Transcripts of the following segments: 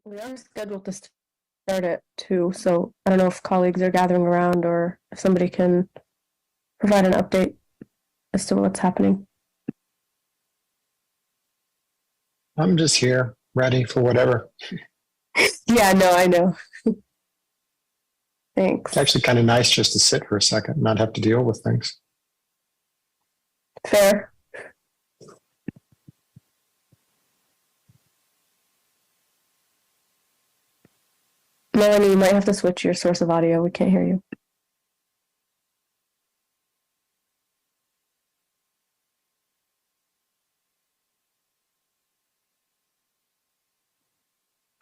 We are scheduled to start at 2, so I don't know if colleagues are gathering around or if somebody can provide an update as to what's happening. I'm just here, ready for whatever. Yeah, no, I know. Thanks. It's actually kind of nice just to sit for a second, not have to deal with things. Fair. Melanie, you might have to switch your source of audio. We can't hear you.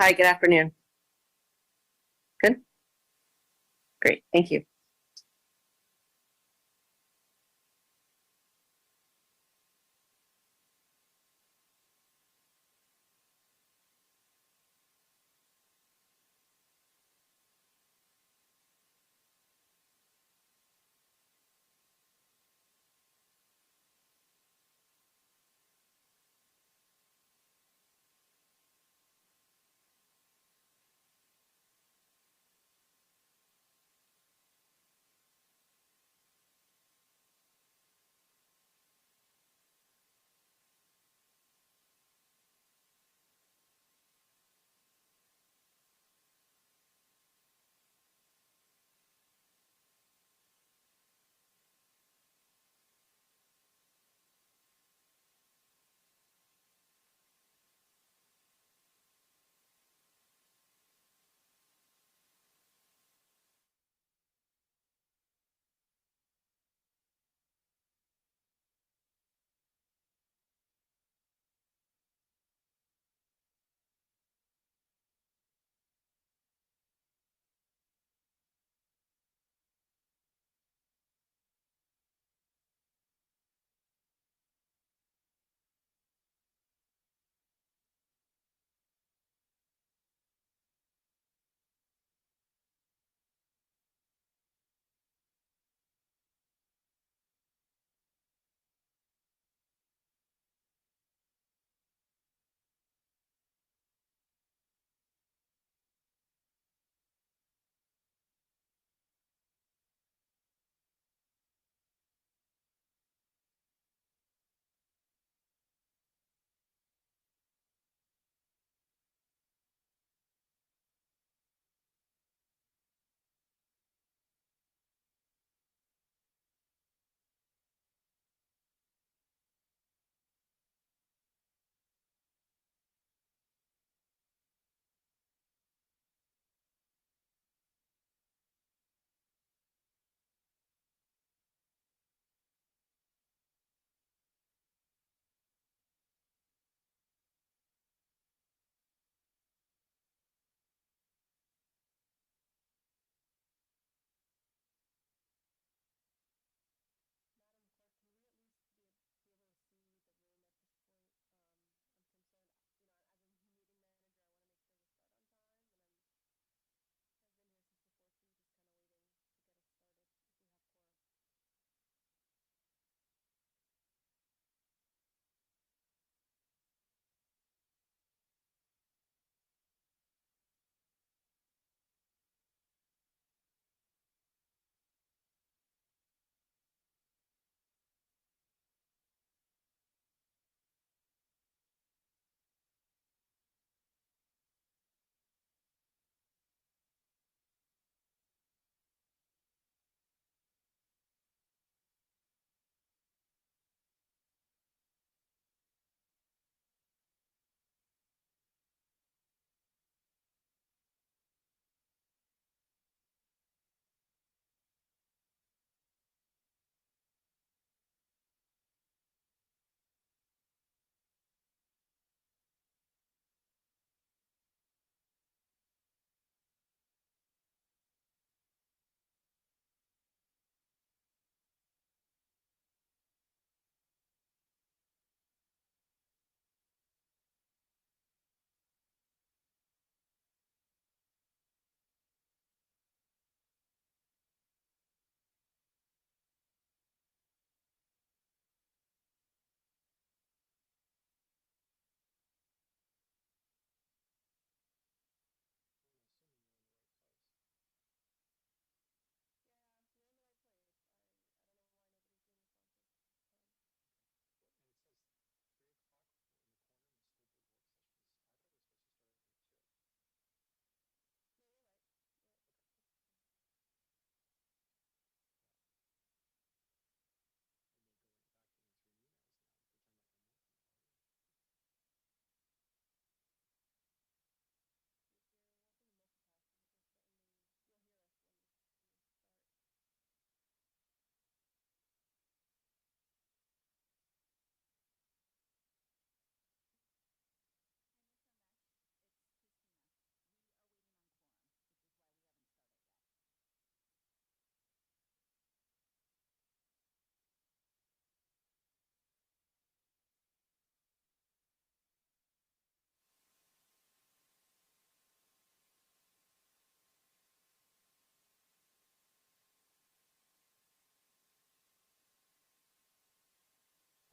Hi, good afternoon. Good? Great, thank you.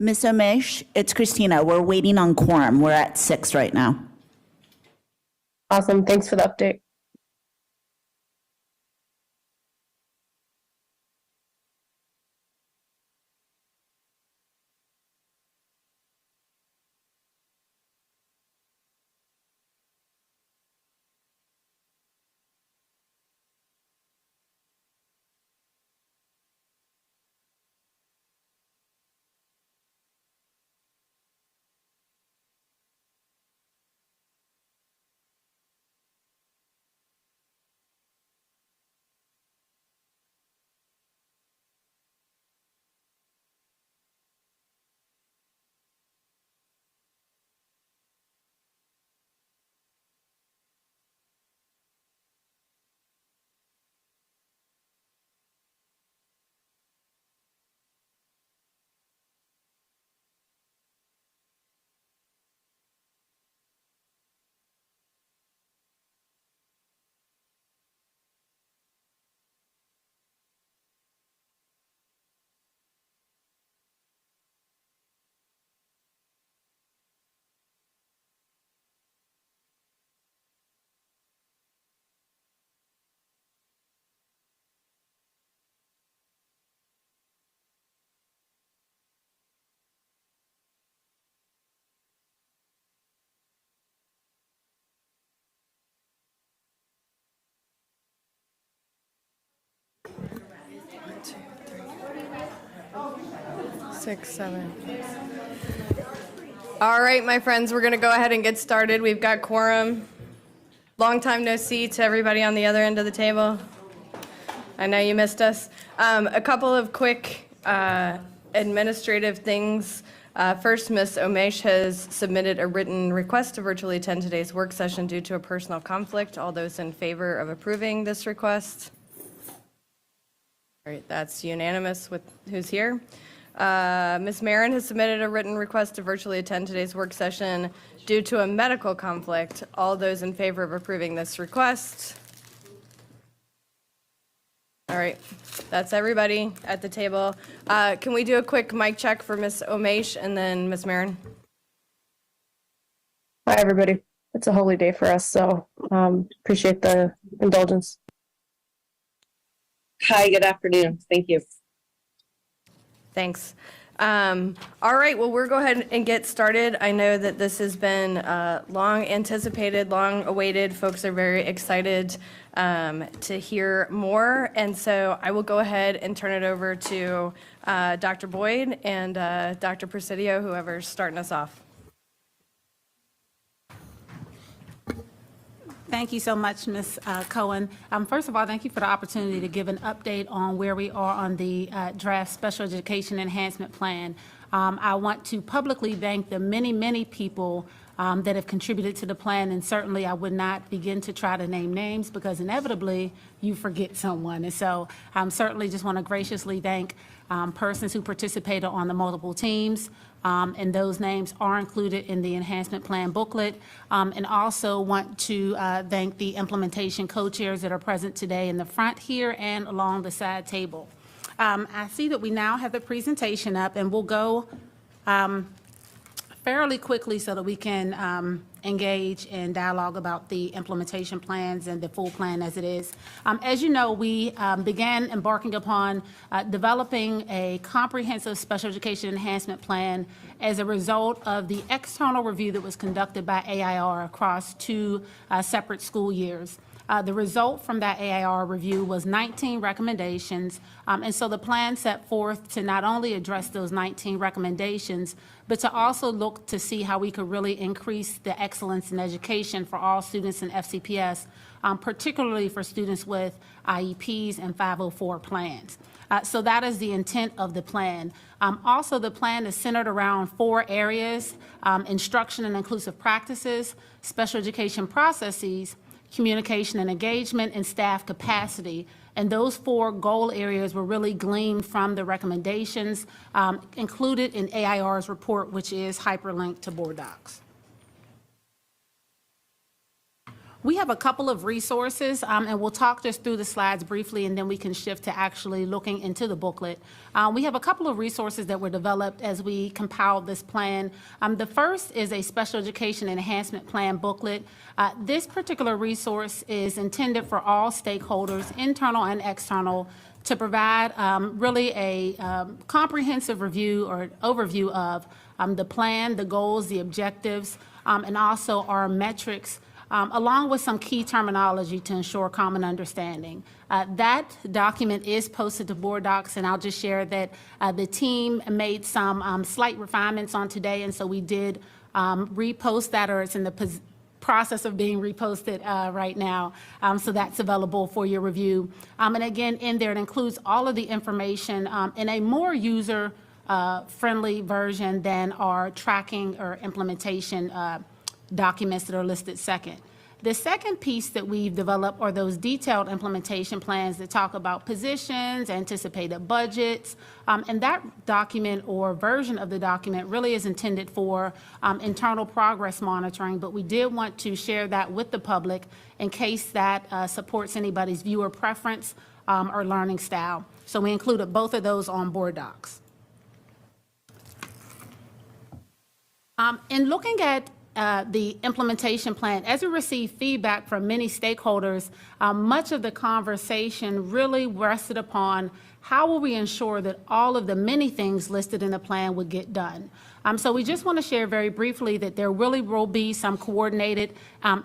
Ms. Omesh, it's Christina. We're waiting on quorum. We're at 6 right now. Awesome. Thanks for the update. Six, seven. All right, my friends, we're going to go ahead and get started. We've got quorum. Long time no see to everybody on the other end of the table. I know you missed us. A couple of quick administrative things. First, Ms. Omesh has submitted a written request to virtually attend today's work session due to a personal conflict. All those in favor of approving this request? All right, that's unanimous with who's here. Ms. Marin has submitted a written request to virtually attend today's work session due to a medical conflict. All those in favor of approving this request? All right, that's everybody at the table. Can we do a quick mic check for Ms. Omesh and then Ms. Marin? Hi, everybody. It's a holy day for us, so appreciate the indulgence. Hi, good afternoon. Thank you. Thanks. All right, well, we'll go ahead and get started. I know that this has been long anticipated, long awaited. Folks are very excited to hear more. And so I will go ahead and turn it over to Dr. Boyd and Dr. Presidio, whoever's starting us off. Thank you so much, Ms. Cohen. First of all, thank you for the opportunity to give an update on where we are on the draft Special Education Enhancement Plan. I want to publicly thank the many, many people that have contributed to the plan, and certainly I would not begin to try to name names because inevitably you forget someone. And so I certainly just want to graciously thank persons who participated on the multiple teams, and those names are included in the enhancement plan booklet. And also want to thank the implementation co-chairs that are present today in the front here and along the side table. I see that we now have the presentation up, and we'll go fairly quickly so that we can engage in dialogue about the implementation plans and the full plan as it is. As you know, we began embarking upon developing a comprehensive special education enhancement plan as a result of the external review that was conducted by AIR across two separate school years. The result from that AIR review was 19 recommendations, and so the plan set forth to not only address those 19 recommendations, but to also look to see how we could really increase the excellence in education for all students in FCPS, particularly for students with IEPs and 504 plans. So that is the intent of the plan. Also, the plan is centered around 4 areas: instruction and inclusive practices, special education processes, communication and engagement, and staff capacity. And those 4 goal areas were really gleaned from the recommendations included in AIR's report, which is hyperlinked to board docs. We have a couple of resources, and we'll talk just through the slides briefly, and then we can shift to actually looking into the booklet. We have a couple of resources that were developed as we compiled this plan. The first is a special education enhancement plan booklet. This particular resource is intended for all stakeholders, internal and external, to provide really a comprehensive review or overview of the plan, the goals, the objectives, and also our metrics, along with some key terminology to ensure common understanding. That document is posted to Board Docs, and I'll just share that the team made some slight refinements on today, and so we did repost that, or it's in the process of being reposted right now. So that's available for your review. And again, in there, it includes all of the information in a more user friendly version than our tracking or implementation documents that are listed second. The second piece that we've developed are those detailed implementation plans that talk about positions, anticipated budgets, and that document or version of the document really is intended for internal progress monitoring, but we did want to share that with the public in case that supports anybody's viewer preference or learning style. So we included both of those on Board Docs. In looking at the implementation plan, as we receive feedback from many stakeholders, much of the conversation really rested upon how will we ensure that all of the many things listed in the plan would get done. So we just want to share very briefly that there really will be some coordinated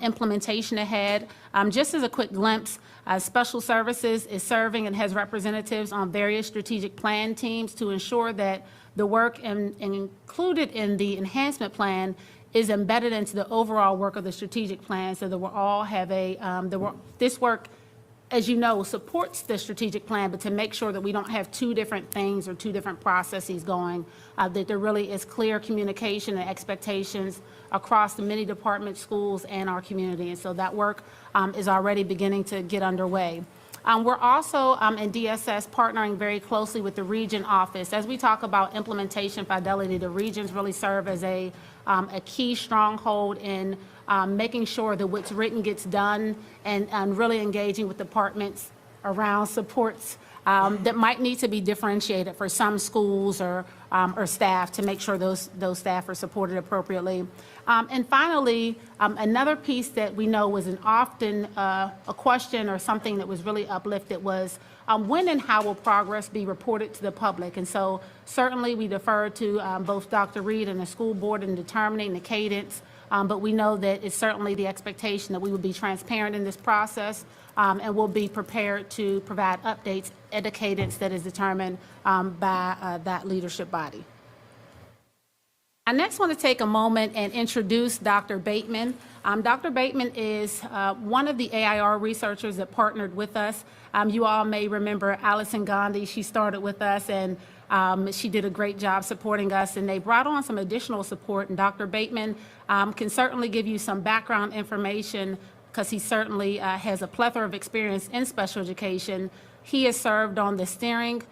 implementation ahead. Just as a quick glimpse, Special Services is serving and has representatives on various strategic plan teams to ensure that the work included in the enhancement plan is embedded into the overall work of the strategic plan, so that we'll all have this work, as you know, supports the strategic plan, but to make sure that we don't have two different things or two different processes going, that there really is clear communication and expectations across the many departments, schools, and our community. And so that work is already beginning to get underway. We're also in DSS partnering very closely with the region office. As we talk about implementation fidelity, the regions really serve as a key stronghold in making sure that what's written gets done, and really engaging with departments around supports that might need to be differentiated for some schools or staff to make sure those staff are supported appropriately. And finally, another piece that we know was often a question or something that was really uplifted was when and how will progress be reported to the public? And so certainly we defer to both Dr. Reed and the school board in determining the cadence, but we know that it's certainly the expectation that we will be transparent in this process, and we'll be prepared to provide updates at a cadence that is determined by that leadership body. I next want to take a moment and introduce Dr. Bateman. Dr. Bateman is one of the AIR researchers that partnered with us. You all may remember Allison Gandhi. She started with us, and she did a great job supporting us, and they brought on some additional support. And Dr. Bateman can certainly give you some background information because he certainly has a plethora of experience in special education. He has served on the steering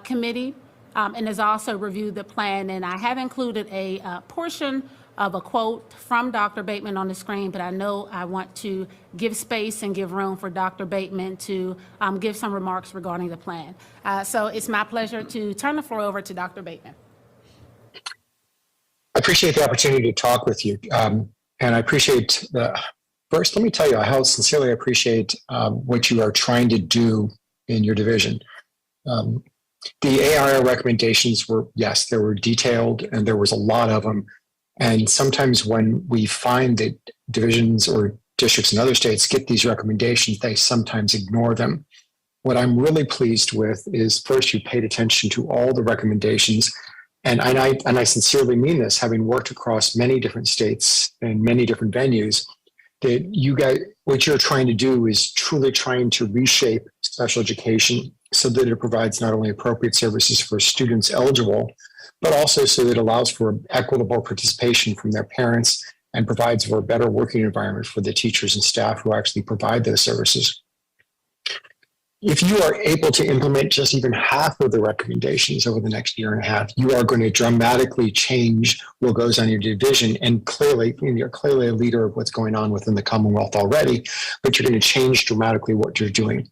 committee and has also reviewed the plan. And I have included a portion of a quote from Dr. Bateman on the screen, but I know I want to give space and give room for Dr. Bateman to give some remarks regarding the plan. So it's my pleasure to turn the floor over to Dr. Bateman. I appreciate the opportunity to talk with you. And I appreciate first, let me tell you how sincerely I appreciate what you are trying to do in your division. The AIR recommendations were, yes, they were detailed and there was a lot of them. And sometimes when we find that divisions or districts in other states get these recommendations, they sometimes ignore them. What I'm really pleased with is first, you paid attention to all the recommendations. And I sincerely mean this, having worked across many different states and many different venues, that you guys, what you're trying to do is truly trying to reshape special education so that it provides not only appropriate services for students eligible, but also so that it allows for equitable participation from their parents and provides for a better working environment for the teachers and staff who actually provide those services. if you are able to implement just even half of the recommendations over the next year and a half, you are going to dramatically change what goes on in your division. And clearly, you're clearly a leader of what's going on within the Commonwealth already, but you're going to change dramatically what you're doing.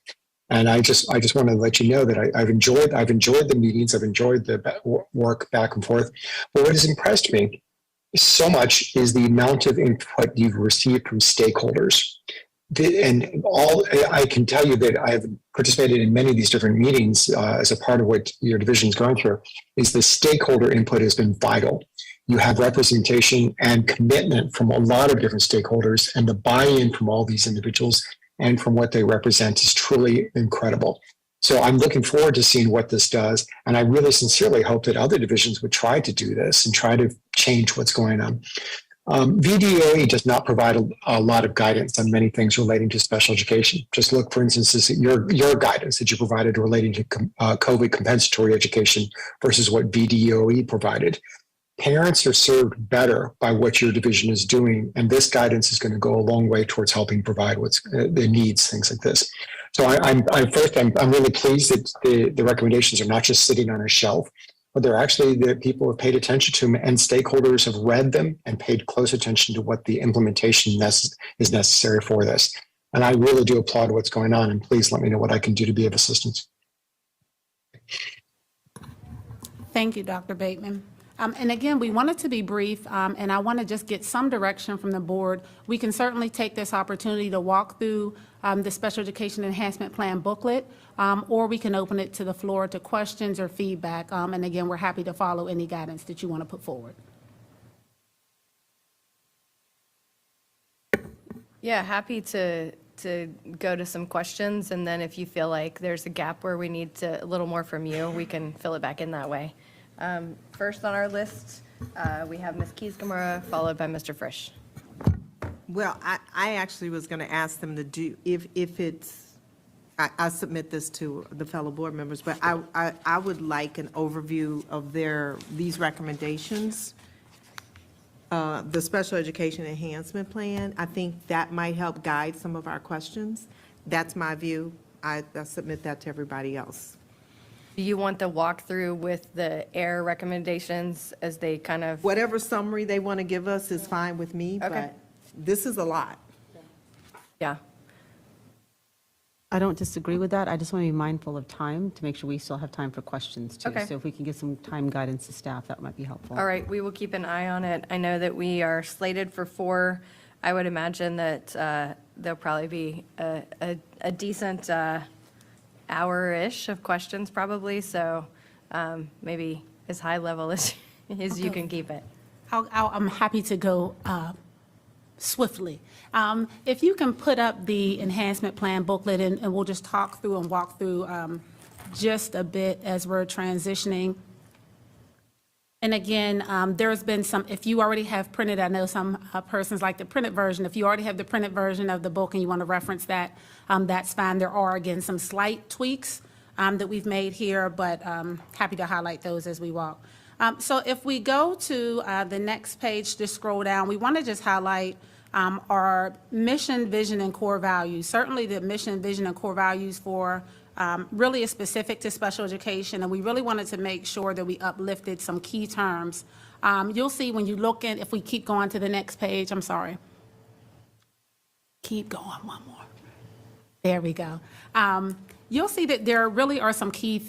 And I just want to let you know that I've enjoyed the meetings, I've enjoyed the work back and forth. But what has impressed me so much is the amount of input you've received from stakeholders. I can tell you that I have participated in many of these different meetings as a part of what your division is going through, is the stakeholder input has been vital. You have representation and commitment from a lot of different stakeholders, and the buy-in from all these individuals and from what they represent is truly incredible. So I'm looking forward to seeing what this does. And I really sincerely hope that other divisions would try to do this and try to change what's going on. VDOE does not provide a lot of guidance on many things relating to special education. Just look, for instance, at your guidance that you provided relating to COVID compensatory education versus what VDOE provided. Parents are served better by what your division is doing, and this guidance is going to go a long way towards helping provide what's their needs, things like this. So I'm really pleased that the recommendations are not just sitting on a shelf, but they're actually that people have paid attention to them, and stakeholders have read them and paid close attention to what the implementation is necessary for this. And I really do applaud what's going on, and please let me know what I can do to be of assistance. Thank you, Dr. Bateman. And again, we wanted to be brief, and I want to just get some direction from the board. We can certainly take this opportunity to walk through the Special Education Enhancement Plan booklet, or we can open it to the floor to questions or feedback. And again, we're happy to follow any guidance that you want to put forward. Yeah, happy to go to some questions, and then if you feel like there's a gap where we need a little more from you, we can fill it back in that way. First on our list, we have Ms. Keys-Gamora, followed by Mr. Frisch. Well, I actually was going to ask them to do, if it's, I submit this to the fellow board members, but I would like an overview of these recommendations. The Special Education Enhancement Plan, I think that might help guide some of our questions. That's my view. I submit that to everybody else. Do you want the walkthrough with the AIR recommendations as they kind of? Whatever summary they want to give us is fine with me, Okay. but this is a lot. Yeah. I don't disagree with that. I just want to be mindful of time to make sure we still have time for questions too. Okay. So if we can get some time guidance to staff, that might be helpful. All right, we will keep an eye on it. I know that we are slated for 4. I would imagine that there'll probably be a decent hour-ish of questions probably, so maybe as high level as you can keep it. I'm happy to go swiftly. If you can put up the enhancement plan booklet, and we'll just talk through and walk through just a bit as we're transitioning. And again, there's been some, if you already have printed, I know some persons like the printed version. If you already have the printed version of the book and you want to reference that, that's fine. There are, again, some slight tweaks that we've made here, but happy to highlight those as we walk. So if we go to the next page to scroll down, we want to just highlight our mission, vision, and core values. Certainly the mission, vision, and core values for really is specific to special education, and we really wanted to make sure that we uplifted some key terms. You'll see when you look at, if we keep going to the next page, I'm sorry. Keep going, one more. There we go. You'll see that there really are some key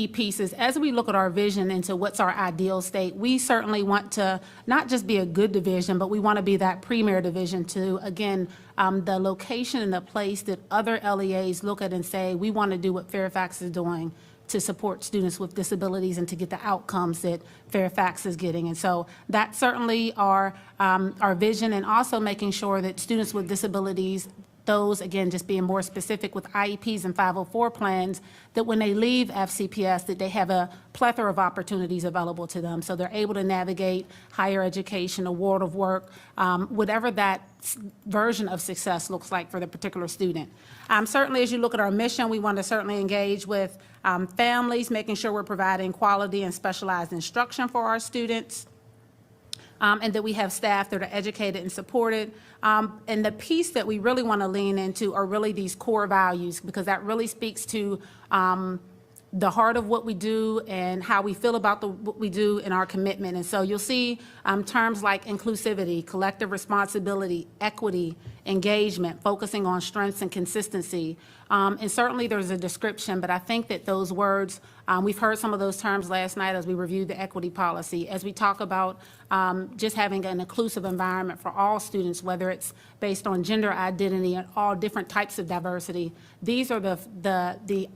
pieces. As we look at our vision into what's our ideal state, we certainly want to not just be a good division, but we want to be that premier division to, again, the location and the place that other LEAs look at and say, we want to do what Fairfax is doing to support students with disabilities and to get the outcomes that Fairfax is getting. And so that's certainly our vision, and also making sure that students with disabilities, those, again, just being more specific with IEPs and 504 plans, that when they leave FCPS, that they have a plethora of opportunities available to them. So they're able to navigate higher education, a world of work, whatever that version of success looks like for the particular student. Certainly, as you look at our mission, we want to certainly engage with families, making sure we're providing quality and specialized instruction for our students. and that we have staff that are educated and supported. And the piece that we really want to lean into are really these core values, because that really speaks to the heart of what we do and how we feel about what we do and our commitment. And so you'll see terms like inclusivity, collective responsibility, equity, engagement, focusing on strengths and consistency. And certainly there's a description, but I think that those words, we've heard some of those terms last night as we reviewed the equity policy, as we talk about just having an inclusive environment for all students, whether it's based on gender identity and all different types of diversity. These are the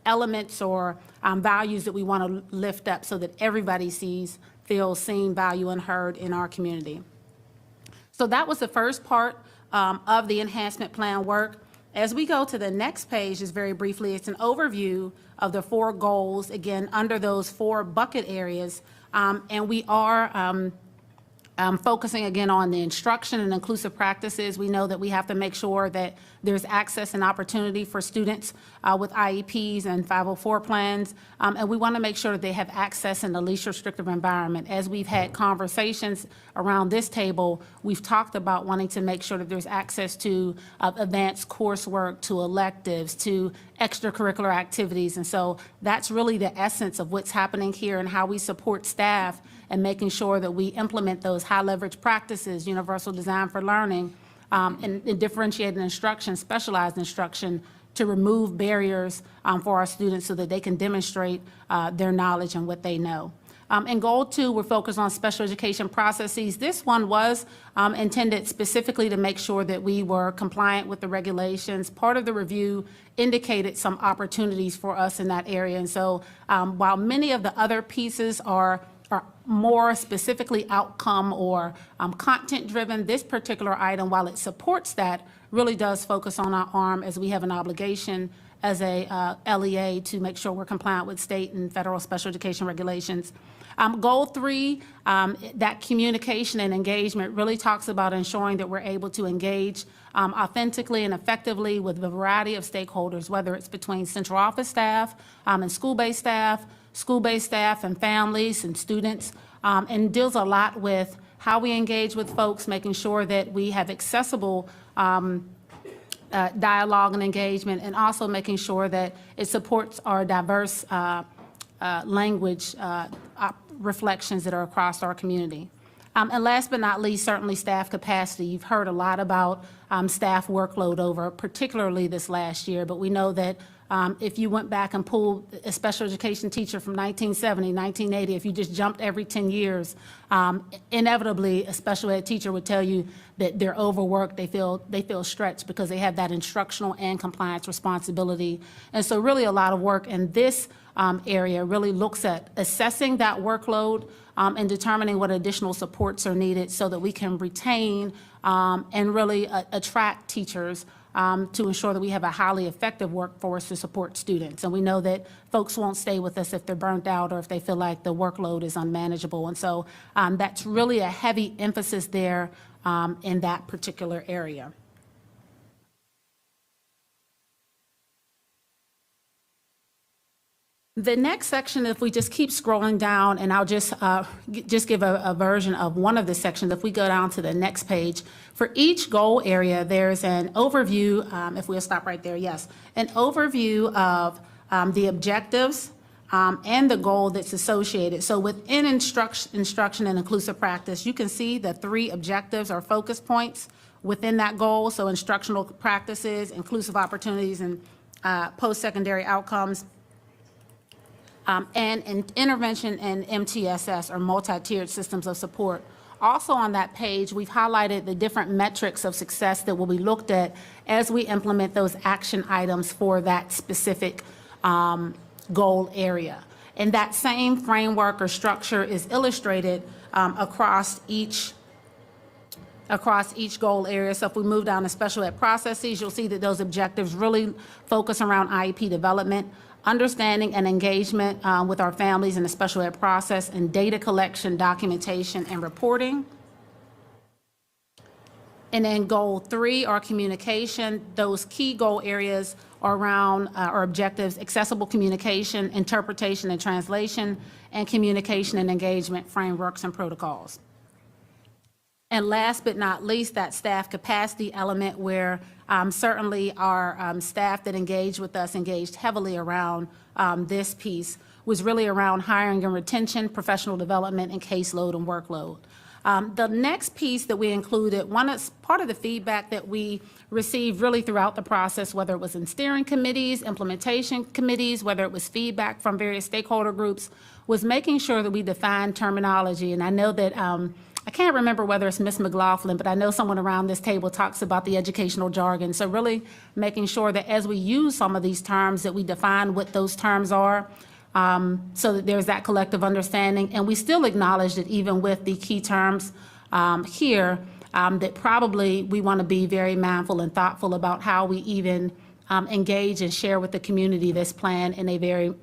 elements or values that we want to lift up so that everybody sees, feels seen, valued, and heard in our community. So that was the first part of the enhancement plan work. As we go to the next page, just very briefly, it's an overview of the 4 goals, again, under those 4 bucket areas. And we are focusing again on the instruction and inclusive practices. We know that we have to make sure that there's access and opportunity for students with IEPs and 504 plans, and we want to make sure that they have access in the least restrictive environment. As we've had conversations around this table, we've talked about wanting to make sure that there's access to advanced coursework, to electives, to extracurricular activities, and so that's really the essence of what's happening here and how we support staff and making sure that we implement those high leverage practices, universal design for learning, and differentiated instruction, specialized instruction, to remove barriers for our students so that they can demonstrate their knowledge and what they know. In goal 2, we're focused on special education processes. This one was intended specifically to make sure that we were compliant with the regulations. Part of the review indicated some opportunities for us in that area. And so while many of the other pieces are more specifically outcome or content driven, this particular item, while it supports that, really does focus on our arm, as we have an obligation as a LEA to make sure we're compliant with state and federal special education regulations. Goal 3, that communication and engagement, really talks about ensuring that we're able to engage authentically and effectively with a variety of stakeholders, whether it's between central office staff and school-based staff and families and students, and deals a lot with how we engage with folks, making sure that we have accessible dialogue and engagement, and also making sure that it supports our diverse language reflections that are across our community. And last but not least, certainly staff capacity. You've heard a lot about staff workload over, particularly this last year, but we know that if you went back and pulled a special education teacher from 1970, 1980, if you just jumped every 10 years, inevitably a special ed teacher would tell you that they're overworked, they feel stretched because they have that instructional and compliance responsibility. And so really a lot of work in this area really looks at assessing that workload and determining what additional supports are needed so that we can retain and really attract teachers to ensure that we have a highly effective workforce to support students. And we know that folks won't stay with us if they're burnt out or if they feel like the workload is unmanageable. And so that's really a heavy emphasis there in that particular area. The next section, if we just keep scrolling down, and I'll just give a version of one of the sections. If we go down to the next page, for each goal area, there's an overview, if we'll stop right there, yes, an overview of the objectives and the goal that's associated. So within instruction and inclusive practice, you can see the 3 objectives or focus points within that goal. So instructional practices, inclusive opportunities, and post-secondary outcomes. And intervention and MTSS, or multi-tiered systems of support. Also on that page, we've highlighted the different metrics of success that will be looked at as we implement those action items for that specific goal area. And that same framework or structure is illustrated across each goal area. So if we move down to special ed processes, you'll see that those objectives really focus around IEP development, understanding and engagement with our families in the special ed process, and data collection, documentation, and reporting. And then goal 3, our communication, those key goal areas are around our objectives: accessible communication, interpretation and translation, and communication and engagement frameworks and protocols. And last but not least, that staff capacity element where certainly our staff that engaged with us engaged heavily around this piece was really around hiring and retention, professional development, and caseload and workload. The next piece that we included, part of the feedback that we received really throughout the process, whether it was in steering committees, implementation committees, whether it was feedback from various stakeholder groups, was making sure that we define terminology. And I know that I can't remember whether it's Ms. McLaughlin, but I know someone around this table talks about the educational jargon. So really making sure that as we use some of these terms, that we define what those terms are, so that there's that collective understanding. And we still acknowledge that even with the key terms here, that probably we want to be very mindful and thoughtful about how we even engage and share with the community this plan in a very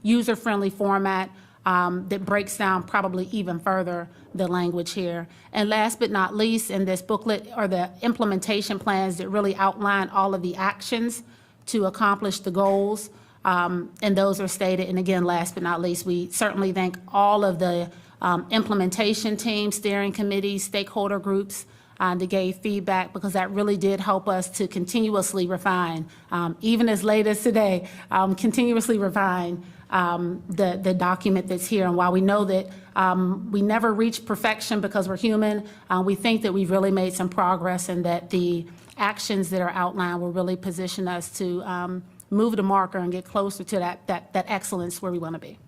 user-friendly format that breaks down probably even further the language here. And last but not least, in this booklet are the implementation plans that really outline all of the actions to accomplish the goals. And those are stated. And again, last but not least, we certainly thank all of the implementation teams, steering committees, stakeholder groups that gave feedback, because that really did help us to continuously refine, even as late as today, continuously refine the document that's here. And while we know that we never reach perfection because we're human, we think that we've really made some progress and that the actions that are outlined will really position us to move the marker and get closer to that excellence where we want to be.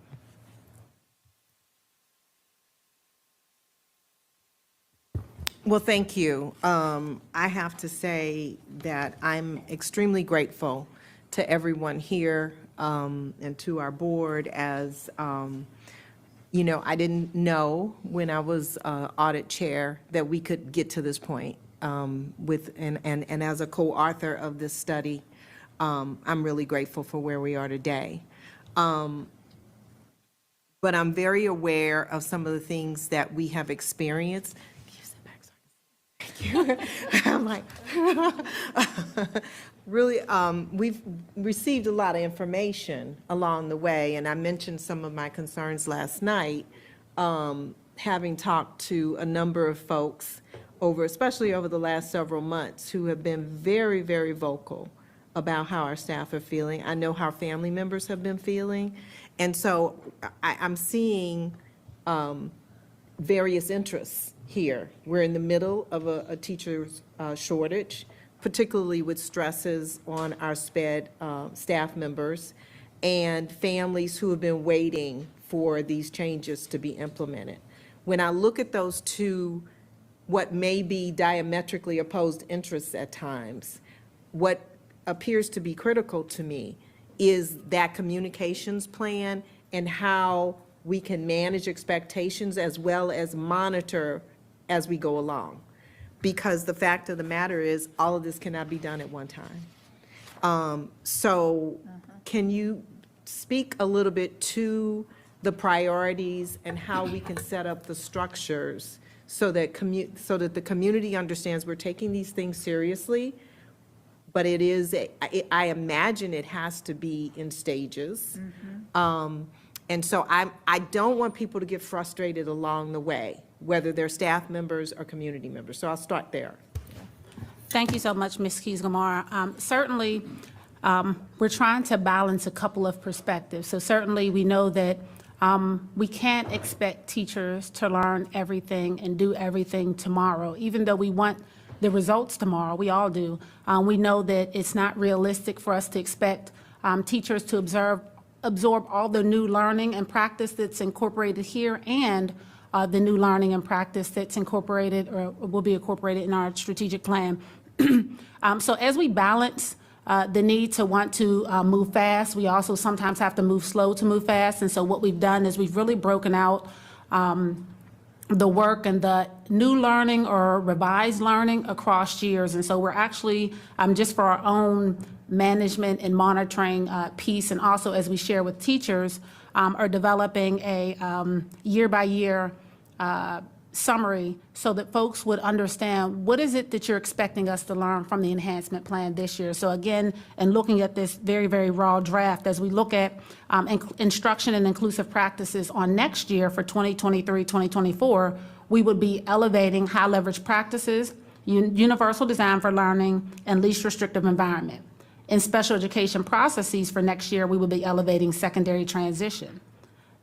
Well, thank you. I have to say that I'm extremely grateful to everyone here and to our board. As you know, I didn't know when I was audit chair that we could get to this point and as a co-author of this study, I'm really grateful for where we are today. But I'm very aware of some of the things that we have experienced. I'm like, really, we've received a lot of information along the way, and I mentioned some of my concerns last night, having talked to a number of folks especially over the last several months, who have been very, very vocal about how our staff are feeling. I know how family members have been feeling, and so I'm seeing various interests here. We're in the middle of a teacher's shortage, particularly with stresses on our SPED staff members and families who have been waiting for these changes to be implemented. When I look at those two, what may be diametrically opposed interests at times, what appears to be critical to me is that communications plan and how we can manage expectations as well as monitor as we go along. Because the fact of the matter is, all of this cannot be done at one time. So can you speak a little bit to the priorities and how we can set up the structures so that the community understands we're taking these things seriously, but it is, I imagine it has to be in stages. And so I don't want people to get frustrated along the way, whether they're staff members or community members. So I'll start there. Thank you so much, Ms. Keys-Gamarra. Certainly, we're trying to balance a couple of perspectives. So certainly, we know that we can't expect teachers to learn everything and do everything tomorrow, even though we want the results tomorrow. We all do. We know that it's not realistic for us to expect teachers to absorb all the new learning and practice that's incorporated here and the new learning and practice that's incorporated or will be incorporated in our strategic plan. So as we balance the need to want to move fast, we also sometimes have to move slow to move fast. And so what we've done is we've really broken out the work and the new learning or revised learning across years. And so we're actually, just for our own management and monitoring piece, and also as we share with teachers, are developing a year-by-year summary so that folks would understand what is it that you're expecting us to learn from the enhancement plan this year. So again, and looking at this very, very raw draft, as we look at instruction and inclusive practices on next year for 2023, 2024, we would be elevating high leverage practices, universal design for learning, and least restrictive environment. In special education processes for next year, we will be elevating secondary transition.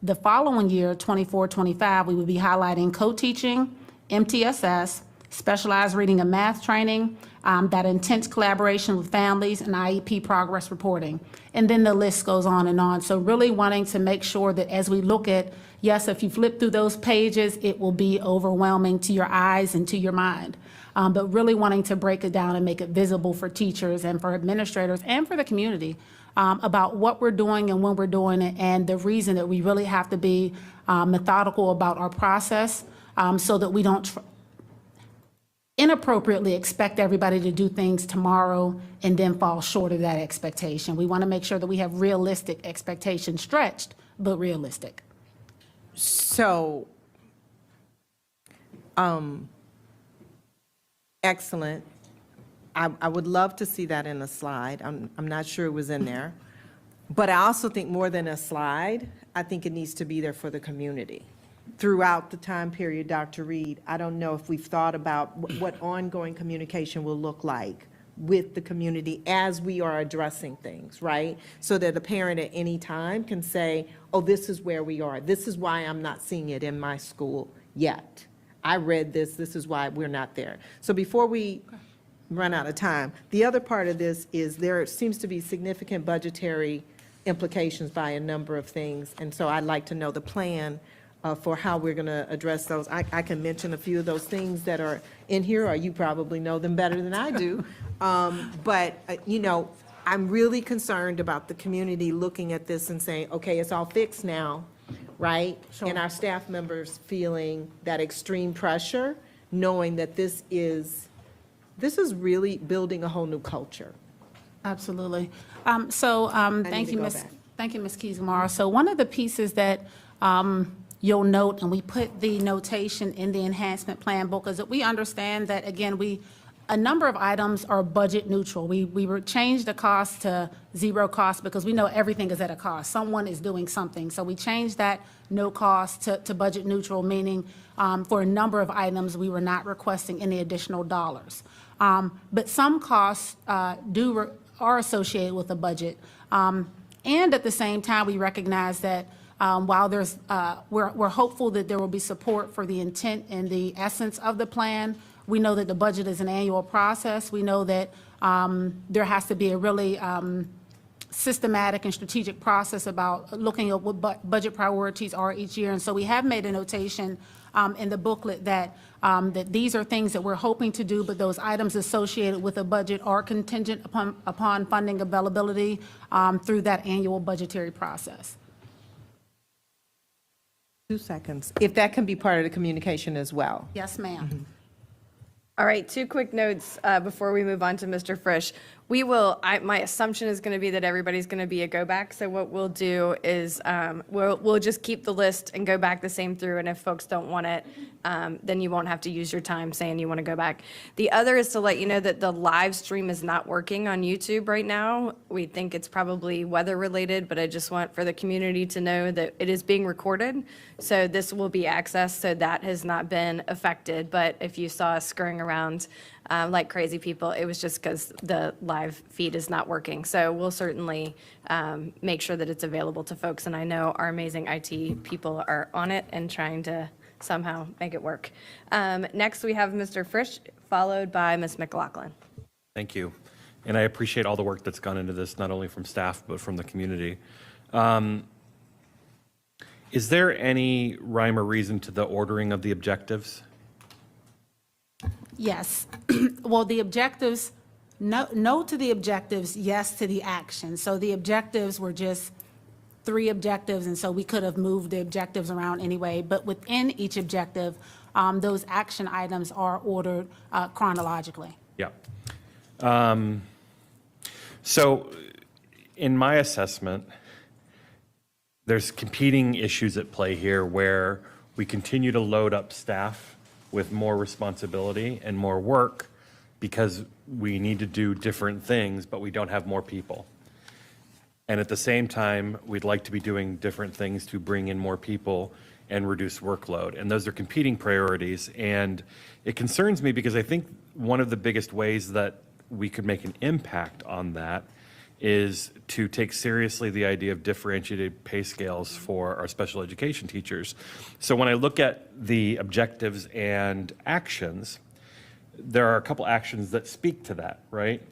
The following year, 24-25, we will be highlighting co-teaching, MTSS, specialized reading and math training, that intense collaboration with families, and IEP progress reporting. And then the list goes on and on. So really wanting to make sure that as we look at, yes, if you flip through those pages, it will be overwhelming to your eyes and to your mind. But really wanting to break it down and make it visible for teachers and for administrators and for the community about what we're doing and when we're doing it, and the reason that we really have to be methodical about our process so that we don't inappropriately expect everybody to do things tomorrow and then fall short of that expectation. We want to make sure that we have realistic expectations, stretched, but realistic. So, excellent. I would love to see that in a slide. I'm not sure it was in there. But I also think more than a slide, I think it needs to be there for the community. Throughout the time period, Dr. Reed, I don't know if we've thought about what ongoing communication will look like with the community as we are addressing things, right? So that a parent at any time can say, oh, this is where we are. This is why I'm not seeing it in my school yet. I read this. This is why we're not there. So before we run out of time, the other part of this is there seems to be significant budgetary implications by a number of things. And so I'd like to know the plan for how we're going to address those. I can mention a few of those things that are in here, or you probably know them better than I do. But you know, I'm really concerned about the community looking at this and saying, okay, it's all fixed now, right? Sure. And our staff members feeling that extreme pressure, knowing that this is really building a whole new culture. Absolutely. Thank you, go Ms. back. Thank you, Ms. Keys-Gamara. So one of the pieces that you'll note, and we put the notation in the enhancement plan book, is that we understand that, again, a number of items are budget neutral. We changed the cost to zero cost because we know everything is at a cost. Someone is doing something. So we changed that no cost to budget neutral, meaning for a number of items, we were not requesting any additional dollars. But some costs are associated with the budget. And at the same time, we recognize that while we're hopeful that there will be support for the intent and the essence of the plan, we know that the budget is an annual process. We know that there has to be a really systematic and strategic process about looking at what budget priorities are each year. And so we have made a notation in the booklet that these are things that we're hoping to do, but those items associated with the budget are contingent upon funding availability through that annual budgetary process. 2 seconds. If that can be part of the communication as well. Yes, ma'am. All right, 2 quick notes before we move on to Mr. Frisch. My assumption is going to be that everybody's going to be a go back. So what we'll do is we'll just keep the list and go back the same through. And if folks don't want it, then you won't have to use your time saying you want to go back. The other is to let you know that the live stream is not working on YouTube right now. We think it's probably weather related, but I just want for the community to know that it is being recorded. So this will be accessed. So that has not been affected. But if you saw us scurrying around like crazy people, it was just because the live feed is not working. So we'll certainly make sure that it's available to folks. And I know our amazing IT people are on it and trying to somehow make it work. Next, we have Mr. Frisch, followed by Ms. McLaughlin. Thank you. And I appreciate all the work that's gone into this, not only from staff, but from the community. Is there any rhyme or reason to the ordering of the objectives? Yes. Well, the objectives, no to the objectives, yes to the action. So the objectives were just 3 objectives, and so we could have moved the objectives around anyway. But within each objective, those action items are ordered chronologically. Yeah. So in my assessment, there's competing issues at play here where we continue to load up staff with more responsibility and more work because we need to do different things, but we don't have more people. And at the same time, we'd like to be doing different things to bring in more people and reduce workload. And those are competing priorities. And it concerns me because I think one of the biggest ways that we could make an impact on that is to take seriously the idea of differentiated pay scales for our special education teachers. So when I look at the objectives and actions, there are a couple actions that speak to that, right?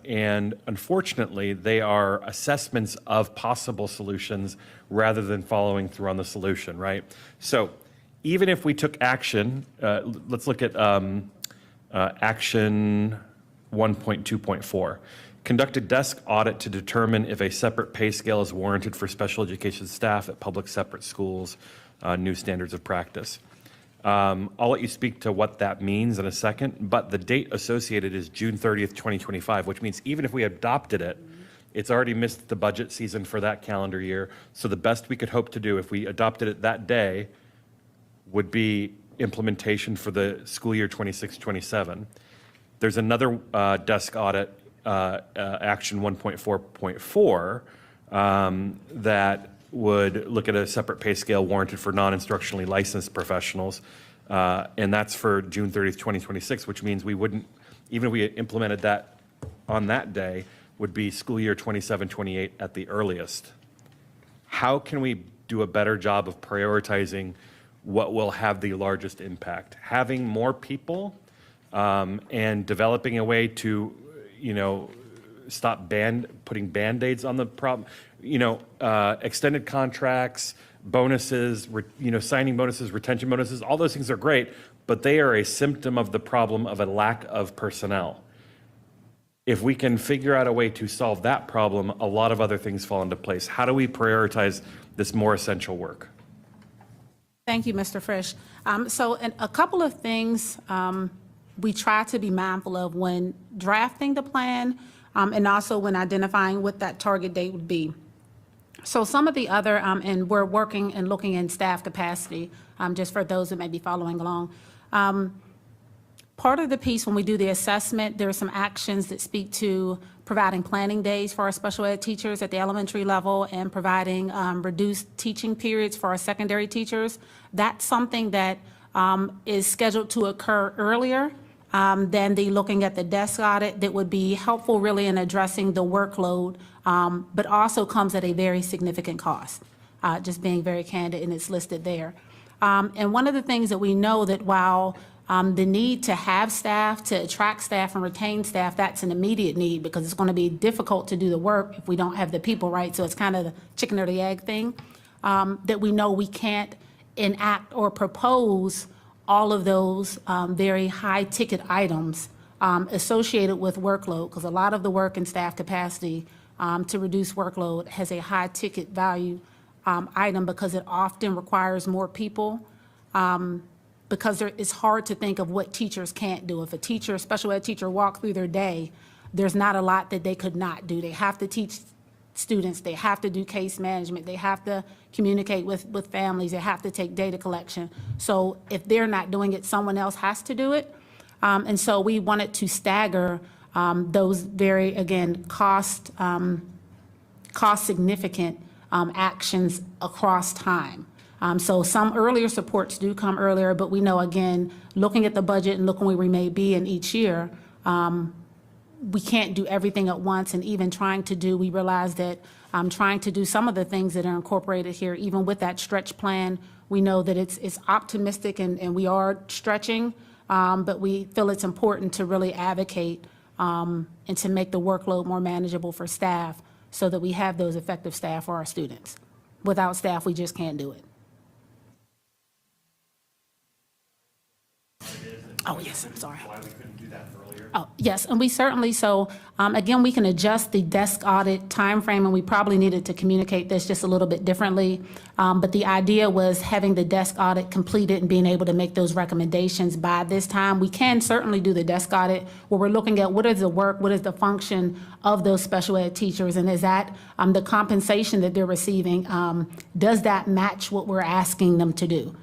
And unfortunately, they are assessments of possible solutions rather than following through on the solution, right? So even if we took action, let's look at action 1.2.4. Conduct a desk audit to determine if a separate pay scale is warranted for special education staff at public separate schools, new standards of practice. I'll let you speak to what that means in a second, but the date associated is June 30th, 2025, which means even if we adopted it, it's already missed the budget season for that calendar year. So the best we could hope to do if we adopted it that day would be implementation for the school year 26-27. There's another desk audit, action 1.4.4, that would look at a separate pay scale warranted for non-instructionally licensed professionals. And that's for June 30th, 2026, which means we wouldn't, even if we implemented that on that day, would be school year 27-28 at the earliest. How can we do a better job of prioritizing what will have the largest impact? Having more people and developing a way to, stop putting Band-Aids on the problem, extended contracts, bonuses, signing bonuses, retention bonuses, all those things are great, but they are a symptom of the problem of a lack of personnel. If we can figure out a way to solve that problem, a lot of other things fall into place. How do we prioritize this more essential work? Thank you, Mr. Frisch. And a couple of things we try to be mindful of when drafting the plan and also when identifying what that target date would be. So some of the other, and we're working and looking in staff capacity, just for those that may be following along. Part of the piece when we do the assessment, there are some actions that speak to providing planning days for our special ed teachers at the elementary level and providing reduced teaching periods for our secondary teachers. That's something that is scheduled to occur earlier than the looking at the desk audit that would be helpful really in addressing the workload, but also comes at a very significant cost, just being very candid, and it's listed there. And one of the things that we know that while the need to have staff, to attract staff and retain staff, that's an immediate need because it's going to be difficult to do the work if we don't have the people, right? So it's kind of the chicken or the egg thing, that we know we can't enact or propose all of those very high ticket items associated with workload, because a lot of the work in staff capacity to reduce workload has a high ticket value item because it often requires more people. Because it's hard to think of what teachers can't do. If a special ed teacher walked through their day, there's not a lot that they could not do. They have to teach students, they have to do case management, they have to communicate with families, they have to take data collection. So if they're not doing it, someone else has to do it. And so we wanted to stagger those very, again, cost significant actions across time. So some earlier supports do come earlier, but we know, again, looking at the budget and looking where we may be in each year, we can't do everything at once. And even we realize that trying to do some of the things that are incorporated here, even with that stretch plan, we know that it's optimistic and we are stretching, but we feel it's important to really advocate and to make the workload more manageable for staff so that we have those effective staff for our students. Without staff, we just can't do it. Oh, yes, I'm sorry. Why we couldn't do that earlier? Oh, yes, and we certainly, again, we can adjust the desk audit timeframe, and we probably needed to communicate this just a little bit differently. But the idea was having the desk audit completed and being able to make those recommendations by this time. We can certainly do the desk audit where we're looking at what is the work, what is the function of those special ed teachers, and is that the compensation that they're receiving, does that match what we're asking them to do?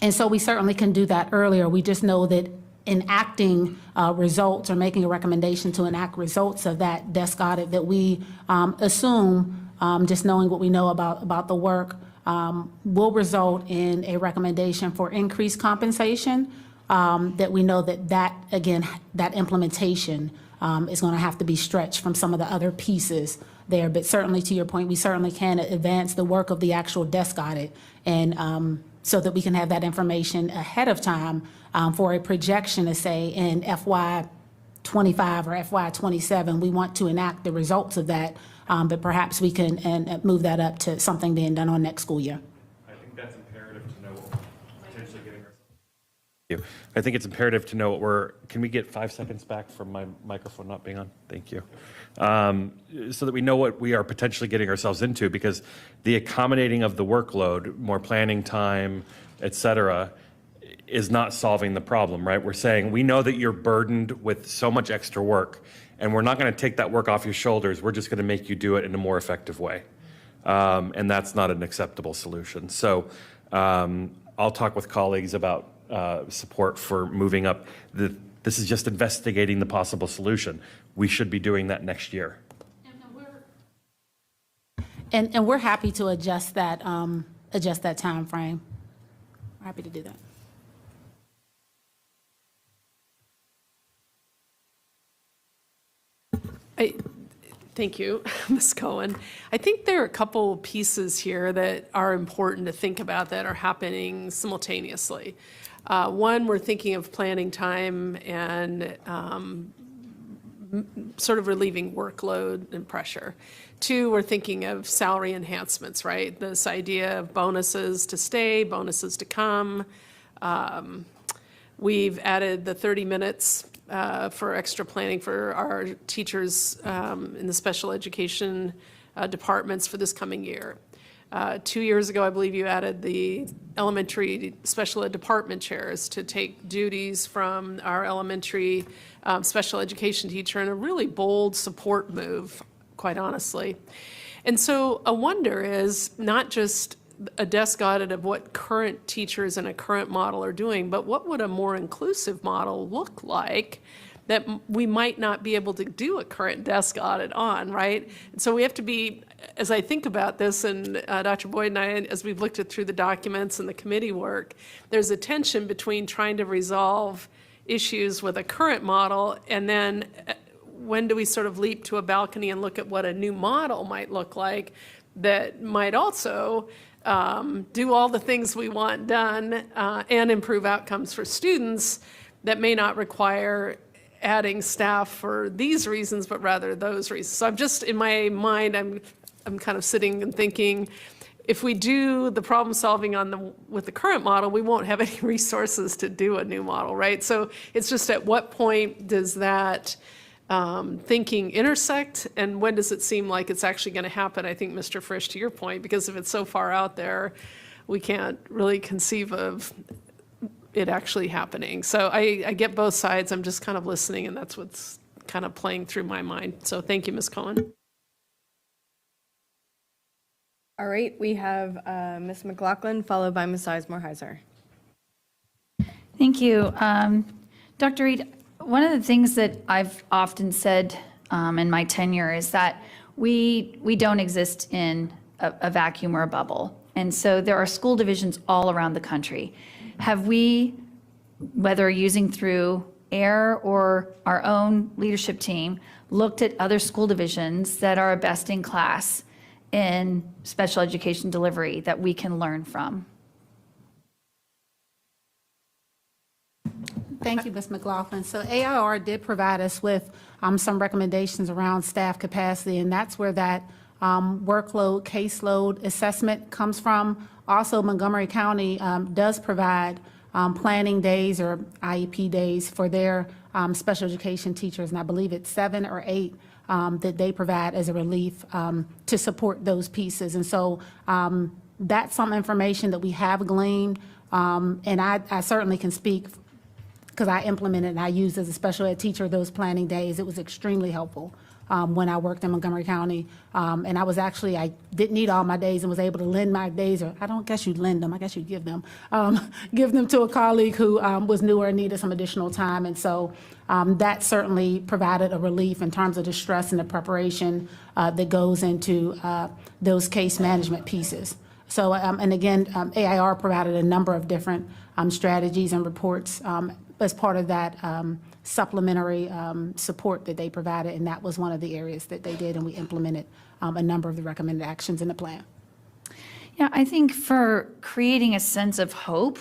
And so we certainly can do that earlier. We just know that enacting results or making a recommendation to enact results of that desk audit that we assume, just knowing what we know about the work, will result in a recommendation for increased compensation, that we know that again, that implementation is going to have to be stretched from some of the other pieces there. But certainly, to your point, we certainly can advance the work of the actual desk audit, and so that we can have that information ahead of time for a projection to say in FY 25 or FY 27, we want to enact the results of that, but perhaps we can and move that up to something being done on next school year. I think that's imperative to know what we're potentially getting ourselves. I think it's imperative to know what can we get 5 seconds back from my microphone not being on? Thank you. So that we know what we are potentially getting ourselves into, because the accommodating of the workload, more planning time, et cetera, is not solving the problem, right? We're saying, we know that you're burdened with so much extra work, and we're not going to take that work off your shoulders. We're just going to make you do it in a more effective way. And that's not an acceptable solution. So I'll talk with colleagues about support for moving up. This is just investigating the possible solution. We should be doing that next year. And we're happy to adjust that time frame. We're happy to do that. Thank you, Ms. Cohen. I think there are a couple pieces here that are important to think about that are happening simultaneously. One, we're thinking of planning time and sort of relieving workload and pressure. Two, we're thinking of salary enhancements, right? This idea of bonuses to stay, bonuses to come. We've added the 30 minutes for extra planning for our teachers in the special education departments for this coming year. 2 years ago, I believe you added the elementary special ed department chairs to take duties from our elementary special education teacher in a really bold support move, quite honestly. And so a wonder is not just a desk audit of what current teachers in a current model are doing, but what would a more inclusive model look like that we might not be able to do a current desk audit on, right? And so we have to be, as I think about this, and Dr. Boyd and I, as we've looked through the documents and the committee work, there's a tension between trying to resolve issues with a current model, and then when do we sort of leap to a balcony and look at what a new model might look like that might also do all the things we want done and improve outcomes for students that may not require adding staff for these reasons, but rather those reasons. So I'm just, in my mind, I'm kind of sitting and thinking, if we do the problem solving with the current model, we won't have any resources to do a new model, right? So it's just at what point does that thinking intersect, and when does it seem like it's actually going to happen? I think, Mr. Frisch, to your point, because if it's so far out there, we can't really conceive of it actually happening. So I get both sides. I'm just kind of listening, and that's what's kind of playing through my mind. So thank you, Ms. Cohen. All right, we have Ms. McLaughlin, followed by Ms. Sizemore-Heiser. Thank you. Dr. Reed, one of the things that I've often said in my tenure is that we don't exist in a vacuum or a bubble. And so there are school divisions all around the country. Have we, whether using through AIR or our own leadership team, looked at other school divisions that are best in class in special education delivery that we can learn from? Thank you, Ms. McLaughlin. So AIR did provide us with some recommendations around staff capacity, and that's where that workload, caseload assessment comes from. Also, Montgomery County does provide planning days or IEP days for their special education teachers, and I believe it's 7 or 8 that they provide as a relief to support those pieces. And so that's some information that we have gleaned, and I certainly can speak because I implemented and I used as a special ed teacher those planning days. It was extremely helpful when I worked in Montgomery County. And I didn't need all my days and was able to lend my days, or I don't guess you'd lend them, I guess you'd give them to a colleague who was newer and needed some additional time. And so that certainly provided a relief in terms of the stress and the preparation that goes into those case management pieces. So, and again, AIR provided a number of different strategies and reports as part of that supplementary support that they provided, and that was one of the areas that they did, and we implemented a number of the recommended actions in the plan. Yeah, I think for creating a sense of hope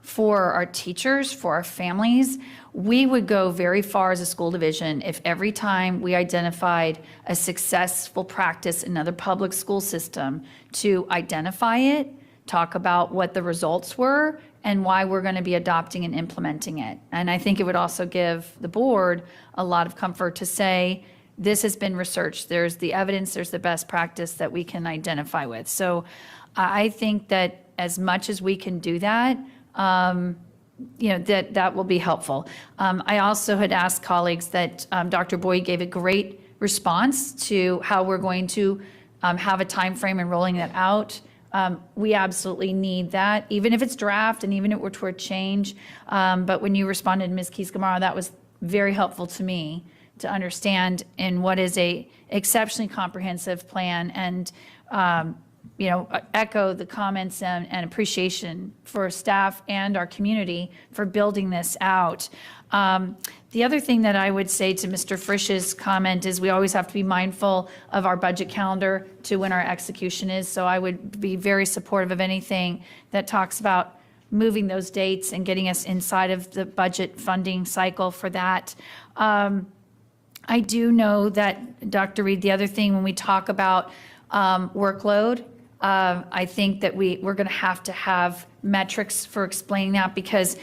for our teachers, for our families, we would go very far as a school division if every time we identified a successful practice in another public school system to identify it, talk about what the results were, and why we're going to be adopting and implementing it. And I think it would also give the board a lot of comfort to say, this has been researched. There's the evidence, there's the best practice that we can identify with. So I think that as much as we can do that, that will be helpful. I also had asked colleagues that Dr. Boyd gave a great response to how we're going to have a time frame in rolling that out. We absolutely need that, even if it's draft and even if it were to change. But when you responded, Ms. Keys-Gamarra, that was very helpful to me to understand in what is a exceptionally comprehensive plan, and echo the comments and appreciation for staff and our community for building this out. The other thing that I would say to Mr. Frisch's comment is we always have to be mindful of our budget calendar to when our execution is. So I would be very supportive of anything that talks about moving those dates and getting us inside of the budget funding cycle for that. I do know that, Dr. Reed, the other thing when we talk about workload, I think that we're going to have metrics for explaining that, because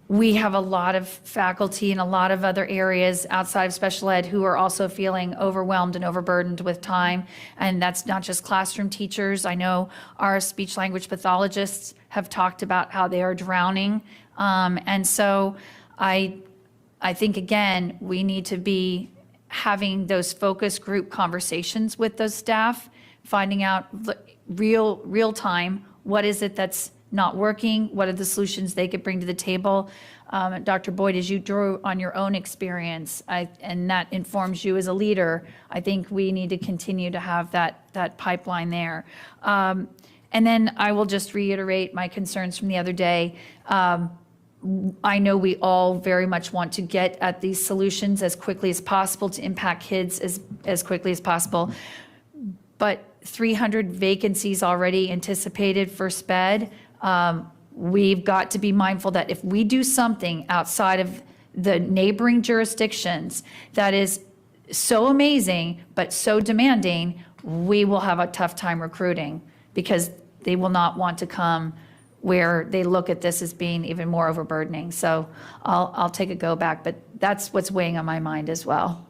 we have a lot of faculty in a lot of other areas outside of special ed who are also feeling overwhelmed and overburdened with time. And that's not just classroom teachers. I know our speech language pathologists have talked about how they are drowning. And so I think, again, we need to be having those focus group conversations with those staff, finding out real time, what is it that's not working, what are the solutions they could bring to the table. Dr. Boyd, as you drew on your own experience, and that informs you as a leader, I think we need to continue to have that pipeline there. And then I will just reiterate my concerns from the other day. I know we all very much want to get at these solutions as quickly as possible to impact kids as quickly as possible. But 300 vacancies already anticipated for SPED. We've got to be mindful that if we do something outside of the neighboring jurisdictions that is so amazing but so demanding, we will have a tough time recruiting, because they will not want to come where they look at this as being even more overburdening. So I'll take a go back, but that's what's weighing on my mind as well.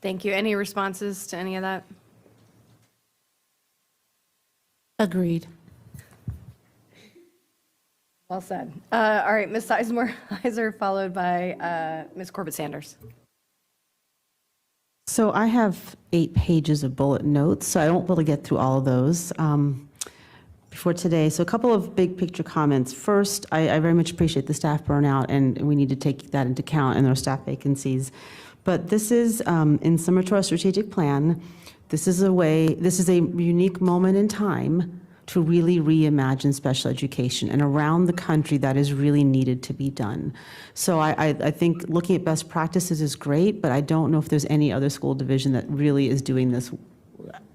Thank you. Any responses to any of that? Agreed. Well said. All right, Ms. Sizemore-Heiser, followed by Ms. Corbett-Sanders. So I have 8 pages of bullet notes, so I don't really get through all of those before today. So a couple of big picture comments. First, I very much appreciate the staff burnout, and we need to take that into account in our staff vacancies. But this is, in similar to our strategic plan, this is a unique moment in time to really reimagine special education, and around the country that is really needed to be done. So I think looking at best practices is great, but I don't know if there's any other school division that really is doing this.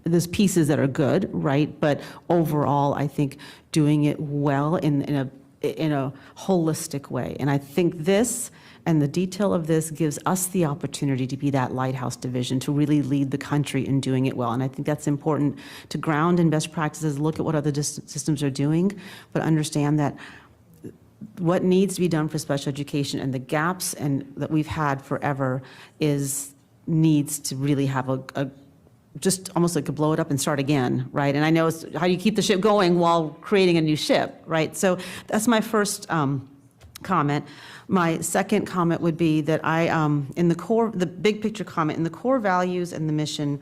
There's pieces that are good, right? But overall, I think doing it well in a holistic way. And I think this and the detail of this gives us the opportunity to be that lighthouse division, to really lead the country in doing it well. And I think that's important to ground in best practices, look at what other systems are doing, but understand that what needs to be done for special education and the gaps that we've had forever needs to really have a just almost like to blow it up and start again, right? And I know it's how do you keep the ship going while creating a new ship, right? So that's my first comment. My second comment would be that in the big picture comment, in the core values and the mission,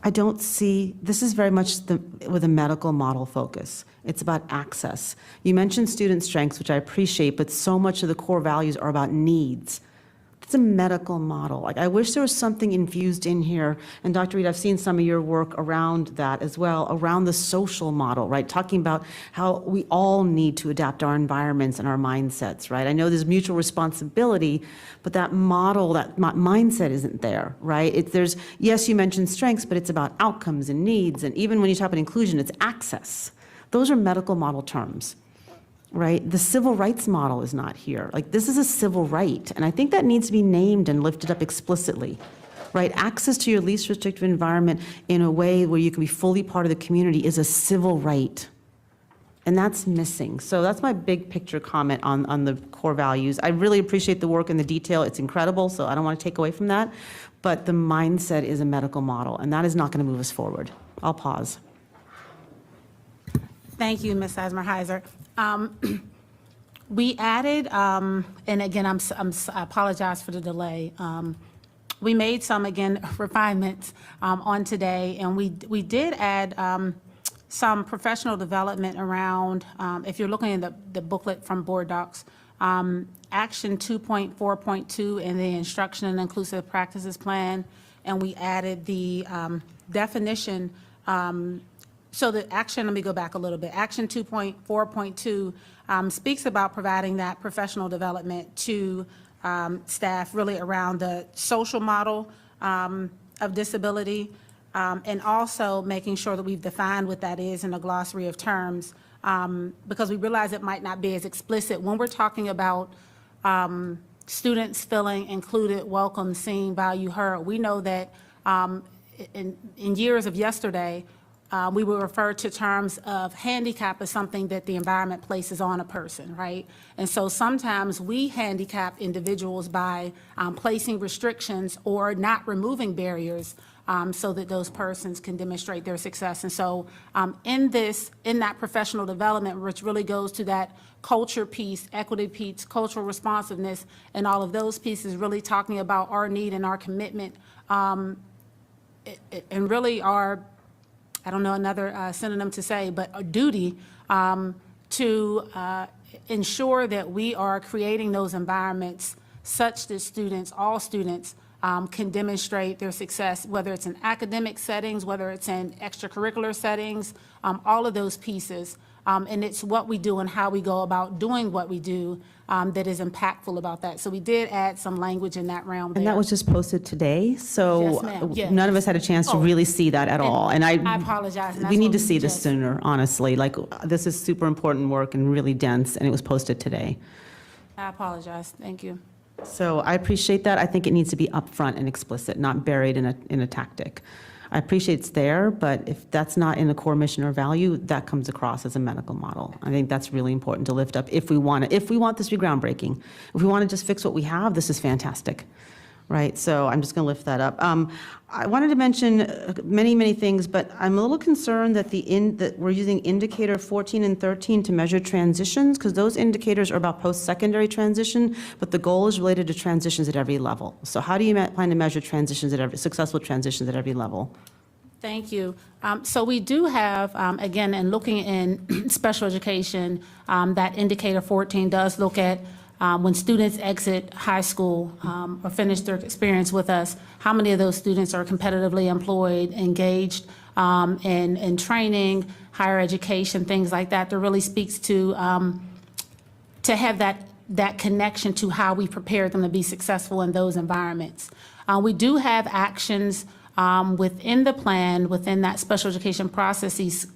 I don't see, this is very much with a medical model focus. It's about access. You mentioned student strengths, which I appreciate, but so much of the core values are about needs. It's a medical model. Like, I wish there was something infused in here. And Dr. Reed, I've seen some of your work around that as well, around the social model, right? Talking about how we all need to adapt our environments and our mindsets, right? I know there's mutual responsibility, but that model, that mindset isn't there, right? There's, yes, you mentioned strengths, but it's about outcomes and needs. And even when you talk about inclusion, it's access. Those are medical model terms. Right? The civil rights model is not here. Like, this is a civil right, and I think that needs to be named and lifted up explicitly, right? Access to your least restrictive environment in a way where you can be fully part of the community is a civil right, and that's missing. So that's my big picture comment on the core values. I really appreciate the work and the detail. It's incredible, so I don't want to take away from that, but the mindset is a medical model, and that is not going to move us forward. I'll pause. Thank you, Ms. Asmer-Heiser. We added, and again, I apologize for the delay. We made some, again, refinements on today, and we did add some professional development around, if you're looking at the booklet from Board Docs, Action 2.4.2 in the Instruction and Inclusive Practices Plan, and we added the definition. So the action, let me go back a little bit. Action 2.4.2 speaks about providing that professional development to staff really around the social model of disability, and also making sure that we've defined what that is in a glossary of terms, because we realize it might not be as explicit when we're talking about students feeling included, welcome, seen, valued, heard. We know that in years of yesterday, we would refer to terms of handicap as something that the environment places on a person, right? And so sometimes we handicap individuals by placing restrictions or not removing barriers so that those persons can demonstrate their success. And so in that professional development, which really goes to that culture piece, equity piece, cultural responsiveness, and all of those pieces, really talking about our need and our commitment, and really our, I don't know another synonym to say, but a duty to ensure that we are creating those environments such that students, all students, can demonstrate their success, whether it's in academic settings, whether it's in extracurricular settings, all of those pieces. And it's what we do and how we go about doing what we do that is impactful about that. So we did add some language in that realm there. And that was just posted today, so Yes, ma'am. Yes. none of us had a chance to really see that at all. And I apologize. and we that's need what to see this just- sooner, honestly. Like, this is super important work and really dense, and it was posted today. I apologize. Thank you. So I appreciate that. I think it needs to be upfront and explicit, not buried in a tactic. I appreciate it's there, but if that's not in a core mission or value, that comes across as a medical model. I think that's really important to lift up if we want this to be groundbreaking. If we want to just fix what we have, this is fantastic, right? So I'm just going to lift that up. I wanted to mention many things, but I'm a little concerned that that we're using indicator 14 and 13 to measure transitions, because those indicators are about post-secondary transition, but the goal is related to transitions at every level. So how do you plan to measure successful transitions at every level? Thank you. So we do have, again, in looking in special education, that indicator 14 does look at when students exit high school or finish their experience with us, how many of those students are competitively employed, engaged in training, higher education, things like that. That really speaks to have that connection to how we prepare them to be successful in those environments. We do have actions within the plan, within that special education processes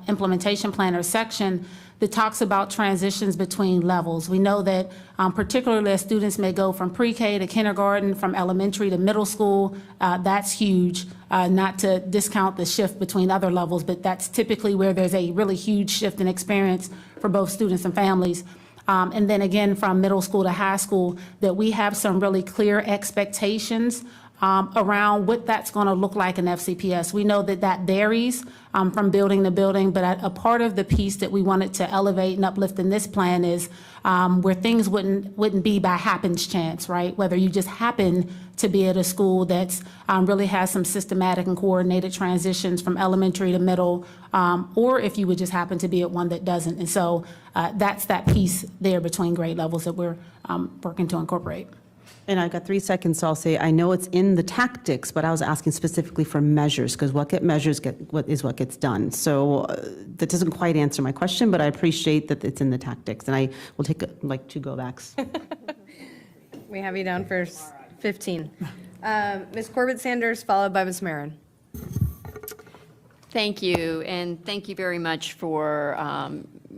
implementation plan or section that talks about transitions between levels. We know that particularly as students may go from pre-K to kindergarten, from elementary to middle school, that's huge, not to discount the shift between other levels, but that's typically where there's a really huge shift in experience for both students and families. And then again, from middle school to high school, that we have some really clear expectations around what that's going to look like in FCPS. We know that varies from building to building, but a part of the piece that we wanted to elevate and uplift in this plan is where things wouldn't be by happenstance, right? Whether you just happen to be at a school that's really has some systematic and coordinated transitions from elementary to middle, or if you would just happen to be at one that doesn't. And so that's that piece there between grade levels that we're working to incorporate. And I've got 3 seconds, so I'll say, I know it's in the tactics, but I was asking specifically for measures, because what gets done. So that doesn't quite answer my question, but I appreciate that it's in the tactics, and I will take like 2 go backs. We have you down for 15. Ms. Corbett Sanders, followed by Ms. Marin. Thank you, and thank you very much for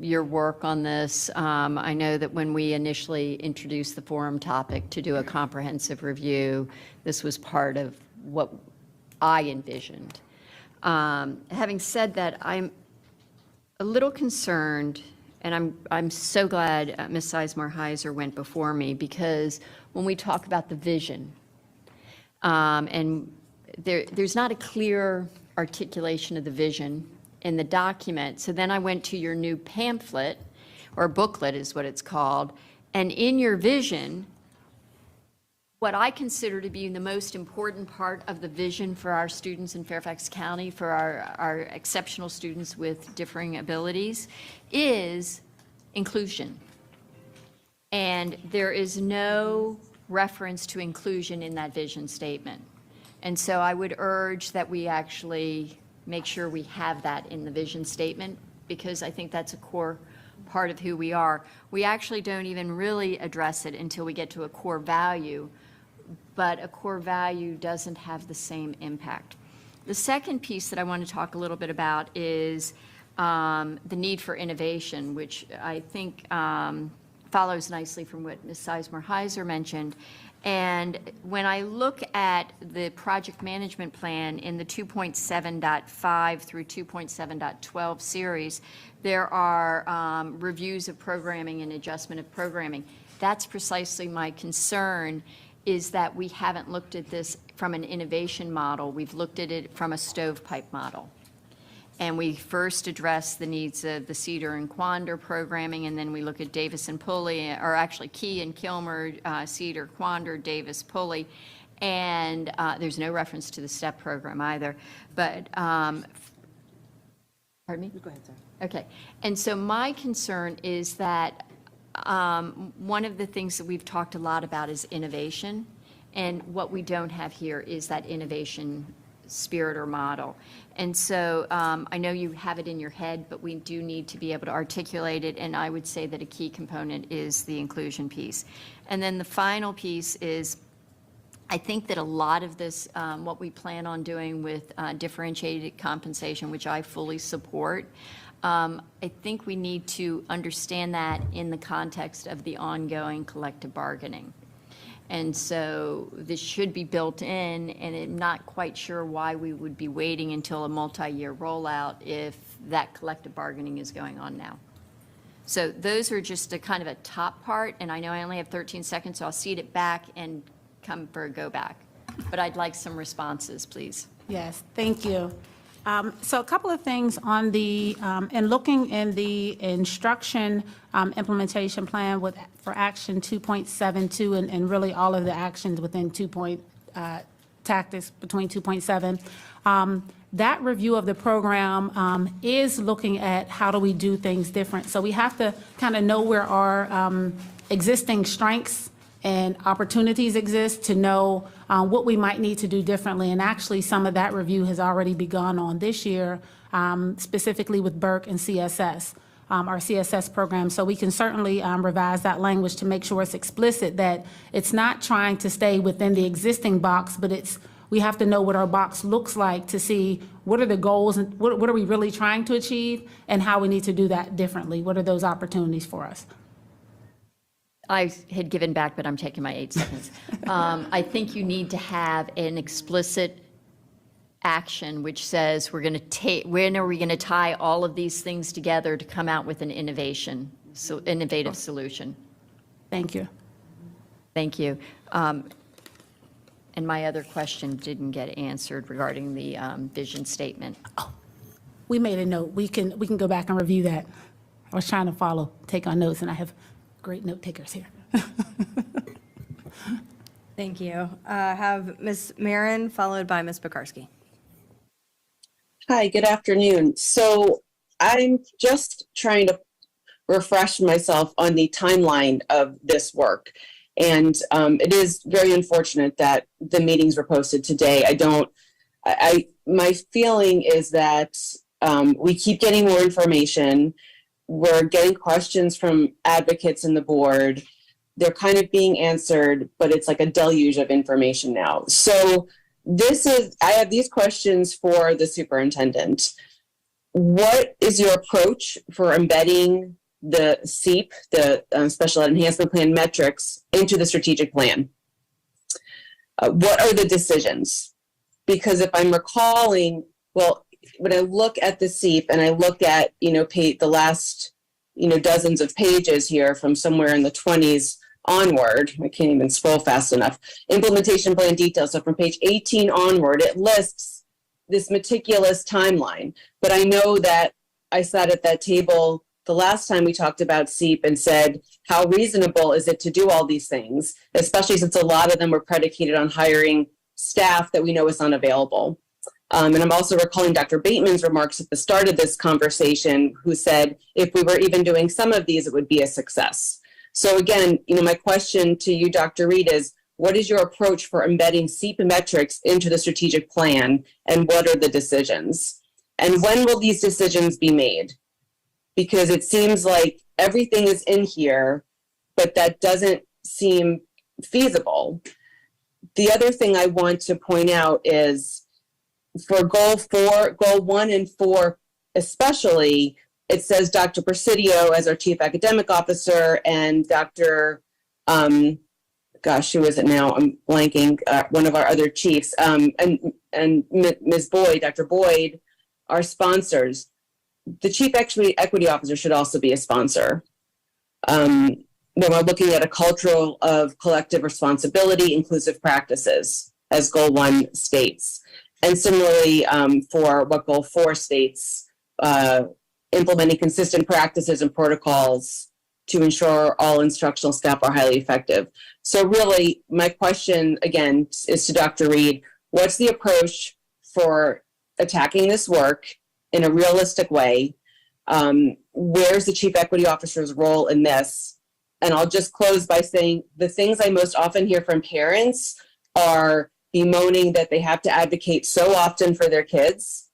your work on this. I know that when we initially introduced the forum topic to do a comprehensive review, this was part of what I envisioned. Having said that, I'm a little concerned, and I'm so glad Ms. Sizemore-Heiser went before me, because when we talk about the vision, and there's not a clear articulation of the vision in the document. So then I went to your new pamphlet, or booklet is what it's called, and in your vision, what I consider to be the most important part of the vision for our students in Fairfax County, for our exceptional students with differing abilities, is inclusion. And there is no reference to inclusion in that vision statement. And so I would urge that we actually make sure we have that in the vision statement, because I think that's a core part of who we are. We actually don't even really address it until we get to a core value, but a core value doesn't have the same impact. The second piece that I want to talk a little bit about is the need for innovation, which I think follows nicely from what Ms. Sizemore-Heiser mentioned. And when I look at the project management plan in the 2.7.5 through 2.7.12 series, there are reviews of programming and adjustment of programming. That's precisely my concern, is that we haven't looked at this from an innovation model. We've looked at it from a stovepipe model. And we first address the needs of the Cedar and Quander programming, and then we look at Davis and Pulley, or actually Key and Kilmer, Cedar, Quander, Davis, Pulley, and there's no reference to the STEP program either. But, pardon me? Go ahead, sorry. Okay. And so my concern is that one of the things that we've talked a lot about is innovation, and what we don't have here is that innovation spirit or model. And so I know you have it in your head, but we do need to be able to articulate it, and I would say that a key component is the inclusion piece. And then the final piece is, I think that a lot of this, what we plan on doing with differentiated compensation, which I fully support, I think we need to understand that in the context of the ongoing collective bargaining. And so this should be built in, and I'm not quite sure why we would be waiting until a multi-year rollout if that collective bargaining is going on now. So those are just a kind of a top part, and I know I only have 13 seconds, so I'll cede it back and come for a go back. But I'd like some responses, please. Yes, thank you. So a couple of things on the, in looking in the instruction implementation plan for action 2.72 and really all of the actions within tactics between 2.7, that review of the program is looking at how do we do things different. So we have to kind of know where our existing strengths and opportunities exist to know what we might need to do differently. And actually, some of that review has already begun on this year, specifically with Burke and CSS, our CSS program. So we can certainly revise that language to make sure it's explicit that it's not trying to stay within the existing box, but we have to know what our box looks like to see what are the goals and what are we really trying to achieve and how we need to do that differently. What are those opportunities for us? I had given back, but I'm taking my 8 seconds. I think you need to have an explicit action which says when are we going to tie all of these things together to come out with an innovative solution. Thank you. Thank you. And my other question didn't get answered regarding the vision statement. Oh, we made a note. We can go back and review that. I was trying to take on notes, and I have great note takers here. Thank you. Have Ms. Marin followed by Ms. Pekarsky. Hi, good afternoon. So I'm just trying to refresh myself on the timeline of this work. And it is very unfortunate that the meetings were posted today. My feeling is that we keep getting more information. We're getting questions from advocates in the board. They're kind of being answered, but it's like a deluge of information now. So I have these questions for the superintendent. What is your approach for embedding the SEEP, the Special Ed Enhancement Plan metrics, into the strategic plan? What are the decisions? Because if I'm recalling, well, when I look at the SEEP and I look at, the last, dozens of pages here from somewhere in the 20s onward, I can't even scroll fast enough, implementation plan details. So from page 18 onward, it lists this meticulous timeline. But I know that I sat at that table the last time we talked about SEEP and said, how reasonable is it to do all these things, especially since a lot of them were predicated on hiring staff that we know is unavailable. And I'm also recalling Dr. Bateman's remarks at the start of this conversation, who said, if we were even doing some of these, it would be a success. So again, my question to you, Dr. Reed, is what is your approach for embedding SEEP metrics into the strategic plan, and what are the decisions? And when will these decisions be made? Because it seems like everything is in here, but that doesn't seem feasible. The other thing I want to point out is for goal 1 and 4 especially, it says Dr. Presidio as our Chief Academic Officer, and Dr. Who is it now? I'm blanking. One of our other chiefs, and Ms. Boyd, Dr. Boyd, are sponsors. The Chief Equity Officer should also be a sponsor. When we're looking at a culture of collective responsibility, inclusive practices, as Goal 1 states. And similarly, for what Goal 4 states, implementing consistent practices and protocols to ensure all instructional staff are highly effective. So really, my question, again, is to Dr. Reed. What's the approach for attacking this work in a realistic way? Where's the Chief Equity Officer's role in this? And I'll just close by saying the things I most often hear from parents are bemoaning that they have to advocate so often for their kids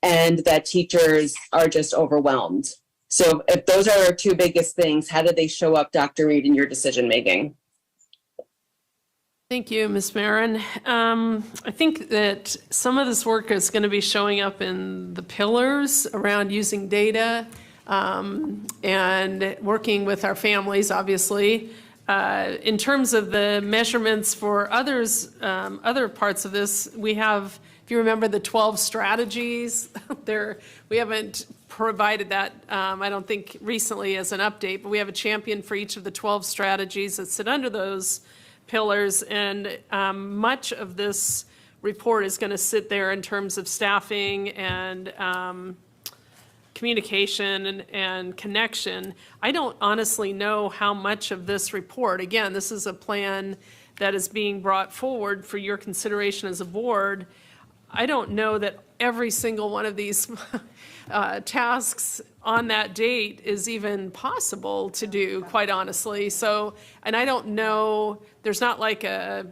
and that teachers are just overwhelmed. So if those are our two biggest things, how do they show up, Dr. Reed, in your decision making? Thank you, Ms. Marin. I think that some of this work is going to be showing up in the pillars around using data and working with our families, obviously. In terms of the measurements for other parts of this, we have, if you remember the 12 strategies, we haven't provided that, I don't think recently as an update, but we have a champion for each of the 12 strategies that sit under those pillars, and much of this report is going to sit there in terms of staffing and communication and connection. I don't honestly know how much of this report, again, this is a plan that is being brought forward for your consideration as a board. I don't know that every single one of these tasks on that date is even possible to do, quite honestly. So, and I don't know, there's not like how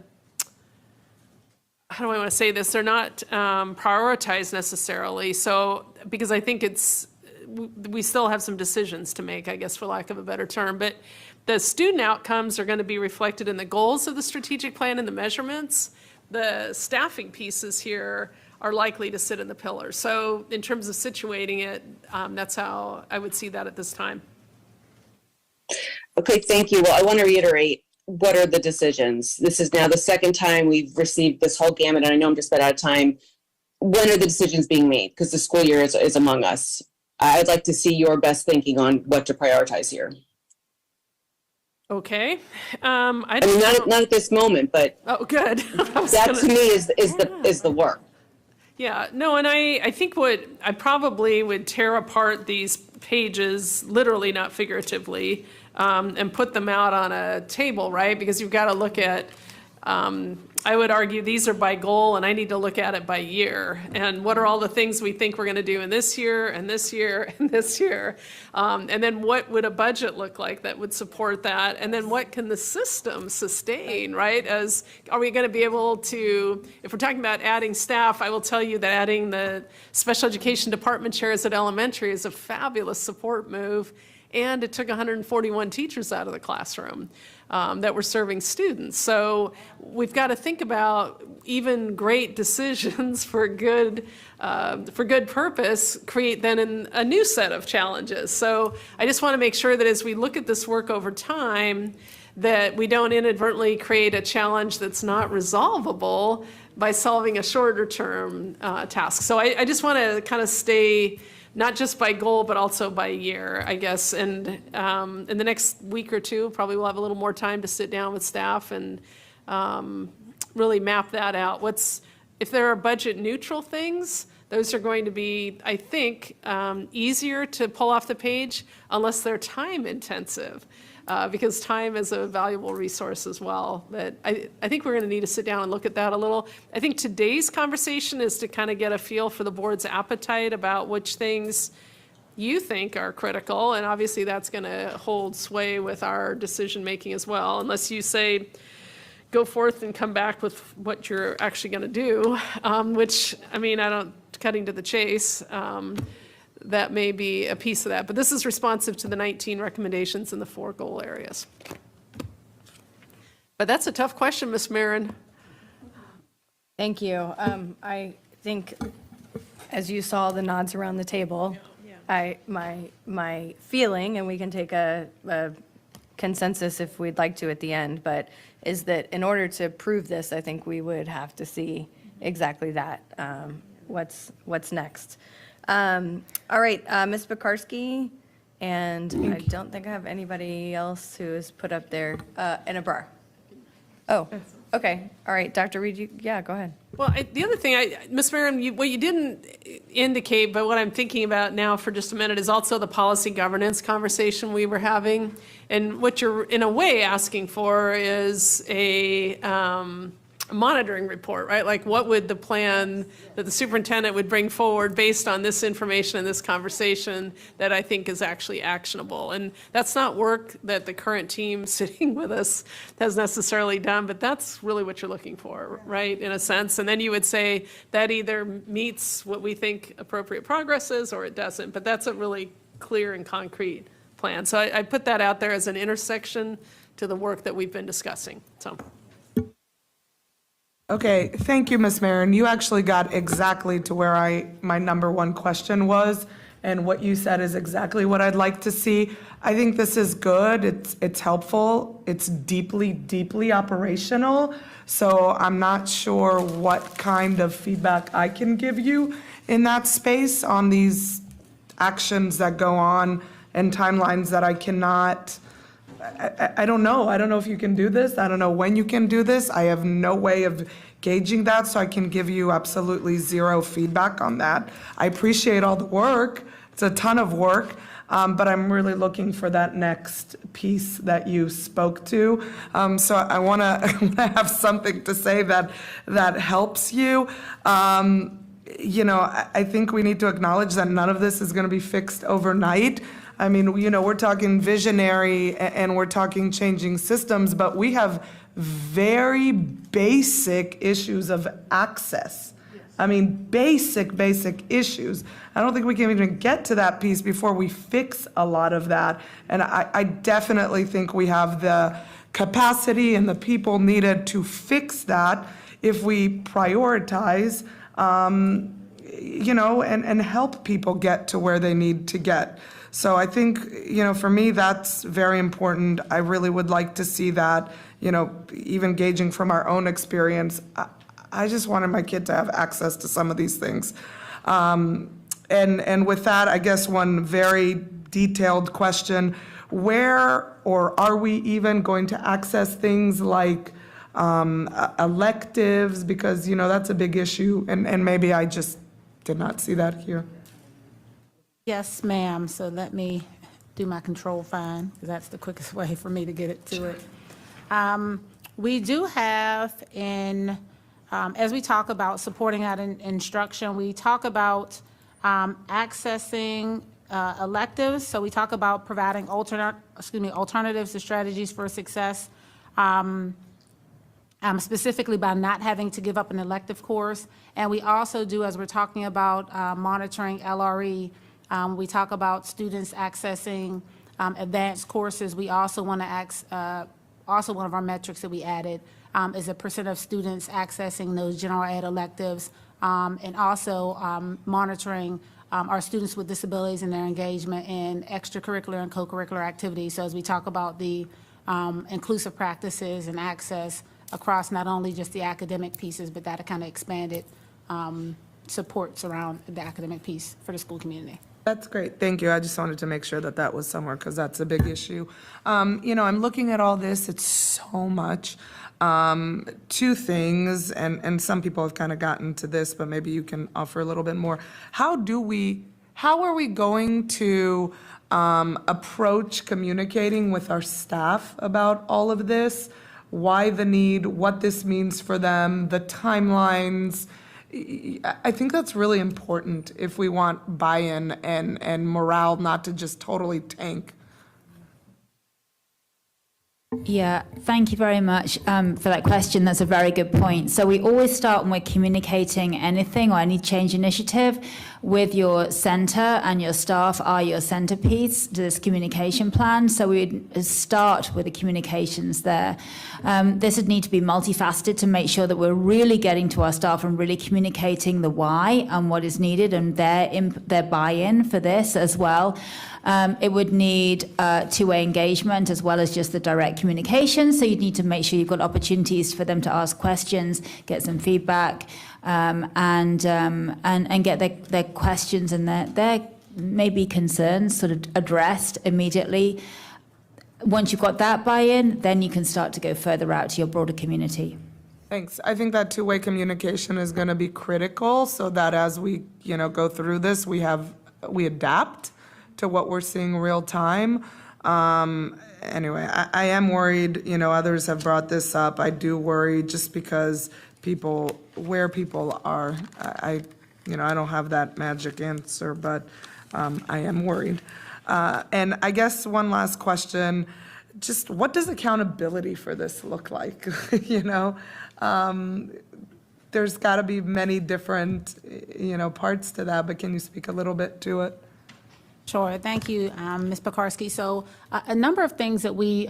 do I want to say this? They're not prioritized necessarily. So, because I think we still have some decisions to make, I guess, for lack of a better term. But the student outcomes are going to be reflected in the goals of the strategic plan and the measurements. The staffing pieces here are likely to sit in the pillars. So in terms of situating it, that's how I would see that at this time. Okay, thank you. Well, I want to reiterate, what are the decisions? This is now the second time we've received this whole gamut, and I know I'm just about out of time. When are the decisions being made? Because the school year is among us. I'd like to see your best thinking on what to prioritize here. Okay. I mean, not at this moment, but oh, good. To me is the work. Yeah, no, and I think I probably would tear apart these pages, literally, not figuratively, and put them out on a table, right? Because you've got to look at, I would argue these are by goal, and I need to look at it by year. And what are all the things we think we're going to do in this year, and this year, and this year? And then what would a budget look like that would support that? And then what can the system sustain, right? Are we going to be able to, if we're talking about adding staff, I will tell you that adding the special education department chairs at elementary is a fabulous support move. And it took 141 teachers out of the classroom that were serving students. So we've got to think about even great decisions for good purpose create then a new set of challenges. So I just want to make sure that as we look at this work over time, that we don't inadvertently create a challenge that's not resolvable by solving a shorter term task. So I just want to kind of stay not just by goal, but also by year, I guess. And in the next week or two, probably we'll have a little more time to sit down with staff and really map that out. If there are budget neutral things, those are going to be, I think, easier to pull off the page unless they're time intensive. Because time is a valuable resource as well. But I think we're going to need to sit down and look at that a little. I think today's conversation is to kind of get a feel for the board's appetite about which things you think are critical. And obviously that's going to hold sway with our decision making as well, unless you say, go forth and come back with what you're actually going to do, which, I mean, cutting to the chase, that may be a piece of that. But this is responsive to the 19 recommendations in the 4 goal areas. But that's a tough question, Ms. Marin. Thank you. I think, as you saw the nods around the table, my feeling, and we can take a consensus if we'd like to at the end, but is that in order to prove this, I think we would have to see exactly that, what's next. All right, Ms. Pekarsky, and I don't think I have anybody else who is put up there. And Abrar. Oh, okay. All right, Dr. Reed, go ahead. Well, the other thing, Ms. Marin, what you didn't indicate, but what I'm thinking about now for just a minute is also the policy governance conversation we were having. And what you're, in a way, asking for is a monitoring report, right? Like, what would the plan that the superintendent would bring forward based on this information and this conversation that I think is actually actionable? And that's not work that the current team sitting with us has necessarily done, but that's really what you're looking for, right, in a sense. And then you would say that either meets what we think appropriate progress is or it doesn't, but that's a really clear and concrete plan. So I put that out there as an intersection to the work that we've been discussing, so. Okay, thank you, Ms. Marin. You actually got exactly to where my number one question was, and what you said is exactly what I'd like to see. I think this is good, it's helpful, it's deeply, deeply operational, so I'm not sure what kind of feedback I can give you in that space on these actions that go on and timelines that I cannot. I don't know. I don't know if you can do this. I don't know when you can do this. I have no way of gauging that, so I can give you absolutely zero feedback on that. I appreciate all the work. It's a ton of work, but I'm really looking for that next piece that you spoke to. So I want to have something to say that helps you. You know, I think we need to acknowledge that none of this is going to be fixed overnight. I mean, you know, we're talking visionary and we're talking changing systems, but we have very basic issues of access. I mean, basic issues. I don't think we can even get to that piece before we fix a lot of that. And I definitely think we have the capacity and the people needed to fix that if we prioritize, you know, and help people get to where they need to get. So I think, you know, for me, that's very important. I really would like to see that, you know, even gauging from our own experience. I just wanted my kid to have access to some of these things. And with that, I guess one very detailed question, where or are we even going to access things like electives? Because, you know, that's a big issue, and maybe I just did not see that here. Yes, ma'am. So let me do my control find, because that's the quickest way for me to get it to it. We do have as we talk about supporting that instruction, we talk about accessing electives. So we talk about providing alternatives to strategies for success, specifically by not having to give up an elective course. And we also do, as we're talking about monitoring LRE, we talk about students accessing advanced courses. We also want to also one of our metrics that we added is a % of students accessing those general ed electives, and also monitoring our students with disabilities and their engagement in extracurricular and co-curricular activities. So as we talk about the inclusive practices and access across not only just the academic pieces, but that kind of expanded supports around the academic piece for the school community. That's great. Thank you. I just wanted to make sure that that was somewhere because that's a big issue. I'm looking at all this. It's so much. Two things, and some people have kind of gotten to this, but maybe you can offer a little bit more. How are we going to approach communicating with our staff about all of this? Why the need, what this means for them, the timelines? I think that's really important if we want buy-in and morale not to just totally tank. Yeah, thank you very much for that question. That's a very good point. So we always start when we're communicating anything or any change initiative with your center, and your staff are your centerpiece to this communication plan. So we start with the communications there. This would need to be multifaceted to make sure that we're really getting to our staff and really communicating the why and what is needed and their buy-in for this as well. It would need two-way engagement as well as just the direct communication. So you'd need to make sure you've got opportunities for them to ask questions, get some feedback, and get their questions and their maybe concerns sort of addressed immediately. Once you've got that buy-in, then you can start to go further out to your broader community. Thanks. I think that two-way communication is going to be critical so that as we, go through this, we adapt to what we're seeing real time. Anyway, I am worried, others have brought this up. I do worry just because where people are, I don't have that magic answer, but I am worried. And I guess one last question, just what does accountability for this look like? There's got to be many different, parts to that, but can you speak a little bit to it? Sure. Thank you, Ms. Pekarsky. So a number of things that we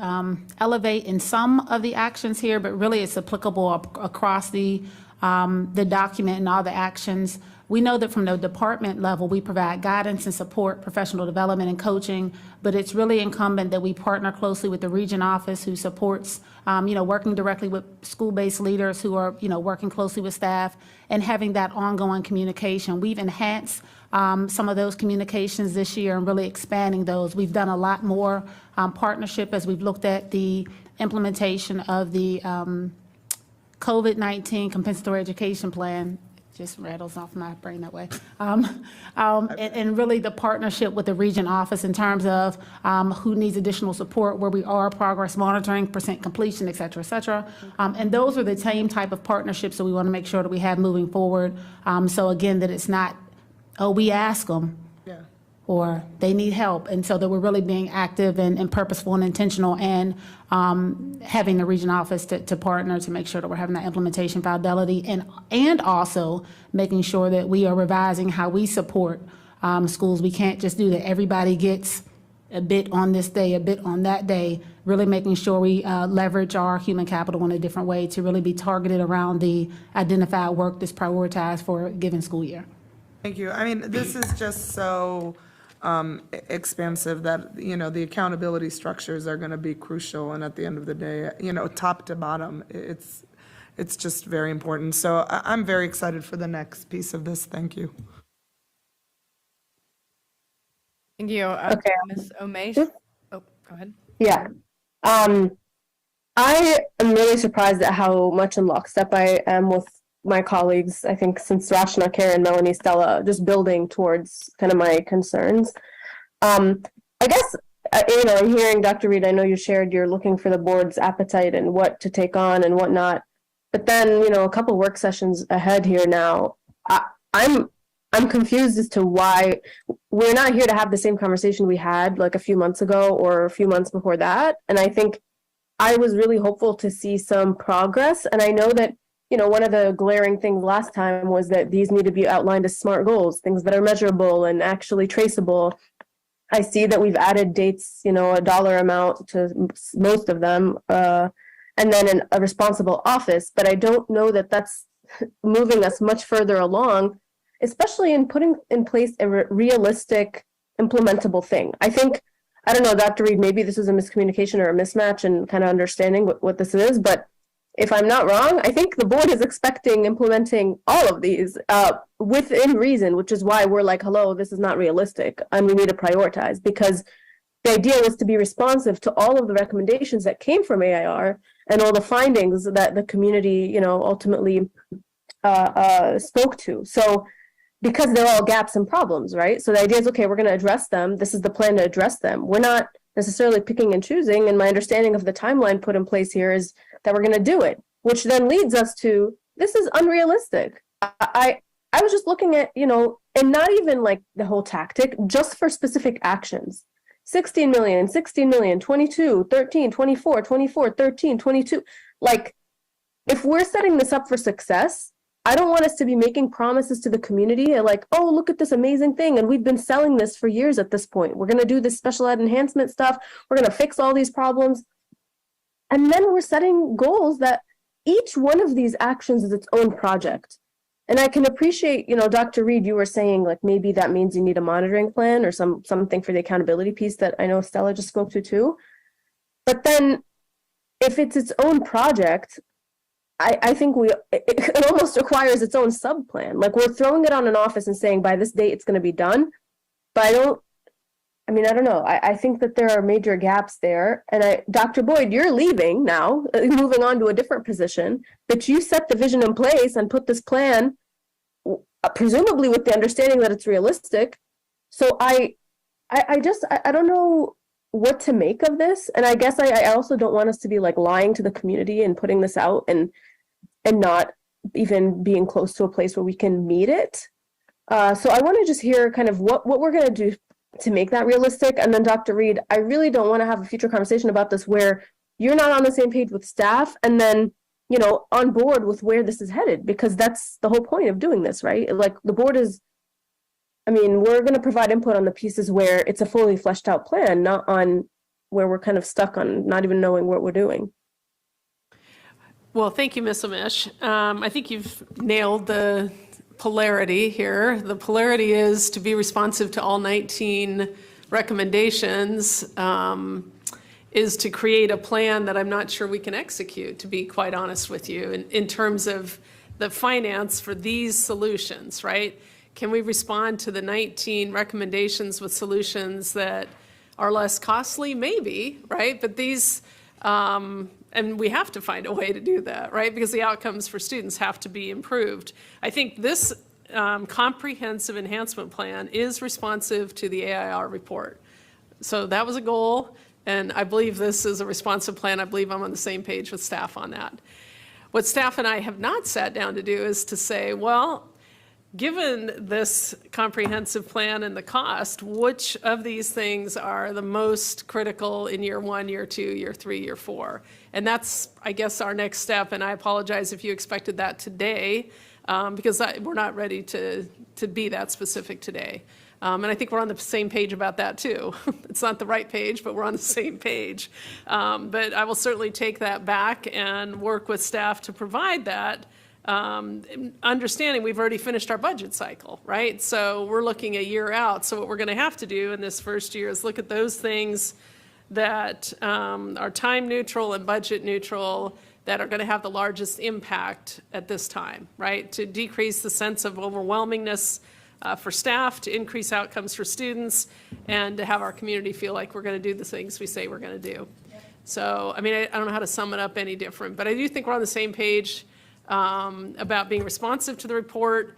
elevate in some of the actions here, but really it's applicable across the document and all the actions. We know that from the department level, we provide guidance and support, professional development and coaching, but it's really incumbent that we partner closely with the region office who supports, working directly with school-based leaders who are, working closely with staff and having that ongoing communication. We've enhanced some of those communications this year and really expanding those. We've done a lot more partnership as we've looked at the implementation of the COVID-19 compensatory education plan. Just rattles off my brain that way. And really the partnership with the region office in terms of who needs additional support, where we are, progress monitoring, percent completion, et cetera, et cetera. And those are the same type of partnerships that we want to make sure that we have moving forward. So again, that it's not, we ask them, or they need help. And so that we're really being active and purposeful and intentional, and having the region office to partner to make sure that we're having that implementation fidelity, and also making sure that we are revising how we support schools. We can't just do that. Everybody gets a bit on this day, a bit on that day, really making sure we leverage our human capital in a different way to really be targeted around the identified work that's prioritized for a given school year. Thank you. I mean, this is just so expansive that, the accountability structures are going to be crucial. And at the end of the day, top to bottom, it's just very important. So I'm very excited for the next piece of this. Thank you. Thank you. Okay. Ms. Omesh. Oh, go ahead. Yeah. I am really surprised at how much in lockstep I am with my colleagues. I think since Rashna, Karen, Melanie, Stella, just building towards kind of my concerns. I guess I'm hearing Dr. Reed, I know you shared you're looking for the board's appetite and what to take on and what not. But then, a couple work sessions ahead here now, I'm confused as to why we're not here to have the same conversation we had like a few months ago or a few months before that. And I think I was really hopeful to see some progress. And I know that, one of the glaring things last time was that these need to be outlined as SMART goals, things that are measurable and actually traceable. I see that we've added dates, a dollar amount to most of them, and then a responsible office. But I don't know that that's moving us much further along, especially in putting in place a realistic, implementable thing. I think, I don't know, Dr. Reed, maybe this is a miscommunication or a mismatch in kind of understanding what this is, but if I'm not wrong, I think the board is expecting implementing all of these within reason, which is why we're like, hello, this is not realistic and we need to prioritize, because the idea was to be responsive to all of the recommendations that came from AIR and all the findings that the community, ultimately spoke to. So because they're all gaps and problems, right? So the idea is, okay, we're going to address them. This is the plan to address them. We're not necessarily picking and choosing. And my understanding of the timeline put in place here is that we're going to do it, which then leads us to, this is unrealistic. I was just looking at, and not even like the whole tactic, just for specific actions. 16 million, 22, 13, 24, 24, 13, 22. Like, if we're setting this up for success, I don't want us to be making promises to the community like, oh, look at this amazing thing. And we've been selling this for years at this point. We're going to do this special ed enhancement stuff. We're going to fix all these problems. And then we're setting goals that each one of these actions is its own project. And I can appreciate, Dr. Reed, you were saying like maybe that means you need a monitoring plan or something for the accountability piece that I know Stella just spoke to too. But then if it's its own project, I think it almost requires its own sub-plan. Like we're throwing it on an office and saying by this date it's going to be done. But I don't know. I think that there are major gaps there. And Dr. Boyd, you're leaving now, moving on to a different position, but you set the vision in place and put this plan, presumably with the understanding that it's realistic. So I don't know what to make of this. And I guess I also don't want us to be like lying to the community and putting this out and not even being close to a place where we can meet it. So I want to just hear kind of what we're going to do to make that realistic. And then Dr. Reed, I really don't want to have a future conversation about this where you're not on the same page with staff and then, on board with where this is headed, because that's the whole point of doing this, right? Like the board is, we're going to provide input on the pieces where it's a fully fleshed out plan, not on where we're kind of stuck on not even knowing what we're doing. Well, thank you, Ms. Amish. I think you've nailed the polarity here. The polarity is to be responsive to all 19 recommendations, is to create a plan that I'm not sure we can execute, to be quite honest with you, in terms of the finance for these solutions, right? Can we respond to the 19 recommendations with solutions that are less costly? Maybe, right? But these, and we have to find a way to do that, right? Because the outcomes for students have to be improved. I think this comprehensive enhancement plan is responsive to the AIR report. So that was a goal, and I believe this is a responsive plan. I believe I'm on the same page with staff on that. What staff and I have not sat down to do is to say, well, given this comprehensive plan and the cost, which of these things are the most critical in year 1, year 2, year 3, year 4? And that's, I guess, our next step. And I apologize if you expected that today, because we're not ready to be that specific today. And I think we're on the same page about that too. It's not the right page, but we're on the same page. But I will certainly take that back and work with staff to provide that. Understanding we've already finished our budget cycle, right? So we're looking a year out. So what we're going to have to do in this first year is look at those things that are time neutral and budget neutral that are going to have the largest impact at this time, right? To decrease the sense of overwhelmingness for staff, to increase outcomes for students, and to have our community feel like we're going to do the things we say we're going to do. So, I don't know how to sum it up any different, but I do think we're on the same page about being responsive to the report,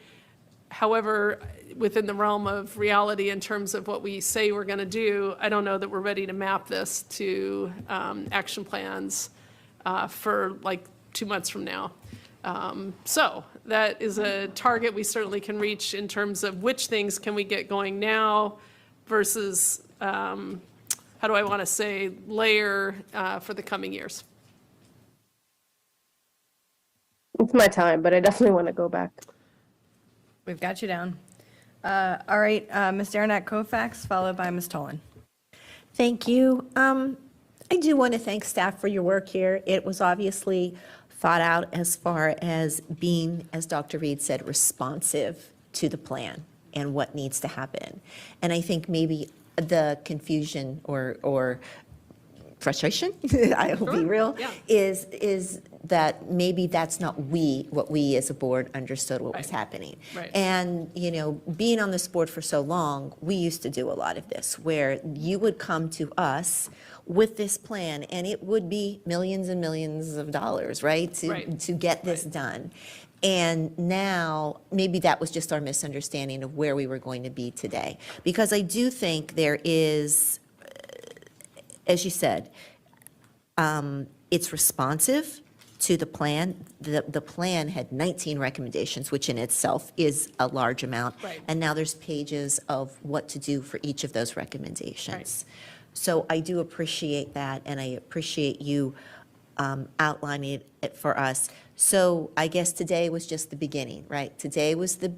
However, within the realm of reality in terms of what we say we're going to do, I don't know that we're ready to map this to action plans for like 2 months from now. So that is a target we certainly can reach in terms of which things can we get going now versus, how do I want to say, layer for the coming years. It's my time, but I definitely want to go back. We've got you down. All right, Ms. Derenak Kofax, followed by Ms. Tolan. Thank you. I do want to thank staff for your work here. It was obviously thought out as far as being, as Dr. Reed said, responsive to the plan and what needs to happen. And I think maybe the confusion or frustration, I will be real, is that maybe that's not what we as a board understood what was happening. Right. And, you know, being on this board for so long, we used to do a lot of this, where you would come to us with this plan, and it would be millions and millions of dollars, right, to get this done. And now, maybe that was just our misunderstanding of where we were going to be today. Because I do think there is, as you said, it's responsive to the plan. The plan had 19 recommendations, which in itself is a large amount. Right. And now there's pages of what to do for each of those recommendations. So I do appreciate that, and I appreciate you outlining it for us. So I guess today was just the beginning, right? Today was the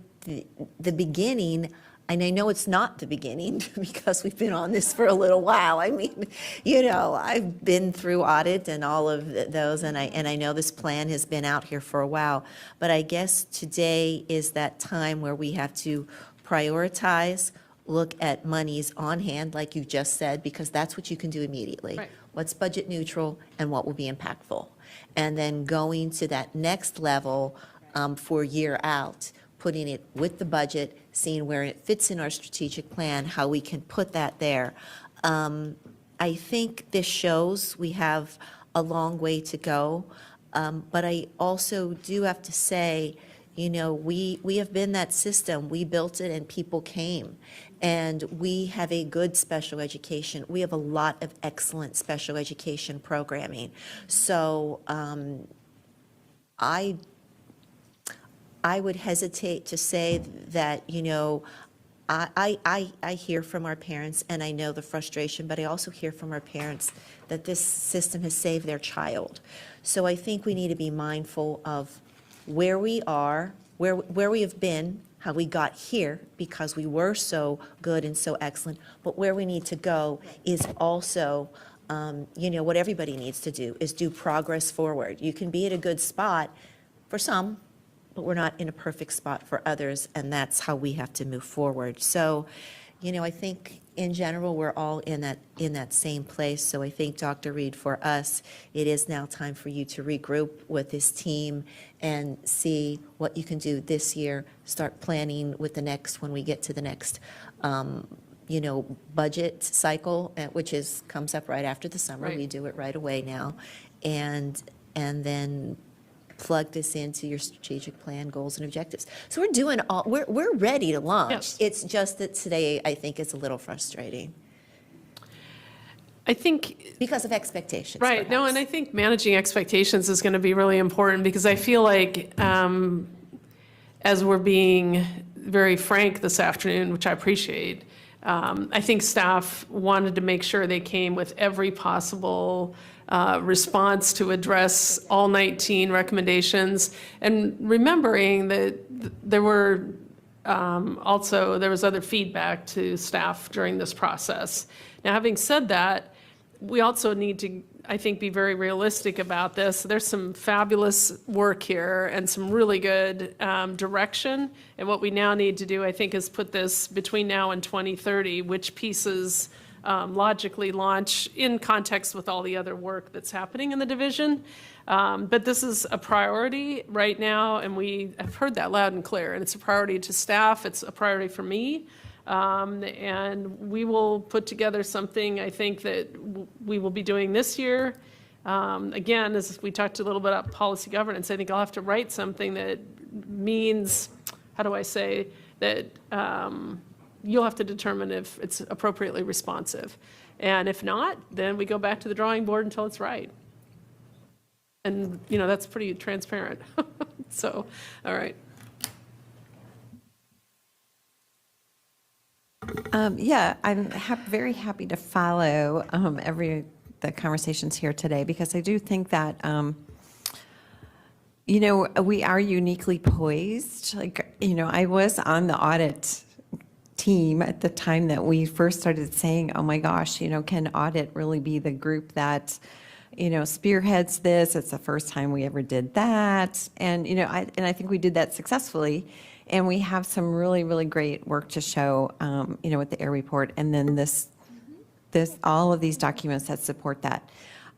beginning. And I know it's not the beginning because we've been on this for a little while. I mean, you know, I've been through audit and all of those, and I know this plan has been out here for a while. But I guess today is that time where we have to prioritize, look at monies on hand, like you just said, because that's what you can do immediately. Right. What's budget neutral and what will be impactful. And then going to that next level for year out, putting it with the budget, seeing where it fits in our strategic plan, how we can put that there. I think this shows we have a long way to go, but I also do have to say, you know, we have been that system. We built it and people came. And we have a good special education. We have a lot of excellent special education programming. So I would hesitate to say that, you know, I hear from our parents, and I know the frustration, but I also hear from our parents that this system has saved their child. So I think we need to be mindful of where we are, where we have been, how we got here because we were so good and so excellent, but where we need to go is also, you know, what everybody needs to do is do progress forward. You can be at a good spot for some, but we're not in a perfect spot for others, and that's how we have to move forward. So, you know, I think in general, we're all in that same place. So I think, Dr. Reed, for us, it is now time for you to regroup with this team and see what you can do this year, start planning with the next, when we get to the next, you know, budget cycle, which comes up right after the summer. Right. We do it right away now. And then plug this into your strategic plan, goals, and objectives. So we're ready to launch. Yes. It's just that today, I think, is a little frustrating. I think because of expectations. Right. No, and I think managing expectations is going to be really important, because I feel like as we're being very frank this afternoon, which I appreciate, I think staff wanted to make sure they came with every possible response to address all 19 recommendations, and remembering that there were there was other feedback to staff during this process. Now, having said that, we also need to, I think, be very realistic about this. There's some fabulous work here and some really good direction, and what we now need to do, I think, is put this between now and 2030, which pieces logically launch in context with all the other work that's happening in the division. But this is a priority right now, and we have heard that loud and clear, and it's a priority to staff, it's a priority for me, and we will put together something, I think, that we will be doing this year. Again, as we talked a little bit about policy governance, I think I'll have to write something that means, how do I say, that you'll have to determine if it's appropriately responsive. And if not, then we go back to the drawing board until it's right. And, that's pretty transparent. So, all right. Yeah, I'm very happy to follow the conversations here today, because I do think that, we are uniquely poised. I was on the audit team at the time that we first started saying, oh my gosh, can audit really be the group that, spearheads this? It's the first time we ever did that. And, I think we did that successfully. And we have some really, really great work to show, with the AIR report, and then all of these documents that support that.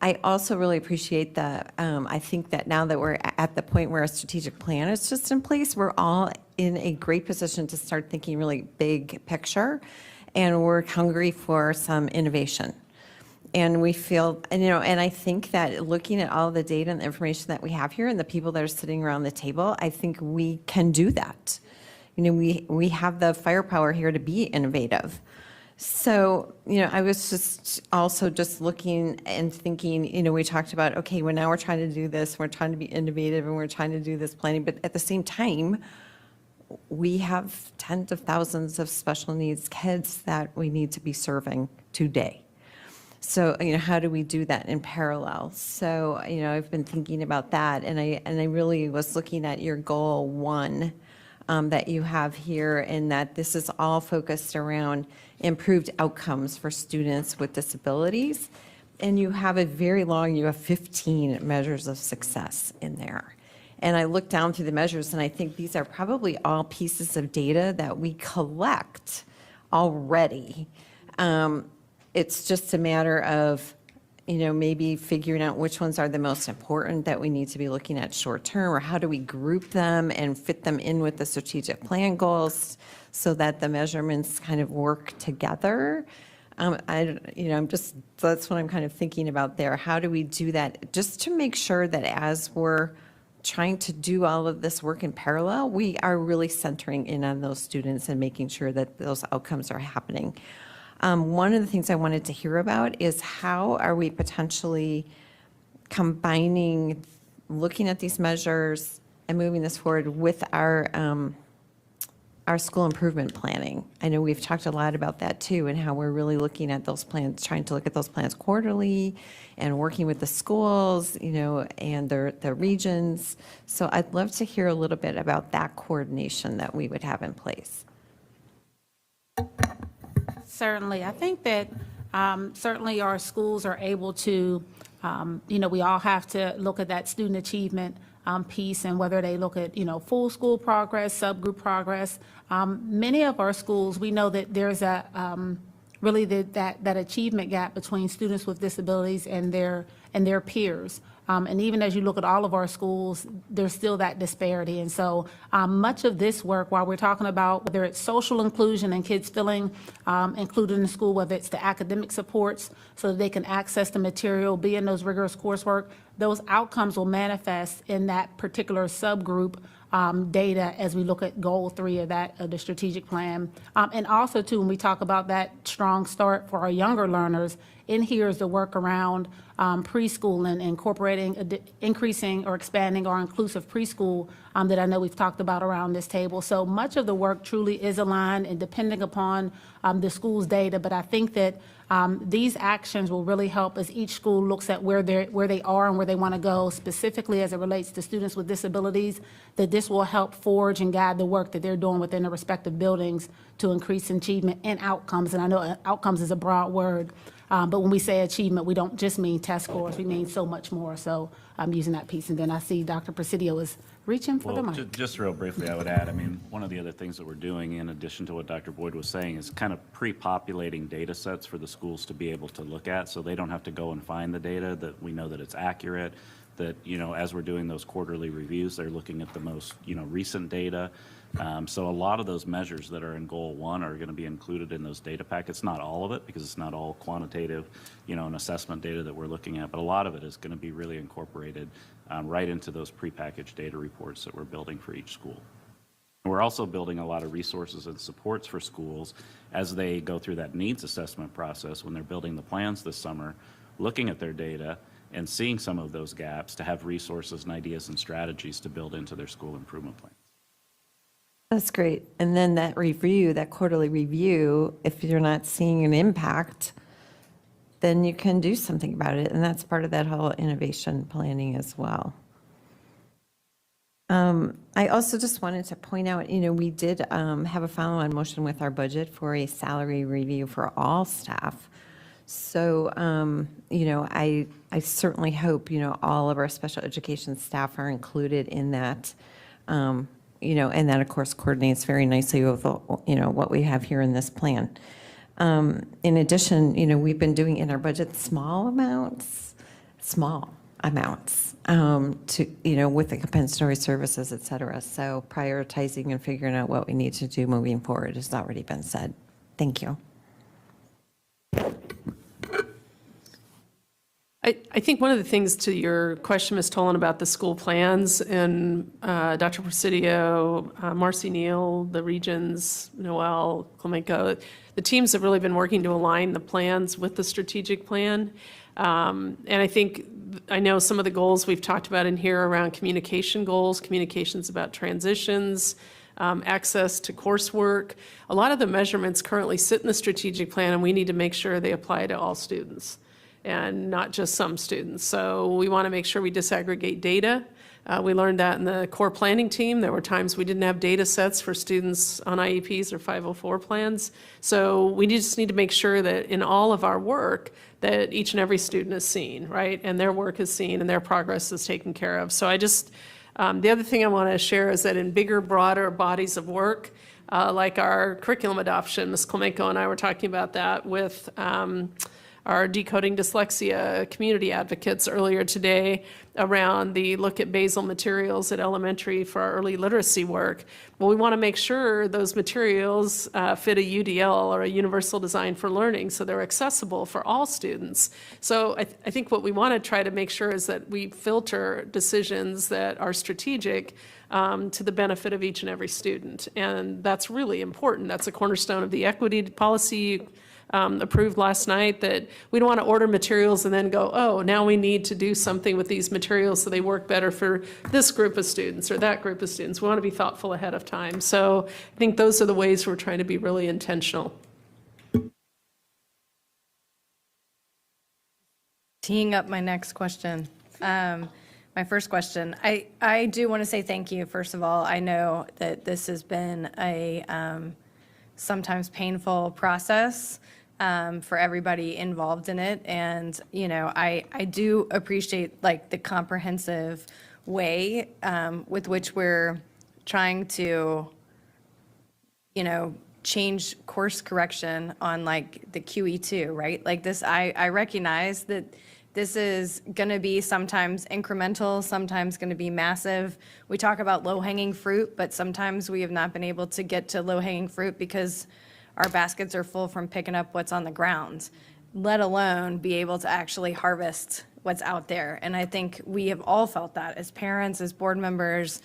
I also really appreciate I think that now that we're at the point where a strategic plan is just in place, we're all in a great position to start thinking really big picture, and we're hungry for some innovation. And we feel, and I think that looking at all the data and the information that we have here and the people that are sitting around the table, I think we can do that. We have the firepower here to be innovative. So, I was just looking and thinking, we talked about, okay, well, now we're trying to do this, we're trying to be innovative, and we're trying to do this planning, but at the same time, we have tens of thousands of special needs kids that we need to be serving today. So, how do we do that in parallel? So, I've been thinking about that, and I really was looking at your goal 1 that you have here, and that this is all focused around improved outcomes for students with disabilities. And you have you have 15 measures of success in there. And I looked down through the measures, and I think these are probably all pieces of data that we collect already. It's just a matter of, maybe figuring out which ones are the most important that we need to be looking at short term, or how do we group them and fit them in with the strategic plan goals so that the measurements kind of work together. That's what I'm kind of thinking about there. How do we do that? Just to make sure that as we're trying to do all of this work in parallel, we are really centering in on those students and making sure that those outcomes are happening. One of the things I wanted to hear about is how are we potentially combining, looking at these measures and moving this forward with our school improvement planning. I know we've talked a lot about that too, and how we're really looking at those plans, trying to look at those plans quarterly and working with the schools, and the regions. So I'd love to hear a little bit about that coordination that we would have in place. Certainly. I think that certainly our schools are able to, we all have to look at that student achievement piece, and whether they look at, full school progress, subgroup progress. Many of our schools, we know that there's really that achievement gap between students with disabilities and their peers. And even as you look at all of our schools, there's still that disparity. And so much of this work, while we're talking about whether it's social inclusion and kids feeling included in the school, whether it's the academic supports so that they can access the material, be in those rigorous coursework, those outcomes will manifest in that particular subgroup data as we look at goal 3 of the strategic plan. And also too, when we talk about that strong start for our younger learners, in here is the work around preschool and incorporating, increasing or expanding our inclusive preschool that I know we've talked about around this table. So much of the work truly is aligned and depending upon the school's data, but I think that these actions will really help as each school looks at where they are and where they want to go, specifically as it relates to students with disabilities, that this will help forge and guide the work that they're doing within the respective buildings to increase achievement and outcomes. And I know outcomes is a broad word, but when we say achievement, we don't just mean test scores, we mean so much more. So I'm using that piece. And then I see Dr. Presidio is reaching for the mic. Just real briefly, I would add, one of the other things that we're doing in addition to what Dr. Boyd was saying is kind of pre-populating data sets for the schools to be able to look at, so they don't have to go and find the data, that we know that it's accurate, that, as we're doing those quarterly reviews, they're looking at the most, recent data. So a lot of those measures that are in goal 1 are going to be included in those data packets. Not all of it, because it's not all quantitative, and assessment data that we're looking at, but a lot of it is going to be really incorporated right into those prepackaged data reports that we're building for each school. We're also building a lot of resources and supports for schools as they go through that needs assessment process when they're building the plans this summer, looking at their data and seeing some of those gaps to have resources and ideas and strategies to build into their school improvement plans. That's great. And then that review, that quarterly review, if you're not seeing an impact, then you can do something about it. And that's part of that whole innovation planning as well. I also just wanted to point out, we did have a follow-on motion with our budget for a salary review for all staff. So, I certainly hope, all of our special education staff are included in that, and that, of course, coordinates very nicely with, what we have here in this plan. In addition, we've been doing in our budget small amounts, to, with the compensatory services, et cetera. So prioritizing and figuring out what we need to do moving forward has already been said. Thank you. I think one of the things to your question, Ms. Tolan, about the school plans, and Dr. Presidio, Marcy Neal, the regions, Noel, Clemenco, the teams have really been working to align the plans with the strategic plan. And I know some of the goals we've talked about in here around communication goals, communications about transitions, access to coursework. A lot of the measurements currently sit in the strategic plan, and we need to make sure they apply to all students and not just some students. So we want to make sure we disaggregate data. We learned that in the core planning team. There were times we didn't have data sets for students on IEPs or 504 plans. So we just need to make sure that in all of our work that each and every student is seen, right? And their work is seen and their progress is taken care of. So the other thing I want to share is that in bigger, broader bodies of work, like our curriculum adoption, Ms. Clemenco and I were talking about that with our Decoding Dyslexia community advocates earlier today around the look at basal materials at elementary for our early literacy work. Well, we want to make sure those materials fit a UDL or a universal design for learning so they're accessible for all students. So I think what we want to try to make sure is that we filter decisions that are strategic to the benefit of each and every student. And that's really important. That's a cornerstone of the equity policy approved last night, that we don't want to order materials and then go, oh, now we need to do something with these materials so they work better for this group of students or that group of students. We want to be thoughtful ahead of time. So I think those are the ways we're trying to be really intentional. Teeing up my next question. My first question, I do want to say thank you, first of all. I know that this has been a sometimes painful process for everybody involved in it. And, I do appreciate the comprehensive way with which we're trying to, change course correction on the QE2, right? I recognize that this is going to be sometimes incremental, sometimes going to be massive. We talk about low-hanging fruit, but sometimes we have not been able to get to low-hanging fruit because our baskets are full from picking up what's on the ground, let alone be able to actually harvest what's out there. And I think we have all felt that as parents, as board members.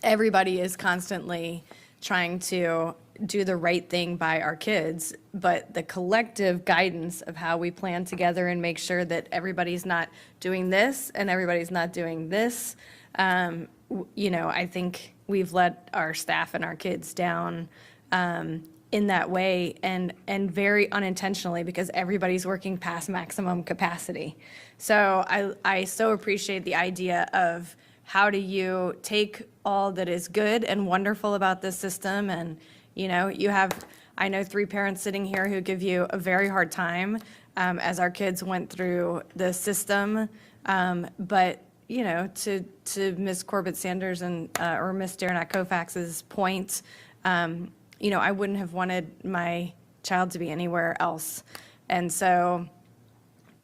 Everybody is constantly trying to do the right thing by our kids, but the collective guidance of how we plan together and make sure that everybody's not doing this and everybody's not doing this, I think we've let our staff and our kids down in that way, and very unintentionally, because everybody's working past maximum capacity. So I so appreciate the idea of how do you take all that is good and wonderful about this system, and you have, I know 3 parents sitting here who give you a very hard time as our kids went through the system. But, to Ms. Corbett Sanders and or Ms. Daranack Koufax's point, I wouldn't have wanted my child to be anywhere else. And so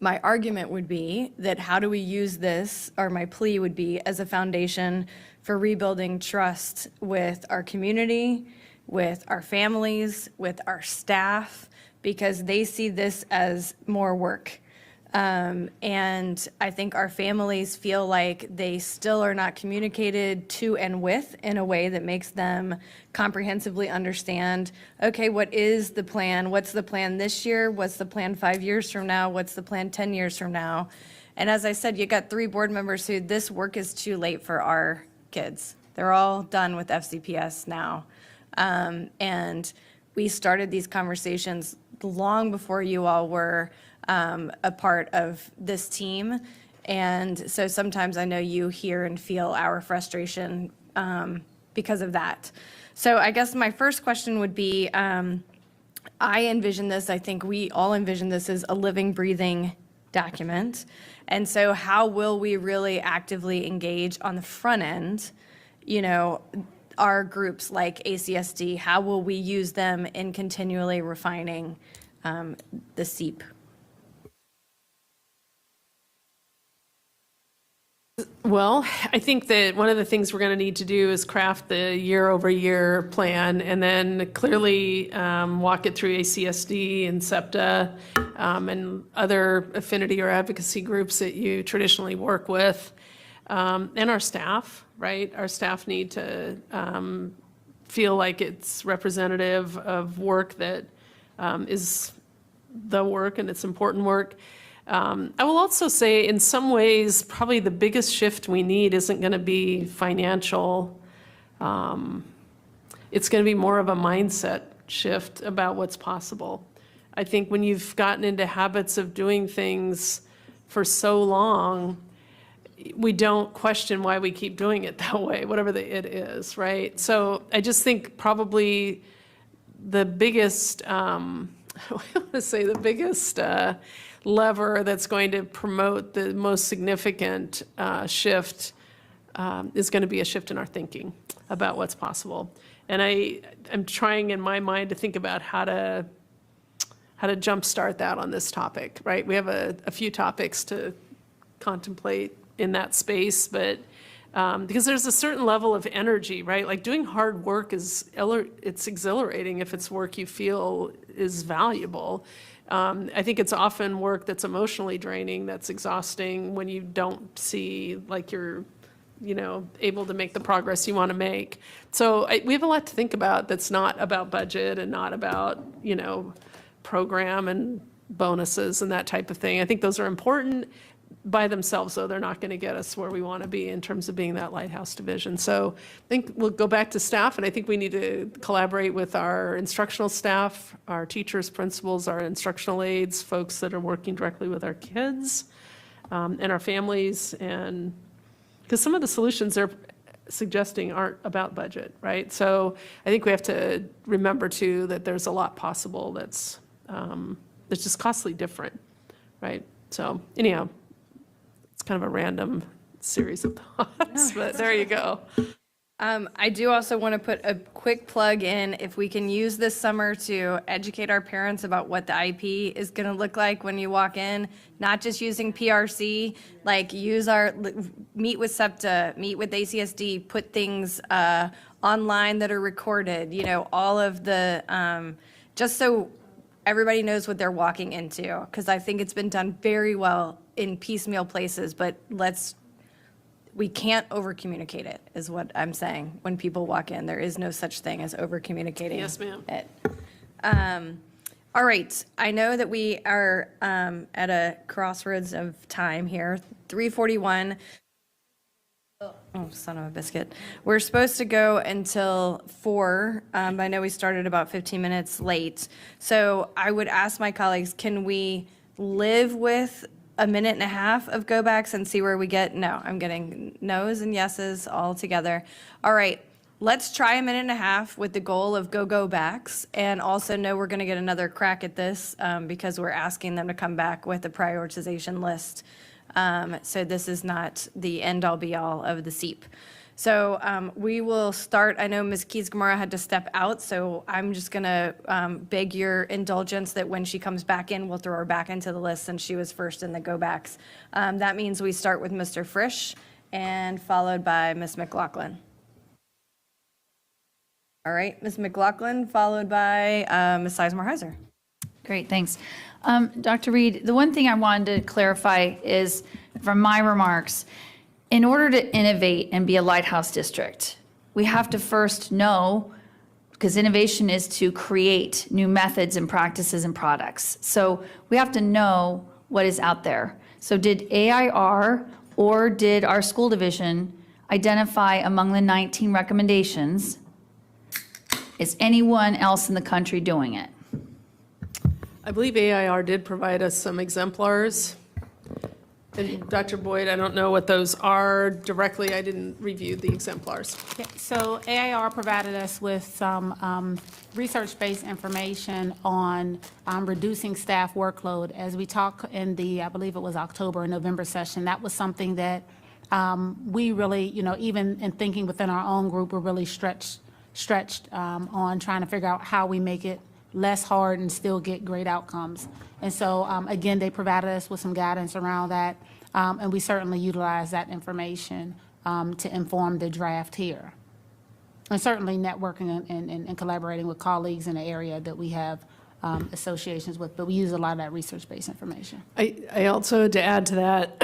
my argument would be that how do we use this, or my plea would be, as a foundation for rebuilding trust with our community, with our families, with our staff, because they see this as more work. And I think our families feel like they still are not communicated to and with in a way that makes them comprehensively understand, okay, what is the plan? What's the plan this year? What's the plan 5 years from now? What's the plan 10 years from now? And as I said, you got 3 board members who this work is too late for our kids. They're all done with FCPS now. And we started these conversations long before you all were a part of this team. And so sometimes I know you hear and feel our frustration because of that. So I guess my first question would be, I envision this, I think we all envision this as a living, breathing document. And so how will we really actively engage on the front end, you know, our groups like ACSD, how will we use them in continually refining the SEEP? Well, I think that one of the things we're going to need to do is craft the year-over-year plan and then clearly walk it through ACSD and SEPTA and other affinity or advocacy groups that you traditionally work with, and our staff, right? Our staff need to feel like it's representative of work that is the work and it's important work. I will also say in some ways, probably the biggest shift we need isn't going to be financial. It's going to be more of a mindset shift about what's possible. I think when you've gotten into habits of doing things for so long, we don't question why we keep doing it that way, whatever it is, right? So I just think probably the biggest, I want to say the biggest lever that's going to promote the most significant shift is going to be a shift in our thinking about what's possible. And I'm trying in my mind to think about how to jumpstart that on this topic, right? We have a few topics to contemplate in that space, but because there's a certain level of energy, right? Like doing hard work it's exhilarating if it's work you feel is valuable. I think it's often work that's emotionally draining, that's exhausting when you don't see like you're, you know, able to make the progress you want to make. So we have a lot to think about that's not about budget and not about, you know, program and bonuses and that type of thing. I think those are important by themselves, though. They're not going to get us where we want to be in terms of being that lighthouse division. So I think we'll go back to staff, and I think we need to collaborate with our instructional staff, our teachers, principals, our instructional aides, folks that are working directly with our kids and our families. And because some of the solutions they're suggesting aren't about budget, right? So I think we have to remember, too, that there's a lot possible that's just costly different, right? So anyhow, it's kind of a random series of thoughts, but there you go. I do also want to put a quick plug in, if we can use this summer to educate our parents about what the IP is going to look like when you walk in, not just using PRC, like meet with SEPTA, meet with ACSD, put things online that are recorded, you know, all of the, just so everybody knows what they're walking into, because I think it's been done very well in piecemeal places, but we can't over-communicate it, is what I'm saying. When people walk in, there is no such thing as over-communicating. Yes, ma'am. It. All right, I know that we are at a crossroads of time here, 3:41. Oh, son of a biscuit. We're supposed to go until 4. I know we started about 15 minutes late. So I would ask my colleagues, can we live with a minute and a half of go backs and see where we get? No, I'm getting no's and yeses all together. All right, let's try a minute and a half with the goal of go backs, and also know we're going to get another crack at this because we're asking them to come back with a prioritization list. So this is not the end all be all of the SEEP. So we will start. I know Ms. Keys-Gamara had to step out, so I'm just going to beg your indulgence that when she comes back in, we'll throw her back into the list since she was first in the go-backs. That means we start with Mr. Frisch and followed by Ms. McLaughlin. All right, Ms. McLaughlin, followed by Ms. Sizemore-Heiser. Great, thanks. Dr. Reed, the one thing I wanted to clarify is from my remarks, in order to innovate and be a lighthouse district, we have to first know, because innovation is to create new methods and practices and products. So we have to know what is out there. So did AIR or did our school division identify among the 19 recommendations, is anyone else in the country doing it? I believe AIR did provide us some exemplars. And Dr. Boyd, I don't know what those are directly. I didn't review the exemplars. Yeah, so AAR provided us with some research-based information on reducing staff workload. As we talk in the, I believe it was October and November session, that was something that we really, even in thinking within our own group, we're really stretched on trying to figure out how we make it less hard and still get great outcomes. And so, again, they provided us with some guidance around that, and we certainly utilize that information to inform the draft here. And certainly networking and collaborating with colleagues in the area that we have associations with, but we use a lot of that research-based information. I also, to add to that,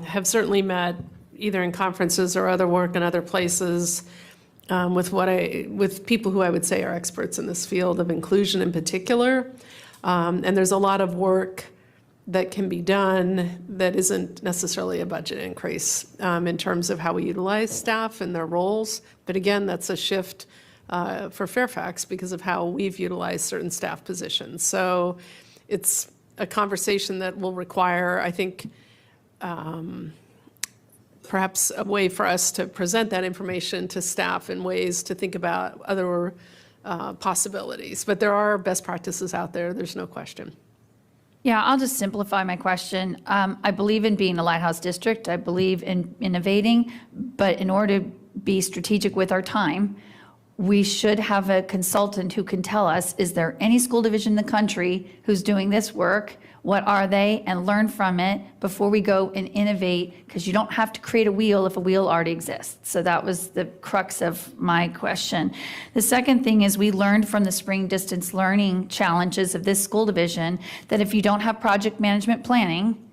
have certainly met either in conferences or other work in other places with people who I would say are experts in this field of inclusion in particular. And there's a lot of work that can be done that isn't necessarily a budget increase in terms of how we utilize staff and their roles. But again, that's a shift for Fairfax because of how we've utilized certain staff positions. So it's a conversation that will require, I think, perhaps a way for us to present that information to staff in ways to think about other possibilities. But there are best practices out there, there's no question. Yeah, I'll just simplify my question. I believe in being a lighthouse district. I believe in innovating, but in order to be strategic with our time, we should have a consultant who can tell us, is there any school division in the country who's doing this work? What are they? And learn from it before we go and innovate, because you don't have to create a wheel if a wheel already exists. So that was the crux of my question. The second thing is we learned from the spring distance learning challenges of this school division that if you don't have project management planning,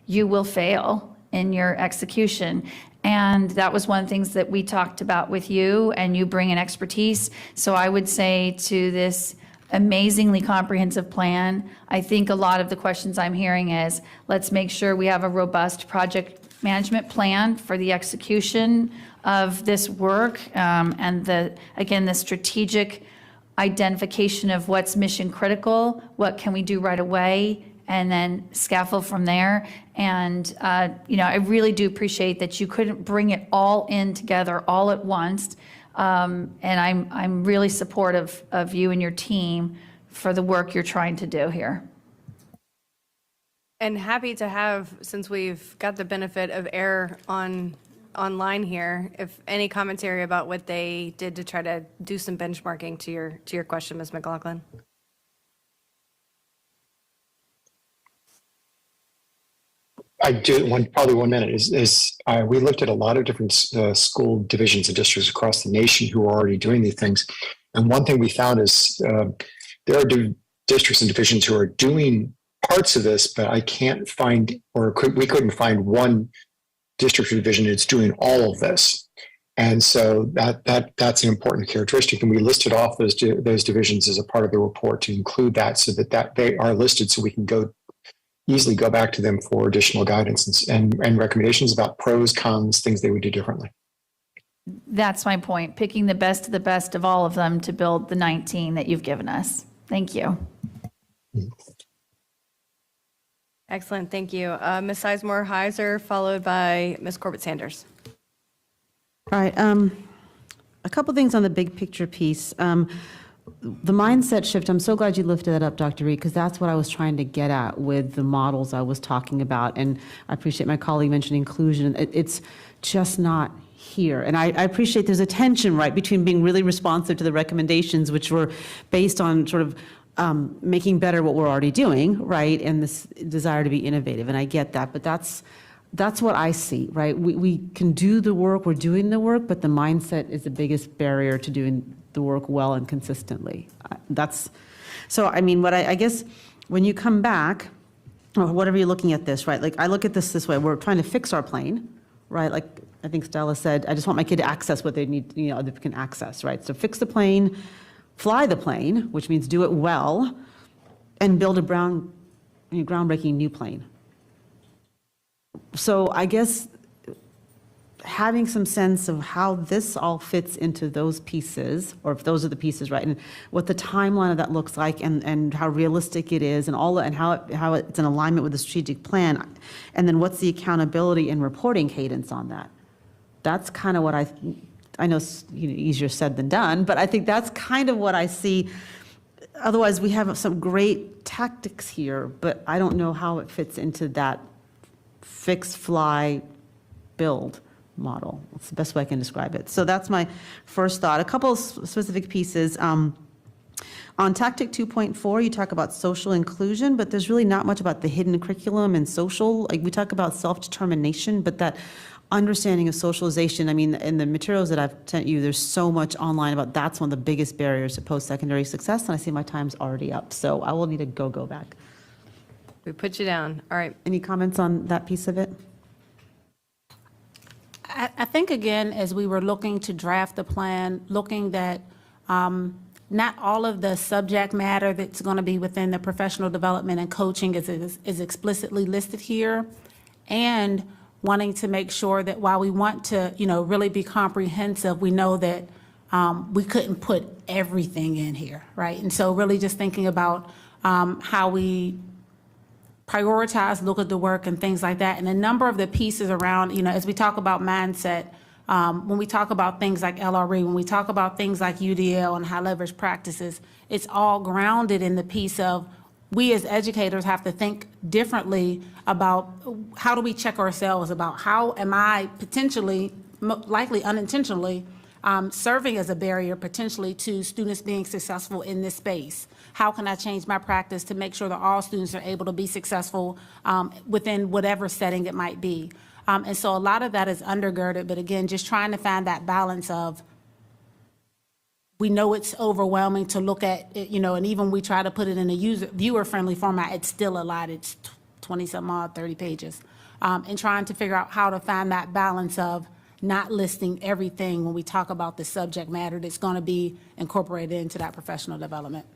you will fail in your execution. And that was one of the things that we talked about with you, and you bring in expertise. So I would say to this amazingly comprehensive plan, I think a lot of the questions I'm hearing is, let's make sure we have a robust project management plan for the execution of this work, and again, the strategic identification of what's mission critical, what can we do right away, and then scaffold from there. And I really do appreciate that you couldn't bring it all in together all at once. And I'm really supportive of you and your team for the work you're trying to do here. And happy to have, since we've got the benefit of air online here, if any commentary about what they did to try to do some benchmarking to your question, Ms. McLaughlin. I do probably 1 minute is we looked at a lot of different school divisions and districts across the nation who are already doing these things. And one thing we found is there are districts and divisions who are doing parts of this, but I can't find, we couldn't find one district or division that's doing all of this. And so that's an important characteristic. And we listed off those divisions as a part of the report to include that so that they are listed so we can easily go back to them for additional guidance and recommendations about pros, cons, things they would do differently. That's my point, picking the best of all of them to build the 19 that you've given us. Thank you. Excellent, thank you. Ms. Sizemore Heiser, followed by Ms. Corbett Sanders. All right, a couple things on the big picture piece. The mindset shift, I'm so glad you lifted that up, Dr. Reed, because that's what I was trying to get at with the models I was talking about. And I appreciate my colleague mentioning inclusion. It's just not here. And I appreciate there's a tension, right, between being really responsive to the recommendations, which were based on sort of making better what we're already doing, right, and this desire to be innovative. And I get that, but that's what I see, right? We can do the work, we're doing the work, but the mindset is the biggest barrier to doing the work well and consistently. So, I mean, what I guess when you come back, or whatever you're looking at this, right? Like, I look at this way, we're trying to fix our plane, right? Like, I think Stella said, I just want my kid to access what they need, they can access, right? So fix the plane, fly the plane, which means do it well, and build a groundbreaking new plane. So I guess having some sense of how this all fits into those pieces, or if those are the pieces, right, and what the timeline of that looks like, and how realistic it is, and all that, and how it's in alignment with the strategic plan, and then what's the accountability and reporting cadence on that. That's kind of what I know it's easier said than done, but I think that's kind of what I see. Otherwise, we have some great tactics here, but I don't know how it fits into that fix, fly, build model. That's the best way I can describe it. So that's my first thought. A couple of specific pieces. On tactic 2.4, you talk about social inclusion, but there's really not much about the hidden curriculum and social. Like, we talk about self-determination, but that understanding of socialization, I mean, in the materials that I've sent you, there's so much online about that's one of the biggest barriers to post-secondary success, and I see my time's already up, so I will need to go back. We put you down. All right. Any comments on that piece of it? I think, again, as we were looking to draft the plan, looking that not all of the subject matter that's going to be within the professional development and coaching is explicitly listed here, and wanting to make sure that while we want to, really be comprehensive, we know that we couldn't put everything in here, right? And so really just thinking about how we prioritize, look at the work and things like that. And a number of the pieces around, as we talk about mindset, when we talk about things like LRE, when we talk about things like UDL and high leverage practices, it's all grounded in the piece of we as educators have to think differently about how do we check ourselves about how am I potentially, likely unintentionally, serving as a barrier potentially to students being successful in this space. How can I change my practice to make sure that all students are able to be successful within whatever setting it might be? And so a lot of that is undergirded, but again, just trying to find that balance of, we know it's overwhelming to look at, and even we try to put it in a viewer-friendly format, it's still a lot, it's 20-some odd, 30 pages. And trying to figure out how to find that balance of not listing everything when we talk about the subject matter that's going to be incorporated into that professional development.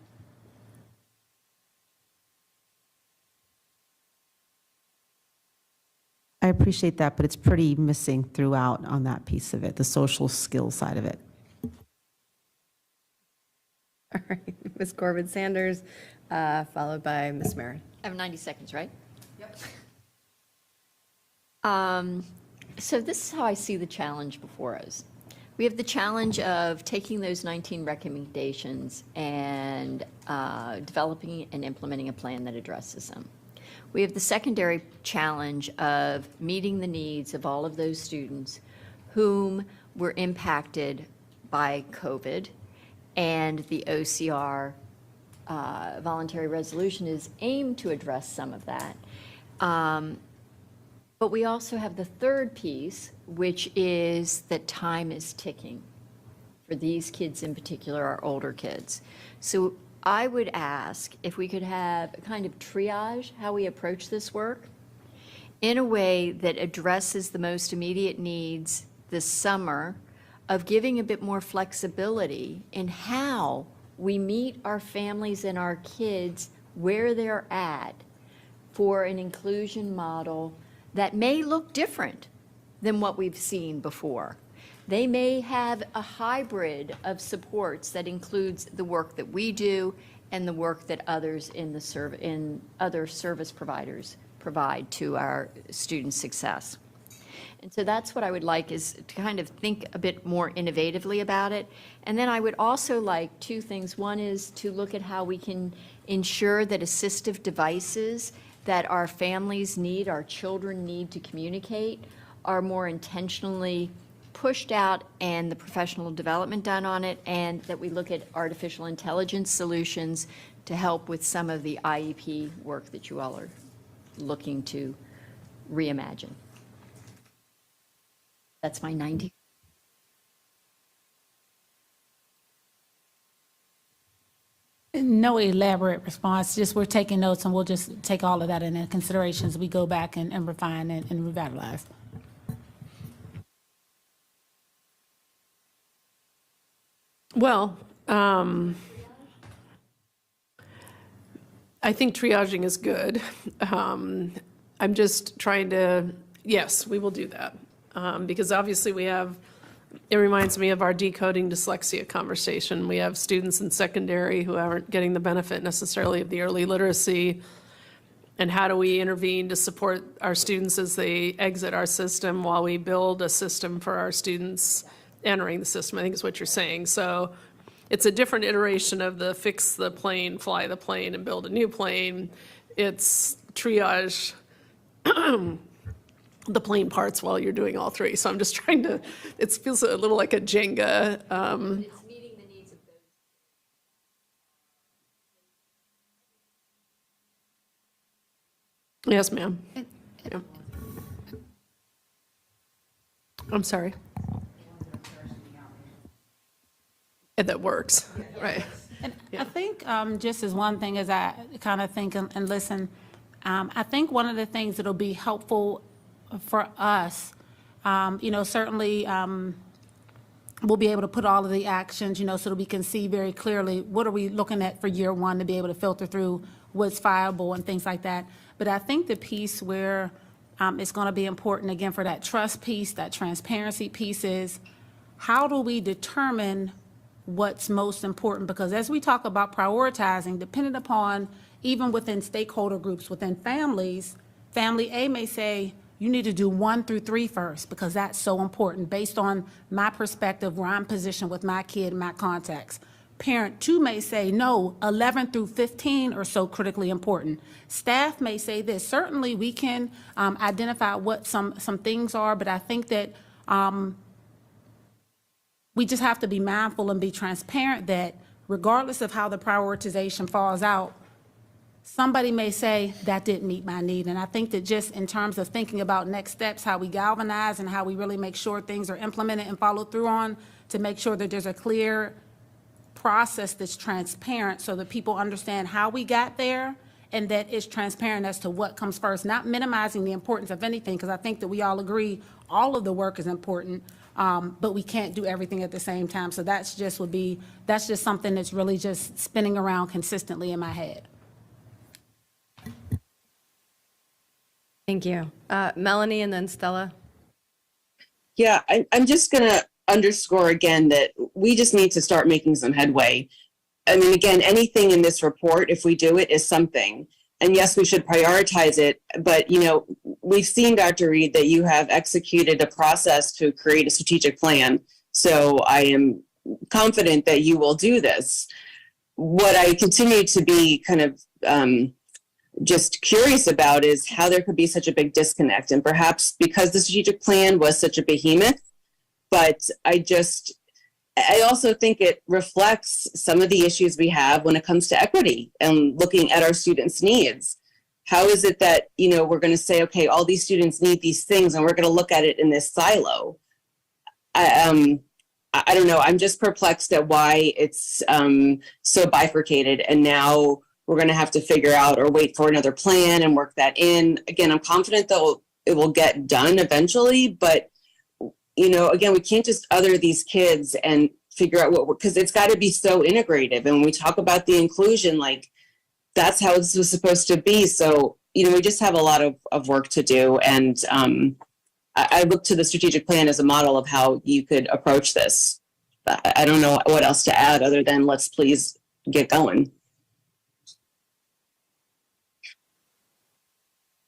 I appreciate that, but it's pretty missing throughout on that piece of it, the social skills side of it. All right. Ms. Corbett Sanders, followed by Ms. Marin. I have 90 seconds, right? Yep. So this is how I see the challenge before us. We have the challenge of taking those 19 recommendations and developing and implementing a plan that addresses them. We have the secondary challenge of meeting the needs of all of those students whom were impacted by COVID, and the OCR voluntary resolution is aimed to address some of that. But we also have the third piece, which is that time is ticking for these kids in particular, our older kids. So I would ask if we could have a kind of triage how we approach this work in a way that addresses the most immediate needs this summer, of giving a bit more flexibility in how we meet our families and our kids where they're at for an inclusion model that may look different than what we've seen before. They may have a hybrid of supports that includes the work that we do and the work that others in other service providers provide to our student success. And so that's what I would like, is to kind of think a bit more innovatively about it. And then I would also like two things. One is to look at how we can ensure that assistive devices that our families need, our children need to communicate, are more intentionally pushed out and the professional development done on it, and that we look at artificial intelligence solutions to help with some of the IEP work that you all are looking to reimagine. That's my 90. No no elaborate response, just we're taking notes, and we'll just take all of that into consideration as we go back and refine and revitalize. Well, I think triaging is good. I'm just trying to, yes, we will do that. Because obviously it reminds me of our decoding dyslexia conversation. We have students in secondary who aren't getting the benefit necessarily of the early literacy. And how do we intervene to support our students as they exit our system while we build a system for our students entering the system, I think is what you're saying. So it's a different iteration of the fix the plane, fly the plane, and build a new plane. It's triage the plane parts while you're doing all three. So I'm just trying to, it feels a little like a Jenga. It's meeting the needs of those. Yes, ma'am. Yeah. I'm sorry. That works, right. And I think just as one thing as I kind of think and listen, I think one of the things that'll be helpful for us, certainly we'll be able to put all of the actions, so that we can see very clearly what are we looking at for year one to be able to filter through what's viable and things like that. But I think the piece where it's going to be important, again, for that trust piece, that transparency piece is how do we determine what's most important? Because as we talk about prioritizing, depending upon, even within stakeholder groups, within families, family A may say, you need to do 1 through 3 first, because that's so important based on my perspective, where I'm positioned with my kid and my context. Parent 2 may say, no, 11 through 15 are so critically important. Staff may say this. Certainly we can identify what some things are, but I think that we just have to be mindful and be transparent that regardless of how the prioritization falls out, somebody may say that didn't meet my need. And I think that just in terms of thinking about next steps, how we galvanize and how we really make sure things are implemented and followed through on, to make sure that there's a clear process that's transparent so that people understand how we got there, and that it's transparent as to what comes first, not minimizing the importance of anything, because I think that we all agree all of the work is important, but we can't do everything at the same time. So that's just something that's really just spinning around consistently in my head. Thank you. Melanie and then Stella. Yeah, I'm just going to underscore again that we just need to start making some headway. I mean, again, anything in this report, if we do it, is something. And yes, we should prioritize it. But, we've seen, Dr. Reed, that you have executed a process to create a strategic plan. So I am confident that you will do this. What I continue to be kind of just curious about is how there could be such a big disconnect. And perhaps because the strategic plan was such a behemoth, but I also think it reflects some of the issues we have when it comes to equity and looking at our students' needs. How is it that, we're going to say, okay, all these students need these things, and we're going to look at it in this silo? I don't know. I'm just perplexed at why it's so bifurcated. And now we're going to have to figure out or wait for another plan and work that in. Again, I'm confident that it will get done eventually, but again, we can't just other these kids and figure out because it's got to be so integrative. And when we talk about the inclusion, that's how this was supposed to be. So, we just have a lot of work to do. And I look to the strategic plan as a model of how you could approach this. I don't know what else to add other than let's please get going.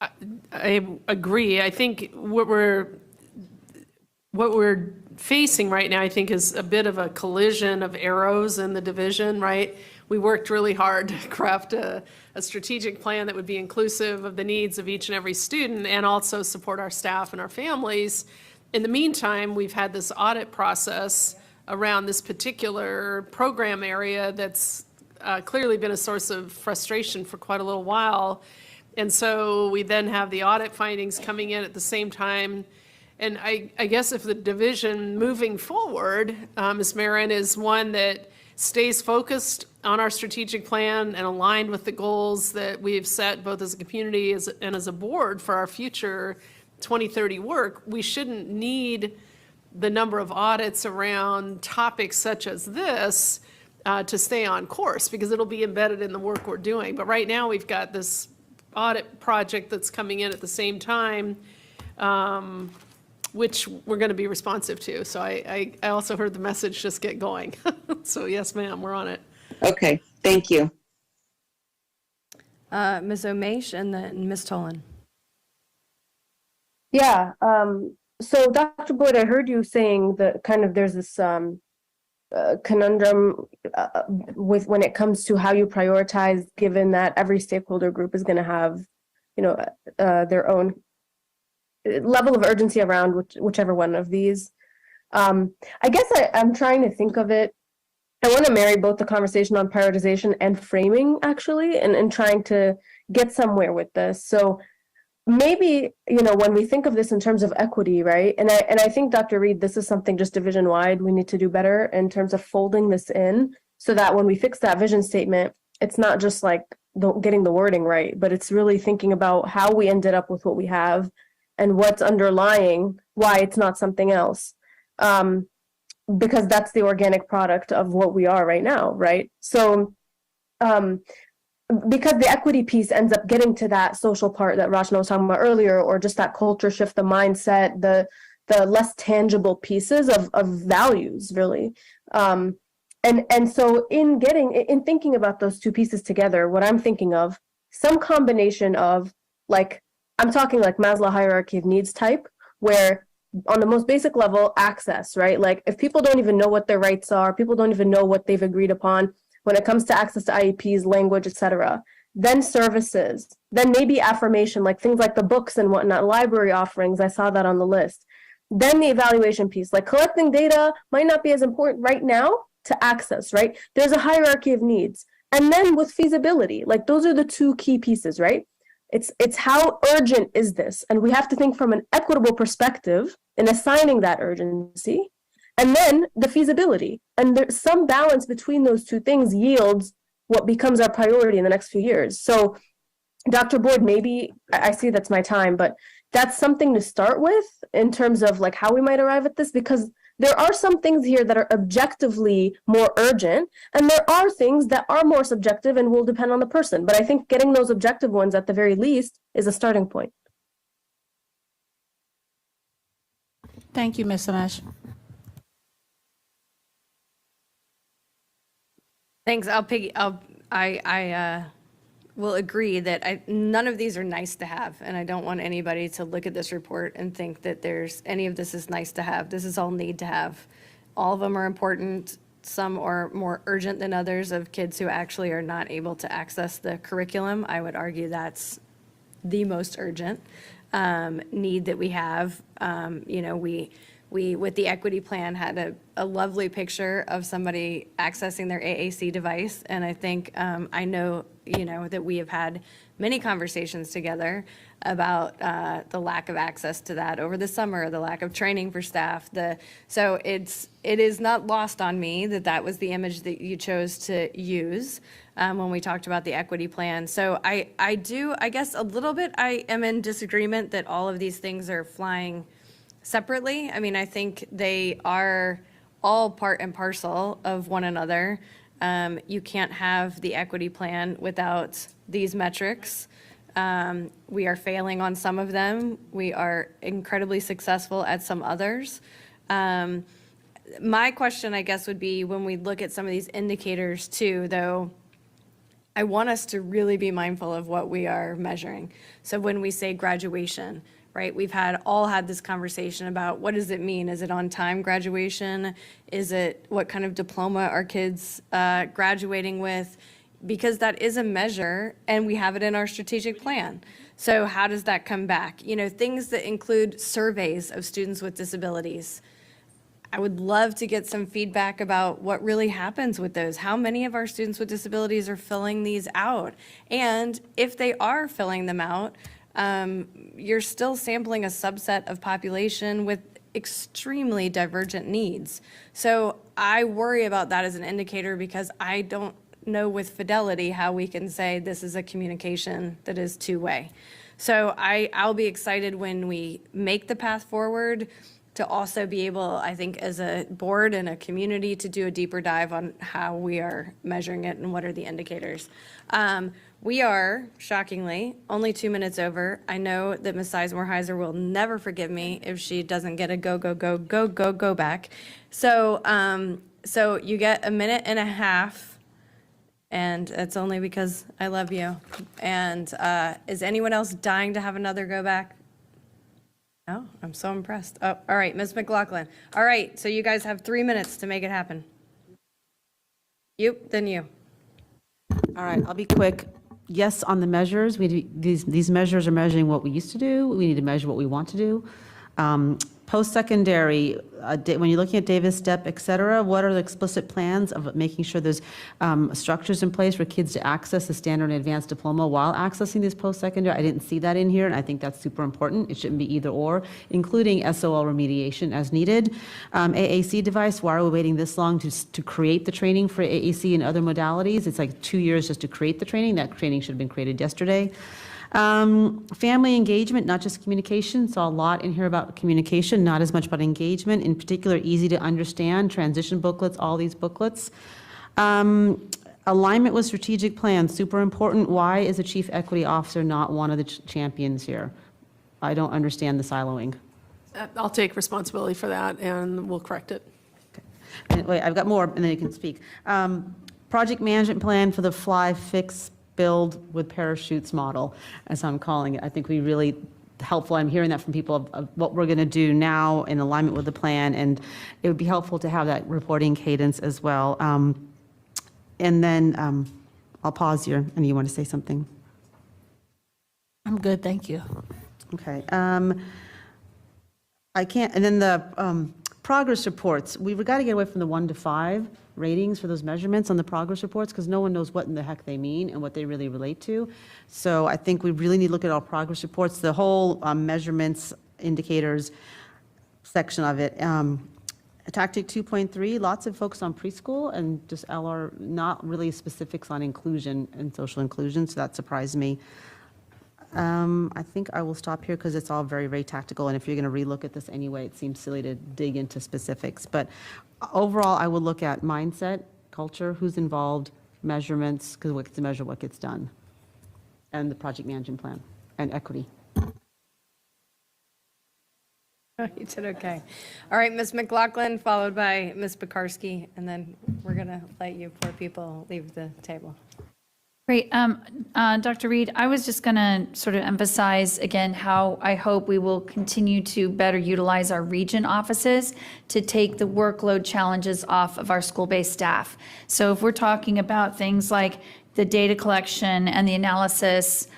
I agree. I think what we're facing right now, I think, is a bit of a collision of arrows in the division, right? We worked really hard to craft a strategic plan that would be inclusive of the needs of each and every student and also support our staff and our families. In the meantime, we've had this audit process around this particular program area that's clearly been a source of frustration for quite a little while. And so we then have the audit findings coming in at the same time. And I guess if the division moving forward, Ms. Marin, is one that stays focused on our strategic plan and aligned with the goals that we've set both as a community and as a board for our future 2030 work, we shouldn't need the number of audits around topics such as this to stay on course, because it'll be embedded in the work we're doing. But right now, we've got this audit project that's coming in at the same time, which we're going to be responsive to. So I also heard the message, just get going. So yes, ma'am, we're on it. Okay, thank you. Ms. Omesh and then Ms. Tolan. Yeah. So Dr. Boyd, I heard you saying that kind of there's this conundrum with when it comes to how you prioritize, given that every stakeholder group is going to have, their own level of urgency around whichever one of these. I guess I'm trying to think of it. I want to marry both the conversation on prioritization and framing, actually, and trying to get somewhere with this. So maybe, when we think of this in terms of equity, right? And I think, Dr. Reed, this is something just division-wide we need to do better in terms of folding this in so that when we fix that vision statement, it's not just like getting the wording right, but it's really thinking about how we ended up with what we have and what's underlying why it's not something else. Because that's the organic product of what we are right now, right? So because the equity piece ends up getting to that social part that Rachna was talking about earlier, or just that culture shift, the mindset, the less tangible pieces of values, really. And so in thinking about those two pieces together, what I'm thinking of, some combination of, like, I'm talking like Maslow hierarchy of needs type, where on the most basic level, access, right? Like if people don't even know what their rights are, people don't even know what they've agreed upon when it comes to access to IEPs, language, etc. Then services, then maybe affirmation, like things like the books and whatnot, library offerings, I saw that on the list. Then the evaluation piece, like collecting data might not be as important right now to access, right? There's a hierarchy of needs. And then with feasibility, like those are the two key pieces, right? It's how urgent is this? And we have to think from an equitable perspective in assigning that urgency. And then the feasibility. And there's some balance between those two things yields what becomes our priority in the next few years. So Dr. Boyd, maybe, I see that's my time, but that's something to start with in terms of like how we might arrive at this, because there are some things here that are objectively more urgent, and there are things that are more subjective and will depend on the person. But I think getting those objective ones at the very least is a starting point. Thank you, Ms. Omesh. Thanks. I will agree that none of these are nice to have, and I don't want anybody to look at this report and think that there's any of this is nice to have. This is all need to have. All of them are important. Some are more urgent than others of kids who actually are not able to access the curriculum. I would argue that's the most urgent need that we have. We with the equity plan had a lovely picture of somebody accessing their AAC device, and I think I know that we have had many conversations together about the lack of access to that over the summer, the lack of training for staff. So it is not lost on me that was the image that you chose to use when we talked about the equity plan. So I guess a little bit I am in disagreement that all of these things are flying separately. I mean, I think they are all part and parcel of one another. You can't have the equity plan without these metrics. We are failing on some of them. We are incredibly successful at some others. My question, I guess, would be when we look at some of these indicators too, though, I want us to really be mindful of what we are measuring. So when we say graduation, right? We've all had this conversation about what does it mean? Is it on-time graduation? Is it what kind of diploma are kids graduating with? Because that is a measure, and we have it in our strategic plan. So how does that come back? Things that include surveys of students with disabilities. I would love to get some feedback about what really happens with those. How many of our students with disabilities are filling these out? And if they are filling them out, you're still sampling a subset of population with extremely divergent needs. So I worry about that as an indicator because I don't know with fidelity how we can say this is a communication that is two-way. So I'll be excited when we make the path forward to also be able, I think, as a board and a community to do a deeper dive on how we are measuring it and what are the indicators. We are, shockingly, only 2 minutes over. I know that Ms. Sizemore-Heiser will never forgive me if she doesn't get a go back. So, so you get a minute and a half, and it's only because I love you. And is anyone else dying to have another go back? Oh, I'm so impressed. Oh, all right, Ms. McLaughlin. All right, so you guys have 3 minutes to make it happen. You, then you. All right, I'll be quick. Yes, on the measures, these measures are measuring what we used to do. We need to measure what we want to do. Post-secondary, when you're looking at Davis, STEP, et cetera, what are the explicit plans of making sure there's structures in place for kids to access the standard and advanced diploma while accessing this post-secondary? I didn't see that in here, and I think that's super important. It shouldn't be either or, including SOL remediation as needed. AAC device, why are we waiting this long to create the training for AAC and other modalities? It's like 2 years just to create the training. That training should have been created yesterday. Family engagement, not just communication. Saw a lot in here about communication, not as much about engagement. In particular, easy to understand, transition booklets, all these booklets. Alignment with strategic plans, super important. Why is the chief equity officer not one of the champions here? I don't understand the siloing. I'll take responsibility for that, and we'll correct it. And wait, I've got more, and then you can speak. Project management plan for the fly, fix, build with parachutes model, as I'm calling it. I think we really helpful. I'm hearing that from people of what we're going to do now in alignment with the plan, and it would be helpful to have that reporting cadence as well. And then I'll pause here, and you want to say something? I'm good, thank you. Okay. I can't, and then the progress reports, we've got to get away from the 1 to 5 ratings for those measurements on the progress reports, because no one knows what in the heck they mean and what they really relate to. So I think we really need to look at our progress reports, the whole measurements, indicators section of it. Tactic 2.3, lots of focus on preschool and just LR, not really specifics on inclusion and social inclusion, so that surprised me. I think I will stop here because it's all very, very tactical, and if you're going to relook at this anyway, it seems silly to dig into specifics. But overall, I would look at mindset, culture, who's involved, measurements, because what gets to measure what gets done, and the project management plan, and equity. You did okay. All right, Ms. McLaughlin, followed by Ms. Pekarsky, and then we're going to let you poor people leave the table. Great. Dr. Reed, I was just going to sort of emphasize again how I hope we will continue to better utilize our region offices to take the workload challenges off of our school-based staff. So if we're talking about things like the data collection and the analysis,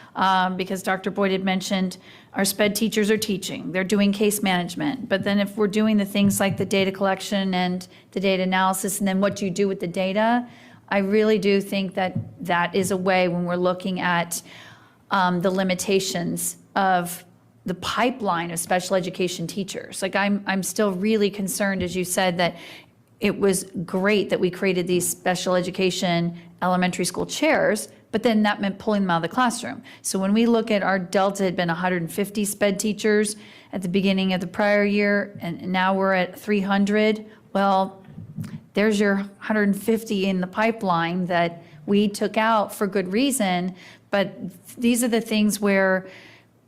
because Dr. Boyd had mentioned our SPED teachers are teaching, they're doing case management. But then if we're doing the things like the data collection and the data analysis, and then what do you do with the data, I really do think that that is a way when we're looking at the limitations of the pipeline of special education teachers. Like I'm still really concerned, as you said, that it was great that we created these special education elementary school chairs, but then that meant pulling them out of the classroom. So when we look at our delta had been 150 SPED teachers at the beginning of the prior year, and now we're at 300, well, there's your 150 in the pipeline that we took out for good reason. But these are the things where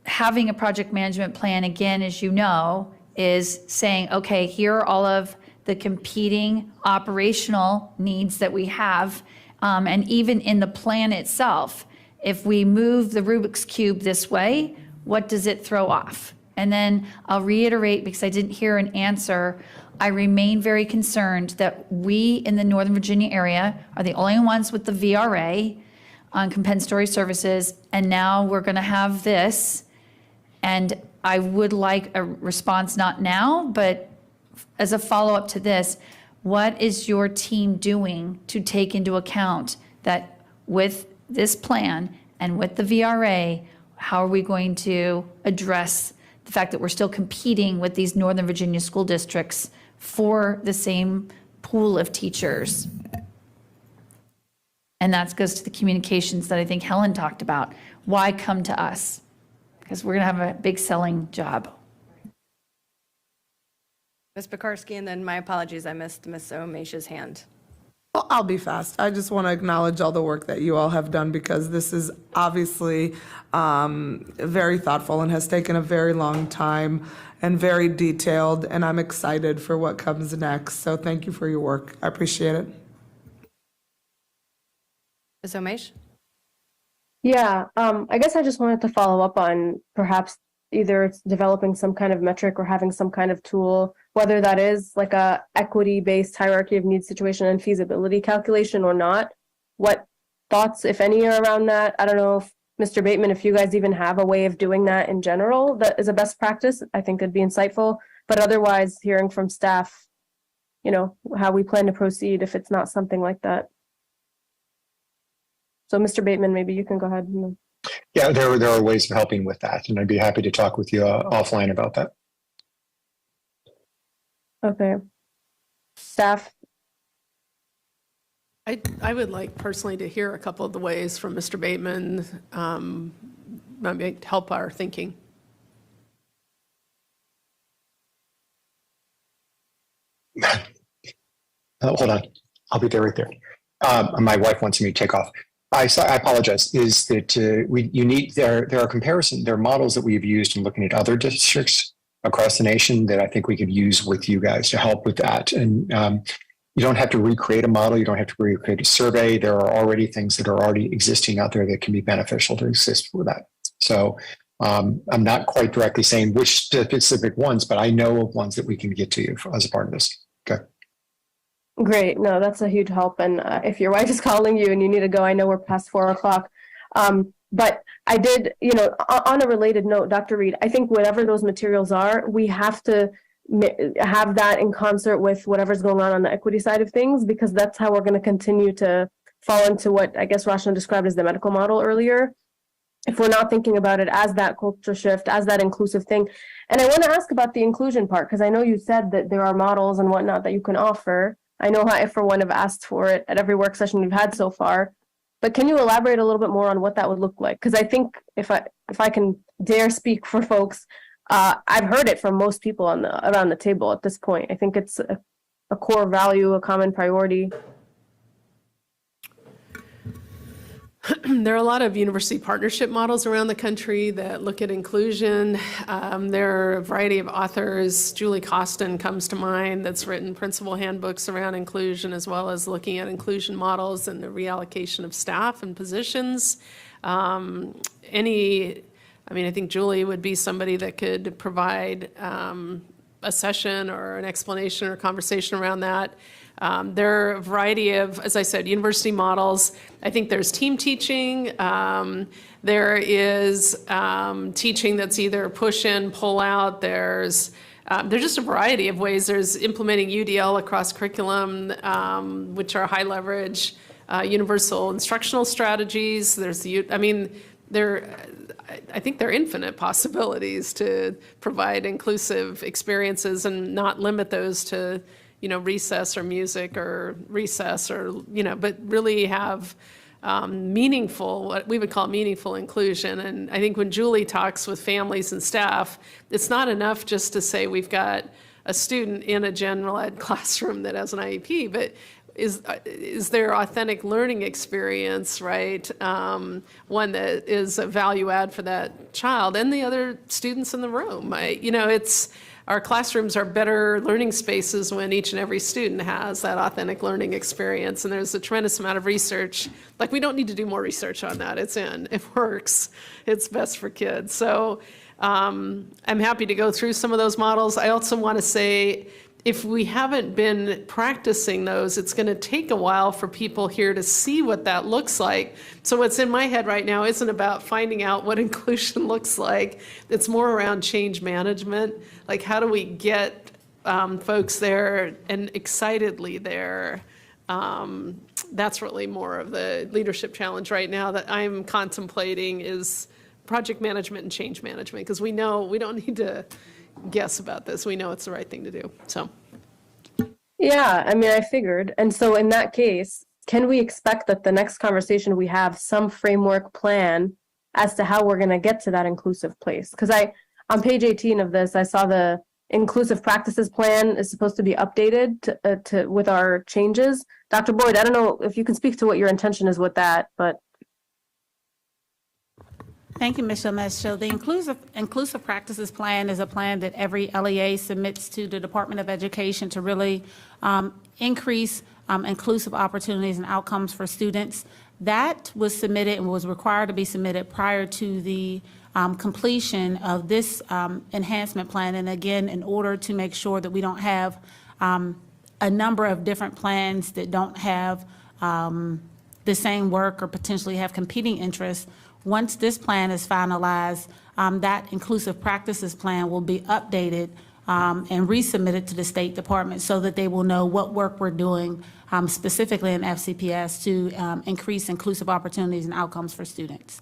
having a project management plan, again, as you know, is saying, okay, here are all of the competing operational needs that we have. And even in the plan itself, if we move the Rubik's Cube this way, what does it throw off? And then I'll reiterate, because I didn't hear an answer, I remain very concerned that we in the Northern Virginia area are the only ones with the VRA on compensatory services, and now we're going to have this. And I would like a response, not now, but as a follow-up to this, what is your team doing to take into account that with this plan and with the VRA, how are we going to address the fact that we're still competing with these Northern Virginia school districts for the same pool of teachers. And that goes to the communications that I think Helen talked about. Why come to us? Because we're going to have a big selling job. Ms. Pekarsky, and then my apologies, I missed Ms. Omesh's hand. Well, I'll be fast. I just want to acknowledge all the work that you all have done because this is obviously very thoughtful and has taken a very long time and very detailed, and I'm excited for what comes next. So thank you for your work. I appreciate it. Ms. Omesh? Yeah, I guess I just wanted to follow up on perhaps either it's developing some kind of metric or having some kind of tool, whether that is like a equity-based hierarchy of needs situation and feasibility calculation or not. What thoughts, if any, are around that? I don't know if Mr. Bateman, if you guys even have a way of doing that in general that is a best practice, I think it'd be insightful. But otherwise, hearing from staff, you know, how we plan to proceed if it's not something like that. So Mr. Bateman, maybe you can go ahead. Yeah, there are ways of helping with that, and I'd be happy to talk with you offline about that. Okay. Staff? I would like personally to hear a couple of the ways from Mr. Bateman that might help our thinking. Hold on, I'll be there right there. My wife wants me to take off. I apologize. Is that there are models that we've used in looking at other districts across the nation that I think we could use with you guys to help with that. And you don't have to recreate a model. You don't have to recreate a survey. There are already things that are already existing out there that can be beneficial to exist for that. So I'm not quite directly saying which specific ones, but I know of ones that we can get to you as a part of this. Okay. Great. No, that's a huge help. And if your wife is calling you and you need to go, I know we're past 4 o'clock. But I did, you know, on a related note, Dr. Reed, I think whatever those materials are, we have to have that in concert with whatever's going on the equity side of things, because that's how we're going to continue to fall into what I guess Rashna described as the medical model earlier. If we're not thinking about it as that culture shift, as that inclusive thing. And I want to ask about the inclusion part, because I know you said that there are models and whatnot that you can offer. I know I, for one, have asked for it at every work session we've had so far. But can you elaborate a little bit more on what that would look like? Because I think if I can dare speak for folks, I've heard it from most people around the table at this point. I think it's a core value, a common priority. There are a lot of university partnership models around the country that look at inclusion. There are a variety of authors. Julie Costin comes to mind, that's written principal handbooks around inclusion, as well as looking at inclusion models and the reallocation of staff and positions. I think Julie would be somebody that could provide a session or an explanation or conversation around that. There are a variety of, as I said, university models. I think there's team teaching. There is teaching that's either push in, pull out. There's just a variety of ways. There's implementing UDL across curriculum, which are high leverage, universal instructional strategies. I think there are infinite possibilities to provide inclusive experiences and not limit those to recess or music or recess but really have meaningful, what we would call meaningful inclusion. And I think when Julie talks with families and staff, it's not enough just to say we've got a student in a general ed classroom that has an IEP, but is there authentic learning experience, right? One that is a value add for that child and the other students in the room. Our classrooms are better learning spaces when each and every student has that authentic learning experience. And there's a tremendous amount of research. We don't need to do more research on that. It's in, it works. It's best for kids. So I'm happy to go through some of those models. I also want to say, if we haven't been practicing those, it's going to take a while for people here to see what that looks like. So what's in my head right now isn't about finding out what inclusion looks like. It's more around change management. How do we get folks there and excitedly there? That's really more of the leadership challenge right now that I'm contemplating is project management and change management, because we know we don't need to guess about this. We know it's the right thing to do, so. Yeah, I mean, I figured. And so in that case, can we expect that the next conversation we have some framework plan as to how we're going to get to that inclusive place? Because on page 18 of this, I saw the inclusive practices plan is supposed to be updated to with our changes. Dr. Boyd, I don't know if you can speak to what your intention is with that, but. Thank you, Ms. Shomesh. So the inclusive practices plan is a plan that every LEA submits to the Department of Education to really increase inclusive opportunities and outcomes for students. That was submitted and was required to be submitted prior to the completion of this enhancement plan. And again, in order to make sure that we don't have a number of different plans that don't have the same work or potentially have competing interests, once this plan is finalized, that inclusive practices plan will be updated and resubmitted to the State Department so that they will know what work we're doing specifically in FCPS to increase inclusive opportunities and outcomes for students.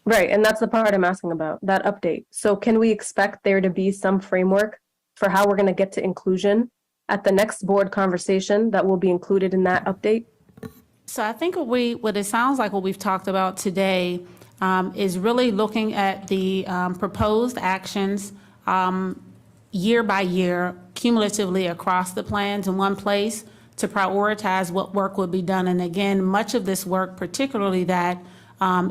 Right, and that's the part I'm asking about, that update. So can we expect there to be some framework for how we're going to get to inclusion at the next board conversation that will be included in that update? So I think what it sounds like what we've talked about today is really looking at the proposed actions year by year, cumulatively across the plans in one place to prioritize what work would be done. And again, much of this work, particularly that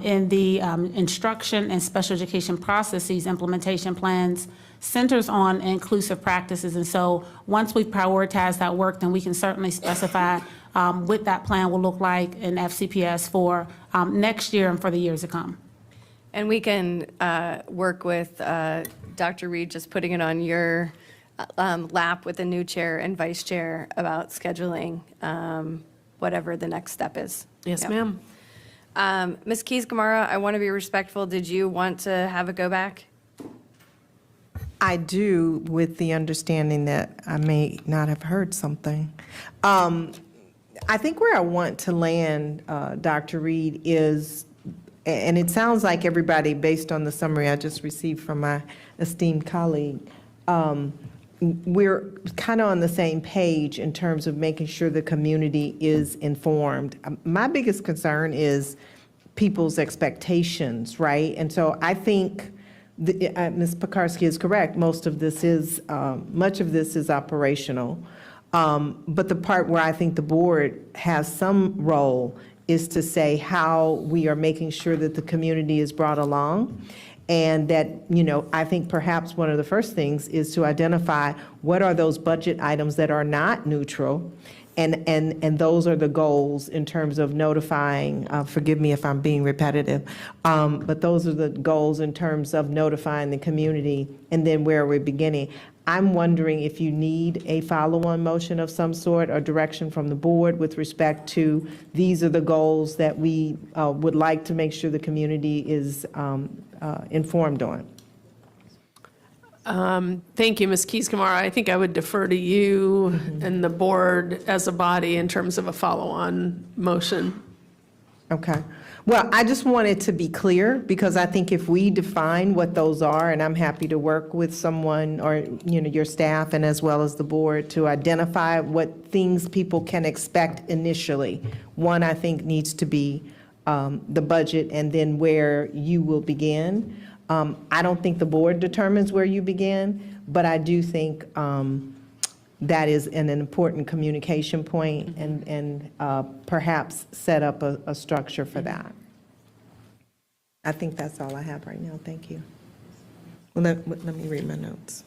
in the instruction and special education processes implementation plans, centers on inclusive practices. And so once we prioritize that work, then we can certainly specify what that plan will look like in FCPS for next year and for the years to come. And we can work with Dr. Reed, just putting it on your lap with the new chair and vice chair about scheduling whatever the next step is. Yes, Yep. ma'am. Ms. Keys-Gamarra, I want to be respectful. Did you want to have a go back? I do, with the understanding that I may not have heard something. I think where I want to land, Dr. Reed, is, and it sounds like everybody, based on the summary I just received from my esteemed colleague, we're kind of on the same page in terms of making sure the community is informed. My biggest concern is people's expectations, right? And so I think Ms. Pekarsky is correct. Much of this is operational. But the part where I think the board has some role is to say how we are making sure that the community is brought along. And that, I think perhaps one of the first things is to identify what are those budget items that are not neutral. And those are the goals in terms of notifying, forgive me if I'm being repetitive, but those are the goals in terms of notifying the community and then where we're beginning. I'm wondering if you need a follow-on motion of some sort or direction from the board with respect to these are the goals that we would like to make sure the community is informed on. Thank you, Ms. Keys-Gamarra. I think I would defer to you and the board as a body in terms of a follow-on motion. Okay. Well, I just wanted to be clear because I think if we define what those are, and I'm happy to work with someone or, your staff and as well as the board to identify what things people can expect initially. One, I think needs to be the budget and then where you will begin. I don't think the board determines where you begin, but I do think that is an important communication point and perhaps set up a structure for that. I think that's all I have right now. Thank you. Well, let me read my notes.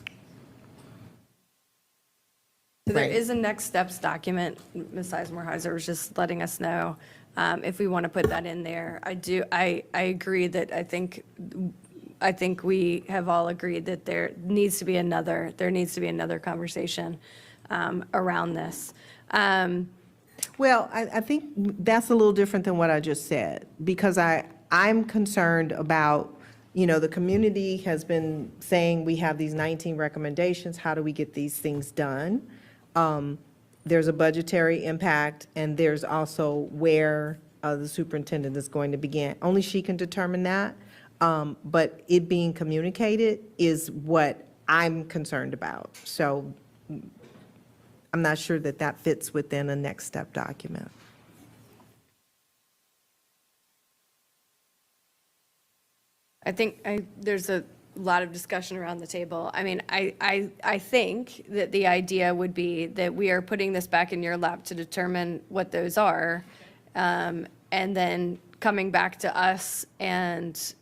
So there is a next steps document. Ms. Sizemore-Heiser was just letting us know if we want to put that in there. I agree that I think we have all agreed that there needs to be another conversation around this. Well, I think that's a little different than what I just said, because I'm concerned about, the community has been saying we have these 19 recommendations. How do we get these things done? There's a budgetary impact, and there's also where the superintendent is going to begin. Only she can determine that. But it being communicated is what I'm concerned about. So I'm not sure that that fits within a next step document. I think there's a lot of discussion around the table. I mean, I think that the idea would be that we are putting this back in your lap to determine what those are, and then coming back to us, and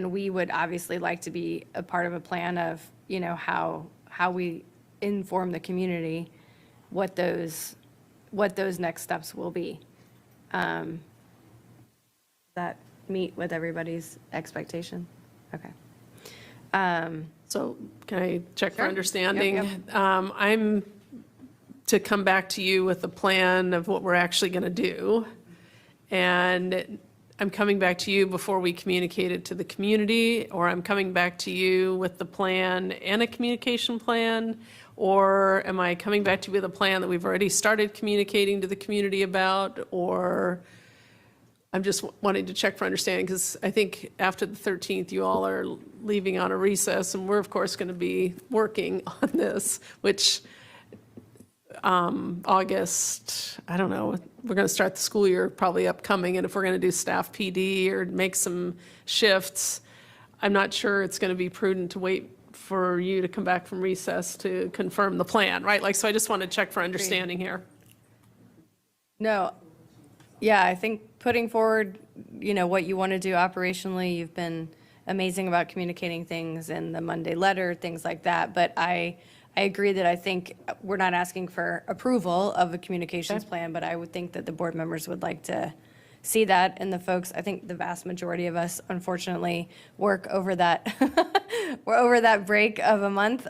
we would obviously like to be a part of a plan of, you know, how we inform the community what those next steps will be. That meet with everybody's expectation? Okay. So can I check for Sure. understanding? Yep, I'm to come back to you with a plan of what we're actually going to do. And I'm coming back to you before we communicate it to the community, or I'm coming back to you with the plan and a communication plan? Or am I coming back to you with a plan that we've already started communicating to the community about? Or I'm just wanting to check for understanding, because I think after the 13th, you all are leaving on a recess, and we're, of course, going to be working on this, which August, I don't know, we're going to start the school year probably upcoming, and if we're going to do staff PD or make some shifts, I'm not sure it's going to be prudent to wait for you to come back from recess to confirm the plan, right? Like, so I just want to check for understanding here. No, yeah, I think putting forward, you know, what you want to do operationally, you've been amazing about communicating things in the Monday letter, things like that. But I agree that I think we're not asking for approval of a communications plan, but I would think that the board members would like to see that. And the folks, I think the vast majority of us, unfortunately, work over that, we're over that break of a month.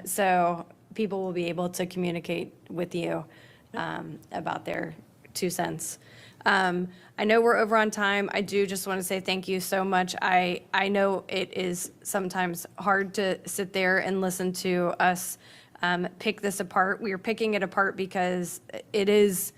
So people will be able to communicate with you about their 2 cents. I know we're over on time. I do just want to say thank you so much. I know it is sometimes hard to sit there and listen to us pick this apart. We are picking it apart because it is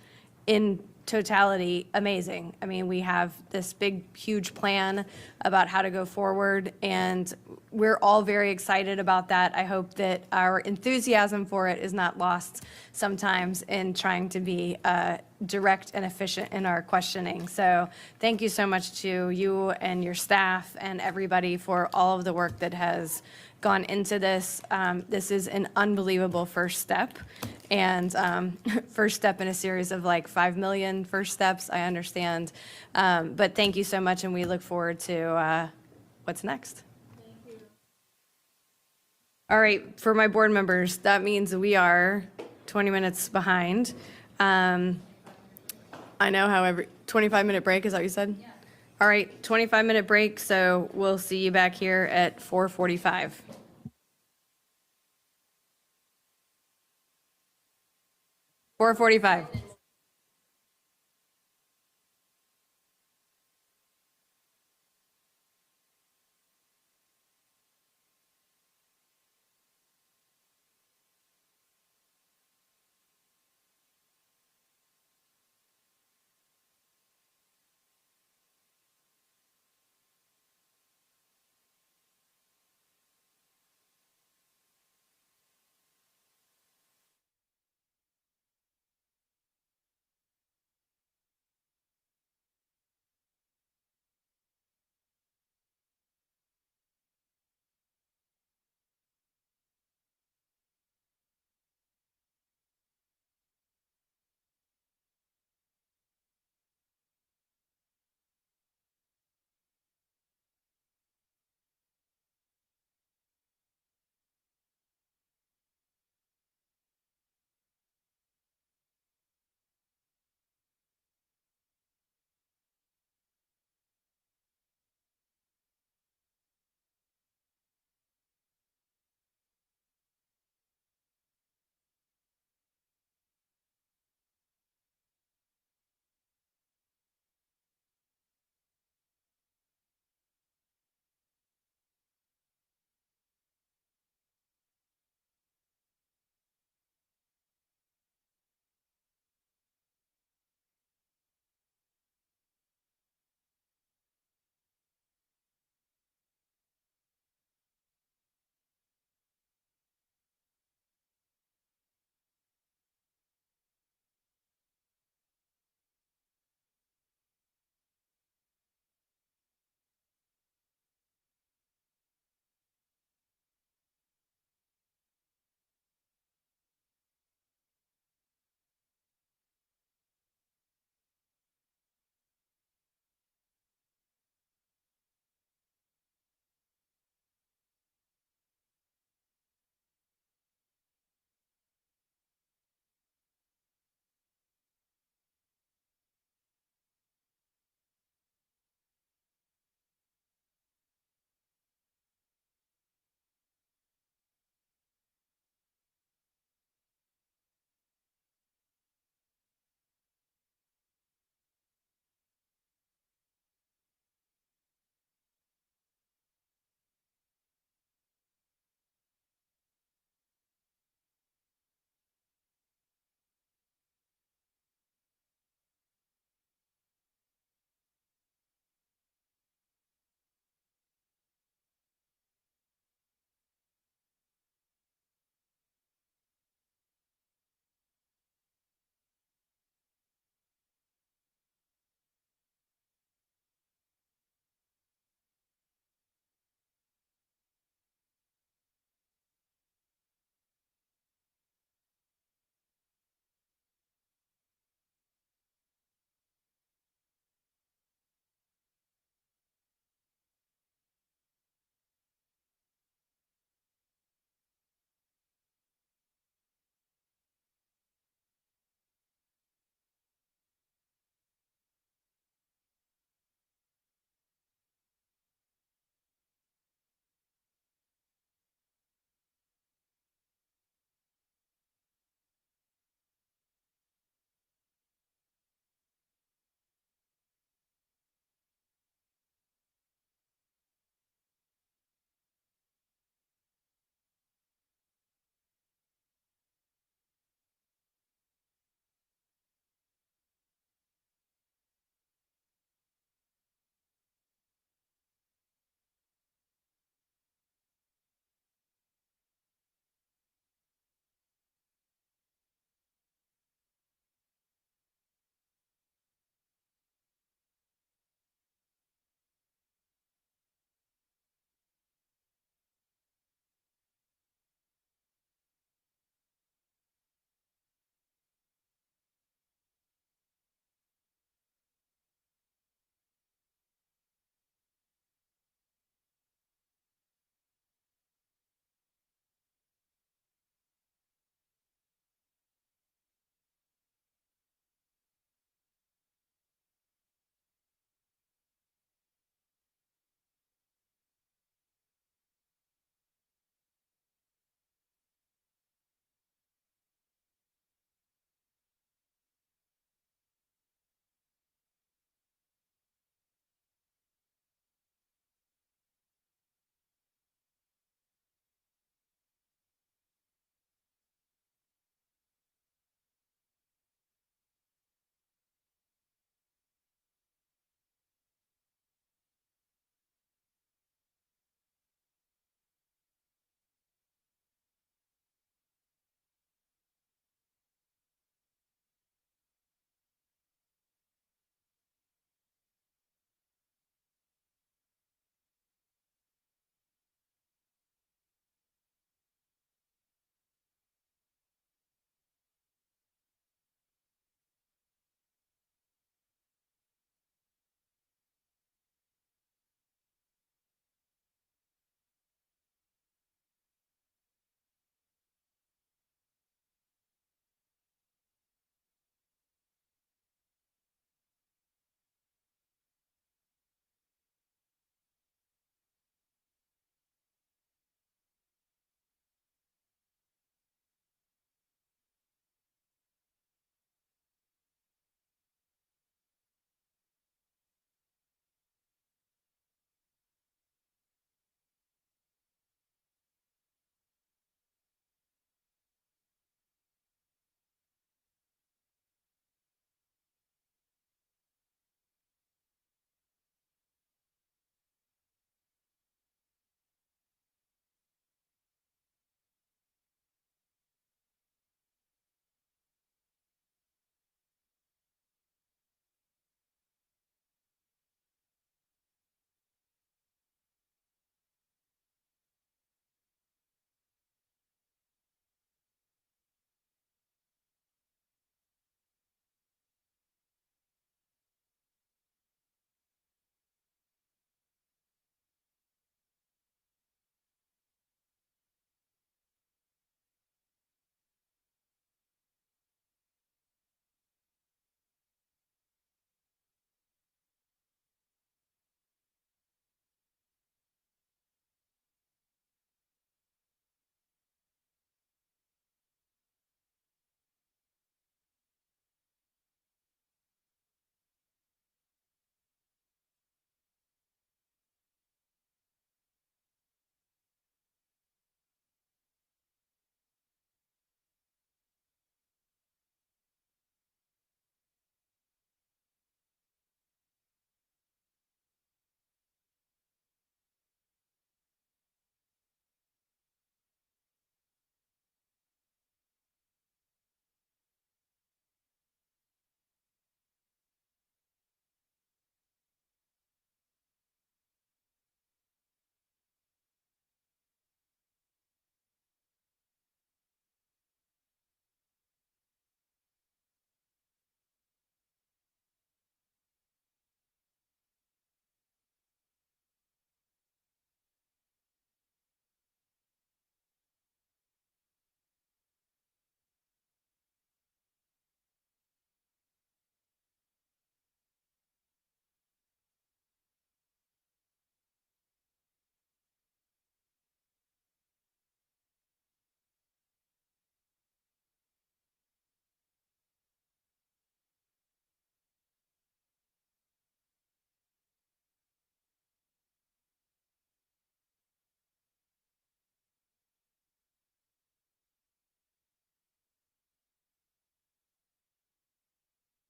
in totality amazing. I mean, we have this big, huge plan about how to go forward, and we're all very excited about that. I hope that our enthusiasm for it is not lost sometimes in trying to be direct and efficient in our questioning. So thank you so much to you and your staff and everybody for all of the work that has gone into this. This is an unbelievable first step, and first step in a series of like 5 million first steps, I understand. But thank you so much, and we look forward to what's next. All right, for my board members, that means we are 20 minutes behind. I know, however, 25-minute break, is that what you said? Yeah. All right, 25-minute break, so we'll see you back here at 4:45. 4:45.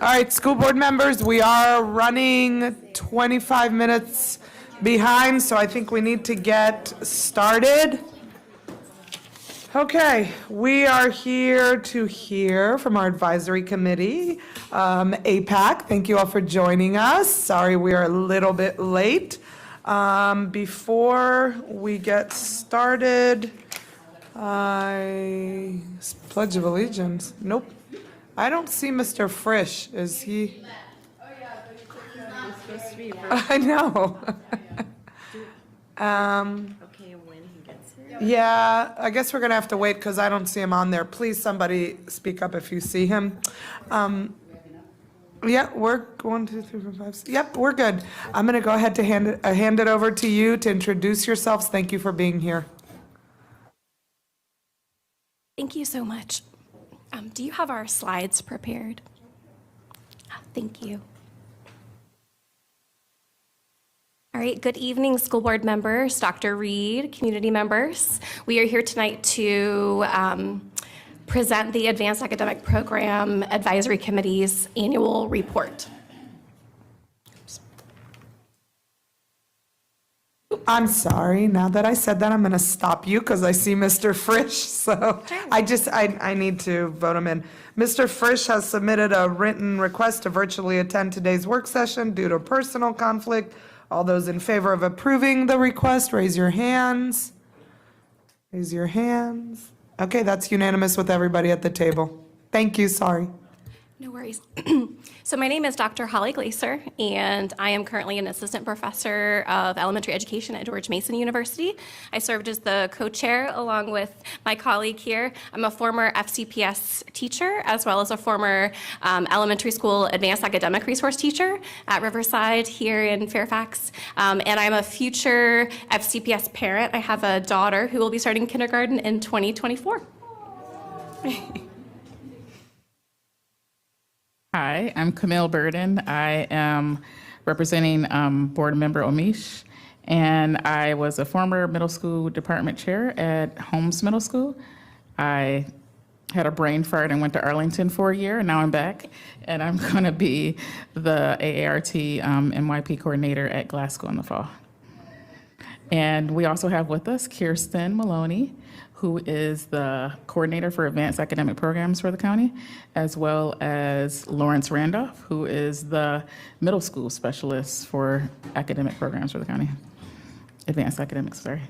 All right, school board members, we are running 25 minutes behind, so I think we need to get started. Okay, we are here to hear from our advisory committee, APAC. Thank you all for joining us. Sorry we are a little bit late. Before we get started, I pledge of allegiance. Nope. I don't see Mr. Frisch. Is he? I know. Okay, and when he gets here? Yeah, I guess we're gonna have to wait because I don't see him on there. Please, somebody speak up if you see him. Yeah, we're 1, 2, 3, 4, 5. Yep, we're good. I'm gonna go ahead to hand it over to you to introduce yourselves. Thank you for being here. Thank you so much. Do you have our slides prepared? Thank you. All right, good evening, school board members, Dr. Reed, community members. We are here tonight to present the Advanced Academic Program Advisory Committee's annual report. I'm sorry. Now that I said that, I'm going to stop you because I see Mr. Frisch. So I need to vote him in. Mr. Frisch has submitted a written request to virtually attend today's work session due to personal conflict. All those in favor of approving the request, raise your hands. Raise your hands. Okay, that's unanimous with everybody at the table. Thank you. Sorry. No worries. So my name is Dr. Holly Glaser, and I am currently an assistant professor of elementary education at George Mason University. I served as the co-chair along with my colleague here. I'm a former FCPS teacher, as well as a former elementary school advanced academic resource teacher at Riverside here in Fairfax. And I'm a future FCPS parent. I have a daughter who will be starting kindergarten in 2024. Hi, I'm Camille Burden. I am representing board member Omish, and I was a former middle school department chair at Holmes Middle School. I had a brain fart and went to Arlington for a year, and now I'm back, and I'm going to be the AART MYP coordinator at Glasgow in the fall. And we also have with us Kirsten Maloney, who is the coordinator for advanced academic programs for the county, as well as Lawrence Randolph, who is the middle school specialist for academic programs for the county. Advanced academics, sorry.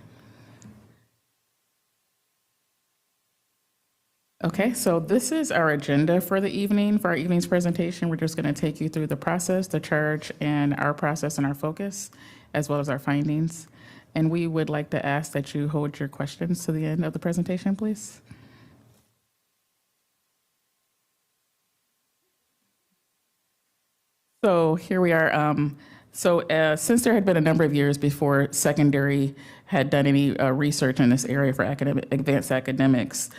Okay, so this is our agenda for the evening. For our evening's presentation, we're just going to take you through the process, the charge, and our process and our focus, as well as our findings. And we would like to ask that you hold your questions to the end of the presentation, please. So here we are. Since there had been a number of years before secondary had done any research in this area for advanced academics,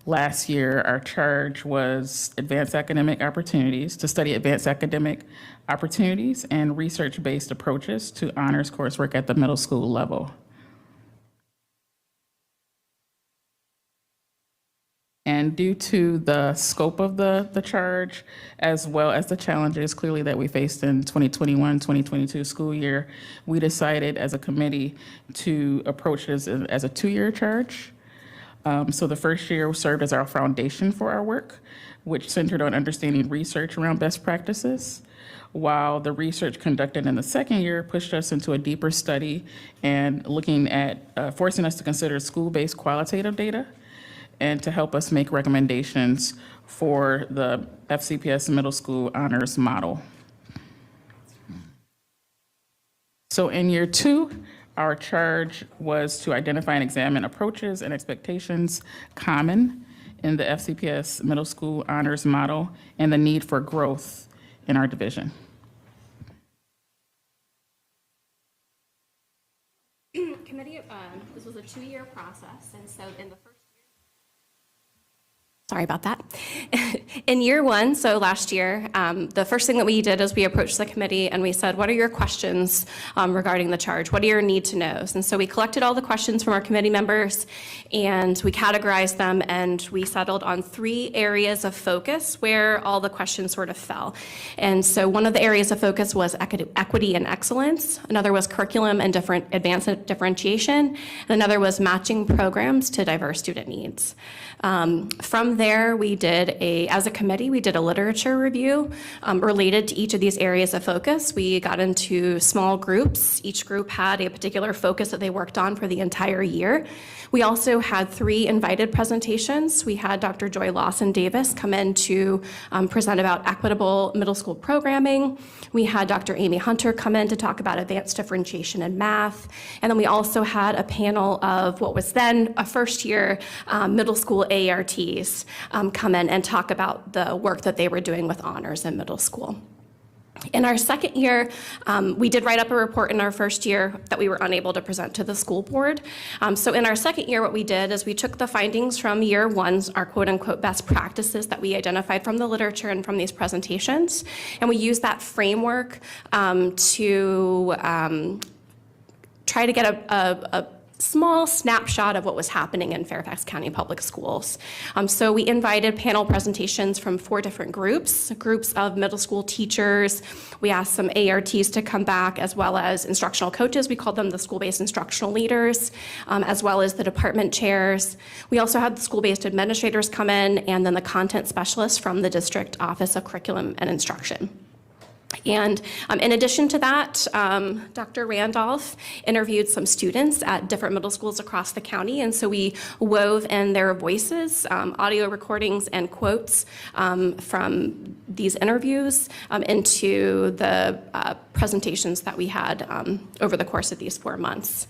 last year our charge was advanced academic opportunities, to study advanced academic opportunities and research-based approaches to honors coursework at the middle school level. And due to the scope of the charge, as well as the challenges clearly that we faced in 2021-2022 school year, we decided as a committee to approach this as a 2-year charge. So the first year served as our foundation for our work, which centered on understanding research around best practices, while the research conducted in the second year pushed us into a deeper study and looking at forcing us to consider school-based qualitative data and to help us make recommendations for the FCPS middle school honors model. So in year 2, our charge was to identify and examine approaches and expectations common in the FCPS middle school honors model and the need for growth in our division. Committee, this was a 2-year process, and so in the first Sorry about that. In year one, so last year, the first thing that we did is we approached the committee and we said, what are your questions regarding the charge? What are your need to knows? And so we collected all the questions from our committee members and we categorized them and we settled on 3 areas of focus where all the questions sort of fell. And so one of the areas of focus was equity and excellence. Another was curriculum and advanced differentiation. And another was matching programs to diverse student needs. From there, as a committee, we did a literature review related to each of these areas of focus. We got into small groups. Each group had a particular focus that they worked on for the entire year. We also had 3 invited presentations. We had Dr. Joy Lawson Davis come in to present about equitable middle school programming. We had Dr. Amy Hunter come in to talk about advanced differentiation in math. And then we also had a panel of what was then a first-year middle school ARTs come in and talk about the work that they were doing with honors in middle school. In our second year, we did write up a report in our first year that we were unable to present to the school board. So in our second year, what we did is we took the findings from year one, our quote-unquote best practices that we identified from the literature and from these presentations, and we used that framework to try to get a small snapshot of what was happening in Fairfax County Public Schools. So we invited panel presentations from 4 different groups of middle school teachers. We asked some ARTs to come back, as well as instructional coaches. We called them the school-based instructional leaders, as well as the department chairs. We also had the school-based administrators come in, and then the content specialists from the District Office of Curriculum and Instruction. And in addition to that, Dr. Randolph interviewed some students at different middle schools across the county, and so we wove in their voices, audio recordings and quotes from these interviews into the presentations that we had over the course of these 4 months.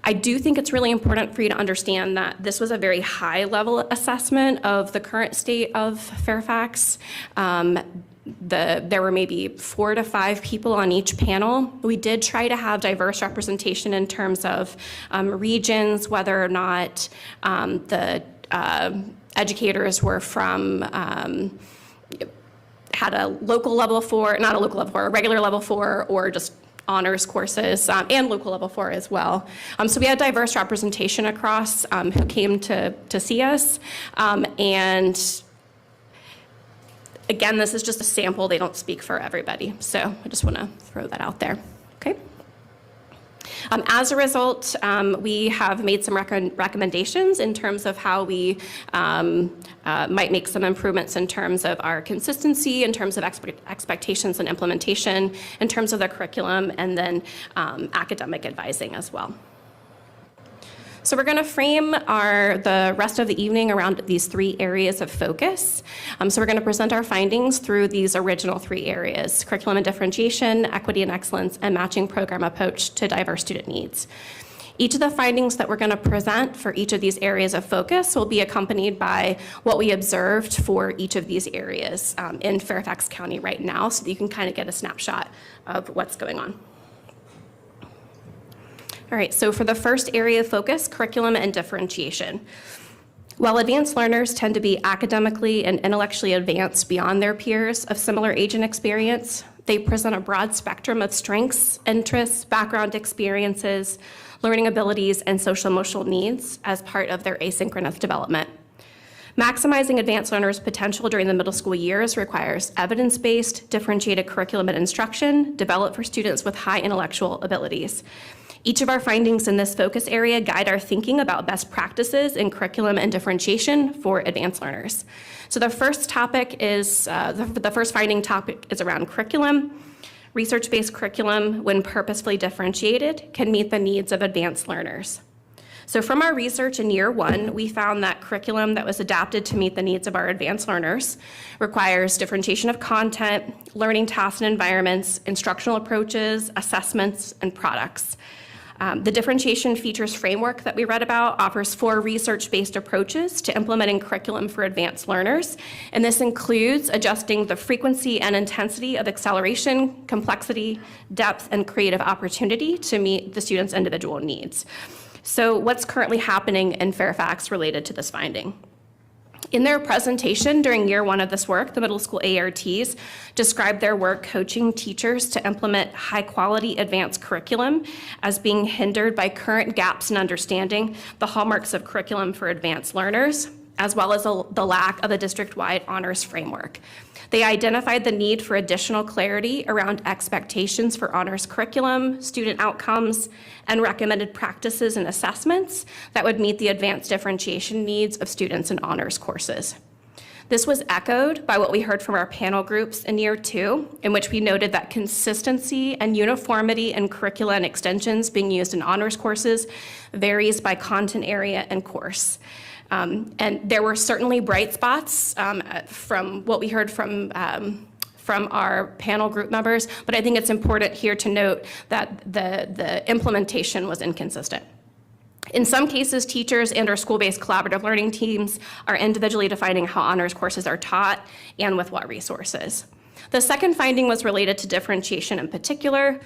I do think it's really important for you to understand that this was a very high-level assessment of the current state of Fairfax. There were maybe 4 to 5 people on each panel. We did try to have diverse representation in terms of regions, whether or not the educators were from, had a local level 4, not a local level 4, a regular level 4, or just honors courses, and local level 4 as well. So we had diverse representation across who came to see us, and again, this is just a sample. They don't speak for everybody. So I just want to throw that out there. Okay. As a result, we have made some recommendations in terms of how we might make some improvements in terms of our consistency, in terms of expectations and implementation, in terms of the curriculum, and then academic advising as well. So we're going to frame the rest of the evening around these 3 areas of focus. So we're going to present our findings through these original 3 areas: curriculum and differentiation, equity and excellence, and matching program approach to diverse student needs. Each of the findings that we're going to present for each of these areas of focus will be accompanied by what we observed for each of these areas in Fairfax County right now, so that you can kind of get a snapshot of what's going on. All right, so for the first area of focus, curriculum and differentiation. While advanced learners tend to be academically and intellectually advanced beyond their peers of similar age and experience, they present a broad spectrum of strengths, interests, background experiences, learning abilities, and social emotional needs as part of their asynchronous development. Maximizing advanced learners' potential during the middle school years requires evidence-based, differentiated curriculum and instruction developed for students with high intellectual abilities. Each of our findings in this focus area guide our thinking about best practices in curriculum and differentiation for advanced learners. So the first topic is, the first finding topic is around curriculum. Research-based curriculum, when purposefully differentiated, can meet the needs of advanced learners. So from our research in year one, we found that curriculum that was adapted to meet the needs of our advanced learners requires differentiation of content, learning tasks and environments, instructional approaches, assessments, and products. The differentiation features framework that we read about offers 4 research-based approaches to implementing curriculum for advanced learners, and this includes adjusting the frequency and intensity of acceleration, complexity, depth, and creative opportunity to meet the students' individual needs. So what's currently happening in Fairfax related to this finding? In their presentation during year one of this work, the middle school ARTs described their work coaching teachers to implement high-quality advanced curriculum as being hindered by current gaps in understanding the hallmarks of curriculum for advanced learners, as well as the lack of a district-wide honors framework. They identified the need for additional clarity around expectations for honors curriculum, student outcomes, and recommended practices and assessments that would meet the advanced differentiation needs of students in honors courses. This was echoed by what we heard from our panel groups in year two, in which we noted that consistency and uniformity in curricula and extensions being used in honors courses varies by content area and course. And there were certainly bright spots from what we heard from our panel group members, but I think it's important here to note that the implementation was inconsistent. In some cases, teachers and/or school-based collaborative learning teams are individually defining how honors courses are taught and with what resources. The second finding was related to differentiation in particular.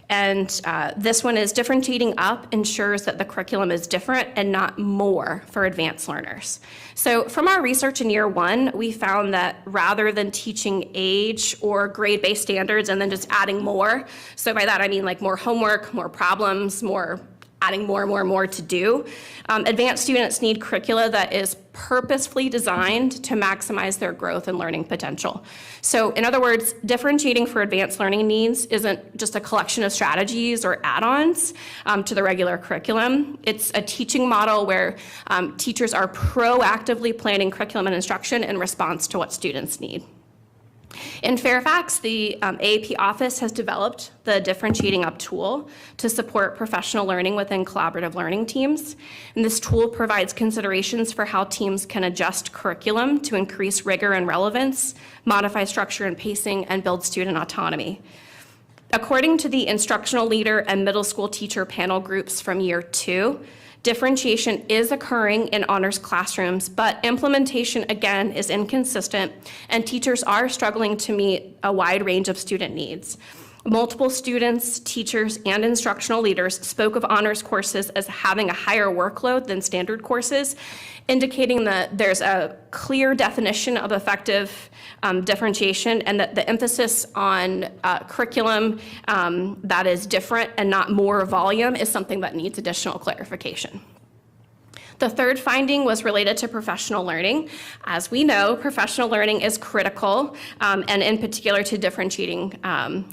And this one is differentiating up ensures that the curriculum is different and not more for advanced learners. So from our research in year one, we found that rather than teaching age or grade-based standards and then just adding more, so by that I mean like more homework, more problems, adding more to do. Advanced students need curricula that is purposefully designed to maximize their growth and learning potential. So in other words, differentiating for advanced learning needs isn't just a collection of strategies or add-ons to the regular curriculum. It's a teaching model where teachers are proactively planning curriculum and instruction in response to what students need. In Fairfax, the AAP office has developed the Differentiating Up tool to support professional learning within collaborative learning teams. And this tool provides considerations for how teams can adjust curriculum to increase rigor and relevance, modify structure and pacing, and build student autonomy. According to the instructional leader and middle school teacher panel groups from year two, differentiation is occurring in honors classrooms, but implementation, again, is inconsistent, and teachers are struggling to meet a wide range of student needs. Multiple students, teachers, and instructional leaders spoke of honors courses as having a higher workload than standard courses, indicating that there's a clear definition of effective differentiation and that the emphasis on curriculum that is different and not more volume is something that needs additional clarification. The third finding was related to professional learning. As we know, professional learning is critical, and in particular to differentiating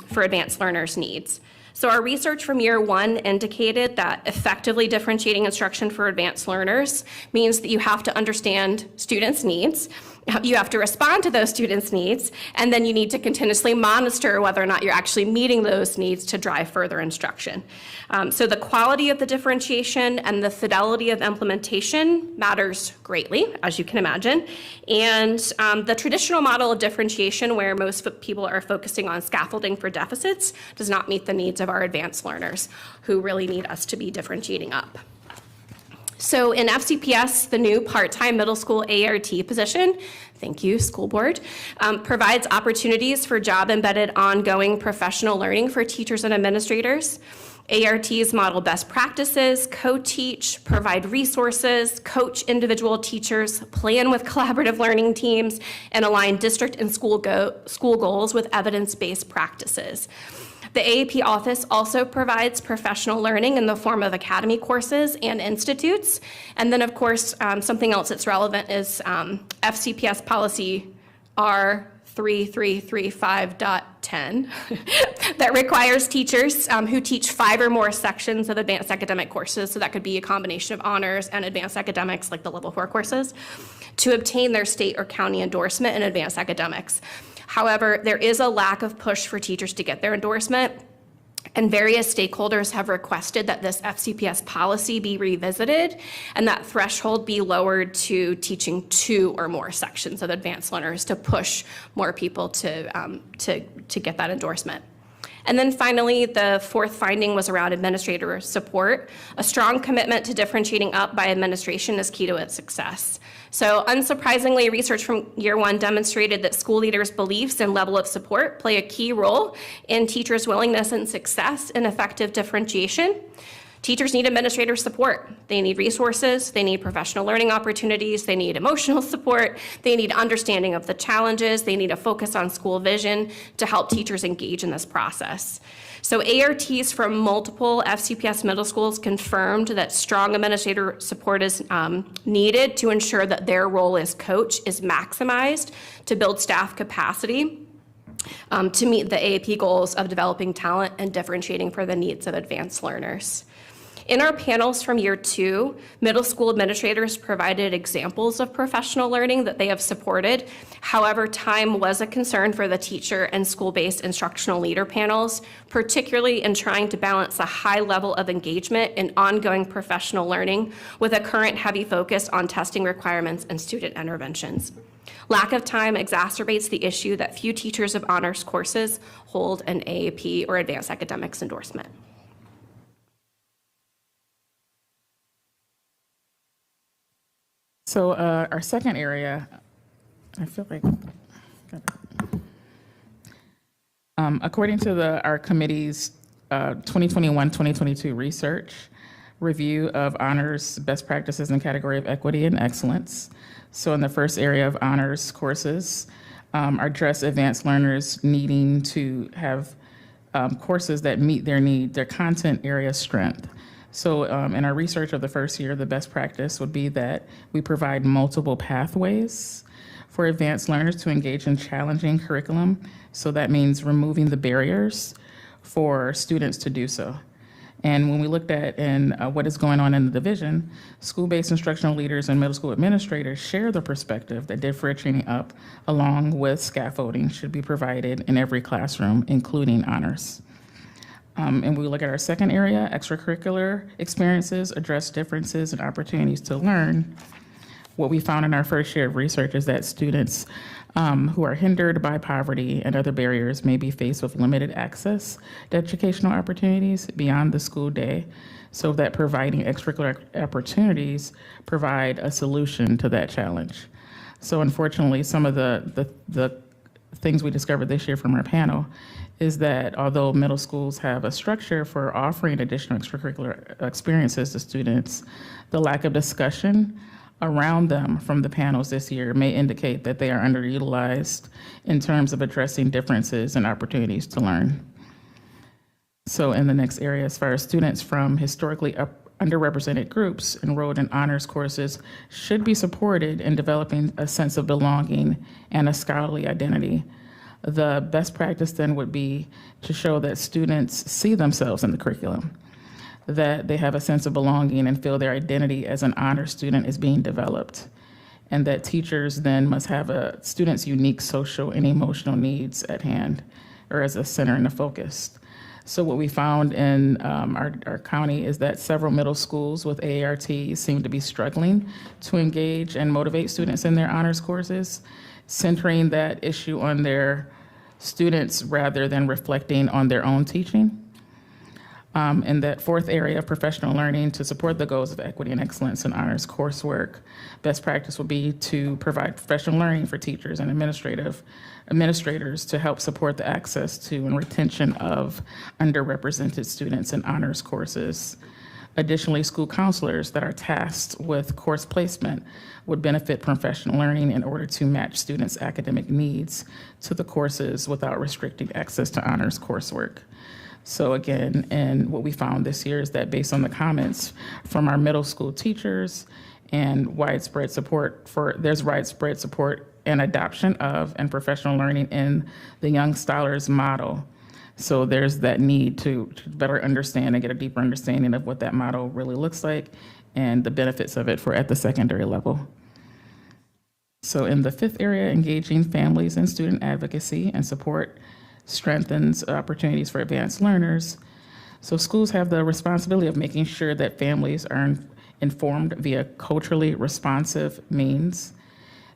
for advanced learners' needs. So our research from year one indicated that effectively differentiating instruction for advanced learners means that you have to understand students' needs, you have to respond to those students' needs, and then you need to continuously monitor whether or not you're actually meeting those needs to drive further instruction. So the quality of the differentiation and the fidelity of implementation matters greatly, as you can imagine. And the traditional model of differentiation, where most people are focusing on scaffolding for deficits, does not meet the needs of our advanced learners who really need us to be differentiating up. So in FCPS, the new part-time middle school ART position, thank you, school board, provides opportunities for job-embedded ongoing professional learning for teachers and administrators. ARTs model best practices, co-teach, provide resources, coach individual teachers, plan with collaborative learning teams, and align district and school goals with evidence-based practices. The AAP office also provides professional learning in the form of academy courses and institutes. And then, of course, something else that's relevant is FCPS policy R3335.10 that requires teachers who teach 5 or more sections of advanced academic courses, so that could be a combination of honors and advanced academics like the level 4 courses, to obtain their state or county endorsement in advanced academics. However, there is a lack of push for teachers to get their endorsement, and various stakeholders have requested that this FCPS policy be revisited and that threshold be lowered to teaching 2 or more sections of advanced learners to push more people to get that endorsement. And then finally, the fourth finding was around administrator support. A strong commitment to differentiating up by administration is key to its success. So unsurprisingly, research from year one demonstrated that school leaders' beliefs and level of support play a key role in teachers' willingness and success in effective differentiation. Teachers need administrator support. They need resources, they need professional learning opportunities, they need emotional support, they need understanding of the challenges, they need a focus on school vision to help teachers engage in this process. So ARTs from multiple FCPS middle schools confirmed that strong administrator support is needed to ensure that their role as coach is maximized to build staff capacity to meet the AAP goals of developing talent and differentiating for the needs of advanced learners. In our panels from year 2, middle school administrators provided examples of professional learning that they have supported. However, time was a concern for the teacher and school-based instructional leader panels, particularly in trying to balance a high level of engagement and ongoing professional learning with a current heavy focus on testing requirements and student interventions. Lack of time exacerbates the issue that few teachers of honors courses hold an AAP or advanced academics endorsement. So our second area, I feel like, according to our committee's 2021-2022 research review of honors best practices in category of equity and excellence. So in the first area of honors courses, address advanced learners needing to have courses that meet their content area strength. So in our research of the first year, the best practice would be that we provide multiple pathways for advanced learners to engage in challenging curriculum. So that means removing the barriers for students to do so. And when we looked at what is going on in the division, school-based instructional leaders and middle school administrators share the perspective that differentiating up along with scaffolding should be provided in every classroom, including honors. And we look at our second area, extracurricular experiences address differences and opportunities to learn. What we found in our first year of research is that students who are hindered by poverty and other barriers may be faced with limited access to educational opportunities beyond the school day, so that providing extracurricular opportunities provide a solution to that challenge. So unfortunately, some of the things we discovered this year from our panel is that although middle schools have a structure for offering additional extracurricular experiences to students, the lack of discussion around them from the panels this year may indicate that they are underutilized in terms of addressing differences and opportunities to learn. So in the next area, as far as students from historically underrepresented groups enrolled in honors courses should be supported in developing a sense of belonging and a scholarly identity. The best practice then would be to show that students see themselves in the curriculum, that they have a sense of belonging and feel their identity as an honor student is being developed, and that teachers then must have a student's unique social and emotional needs at hand or as a center and a focus. So what we found in our county is that several middle schools with AART seem to be struggling to engage and motivate students in their honors courses, centering that issue on their students rather than reflecting on their own teaching. In that fourth area of professional learning, to support the goals of equity and excellence in honors coursework, best practice will be to provide professional learning for teachers and administrators to help support the access to and retention of underrepresented students in honors courses. Additionally, school counselors that are tasked with course placement would benefit from professional learning in order to match students' academic needs to the courses without restricting access to honors coursework. So again, and what we found this year is that based on the comments from our middle school teachers and there's widespread support and adoption of and professional learning in the Young Scholars model. So there's that need to better understand and get a deeper understanding of what that model really looks like and the benefits of it at the secondary level. So in the fifth area, engaging families in student advocacy and support strengthens opportunities for advanced learners. So schools have the responsibility of making sure that families are informed via culturally responsive means.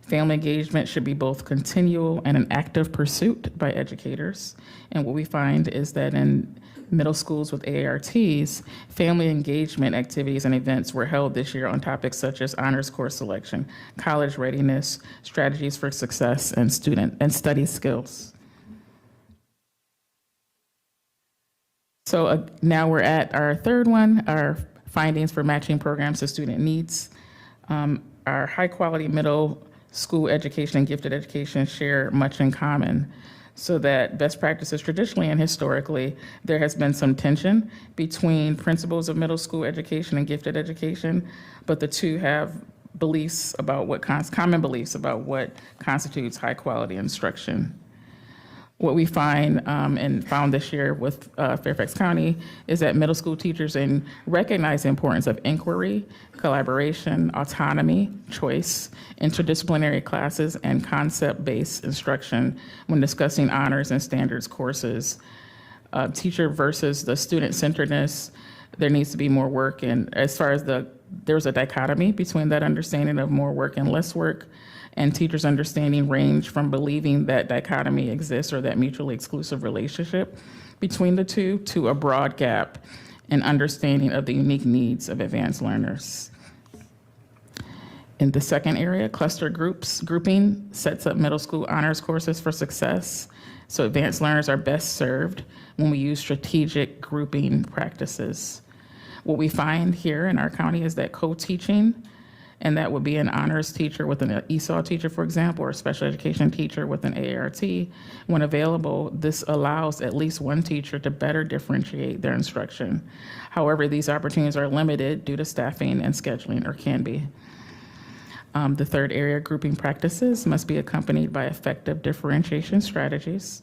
Family engagement should be both continual and an active pursuit by educators. And what we find is that in middle schools with AARTs, family engagement activities and events were held this year on topics such as honors course selection, college readiness, strategies for success, and student and study skills. So now we're at our third one, our findings for matching programs to student needs. Our high quality middle school education and gifted education share much in common, so that best practices traditionally and historically, there has been some tension between principles of middle school education and gifted education, but the two have beliefs about what common beliefs about what constitutes high quality instruction. What we find and found this year with Fairfax County is that middle school teachers recognize the importance of inquiry, collaboration, autonomy, choice, interdisciplinary classes, and concept-based instruction when discussing honors and standards courses. Teacher versus the student-centeredness, there needs to be more work. And as far as there's a dichotomy between that understanding of more work and less work, and teachers' understanding range from believing that dichotomy exists or that mutually exclusive relationship between the two to a broad gap in understanding of the unique needs of advanced learners. In the second area, cluster grouping sets up middle school honors courses for success. So advanced learners are best served when we use strategic grouping practices. What we find here in our county is that co-teaching, and that would be an honors teacher with an ESOL teacher, for example, or a special education teacher with an ART. When available, this allows at least one teacher to better differentiate their instruction. However, these opportunities are limited due to staffing and scheduling, or can be. The third area, grouping practices, must be accompanied by effective differentiation strategies.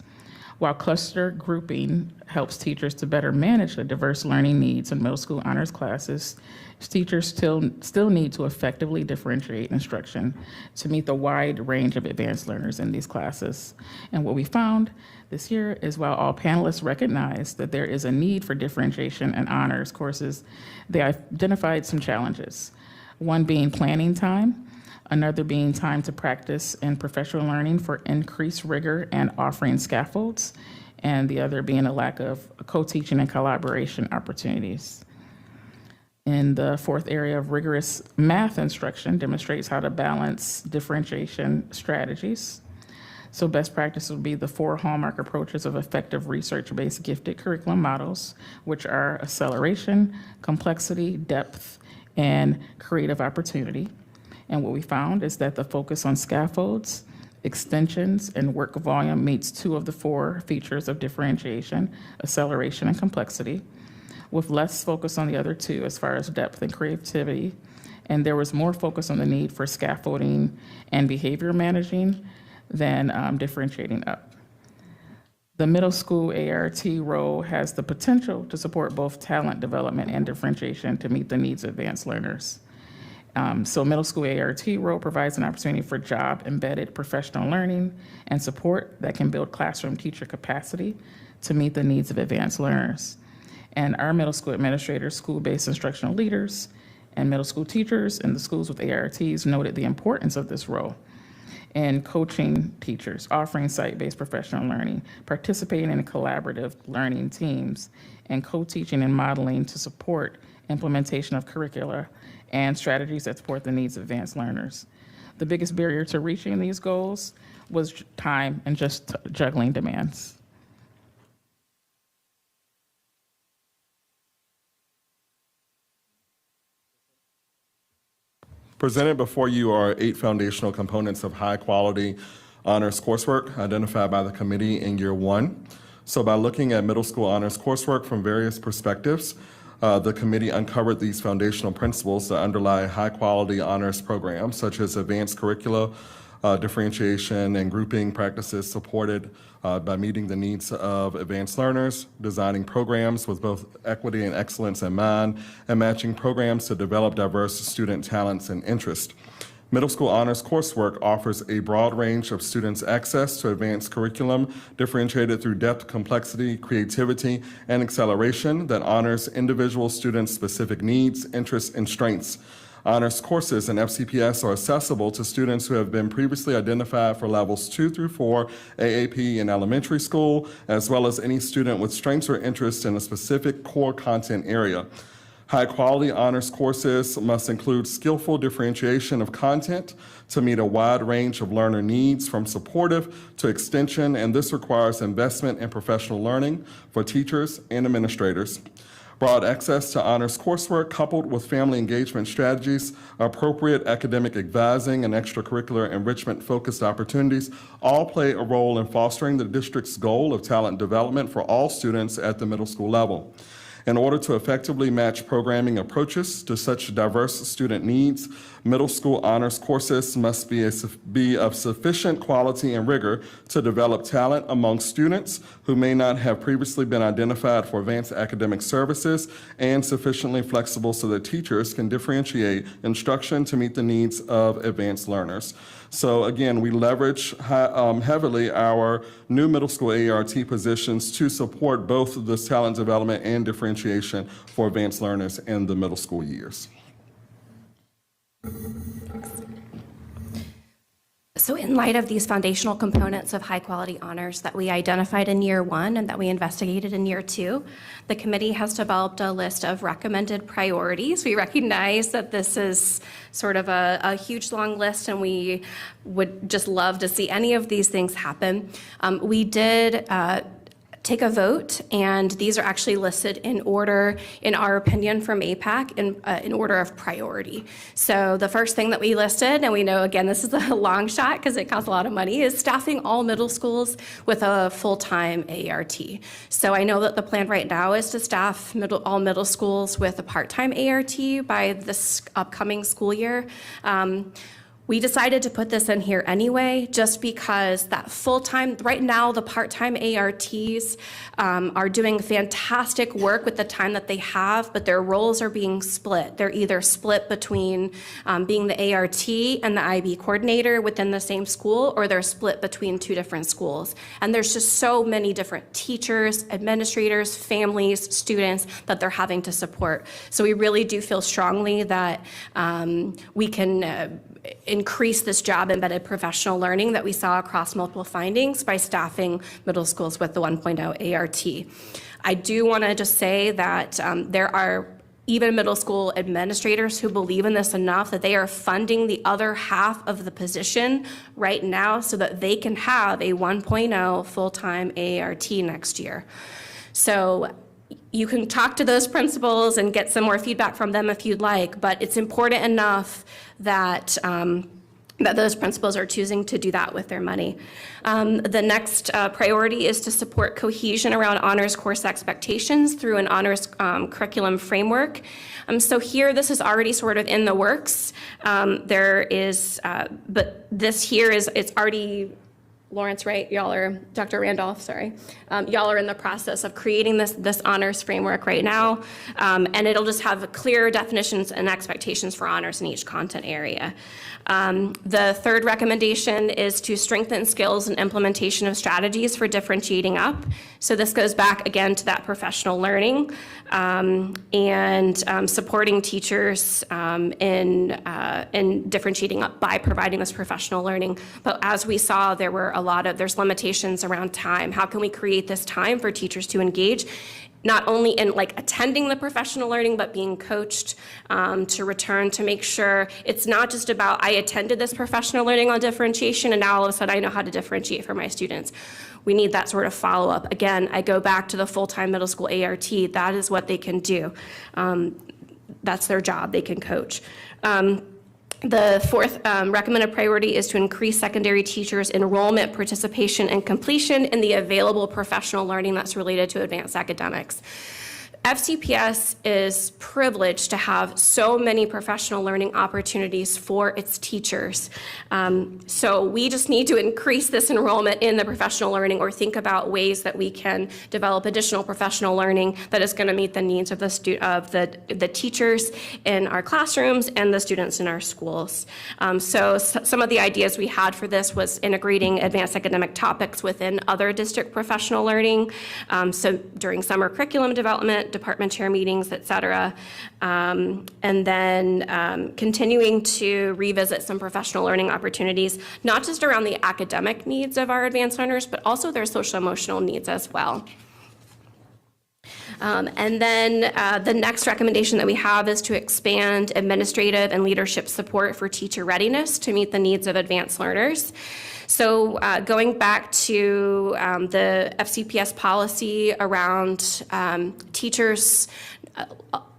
While cluster grouping helps teachers to better manage the diverse learning needs in middle school honors classes, teachers still need to effectively differentiate instruction to meet the wide range of advanced learners in these classes. And what we found this year is while all panelists recognize that there is a need for differentiation in honors courses, they identified some challenges. One being planning time, another being time to practice and professional learning for increased rigor and offering scaffolds, and the other being a lack of co-teaching and collaboration opportunities. In the fourth area of rigorous math instruction demonstrates how to balance differentiation strategies. So best practice would be the 4 hallmark approaches of effective research-based gifted curriculum models, which are acceleration, complexity, depth, and creative opportunity. And what we found is that the focus on scaffolds, extensions, and work volume meets 2 of the 4 features of differentiation, acceleration and complexity, with less focus on the other 2 as far as depth and creativity. And there was more focus on the need for scaffolding and behavior managing than differentiating up. The middle school ART role has the potential to support both talent development and differentiation to meet the needs of advanced learners. So middle school ART role provides an opportunity for job-embedded professional learning and support that can build classroom teacher capacity to meet the needs of advanced learners. And our middle school administrators, school-based instructional leaders, and middle school teachers in the schools with ARTs noted the importance of this role in coaching teachers, offering site-based professional learning, participating in collaborative learning teams, and co-teaching and modeling to support implementation of curricula and strategies that support the needs of advanced learners. The biggest barrier to reaching these goals was time and just juggling demands. Presented before you are 8 foundational components of high-quality honors coursework identified by the committee in year 1. So by looking at middle school honors coursework from various perspectives, the committee uncovered these foundational principles that underlie high-quality honors programs, such as advanced curricula, differentiation, and grouping practices supported by meeting the needs of advanced learners, designing programs with both equity and excellence in mind, and matching programs to develop diverse student talents and interests. Middle school honors coursework offers a broad range of students access to advanced curriculum differentiated through depth, complexity, creativity, and acceleration that honors individual students' specific needs, interests, and strengths. Honors courses in FCPS are accessible to students who have been previously identified for levels 2 through 4 AAP in elementary school, as well as any student with strengths or interests in a specific core content area. High-quality honors courses must include skillful differentiation of content to meet a wide range of learner needs, from supportive to extension, and this requires investment in professional learning for teachers and administrators. Broad access to honors coursework coupled with family engagement strategies, appropriate academic advising, and extracurricular enrichment-focused opportunities all play a role in fostering the district's goal of talent development for all students at the middle school level. In order to effectively match programming approaches to such diverse student needs, middle school honors courses must be of sufficient quality and rigor to develop talent among students who may not have previously been identified for advanced academic services, and sufficiently flexible so that teachers can differentiate instruction to meet the needs of advanced learners. So again, we leverage heavily our new middle school AERT positions to support both this talent development and differentiation for advanced learners in the middle school years. So in light of these foundational components of high quality honors that we identified in year one and that we investigated in year two, the committee has developed a list of recommended priorities. We recognize that this is sort of a huge long list, and we would just love to see any of these things happen. We did take a vote, and these are actually listed in order, in our opinion, from APAC in order of priority. So the first thing that we listed, and we know, again, this is a long shot because it costs a lot of money, is staffing all middle schools with a full-time ART. So I know that the plan right now is to staff all middle schools with a part-time ART by this upcoming school year. We decided to put this in here anyway, just because that full-time, right now, the part-time ARTs are doing fantastic work with the time that they have, but their roles are being split. They're either split between being the ART and the IB coordinator within the same school, or they're split between two different schools. And there's just so many different teachers, administrators, families, students that they're having to support. So we really do feel strongly that we can increase this job embedded professional learning that we saw across multiple findings by staffing middle schools with the 1.0 ART. I do want to just say that there are even middle school administrators who believe in this enough that they are funding the other half of the position right now so that they can have a 1.0 full-time ART next year. So you can talk to those principals and get some more feedback from them if you'd like, but it's important enough that that those principals are choosing to do that with their money. The next priority is to support cohesion around honors course expectations through an honors curriculum framework. So here, this is already sort of in the works. There is, but this here is, it's already, Lawrence, right? Y'all are, Dr. Randolph, sorry. Y'all are in the process of creating this honors framework right now, and it'll just have clear definitions and expectations for honors in each content area. The third recommendation is to strengthen skills and implementation of strategies for differentiating up. So this goes back again to that professional learning and supporting teachers in differentiating up by providing this professional learning. But as we saw, there's limitations around time. How can we create this time for teachers to engage, not only in like attending the professional learning, but being coached to return to make sure it's not just about I attended this professional learning on differentiation and now all of a sudden I know how to differentiate for my students. We need that sort of follow-up. Again, I go back to the full-time middle school ART. That is what they can do. That's their job. They can coach. The fourth recommended priority is to increase secondary teachers' enrollment, participation, and completion in the available professional learning that's related to advanced academics. FCPS is privileged to have so many professional learning opportunities for its teachers. So we just need to increase this enrollment in the professional learning or think about ways that we can develop additional professional learning that is going to meet the needs of the teachers in our classrooms and the students in our schools. So some of the ideas we had for this was integrating advanced academic topics within other district professional learning. So during summer curriculum development, department chair meetings, et cetera. And then continuing to revisit some professional learning opportunities, not just around the academic needs of our advanced learners, but also their social emotional needs as well. And then the next recommendation that we have is to expand administrative and leadership support for teacher readiness to meet the needs of advanced learners. So going back to the FCPS policy around teachers,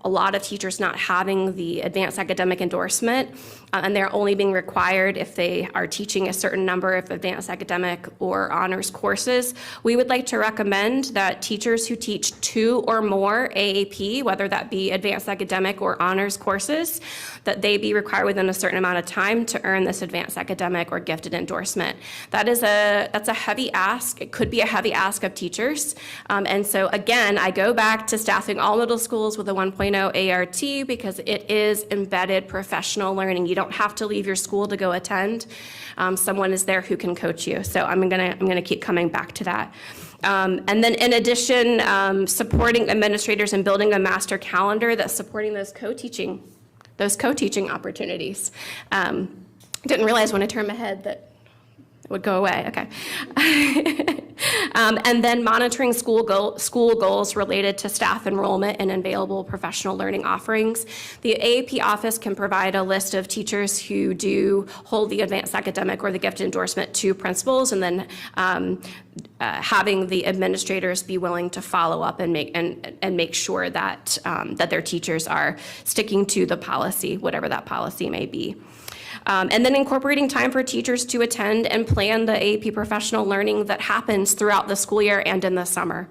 a lot of teachers not having the advanced academic endorsement, and they're only being required if they are teaching a certain number of advanced academic or honors courses. We would like to recommend that teachers who teach 2 or more AAP, whether that be advanced academic or honors courses, that they be required within a certain amount of time to earn this advanced academic or gifted endorsement. That's a heavy ask. It could be a heavy ask of teachers. And so again, I go back to staffing all middle schools with a 1.0 ART because it is embedded professional learning. You don't have to leave your school to go attend. Someone is there who can coach you. So I'm gonna keep coming back to that. And then in addition, supporting administrators and building a master calendar that's supporting those co-teaching opportunities. Didn't realize when I turned my head that it would go away. Okay. And then monitoring school goals related to staff enrollment and available professional learning offerings. The AAP office can provide a list of teachers who do hold the advanced academic or the gifted endorsement to principals, and then having the administrators be willing to follow up and make sure that that their teachers are sticking to the policy, whatever that policy may be. And then incorporating time for teachers to attend and plan the AAP professional learning that happens throughout the school year and in the summer.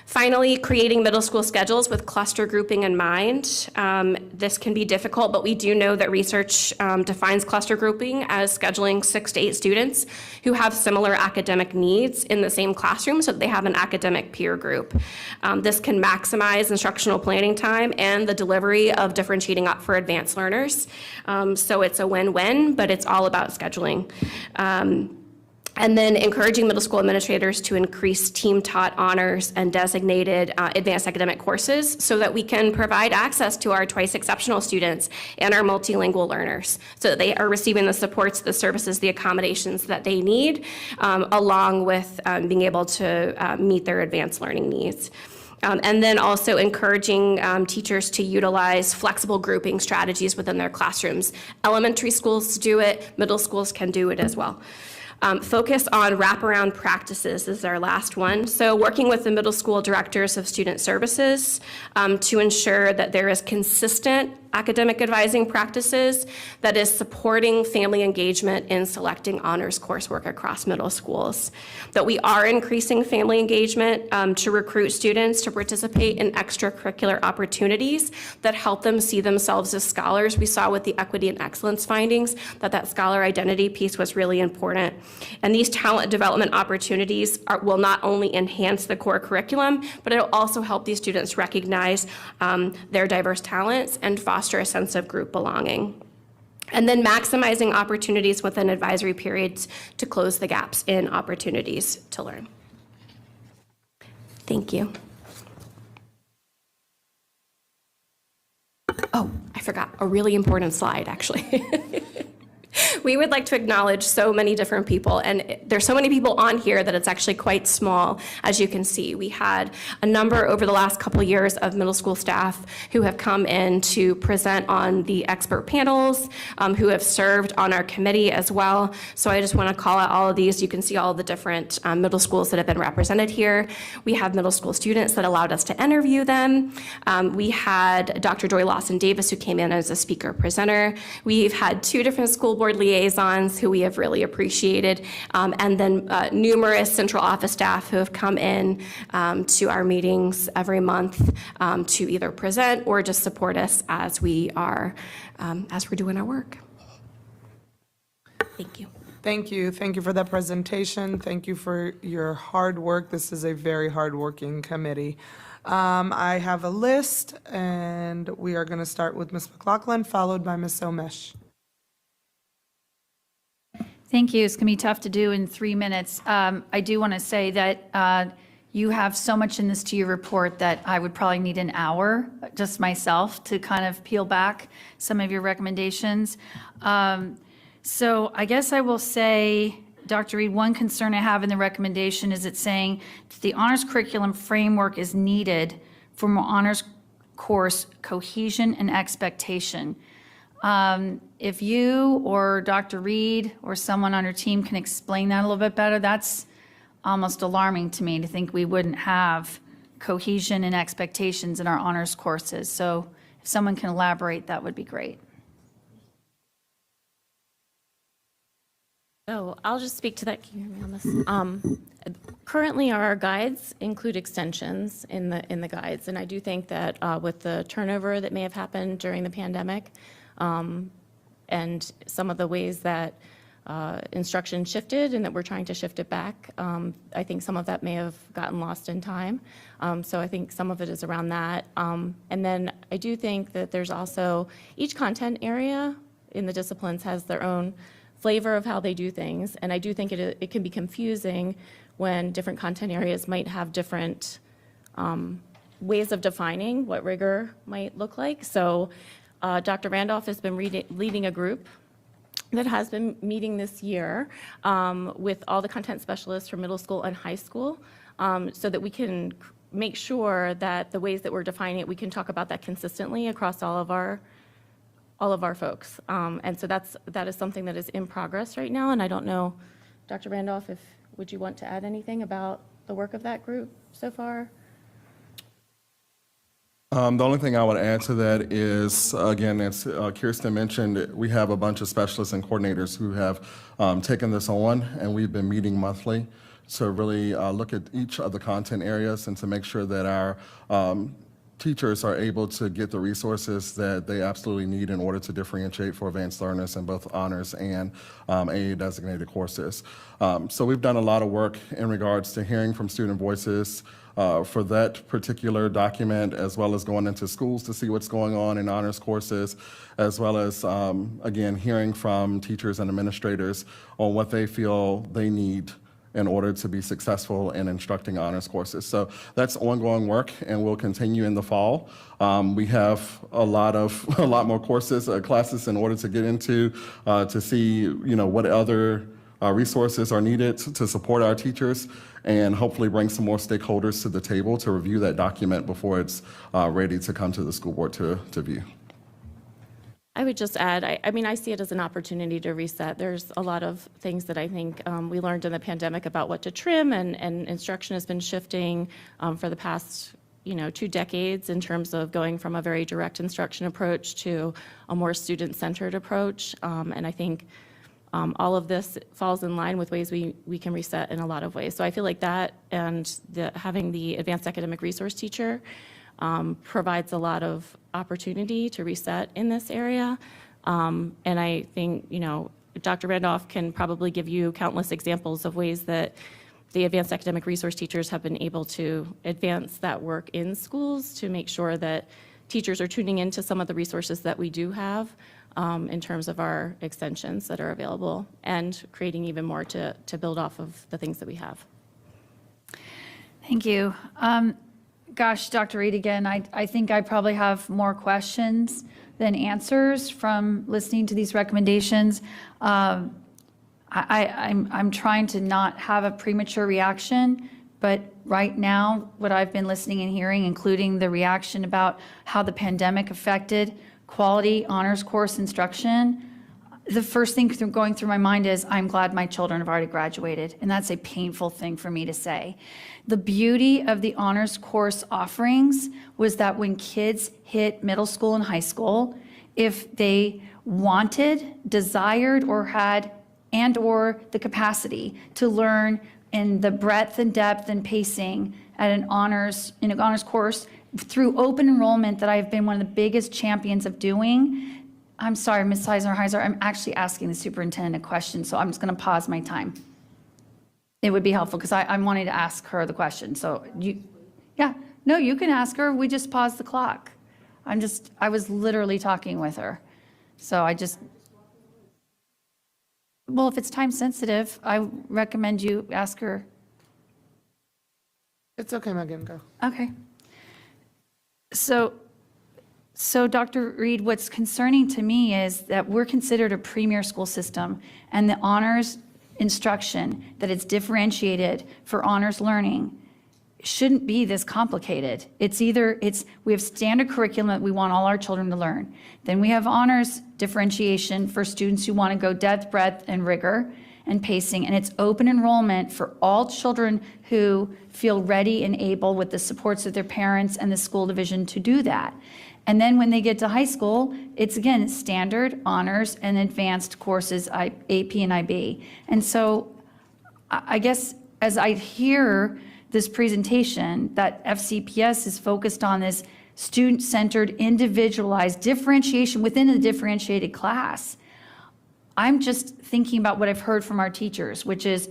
Finally, creating middle school schedules with cluster grouping in mind. This can be difficult, but we do know that research defines cluster grouping as scheduling 6 to 8 students who have similar academic needs in the same classroom so that they have an academic peer group. This can maximize instructional planning time and the delivery of differentiating up for advanced learners. So it's a win-win, but it's all about scheduling. And then encouraging middle school administrators to increase team-taught honors and designated advanced academic courses so that we can provide access to our twice exceptional students and our multilingual learners so that they are receiving the supports, the services, the accommodations that they need, along with being able to meet their advanced learning needs. And then also encouraging teachers to utilize flexible grouping strategies within their classrooms. Elementary schools do it, middle schools can do it as well. Focus on wraparound practices is our last one. So working with the middle school directors of student services to ensure that there is consistent academic advising practices that is supporting family engagement in selecting honors coursework across middle schools. That we are increasing family engagement to recruit students to participate in extracurricular opportunities that help them see themselves as scholars. We saw with the equity and excellence findings that scholar identity piece was really important. And these talent development opportunities will not only enhance the core curriculum, but it'll also help these students recognize their diverse talents and foster a sense of group belonging. And then maximizing opportunities within advisory periods to close the gaps in opportunities to learn. Thank you. Oh, I forgot a really important slide, actually. We would like to acknowledge so many different people, and there's so many people on here that it's actually quite small, as you can see. We had a number over the last couple of years of middle school staff who have come in to present on the expert panels, who have served on our committee as well. So I just want to call out all of these. You can see all the different middle schools that have been represented here. We have middle school students that allowed us to interview them. We had Dr. Joy Lawson Davis, who came in as a speaker presenter. We've had 2 different school board liaisons who we have really appreciated, and then numerous central office staff who have come in to our meetings every month to either present or just support us as we're doing our work. Thank you. Thank you. Thank you for that presentation. Thank you for your hard work. This is a very hardworking committee. I have a list, and we are going to start with Ms. McLaughlin, followed by Ms. Omesh. Thank you. It's going to be tough to do in 3 minutes. I do want to say that you have so much in this to your report that I would probably need an hour just myself to kind of peel back some of your recommendations. So I guess I will say, Dr. Reed, one concern I have in the recommendation is it's saying that the honors curriculum framework is needed from honors course cohesion and expectation. If you or Dr. Reed or someone on your team can explain that a little bit better, that's almost alarming to me to think we wouldn't have cohesion and expectations in our honors courses. So if someone can elaborate, that would be great. So I'll just speak to that. Can you hear me on this? Currently, our guides include extensions in the guides, and I do think that with the turnover that may have happened during the pandemic, and some of the ways that instruction shifted and that we're trying to shift it back, I think some of that may have gotten lost in time. So I think some of it is around that. And then I do think that there's also, each content area in the disciplines has their own flavor of how they do things. And I do think it can be confusing when different content areas might have different ways of defining what rigor might look like. So Dr. Randolph has been leading a group that has been meeting this year with all the content specialists for middle school and high school, so that we can make sure that the ways that we're defining it, we can talk about that consistently across all of our folks. And so that is something that is in progress right now. And I don't know, Dr. Randolph, would you want to add anything about the work of that group so far? The only thing I would add to that is, again, as Kirsten mentioned, we have a bunch of specialists and coordinators who have taken this on, and we've been meeting monthly to really look at each of the content areas and to make sure that our teachers are able to get the resources that they absolutely need in order to differentiate for advanced learners in both honors and AA designated courses. So we've done a lot of work in regards to hearing from student voices for that particular document, as well as going into schools to see what's going on in honors courses, as well as, again, hearing from teachers and administrators on what they feel they need in order to be successful in instructing honors courses. So that's ongoing work, and we'll continue in the fall. We have a lot more courses, classes in order to get into to see, what other resources are needed to support our teachers, and hopefully bring some more stakeholders to the table to review that document before it's ready to come to the school board to view. I would just add, I see it as an opportunity to reset. There's a lot of things that I think we learned in the pandemic about what to trim, and instruction has been shifting for the past 2 decades in terms of going from a very direct instruction approach to a more student-centered approach. And I think all of this falls in line with ways we can reset in a lot of ways. So I feel like that and having the advanced academic resource teacher provides a lot of opportunity to reset in this area. And I think, Dr. Randolph can probably give you countless examples of ways that the advanced academic resource teachers have been able to advance that work in schools to make sure that teachers are tuning into some of the resources that we do have in terms of our extensions that are available, and creating even more to build off of the things that we have. Thank you. Gosh, Dr. Reed, again, I think I probably have more questions than answers from listening to these recommendations. I'm trying to not have a premature reaction, but right now, what I've been listening and hearing, including the reaction about how the pandemic affected quality honors course instruction, the first thing going through my mind is, I'm glad my children have already graduated, and that's a painful thing for me to say. The beauty of the honors course offerings was that when kids hit middle school and high school, if they wanted, desired, or had, and/or the capacity to learn in the breadth and depth and pacing in an honors course through open enrollment that I've been one of the biggest champions of doing. I'm sorry, Ms. Heiser, I'm actually asking the superintendent a question, so I'm just going to pause my time. It would be helpful because I'm wanting to ask her the question. So you can ask her. We just paused the clock. I was literally talking with her. So well, if it's time sensitive, I recommend you ask her. It's okay, Megan, go. Okay. So Dr. Reed, what's concerning to me is that we're considered a premier school system, and the honors instruction that it's differentiated for honors learning shouldn't be this complicated. We have standard curriculum that we want all our children to learn. Then we have honors differentiation for students who want to go depth, breadth, and rigor and pacing. And it's open enrollment for all children who feel ready and able with the supports of their parents and the school division to do that. And then when they get to high school, it's again standard, honors, and advanced courses, AP and IB. And so I guess as I hear this presentation, that FCPS is focused on this student-centered, individualized differentiation within a differentiated class. I'm just thinking about what I've heard from our teachers, which is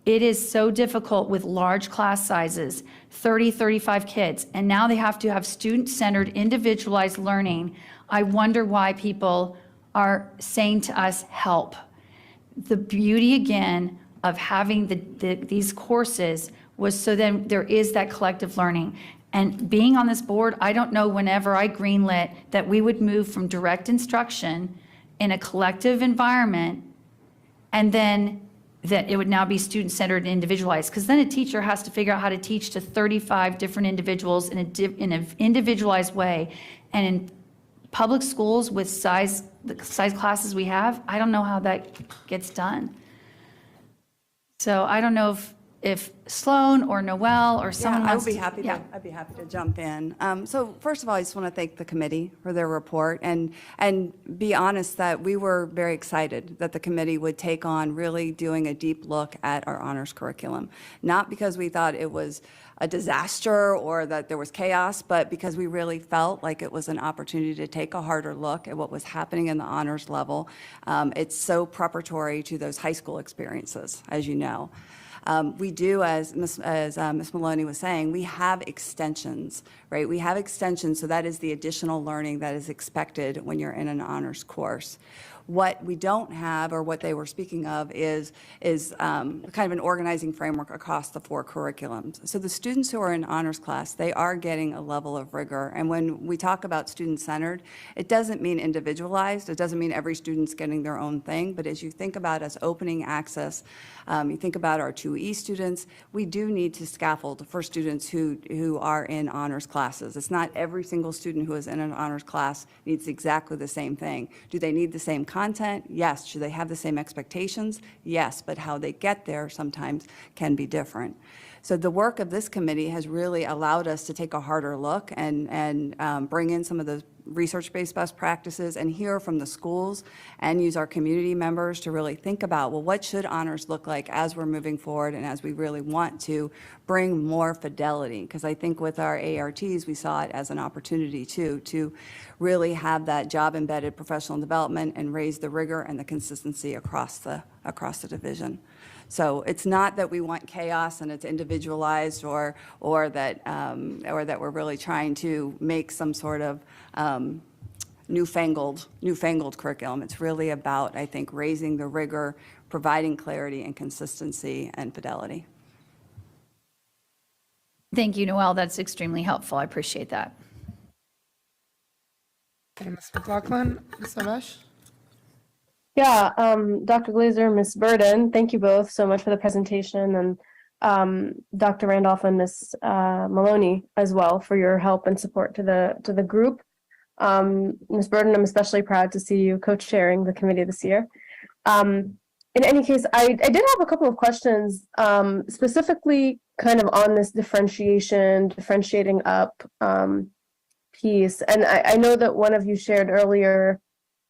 it is so difficult with large class sizes, 30, 35 kids, and now they have to have student-centered, individualized learning. I wonder why people are saying to us, help. The beauty, again, of having these courses was so then there is that collective learning. And being on this board, I don't know whenever I greenlit that we would move from direct instruction in a collective environment and then that it would now be student-centered and individualized. Because then a teacher has to figure out how to teach to 35 different individuals in an individualized way. And in public schools with the size classes we have, I don't know how that gets done. So I don't know if Sloan or Noel or someone I wants would be to- happy yeah. to, I'd be happy to jump in. So first of all, I just want to thank the committee for their report and be honest that we were very excited that the committee would take on really doing a deep look at our honors curriculum. Not because we thought it was a disaster or that there was chaos, but because we really felt like it was an opportunity to take a harder look at what was happening in the honors level. It's so preparatory to those high school experiences, as you know. We do, as Ms. Maloney was saying, we have extensions, right? We have extensions, so that is the additional learning that is expected when you're in an honors course. What we don't have, or what they were speaking of, is kind of an organizing framework across the 4 curriculums. So the students who are in honors class, they are getting a level of rigor. And when we talk about student-centered, it doesn't mean individualized. It doesn't mean every student's getting their own thing. But as you think about us opening access, you think about our 2E students, we do need to scaffold for students who are in honors classes. It's not every single student who is in an honors class needs exactly the same thing. Do they need the same content? Yes. Should they have the same expectations? Yes. But how they get there sometimes can be different. So the work of this committee has really allowed us to take a harder look and bring in some of the research-based best practices and hear from the schools and use our community members to really think about, well, what should honors look like as we're moving forward and as we really want to bring more fidelity? Because I think with our ARTs, we saw it as an opportunity too, to really have that job-embedded professional development and raise the rigor and the consistency across the division. So it's not that we want chaos and it's individualized or that we're really trying to make some sort of newfangled curriculum. It's really about, I think, raising the rigor, providing clarity and consistency and fidelity. Thank you, Noel. That's extremely helpful. I appreciate that. Okay, Ms. McLaughlin, Ms. Savesh? Yeah, Dr. Glazer, Ms. Burden, thank you both so much for the presentation, and Dr. Randolph and Ms. Maloney as well for your help and support to the group. Ms. Burden, I'm especially proud to see you co-chairing the committee this year. In any case, I did have a couple of questions, specifically kind of on this differentiating up piece. And I know that one of you shared earlier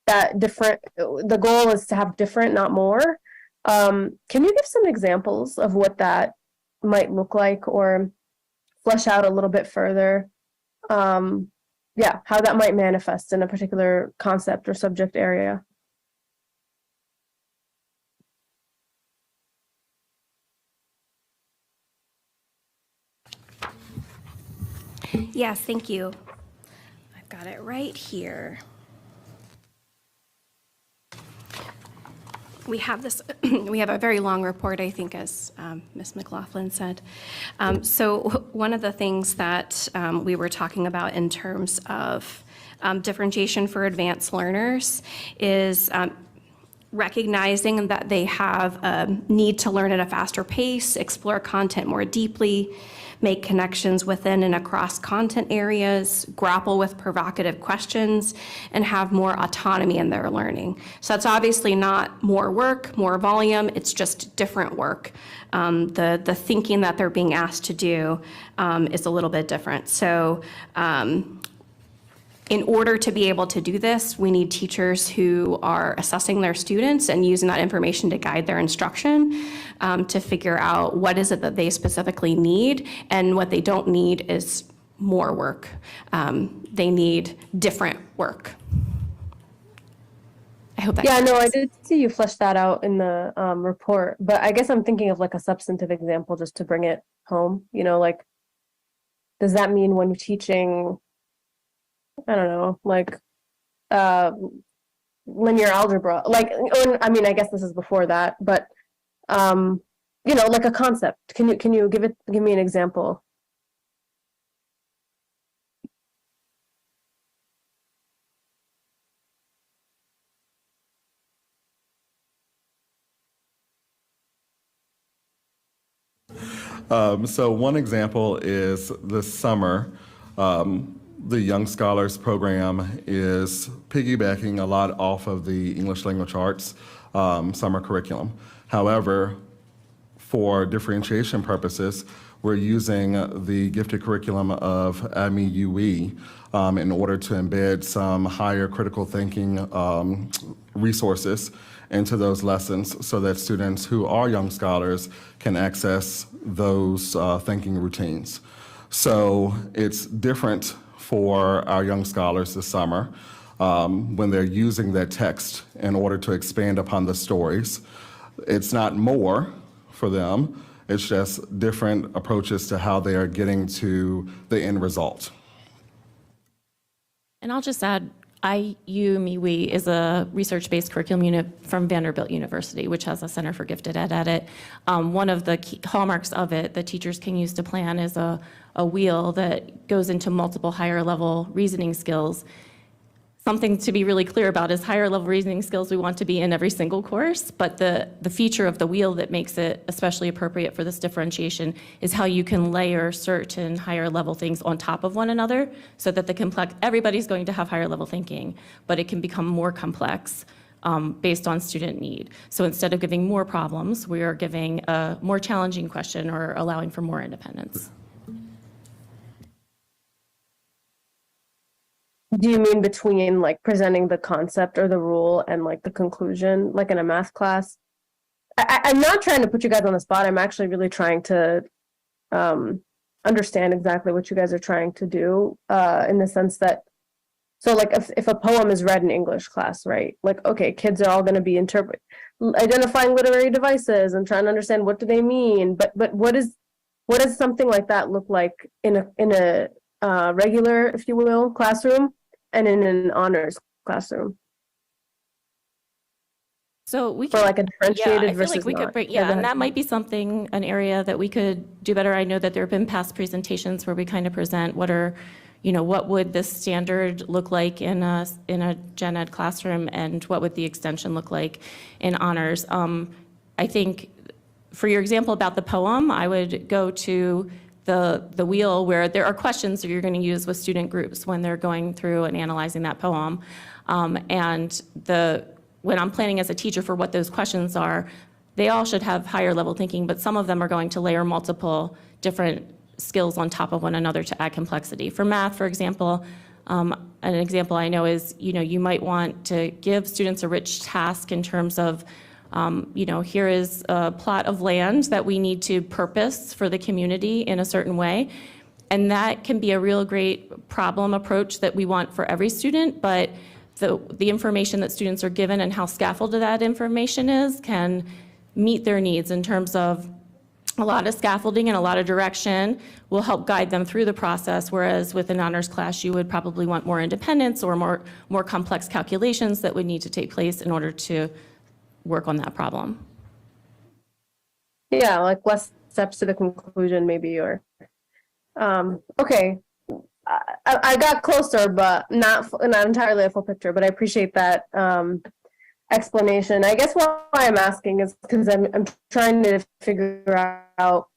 that the goal is to have different, not more. Can you give some examples of what that might look like or flesh out a little bit further? Yeah, how that might manifest in a particular concept or subject area. Yes, thank you. I've got it right here. We have this. We have a very long report, I think, as Ms. McLaughlin said. So one of the things that we were talking about in terms of differentiation for advanced learners is recognizing that they have a need to learn at a faster pace, explore content more deeply, make connections within and across content areas, grapple with provocative questions, and have more autonomy in their learning. So that's obviously not more work, more volume, it's just different work. The thinking that they're being asked to do is a little bit different. So in order to be able to do this, we need teachers who are assessing their students and using that information to guide their instruction, to figure out what is it that they specifically need, and what they don't need is more work. They need different work. I hope that Yeah, no, I makes did see you flesh that out in the report, but I guess I'm thinking of like a substantive example just to bring it home. You know, like, does that mean when you're teaching, I don't know, like linear algebra, like, or, I mean, I guess this is before that, but you know, like a concept. Can you give me an example? So one example is this summer, the Young Scholars Program is piggybacking a lot off of the English Language Arts summer curriculum. However, for differentiation purposes, we're using the gifted curriculum of AMI-UE in order to embed some higher critical thinking resources into those lessons so that students who are young scholars can access those thinking routines. So it's different for our young scholars this summer when they're using that text in order to expand upon the stories. It's not more for them, it's just different approaches to how they are getting to the end result. And I'll just add, IU-MeWe is a research-based curriculum unit from Vanderbilt University, which has a Center for Gifted Ed at it. One of the key hallmarks of it that teachers can use to plan is a wheel that goes into multiple higher level reasoning skills. Something to be really clear about is higher level reasoning skills we want to be in every single course, but the feature of the wheel that makes it especially appropriate for this differentiation is how you can layer certain higher level things on top of one another so that everybody's going to have higher level thinking, but it can become more complex based on student need. So instead of giving more problems, we are giving a more challenging question or allowing for more independence. Do you mean between like presenting the concept or the rule and like the conclusion, like in a math class? I'm not trying to put you guys on the spot. I'm actually really trying to understand exactly what you guys are trying to do in the sense that, so like if a poem is read in English class, right? Like, okay, kids are all going to be identifying literary devices and trying to understand what do they mean, but what does something like that look like in a regular, if you will, classroom and in an honors classroom? So we For like a differentiated I feel like we versus could break, not. and that might be something, an area that we could do better. I know that there have been past presentations where we kind of present what would this standard look like in a gen ed classroom and what would the extension look like in honors. I think for your example about the poem, I would go to the wheel where there are questions that you're going to use with student groups when they're going through and analyzing that poem. When I'm planning as a teacher for what those questions are, they all should have higher level thinking, but some of them are going to layer multiple different skills on top of one another to add complexity. For math, for example, an example I know is, you might want to give students a rich task in terms of here is a plot of land that we need to purpose for the community in a certain way. And that can be a real great problem approach that we want for every student, but the information that students are given and how scaffolded that information is can meet their needs in terms of a lot of scaffolding and a lot of direction will help guide them through the process, whereas with an honors class, you would probably want more independence or more complex calculations that would need to take place in order to work on that problem. Yeah, like less steps to the conclusion maybe, or okay. I got closer, but not entirely a full picture, but I appreciate that. explanation. I guess why I'm asking is because I'm trying to figure out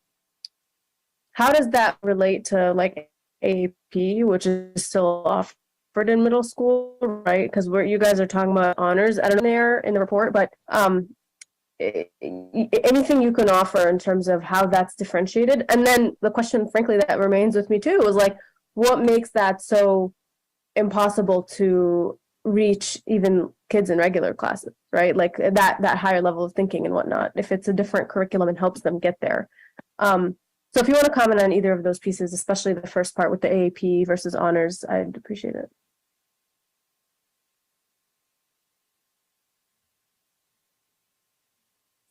how does that relate to like AAP, which is still offered in middle school, right? Because you guys are talking about honors. I don't know there in the report, but anything you can offer in terms of how that's differentiated. And then the question, frankly, that remains with me too, is like, what makes that so impossible to reach even kids in regular classes, right? Like that higher level of thinking and whatnot, if it's a different curriculum and helps them get there. So if you want to comment on either of those pieces, especially the first part with the AAP versus honors, I'd appreciate it.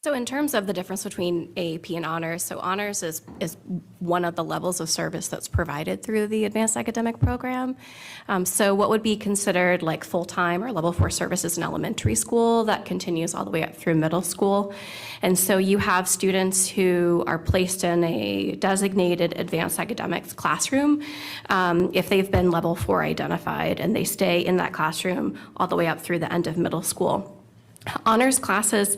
So in terms of the difference between AAP and honors, so honors is one of the levels of service that's provided through the advanced academic program. So what would be considered like full-time or level 4 services in elementary school, that continues all the way up through middle school. And so you have students who are placed in a designated advanced academics classroom if they've been level 4 identified, and they stay in that classroom all the way up through the end of middle school. Honors classes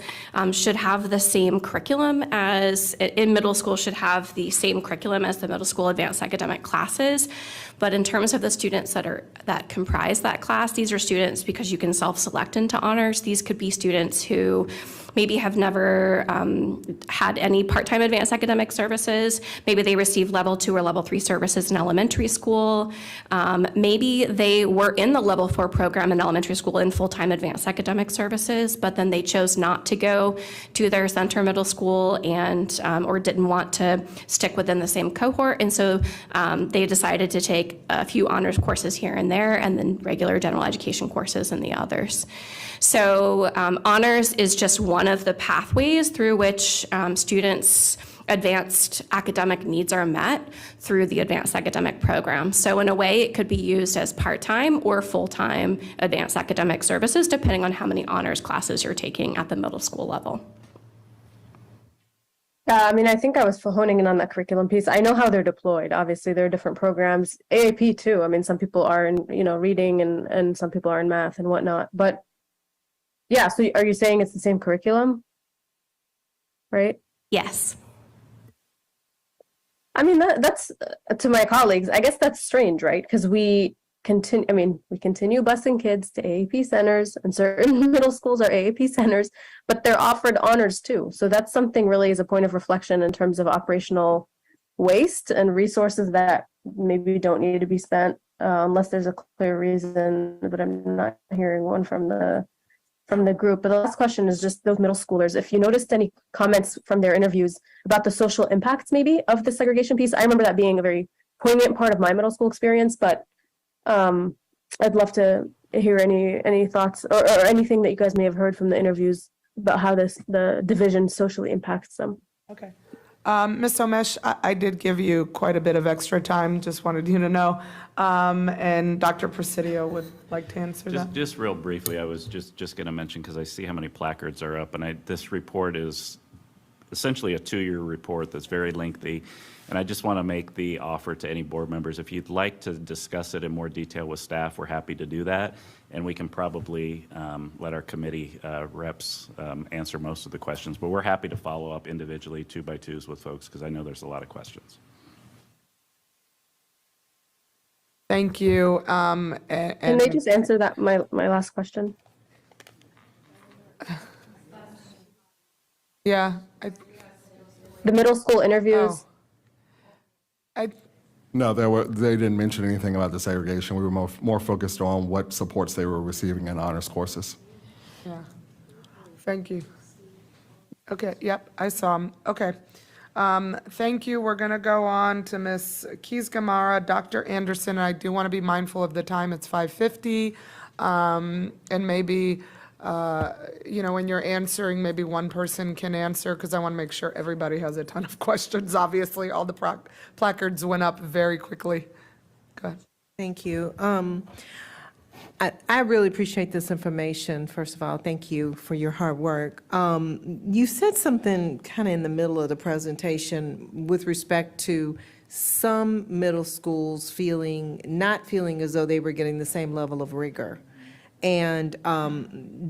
should have the same curriculum as, in middle school, should have the same curriculum as the middle school advanced academic classes. But in terms of the students that comprise that class, these are students, because you can self-select into honors, these could be students who maybe have never had any part-time advanced academic services. Maybe they received level 2 or level 3 services in elementary school. Maybe they were in the level 4 program in elementary school in full-time advanced academic services, but then they chose not to go to their center middle school and or didn't want to stick within the same cohort. And so they decided to take a few honors courses here and there, and then regular general education courses in the others. So honors is just one of the pathways through which students' advanced academic needs are met through the advanced academic program. So in a way, it could be used as part-time or full-time advanced academic services, depending on how many honors classes you're taking at the middle school level. I mean, I think I was honing in on that curriculum piece. I know how they're deployed. Obviously, there are different programs. AAP too. I mean, some people are in, reading and some people are in math and whatnot. But yeah, so are you saying it's the same curriculum? Right? Yes. I mean, that's to my colleagues, I guess that's strange, right? Because we continue busing kids to AAP centers, and certain middle schools are AAP centers, but they're offered honors too. So that's something really as a point of reflection in terms of operational waste and resources that maybe don't need to be spent unless there's a clear reason, but I'm not hearing one from the group. But the last question is just those middle schoolers. If you noticed any comments from their interviews about the social impacts maybe of the segregation piece, I remember that being a very poignant part of my middle school experience, but I'd love to hear any thoughts or anything that you guys may have heard from the interviews about how the division socially impacts them. Okay. Ms. Omesh, I did give you quite a bit of extra time, just wanted you to know. And Dr. Presidio would like to answer that. Just real briefly, I was just going to mention, because I see how many placards are up, and this report is essentially a 2-year report that's very lengthy. And I just want to make the offer to any board members, if you'd like to discuss it in more detail with staff, we're happy to do that. And we can probably let our committee reps answer most of the questions. But we're happy to follow up individually, 2x2s with folks, because I know there's a lot of questions. Thank you. Can they just answer that, my last question? Yeah. The middle school interviews. No, they didn't mention anything about the segregation. We were more focused on what supports they were receiving in honors courses. Yeah. Thank you. Okay, yep, I saw them. Okay. Thank you. We're going to go on to Ms. Keys-Gamarra, Dr. Anderson. I do want to be mindful of the time. It's 5:50. And maybe, when you're answering, maybe one person can answer, because I want to make sure everybody has a ton of questions. Obviously, all the placards went up very quickly. Go ahead. Thank you. I really appreciate this information. First of all, thank you for your hard work. You said something kind of in the middle of the presentation with respect to some middle schools not feeling as though they were getting the same level of rigor. And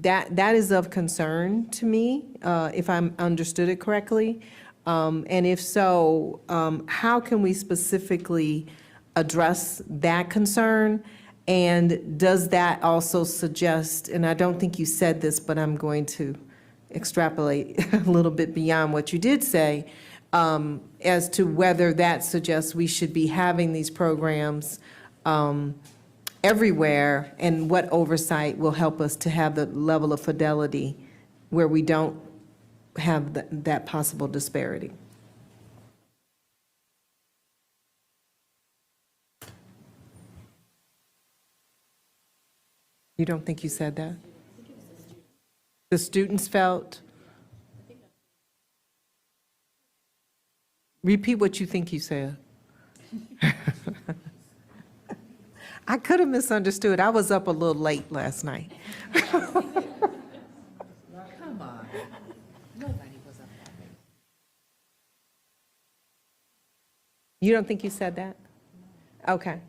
that is of concern to me, if I'm understood it correctly. And if so, how can we specifically address that concern? And does that also suggest, and I don't think you said this, but I'm going to extrapolate a little bit beyond what you did say, as to whether that suggests we should be having these programs everywhere, and what oversight will help us to have the level of fidelity where we don't have that possible disparity. You don't think you said that? The students felt? Repeat what you think you said. I could have misunderstood. I was up a little late last night. Come on. Nobody was up that late. You don't think you said that? Okay.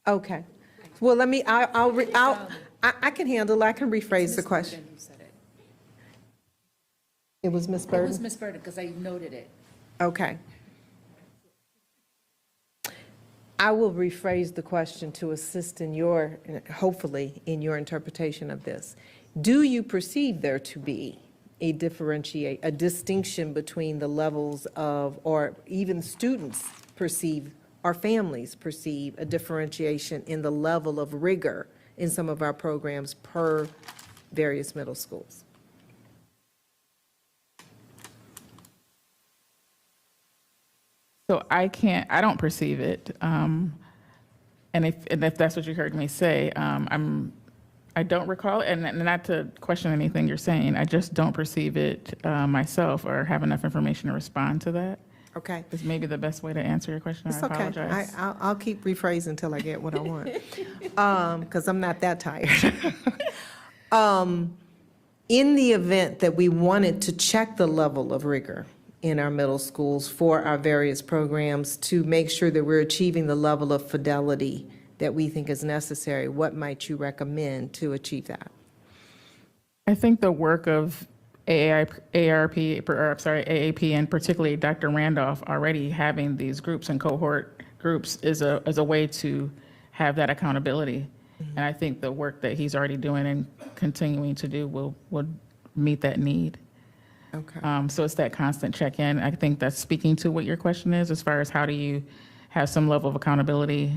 Okay. Well, let me, I can handle, I can rephrase the question. It was Ms. It Burden? was Ms. Burden, because I noted it. Okay. I will rephrase the question to assist in your, hopefully, in your interpretation of this. Do you perceive there to be a distinction between the levels of, or even students perceive, or families perceive a differentiation in the level of rigor in some of our programs per various middle schools? So I don't perceive it. And if that's what you heard me say, I don't recall, and not to question anything you're saying, I just don't perceive it myself or have enough information to respond to that. Okay. Is maybe the best way to answer your question. It's I okay. apologize. I'll keep rephrasing until I get what I want, because I'm not that tired. In the event that we wanted to check the level of rigor in our middle schools for our various programs to make sure that we're achieving the level of fidelity that we think is necessary, what might you recommend to achieve that? I think the work of AAP, and particularly Dr. Randolph already having these groups and cohort groups is a way to have that accountability. And I think the work that he's already doing and continuing to do will meet that need. Okay. So it's that constant check-in. I think that's speaking to what your question is, as far as how do you have some level of accountability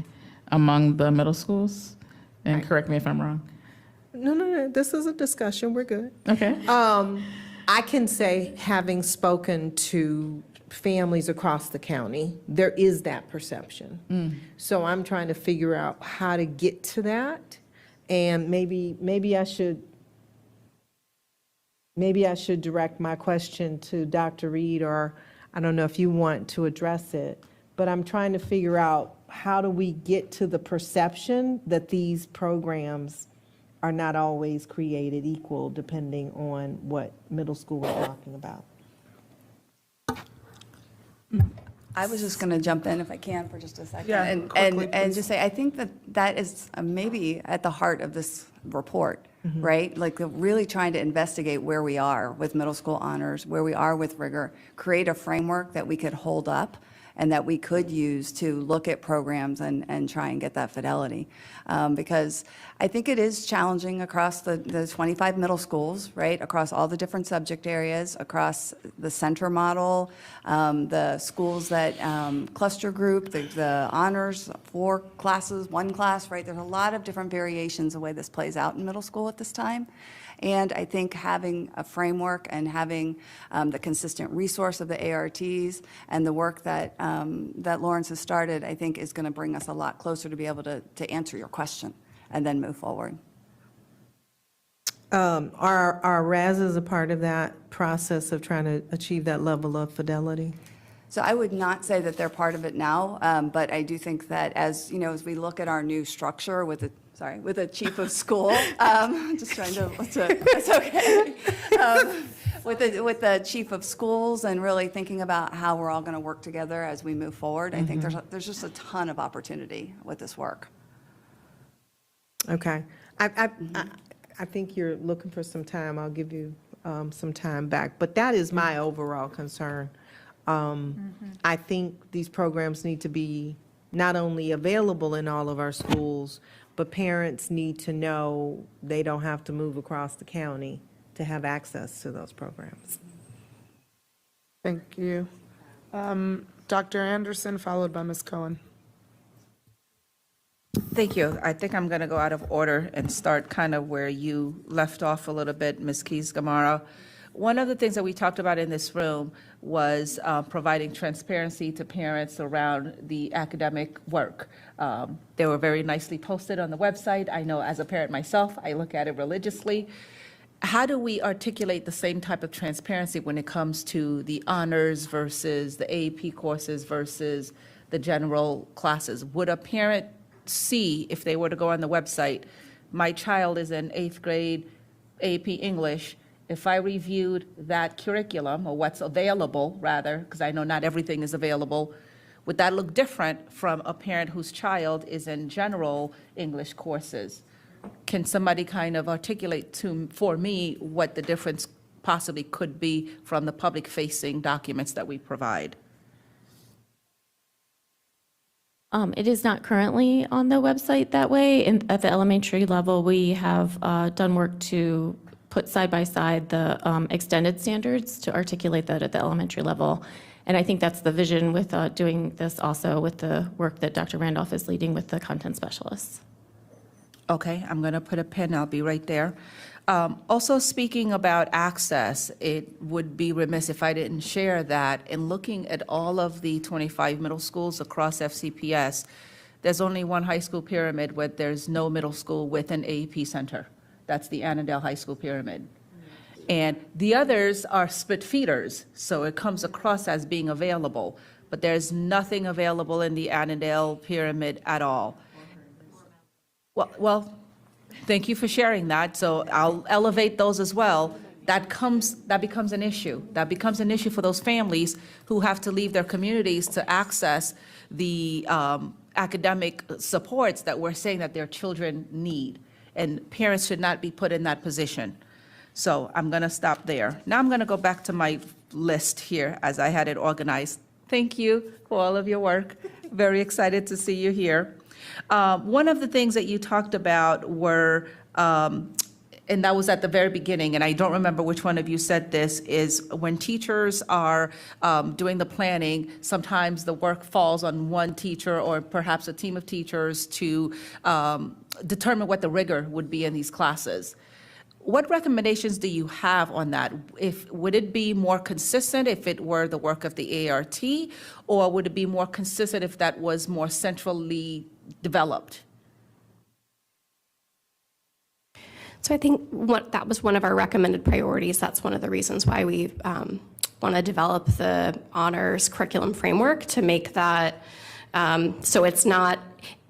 among the middle schools? And correct me if I'm wrong. No, this is a discussion, we're good. Okay. I can say, having spoken to families across the county, there is that perception. So I'm trying to figure out how to get to that, and maybe I should direct my question to Dr. Reed, or I don't know if you want to address it, but I'm trying to figure out how do we get to the perception that these programs are not always created equal depending on what middle school we're talking about. I was just going to jump in if I can for just a second. Yeah, quickly, and please. just say, I think that is maybe at the heart of this report, right? Like really trying to investigate where we are with middle school honors, where we are with rigor, create a framework that we could hold up and that we could use to look at programs and try and get that fidelity. Because I think it is challenging across the 25 middle schools, right? Across all the different subject areas, across the center model, the schools that cluster group, the honors, 4 classes, 1 class, right? There's a lot of different variations the way this plays out in middle school at this time. And I think having a framework and having the consistent resource of the ARTs and the work that Lawrence has started, I think is going to bring us a lot closer to be able to answer your question and then move forward. Are RASs a part of that process of trying to achieve that level of fidelity? So I would not say that they're part of it now, but I do think that as we look at our new structure with a chief of school, just trying to, it's okay. With the chief of schools and really thinking about how we're all going to work together as we move forward, I think there's just a ton of opportunity with this work. Okay. I think you're looking for some time. I'll give you some time back. But that is my overall concern. I think these programs need to be not only available in all of our schools, but parents need to know they don't have to move across the county to have access to those programs. Thank you. Dr. Anderson, followed by Ms. Cohen. Thank you. I think I'm going to go out of order and start kind of where you left off a little bit, Ms. Keys-Gamarra. One of the things that we talked about in this room was providing transparency to parents around the academic work. They were very nicely posted on the website. I know as a parent myself, I look at it religiously. How do we articulate the same type of transparency when it comes to the honors versus the AAP courses versus the general classes? Would a parent see, if they were to go on the website, my child is in 8th grade AAP English, if I reviewed that curriculum, or what's available rather, because I know not everything is available, would that look different from a parent whose child is in general English courses? Can somebody kind of articulate for me what the difference possibly could be from the public-facing documents that we provide? It is not currently on the website that way. At the elementary level, we have done work to put side by side the extended standards to articulate that at the elementary level. And I think that's the vision with doing this also with the work that Dr. Randolph is leading with the content specialists. Okay, I'm going to put a pin. I'll be right there. Also, speaking about access, it would be remiss if I didn't share that in looking at all of the 25 middle schools across FCPS, there's only one high school pyramid where there's no middle school with an AAP center. That's the Annandale High School pyramid. And the others are split feeders, so it comes across as being available, but there's nothing available in the Annandale pyramid at all. Well, thank you for sharing that. So I'll elevate those as well. That becomes an issue. That becomes an issue for those families who have to leave their communities to access the academic supports that we're saying that their children need. And parents should not be put in that position. So I'm going to stop there. Now I'm going to go back to my list here as I had it organized. Thank you for all of your work. Very excited to see you here. One of the things that you talked about were, and that was at the very beginning, and I don't remember which one of you said this, is when teachers are doing the planning, sometimes the work falls on one teacher or perhaps a team of teachers to determine what the rigor would be in these classes. What recommendations do you have on that? Would it be more consistent if it were the work of the ART, or would it be more consistent if that was more centrally developed? So I think that was one of our recommended priorities. That's one of the reasons why we want to develop the honors curriculum framework to make that so it's not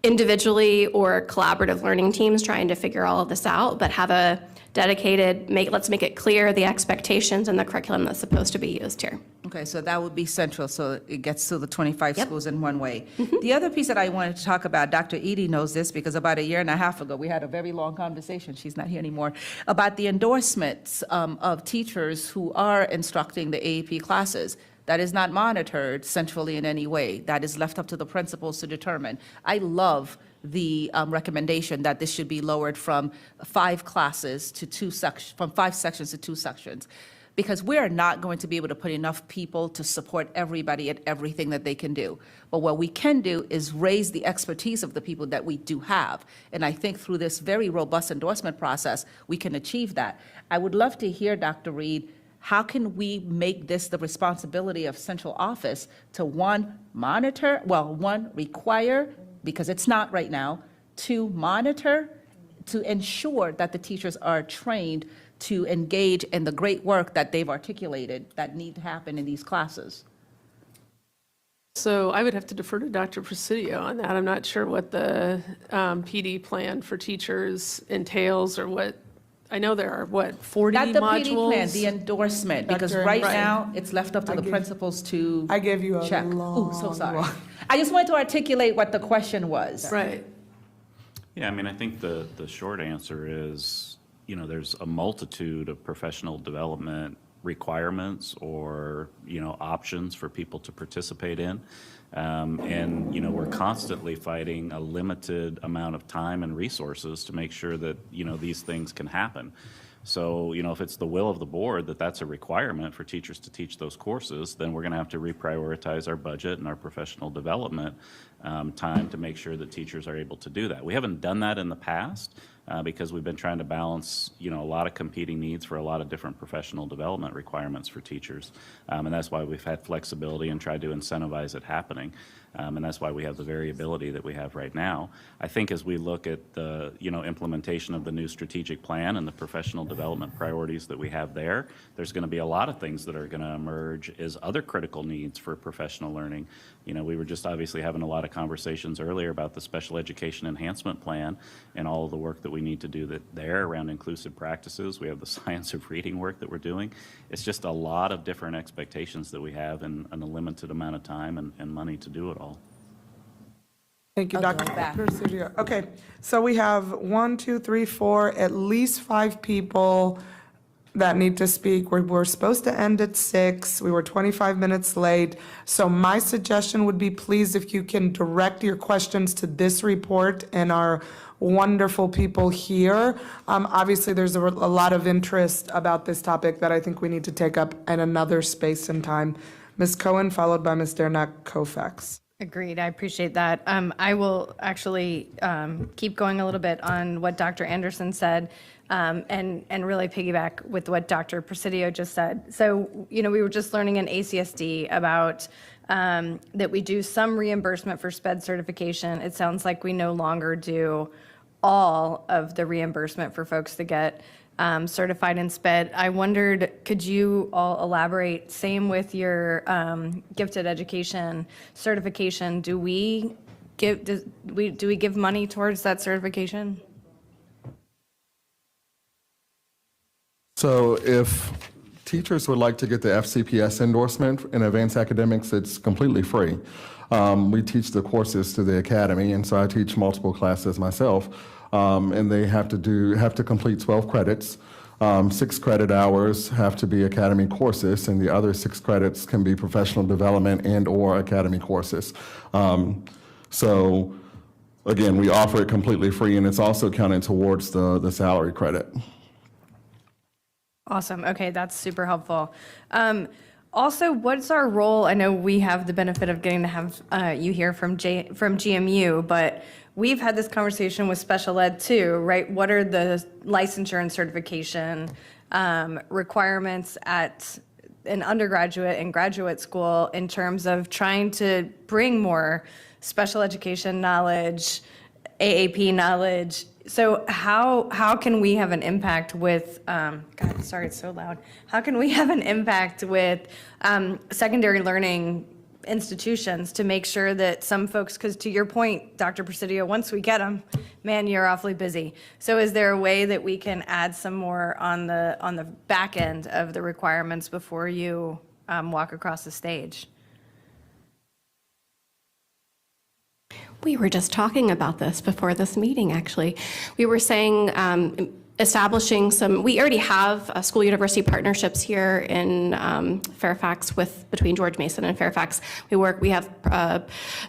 individually or collaborative learning teams trying to figure all of this out, but have a dedicated, let's make it clear the expectations and the curriculum that's supposed to be used here. Okay, so that would be central, so it gets to the 25 schools in one way. The other piece that I wanted to talk about, Dr. Edie knows this because about a year and a half ago, we had a very long conversation, she's not here anymore, about the endorsements of teachers who are instructing the AAP classes. That is not monitored centrally in any way. That is left up to the principals to determine. I love the recommendation that this should be lowered from 5 classes to from 5 sections to 2 sections, because we are not going to be able to put enough people to support everybody at everything that they can do. But what we can do is raise the expertise of the people that we do have. And I think through this very robust endorsement process, we can achieve that. I would love to hear, Dr. Reed, how can we make this the responsibility of central office to monitor, require, because it's not right now, to monitor, to ensure that the teachers are trained to engage in the great work that they've articulated that need to happen in these classes? So I would have to defer to Dr. Presidio on that. I'm not sure what the PD plan for teachers entails or what. I know there are, 40 modules? Not the PD plan, the endorsement, because right now, it's left up to the principals to check. I gave you a long so sorry. I just wanted to articulate what the question was. Right. Yeah, I mean, I think the short answer is, there's a multitude of professional development requirements or, options for people to participate in. And we're constantly fighting a limited amount of time and resources to make sure that, these things can happen. So, if it's the will of the board that that's a requirement for teachers to teach those courses, then we're going to have to reprioritize our budget and our professional development time to make sure that teachers are able to do that. We haven't done that in the past because we've been trying to balance, a lot of competing needs for a lot of different professional development requirements for teachers. And that's why we've had flexibility and tried to incentivize it happening. And that's why we have the variability that we have right now. I think as we look at the implementation of the new strategic plan and the professional development priorities that we have there, there's going to be a lot of things that are going to emerge as other critical needs for professional learning. We were just obviously having a lot of conversations earlier about the special education enhancement plan and all of the work that we need to do there around inclusive practices. We have the science of reading work that we're doing. It's just a lot of different expectations that we have in a limited amount of time and money to do it all. Thank you, Dr. Presidio. Okay, so we have 1, 2, 3, 4, at least 5 people that need to speak. We're supposed to end at 6. We were 25 minutes late. So my suggestion would be, please, if you can direct your questions to this report and our wonderful people here. Obviously, there's a lot of interest about this topic that I think we need to take up in another space and time. Ms. Cohen, followed by Ms. Dernak-Kofax. Agreed. I appreciate that. I will actually keep going a little bit on what Dr. Anderson said and really piggyback with what Dr. Presidio just said. So, we were just learning in ACSD about that we do some reimbursement for SPED certification. It sounds like we no longer do all of the reimbursement for folks to get certified in SPED. I wondered, could you all elaborate? Same with your gifted education certification. Do we give money towards that certification? So if teachers would like to get the FCPS endorsement in advanced academics, it's completely free. We teach the courses to the academy, and so I teach multiple classes myself. And they have to complete 12 credits. 6 credit hours have to be academy courses, and the other 6 credits can be professional development and/or academy courses. So again, we offer it completely free, and it's also counted towards the salary credit. Awesome. Okay, that's super helpful. Also, what's our role? I know we have the benefit of getting to have you here from GMU, but we've had this conversation with special ed too, right? What are the licensure and certification requirements at an undergraduate and graduate school in terms of trying to bring more special education knowledge, AAP knowledge? So how can we have an impact with, God, sorry, it's so loud. How can we have an impact with secondary learning institutions to make sure that some folks, because to your point, Dr. Presidio, once we get them, man, you're awfully busy. So is there a way that we can add some more on the back end of the requirements before you walk across the stage? We were just talking about this before this meeting, actually. We were saying establishing we already have school university partnerships here in Fairfax between George Mason and Fairfax. We have a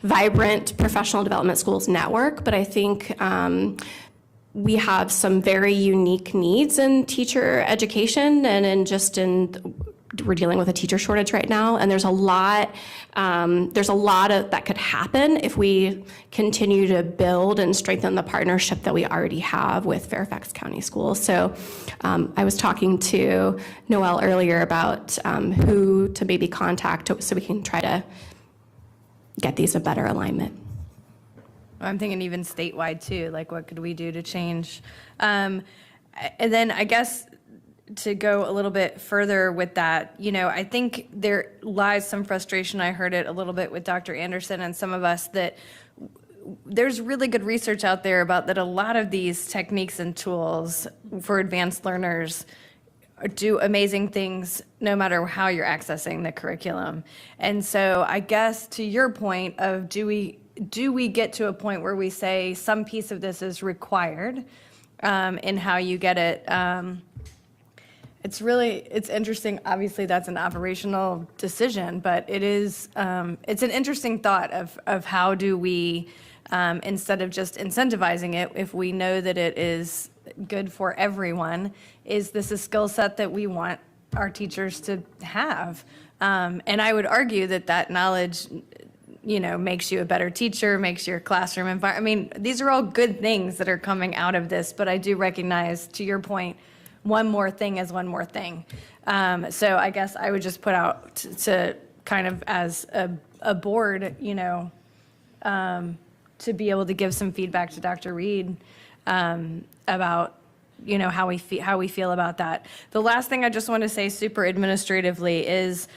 vibrant professional development schools network, but I think we have some very unique needs in teacher education and we're dealing with a teacher shortage right now, and there's a lot of that could happen if we continue to build and strengthen the partnership that we already have with Fairfax County Schools. So I was talking to Noelle earlier about who to maybe contact so we can try to get these a better alignment. I'm thinking even statewide too, like what could we do to change? And then I guess to go a little bit further with that, I think there lies some frustration. I heard it a little bit with Dr. Anderson and some of us that there's really good research out there about that a lot of these techniques and tools for advanced learners do amazing things no matter how you're accessing the curriculum. And so I guess to your point of do we do we get to a point where we say some piece of this is required in how you get it? It's interesting. Obviously, that's an operational decision, but it's an interesting thought of how do we, instead of just incentivizing it, if we know that it is good for everyone, is this a skill set that we want our teachers to have? And I would argue that knowledge, makes you a better teacher, makes your classroom environment. I mean, these are all good things that are coming out of this, but I do recognize, to your point, one more thing is one more thing. So I guess I would just put out to kind of as a board, to be able to give some feedback to Dr. Reed about how we feel about that. The last thing I just want to say super administratively is,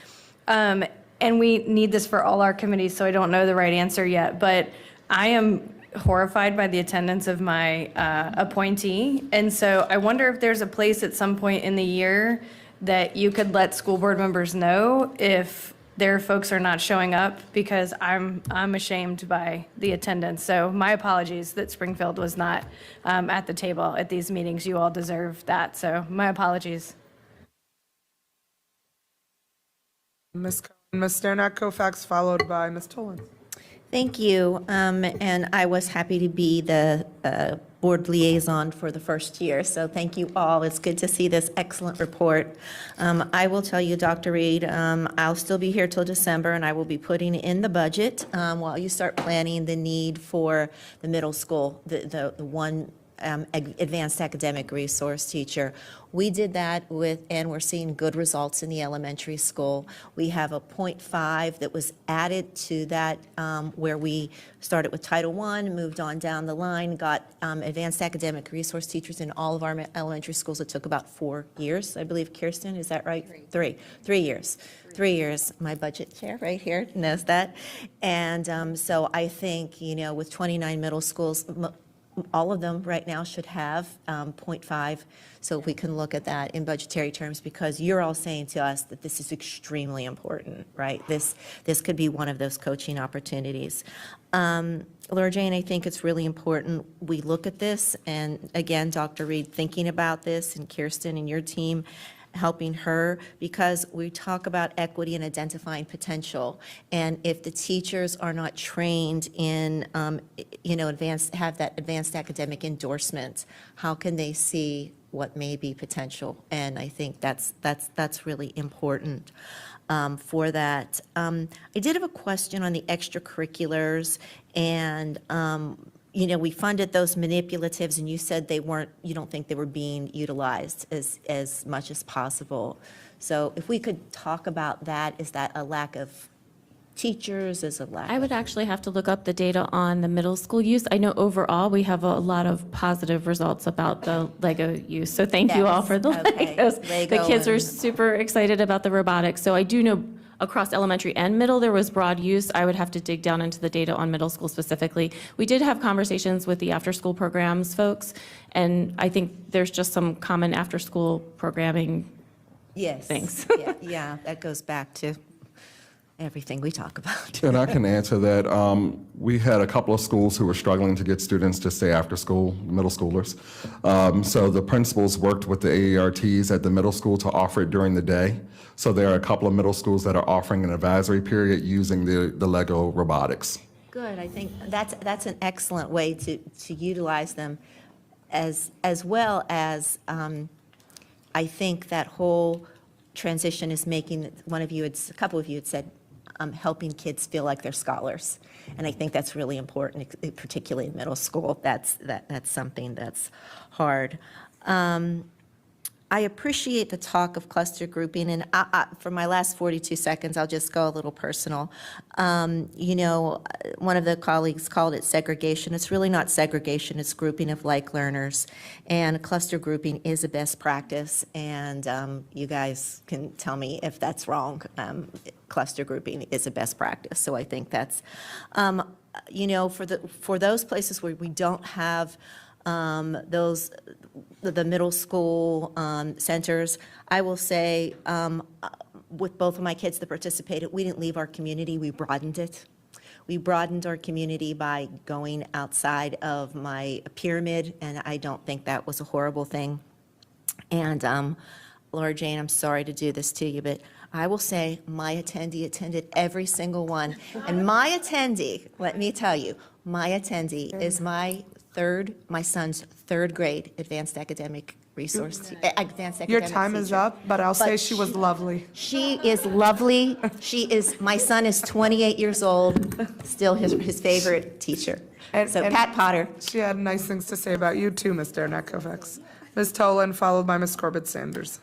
and we need this for all our committees, so I don't know the right answer yet, but I am horrified by the attendance of my appointee. And so I wonder if there's a place at some point in the year that you could let school board members know if their folks are not showing up, because I'm ashamed by the attendance. So my apologies that Springfield was not at the table at these meetings. You all deserve that. So my apologies. Ms. Cohen, Ms. Sternak, Kofax, followed by Ms. Tolan. Thank you. And I was happy to be the board liaison for the first year. So thank you all. It's good to see this excellent report. I will tell you, Dr. Reed, I'll still be here till December, and I will be putting in the budget while you start planning the need for the middle school, the one advanced academic resource teacher. We did that and we're seeing good results in the elementary school. We have a 0.5 that was added to that, where we started with Title I, moved on down the line, got advanced academic resource teachers in all of our elementary schools. It took about 4 years, I believe. Kirsten, is that right? Three years. 3 years. My budget chair right here knows that. And so I think, with 29 middle schools, all of them right now should have 0.5, so we can look at that in budgetary terms, because you're all saying to us that this is extremely important, right? This could be one of those coaching opportunities. Laura Jane, I think it's really important we look at this, and again, Dr. Reed, thinking about this, and Kirsten and your team, helping her, because we talk about equity and identifying potential. And if the teachers are not trained in, have that advanced academic endorsement, how can they see what may be potential? And I think that's really important for that. I did have a question on the extracurriculars, and we funded those manipulatives, and you said you don't think they were being utilized as much as possible. So if we could talk about that, is that a lack of teachers, is a lack I would actually have to look up the data on the middle school use. I know overall we have a lot of positive results about the Lego use. So thank you all for the Legos. The kids are super excited about the robotics. So I do know across elementary and middle, there was broad use. I would have to dig down into the data on middle school specifically. We did have conversations with the after-school programs folks, and I think there's just some common after-school programming things. Yeah, that goes back to everything we talk about. And I can answer that. We had a couple of schools who were struggling to get students to stay after school, middle schoolers. So the principals worked with the AERTs at the middle school to offer it during the day. So there are a couple of middle schools that are offering an advisory period using the Lego robotics. Good. I think that's an excellent way to utilize them, as well as I think that whole transition is making, a couple of you had said, helping kids feel like they're scholars. And I think that's really important, particularly in middle school. That's something that's hard. I appreciate the talk of cluster grouping, and for my last 42 seconds, I'll just go a little personal. One of the colleagues called it segregation. It's really not segregation, it's grouping of like learners, and cluster grouping is a best practice, and you guys can tell me if that's wrong. Cluster grouping is a best practice, so I think that's, for those places where we don't have the middle school centers, I will say, with both of my kids that participated, we didn't leave our community, we broadened it. We broadened our community by going outside of my pyramid, and I don't think that was a horrible thing. And Laura Jane, I'm sorry to do this to you, but I will say my attendee attended every single one. And my attendee, let me tell you, my attendee is my son's third grade advanced academic resource, advanced academic Your time is teacher. up, but I'll say she was lovely. She is lovely. My son is 28 years old, still his favorite teacher. And Pat Potter. She had nice things to say about you too, Ms. Dernak-Kovacs. Ms. Tolan, followed by Ms. Corbett-Sanders.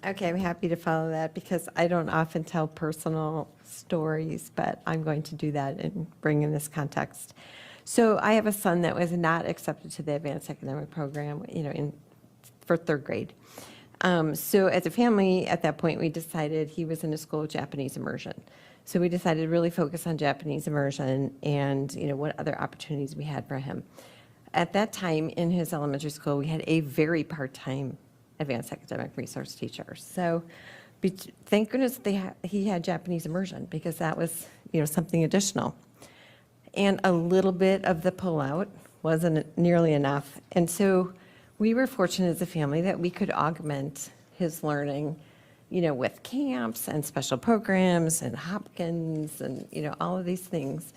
Okay, I'm happy to follow that because I don't often tell personal stories, but I'm going to do that and bring in this context. So I have a son that was not accepted to the advanced academic program, for third grade. So as a family, at that point, we decided he was in a school of Japanese immersion. So we decided to really focus on Japanese immersion and, what other opportunities we had for him. At that time, in his elementary school, we had a very part-time advanced academic resource teacher. So thank goodness he had Japanese immersion because that was, something additional. And a little bit of the pullout wasn't nearly enough. And so we were fortunate as a family that we could augment his learning, with camps and special programs and Hopkins and, all of these things.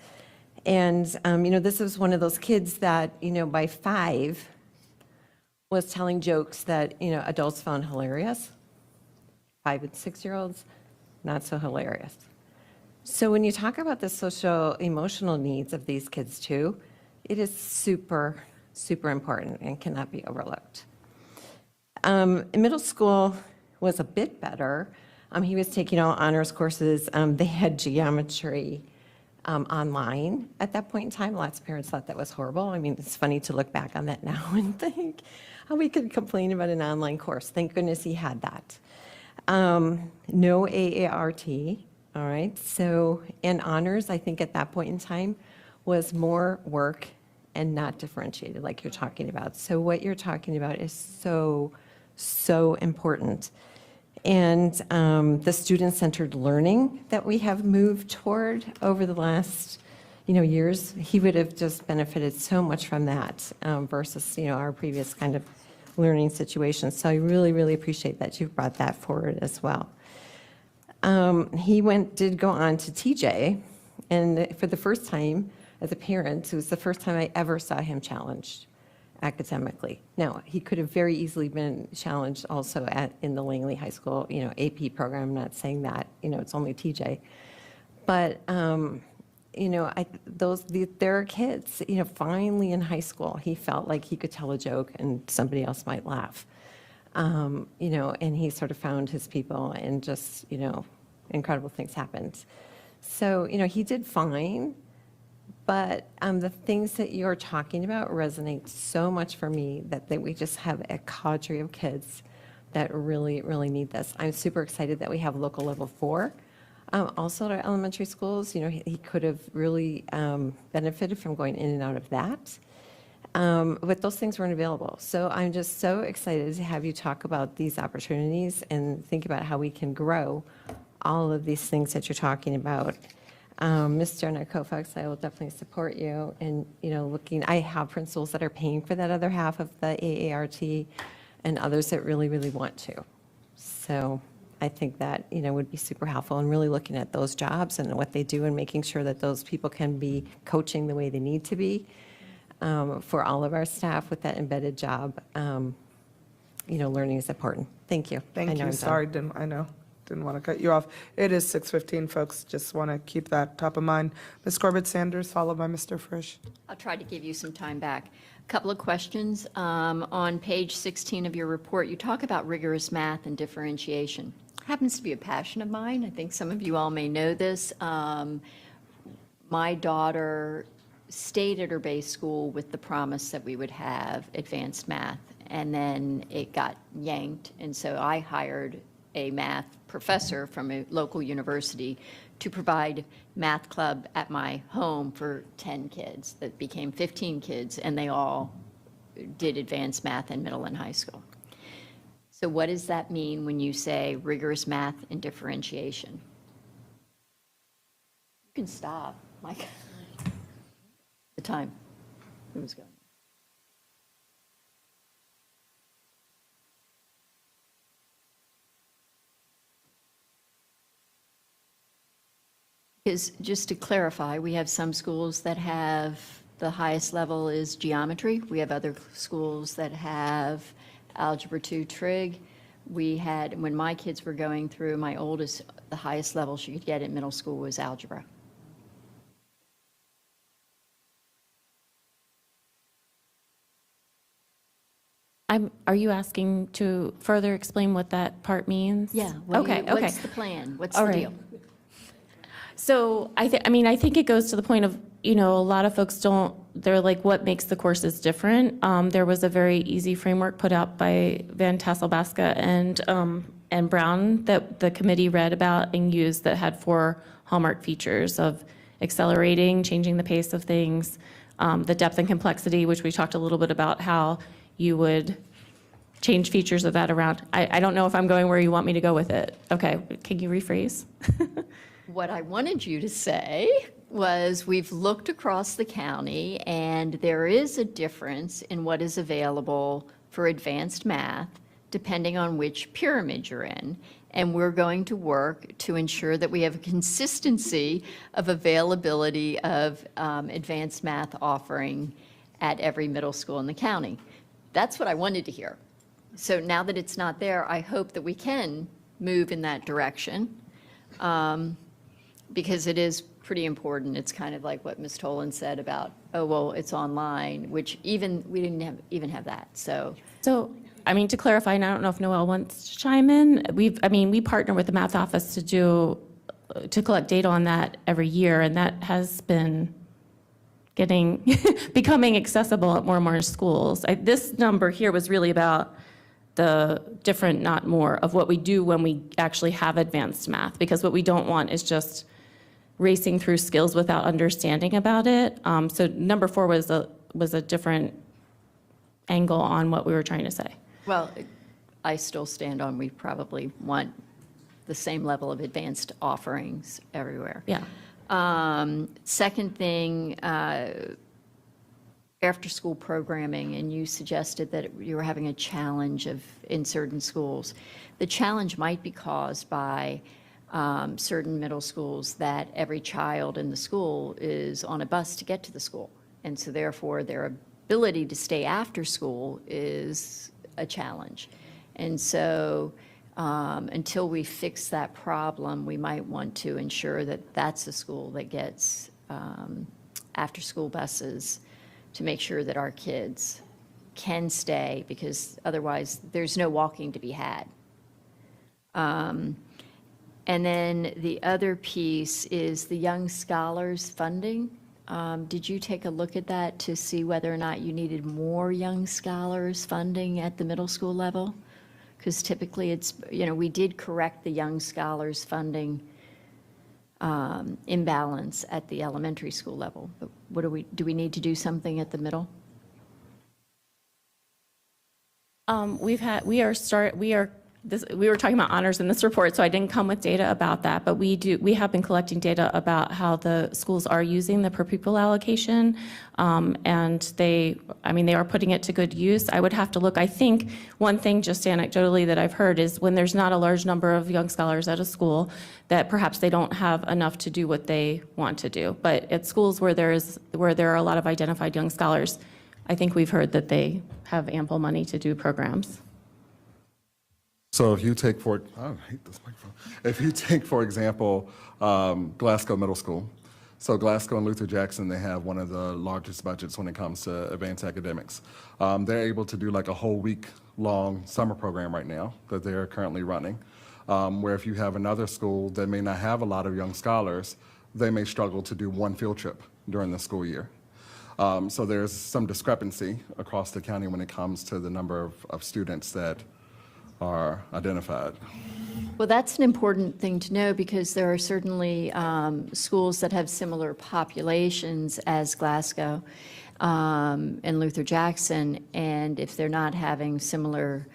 And, this was one of those kids that, by 5 was telling jokes that, adults found hilarious. 5 and 6-year-olds, not so hilarious. So when you talk about the social emotional needs of these kids too, it is super, super important and cannot be overlooked. Middle school was a bit better. He was taking all honors courses. They had geometry online at that point in time. Lots of parents thought that was horrible. I mean, it's funny to look back on that now and think how we could complain about an online course. Thank goodness he had that. No AART, all right? So, and honors, I think at that point in time, was more work and not differentiated like you're talking about. So what you're talking about is so, so important. And the student-centered learning that we have moved toward over the last, years, he would have just benefited so much from that versus, our previous kind of learning situations. So I really, really appreciate that you've brought that forward as well. He did go on to TJ, and for the first time as a parent, it was the first time I ever saw him challenged academically. Now, he could have very easily been challenged also in the Langley High School, AP program. I'm not saying that, it's only TJ. But, there are kids, finally in high school, he felt like he could tell a joke and somebody else might laugh. And he sort of found his people and just, incredible things happened. So, he did fine. But the things that you're talking about resonate so much for me that we just have a cadre of kids that really, really need this. I'm super excited that we have local level 4. Also at our elementary schools, he could have really benefited from going in and out of that. But those things weren't available. So I'm just so excited to have you talk about these opportunities and think about how we can grow all of these things that you're talking about. Ms. Dernak-Kovacs, I will definitely support you in, I have principals that are paying for that other half of the AART and others that really, really want to. So I think that, would be super helpful in really looking at those jobs and what they do and making sure that those people can be coaching the way they need to be for all of our staff with that embedded job. Learning is important. Thank you. Thank you. Sorry, didn't want to cut you off. It is 6:15, folks. Just want to keep that top of mind. Ms. Corbett-Sanders, followed by Mr. Frisch. I'll try to give you some time back. A couple of questions. On page 16 of your report, you talk about rigorous math and differentiation. Happens to be a passion of mine. I think some of you all may know this. My daughter stayed at her base school with the promise that we would have advanced math, and then it got yanked, and so I hired a math professor from a local university to provide math club at my home for 10 kids that became 15 kids, and they all did advanced math in middle and high school. So what does that mean when you say rigorous math and differentiation? You can stop. Mike? The time. Who was going? Because just to clarify, we have some schools that have the highest level is geometry. We have other schools that have Algebra 2 trig. We had, when my kids were going through, my oldest, the highest level she could get in middle school was algebra. Are you asking to further explain what that part means? Yeah. Okay, okay. What's the plan? What's All the right. deal? So I think it goes to the point of, a lot of folks they're like, what makes the courses different? There was a very easy framework put out by Van Tassel-Baska and Brown that the committee read about and used that had 4 hallmark features of accelerating, changing the pace of things, the depth and complexity, which we talked a little bit about how you would change features of that around. I don't know if I'm going where you want me to go with it. Okay, can you rephrase? What I wanted you to say was we've looked across the county and there is a difference in what is available for advanced math depending on which pyramid you're in. And we're going to work to ensure that we have a consistency of availability of advanced math offering at every middle school in the county. That's what I wanted to hear. So now that it's not there, I hope that we can move in that direction. Because it is pretty important. It's kind of like what Ms. Tolan said about, oh, well, it's online, which we didn't even have that, so. So, to clarify, and I don't know if Noelle wants to chime in, we partner with the math office to collect data on that every year, and that has been becoming accessible at more and more schools. This number here was really about the different, not more, of what we do when we actually have advanced math, because what we don't want is just racing through skills without understanding about it. So number 4 was a different angle on what we were trying to say. Well, I still stand on, we probably want the same level of advanced offerings everywhere. Yeah. Second thing, after-school programming, and you suggested that you were having a challenge in certain schools. The challenge might be caused by certain middle schools that every child in the school is on a bus to get to the school. And so therefore, their ability to stay after school is a challenge. And so until we fix that problem, we might want to ensure that that's a school that gets after-school buses to make sure that our kids can stay, because otherwise there's no walking to be had. And then the other piece is the Young Scholars funding. Did you take a look at that to see whether or not you needed more Young Scholars funding at the middle school level? Because typically it's, we did correct the Young Scholars funding imbalance at the elementary school level. But what do we need to do something at the middle? We were talking about honors in this report, so I didn't come with data about that, but we have been collecting data about how the schools are using the per pupil allocation, and they are putting it to good use. I would have to look. I think one thing just anecdotally that I've heard is when there's not a large number of young scholars at a school, that perhaps they don't have enough to do what they want to do. But at schools where there are a lot of identified young scholars, I think we've heard that they have ample money to do programs. So if you take I hate this microphone. If you take, for example, Glasgow Middle School. So Glasgow and Luther Jackson, they have one of the largest budgets when it comes to advanced academics. They're able to do like a whole week-long summer program right now that they're currently running, where if you have another school that may not have a lot of young scholars, they may struggle to do one field trip during the school year. So there's some discrepancy across the county when it comes to the number of students that are identified. Well, that's an important thing to know, because there are certainly schools that have similar populations as Glasgow and Luther Jackson, and if they're not having similar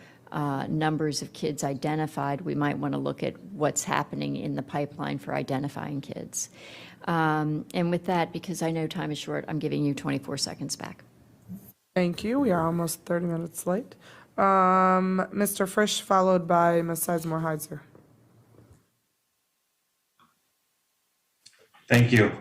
numbers of kids identified, we might want to look at what's happening in the pipeline for identifying kids. And with that, because I know time is short, I'm giving you 24 seconds back. Thank you. We are almost 30 minutes late. Mr. Frisch, followed by Ms. Sizemore-Heiser. Thank you.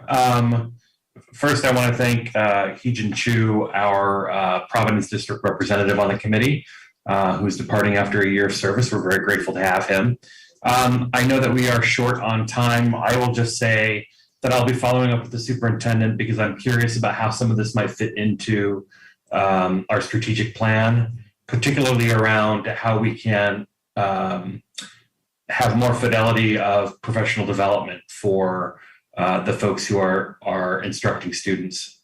First, I want to thank Hee-Jin Chu, our Providence District representative on the committee, who's departing after a year of service. We're very grateful to have him. I know that we are short on time. I will just say that I'll be following up with the superintendent because I'm curious about how some of this might fit into our strategic plan, particularly around how we can have more fidelity of professional development for the folks who are instructing students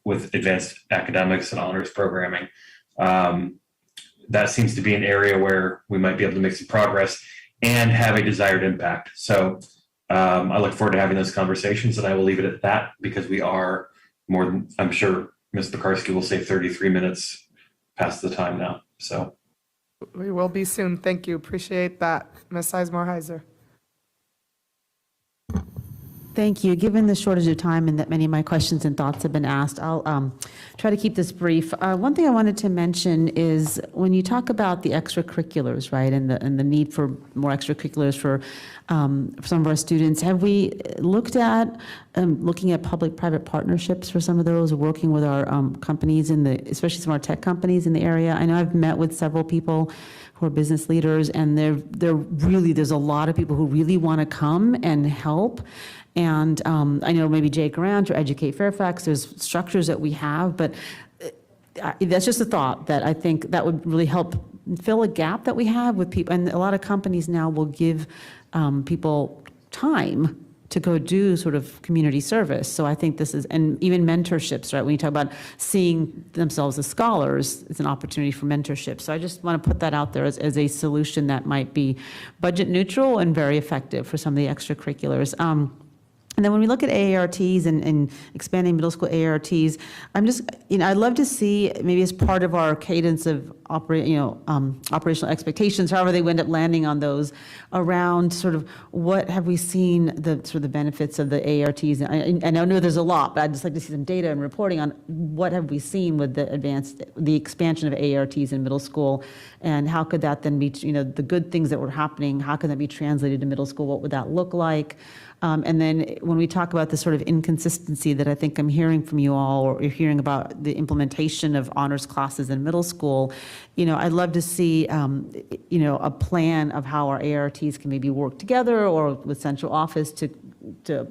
with advanced academics and honors programming. That seems to be an area where we might be able to make some progress and have a desired impact. So I look forward to having those conversations, and I will leave it at that because we are more than, I'm sure Ms. Pekarsky will say 33 minutes past the time now. So We will be soon. Thank you. Appreciate that. Ms. Sizemore-Heiser. Thank you. Given the shortage of time and that many of my questions and thoughts have been asked, I'll try to keep this brief. One thing I wanted to mention is when you talk about the extracurriculars, right, and the need for more extracurriculars for some of our students, have we looked at looking at public-private partnerships for some of those, working with our companies especially some of our tech companies in the area? I know I've met with several people who are business leaders, and there's a lot of people who really want to come and help. And I know maybe Jay Grant or Educate Fairfax, there's structures that we have, but that's just a thought that I think that would really help fill a gap that we have with people. And a lot of companies now will give people time to go do sort of community service. So I think this is, and even mentorships, right? When you talk about seeing themselves as scholars, it's an opportunity for mentorship. So I just want to put that out there as a solution that might be budget neutral and very effective for some of the extracurriculars. And then when we look at AARTs and expanding middle school AARTs, I'd love to see maybe as part of our cadence of operational expectations, however they end up landing on those, around sort of what have we seen the benefits of the AARTs. And I know there's a lot, but I'd just like to see some data and reporting on what have we seen with the expansion of AARTs in middle school, and how could that then be, the good things that were happening, how can that be translated to middle school? What would that look like? And then when we talk about the sort of inconsistency that I think I'm hearing from you all, or you're hearing about the implementation of honors classes in middle school, I'd love to see, a plan of how our ARTs can maybe work together or with central office to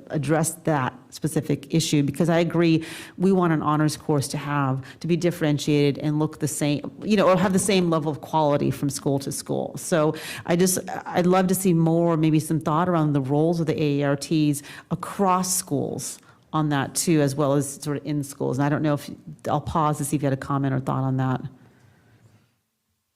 address that specific issue, because I agree, we want an honors course to be differentiated and look the same, or have the same level of quality from school to school. So I'd love to see more, maybe some thought around the roles of the AARTs across schools on that too, as well as sort of in schools. And I don't know I'll pause to see if you had a comment or thought on that.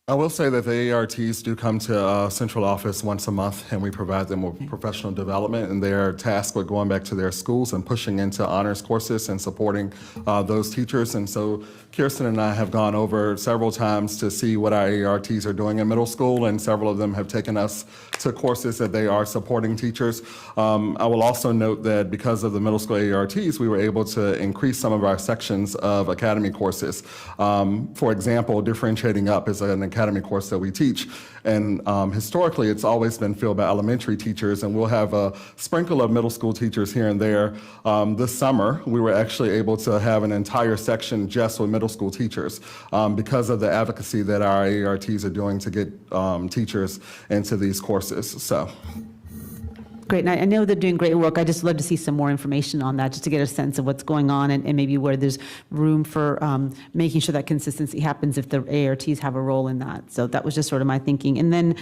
I will say that the AARTs do come to central office once a month, and we provide them with professional development, and they're tasked with going back to their schools and pushing into honors courses and supporting those teachers. And so Kirsten and I have gone over several times to see what our AARTs are doing in middle school, and several of them have taken us to courses that they are supporting teachers. I will also note that because of the middle school AARTs, we were able to increase some of our sections of academy courses. For example, differentiating up is an academy course that we teach, and historically it's always been filled by elementary teachers, and we'll have a sprinkle of middle school teachers here and there. This summer we were actually able to have an entire section just with middle school teachers because of the advocacy that our AARTs are doing to get teachers into these courses. So. Great, and I know they're doing great work. I just love to see some more information on that, just to get a sense of what's going on and maybe where there's room for making sure that consistency happens if the ARTs have a role in that. So that was just sort of my thinking. And then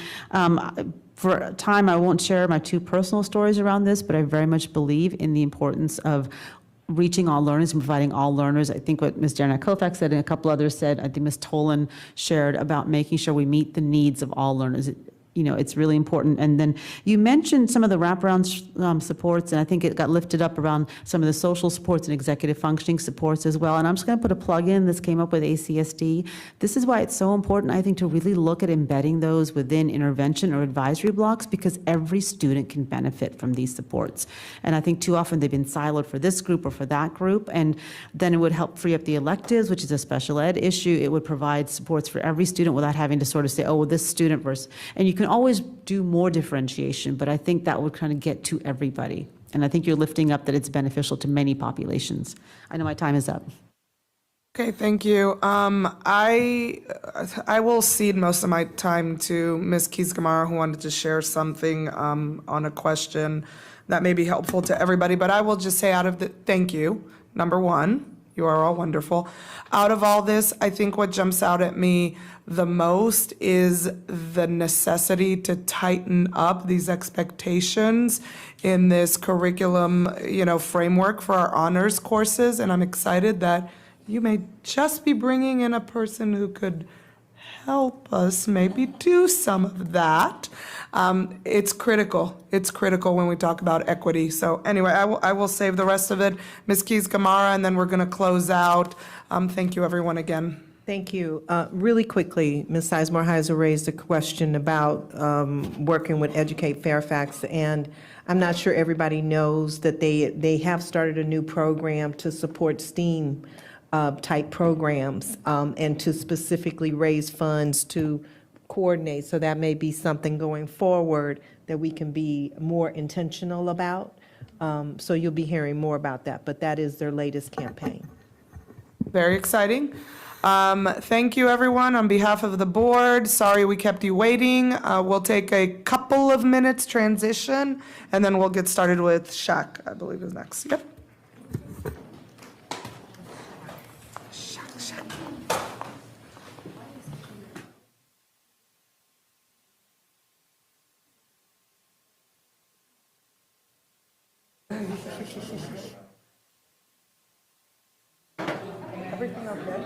for time, I won't share my two personal stories around this, but I very much believe in the importance of reaching all learners and providing all learners. I think what Ms. Janet Kofax said and a couple others said, I think Ms. Tolan shared about making sure we meet the needs of all learners. it's really important. And then you mentioned some of the wraparound supports, and I think it got lifted up around some of the social supports and executive functioning supports as well. And I'm just going to put a plug in. This came up with ACSD. This is why it's so important, I think, to really look at embedding those within intervention or advisory blocks, because every student can benefit from these supports. And I think too often they've been siloed for this group or for that group, and then it would help free up the electives, which is a special ed issue. It would provide supports for every student without having to sort of say, oh, well, this student versus, and you can always do more differentiation, but I think that would kind of get to everybody. And I think you're lifting up that it's beneficial to many populations. I know my time is up. Okay, thank you. I will cede most of my time to Ms. Keys-Gamarra, who wanted to share something on a question that may be helpful to everybody. But I will just say thank you. Number one, you are all wonderful. Out of all this, I think what jumps out at me the most is the necessity to tighten up these expectations in this curriculum, framework for our honors courses. And I'm excited that you may just be bringing in a person who could help us maybe do some of that. It's critical. It's critical when we talk about equity. So anyway, I will save the rest of it. Ms. Keys-Gamarra, and then we're going to close out. Thank you, everyone, again. Thank you. Really quickly, Ms. Sizemore-Heiser raised a question about working with Educate Fairfax, and I'm not sure everybody knows that they have started a new program to support STEAM type programs and to specifically raise funds to coordinate. So that may be something going forward that we can be more intentional about. So you'll be hearing more about that, but that is their latest campaign. Very exciting. Thank you, everyone, on behalf of the board. Sorry we kept you waiting. We'll take a couple of minutes transition, and then we'll get started with SHAC, I believe is next. Yep. Everything okay?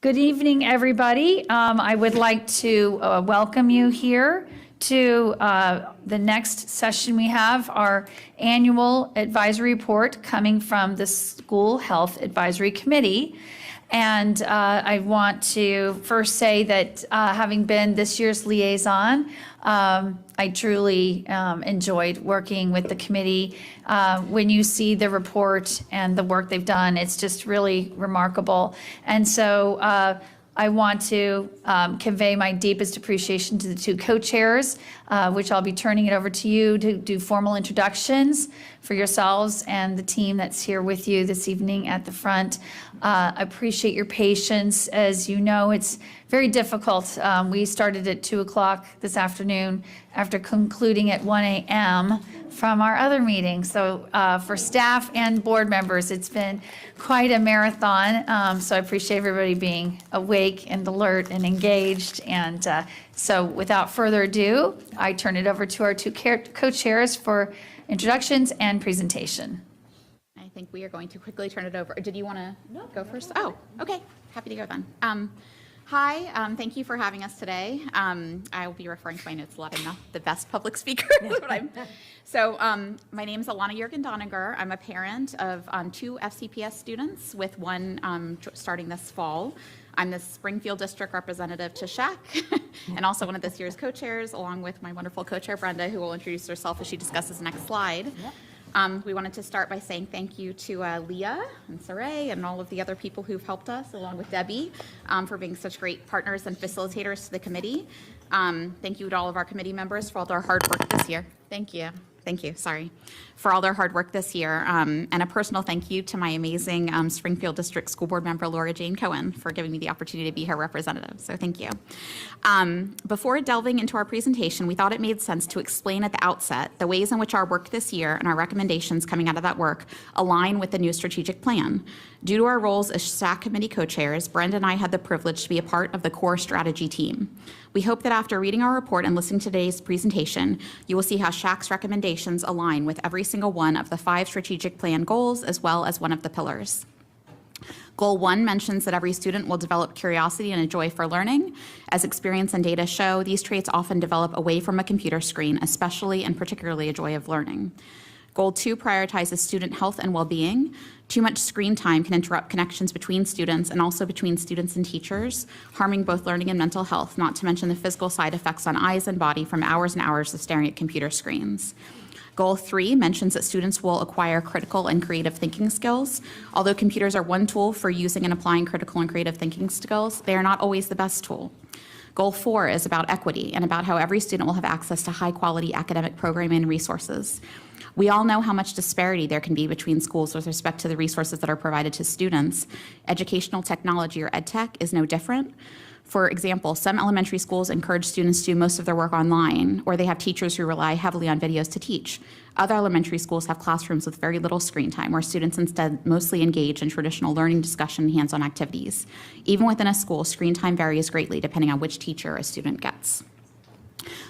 Good evening, everybody. I would like to welcome you here to the next session we have, our annual advisory report coming from the School Health Advisory Committee. And I want to first say that having been this year's liaison, I truly enjoyed working with the committee. When you see the report and the work they've done, it's just really remarkable. And so I want to convey my deepest appreciation to the two co-chairs, which I'll be turning it over to you to do formal introductions for yourselves and the team that's here with you this evening at the front. I appreciate your patience. As you know, it's very difficult. We started at 2 o'clock this afternoon after concluding at 1 a.m. from our other meeting. So for staff and board members, it's been quite a marathon. So I appreciate everybody being awake and alert and engaged. And so without further ado, I turn it over to our two co-chairs for introductions and presentation. I think we are going to quickly turn it over. Did you want to go first? Oh, okay. Happy to go then. Hi, thank you for having us today. I will be referring to my notes a lot. I'm not the best public speaker. My name is Alana Jurgen-Doniger. I'm a parent of 2 FCPS students with one starting this fall. I'm the Springfield District Representative to SHAC and also one of this year's co-chairs, along with my wonderful co-chair, Brenda, who will introduce herself as she discusses the next slide. We wanted to start by saying thank you to Leah and Saray and all of the other people who've helped us, along with Debbie, for being such great partners and facilitators to the committee. Thank you to all of our committee members for all their hard work this year. Thank you. For all their hard work this year. And a personal thank you to my amazing Springfield District School Board member, Laura Jane Cohen, for giving me the opportunity to be her representative. So thank you. Before delving into our presentation, we thought it made sense to explain at the outset the ways in which our work this year and our recommendations coming out of that work align with the new strategic plan. Due to our roles as SHAC committee co-chairs, Brenda and I had the privilege to be a part of the core strategy team. We hope that after reading our report and listening to today's presentation, you will see how SHAC's recommendations align with every single one of the 5 strategic plan goals, as well as one of the pillars. Goal 1 mentions that every student will develop curiosity and a joy for learning. As experience and data show, these traits often develop away from a computer screen, especially and particularly a joy of learning. Goal 2 prioritizes student health and well-being. Too much screen time can interrupt connections between students and also between students and teachers, harming both learning and mental health, not to mention the physical side effects on eyes and body from hours and hours of staring at computer screens. Goal 3 mentions that students will acquire critical and creative thinking skills. Although computers are one tool for using and applying critical and creative thinking skills, they are not always the best tool. Goal 4 is about equity and about how every student will have access to high-quality academic programming and resources. We all know how much disparity there can be between schools with respect to the resources that are provided to students. Educational technology, or EdTech, is no different. For example, some elementary schools encourage students to do most of their work online, or they have teachers who rely heavily on videos to teach. Other elementary schools have classrooms with very little screen time, where students instead mostly engage in traditional learning, discussion, and hands-on activities. Even within a school, screen time varies greatly depending on which teacher a student gets.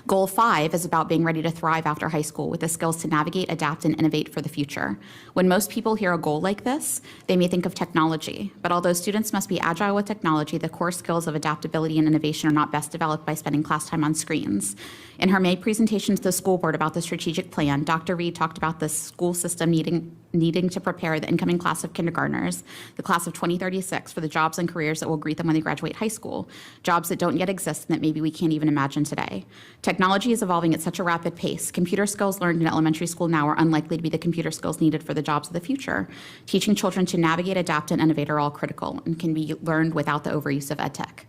Goal 5 is about being ready to thrive after high school with the skills to navigate, adapt, and innovate for the future. When most people hear a goal like this, they may think of technology. But although students must be agile with technology, the core skills of adaptability and innovation are not best developed by spending class time on screens. In her May presentation to the school board about the strategic plan, Dr. Reed talked about the school system needing to prepare the incoming class of kindergartners, the class of 2036, for the jobs and careers that will greet them when they graduate high school, jobs that don't yet exist and that maybe we can't even imagine today. Technology is evolving at such a rapid pace. Computer skills learned in elementary school now are unlikely to be the computer skills needed for the jobs of the future. Teaching children to navigate, adapt, and innovate are all critical and can be learned without the overuse of EdTech.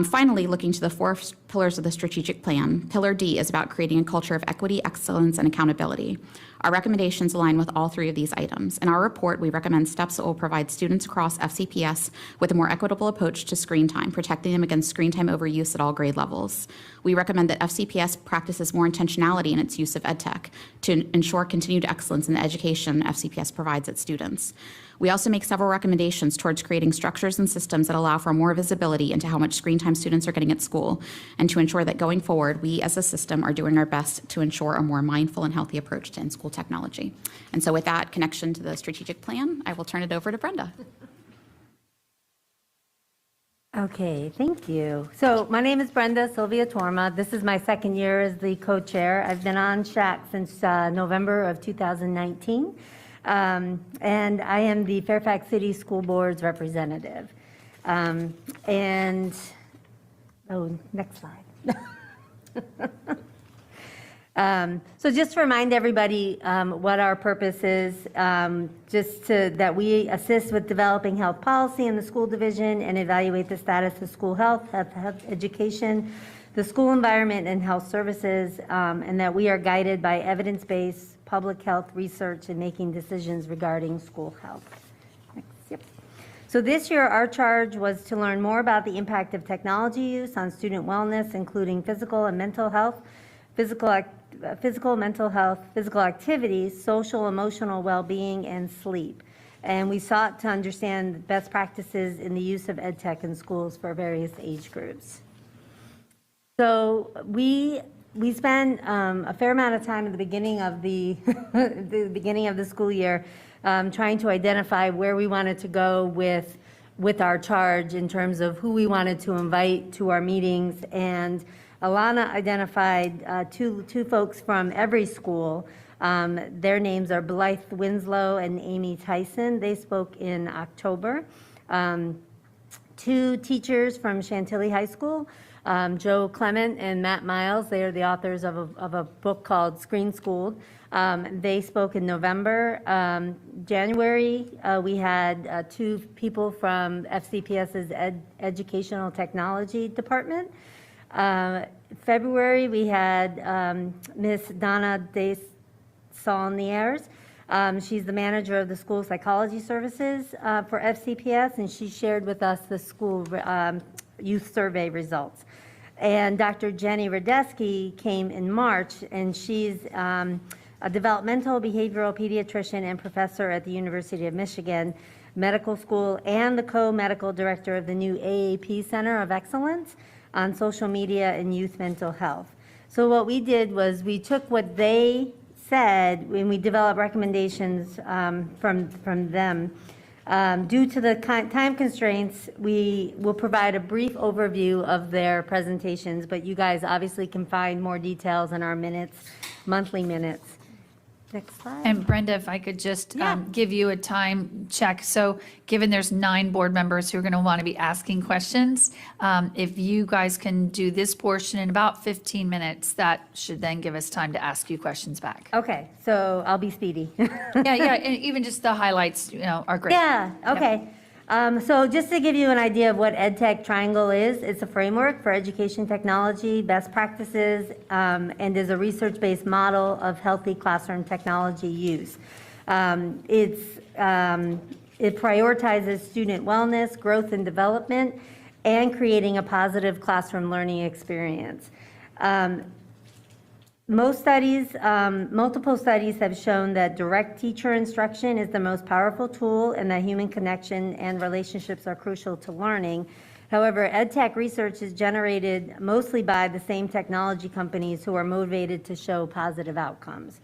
Finally, looking to the 4 pillars of the strategic plan, Pillar D is about creating a culture of equity, excellence, and accountability. Our recommendations align with all 3 of these items. In our report, we recommend steps that will provide students across FCPS with a more equitable approach to screen time, protecting them against screen time overuse at all grade levels. We recommend that FCPS practices more intentionality in its use of EdTech to ensure continued excellence in the education FCPS provides its students. We also make several recommendations towards creating structures and systems that allow for more visibility into how much screen time students are getting at school, and to ensure that going forward, we as a system are doing our best to ensure a more mindful and healthy approach to in-school technology. And so with that connection to the strategic plan, I will turn it over to Brenda. Okay, thank you. So my name is Brenda Sylvia Torma. This is my second year as the co-chair. I've been on SHAC since November of 2019. And I am the Fairfax City School Board's representative. Next slide. So just to remind everybody what our purpose is, that we assist with developing health policy in the school division and evaluate the status of school health education, the school environment, and health services, and that we are guided by evidence-based public health research in making decisions regarding school health. Next, yep. So this year, our charge was to learn more about the impact of technology use on student wellness, including physical and mental health, mental health, physical activities, social, emotional well-being, and sleep. And we sought to understand best practices in the use of EdTech in schools for various age groups. So we spent a fair amount of time at the beginning of the beginning of the school year trying to identify where we wanted to go with our charge in terms of who we wanted to invite to our meetings. And Alana identified two folks from every school. Their names are Blythe Winslow and Amy Tyson. They spoke in October. Two teachers from Chantilly High School, Joe Clement and Matt Miles. They are the authors of a book called Screen Schooled. They spoke in November. January, we had two people from FCPS's Educational Technology Department. February, we had Miss Donna Desaulniers. She's the manager of the school psychology services for FCPS, and she shared with us the school youth survey results. And Dr. Jenny Radeski came in March, and she's a developmental behavioral pediatrician and professor at the University of Michigan Medical School and the co-medical director of the new AAP Center of Excellence on social media and youth mental health. So what we did was we took what they said when we developed recommendations from them. Due to the time constraints, we will provide a brief overview of their presentations, but you guys obviously can find more details in our minutes, monthly minutes. Next slide. And Brenda, if I could just give you a time check. So given there's 9 board members who are going to want to be asking questions, if you guys can do this portion in about 15 minutes, that should then give us time to ask you questions back. Okay, so I'll be speedy. Yeah, and even just the highlights, are great. Yeah, okay. So just to give you an idea of what EdTech Triangle is, it's a framework for education technology, best practices, and is a research-based model of healthy classroom technology use. It prioritizes student wellness, growth and development, and creating a positive classroom learning experience. Multiple studies have shown that direct teacher instruction is the most powerful tool and that human connection and relationships are crucial to learning. However, EdTech research is generated mostly by the same technology companies who are motivated to show positive outcomes.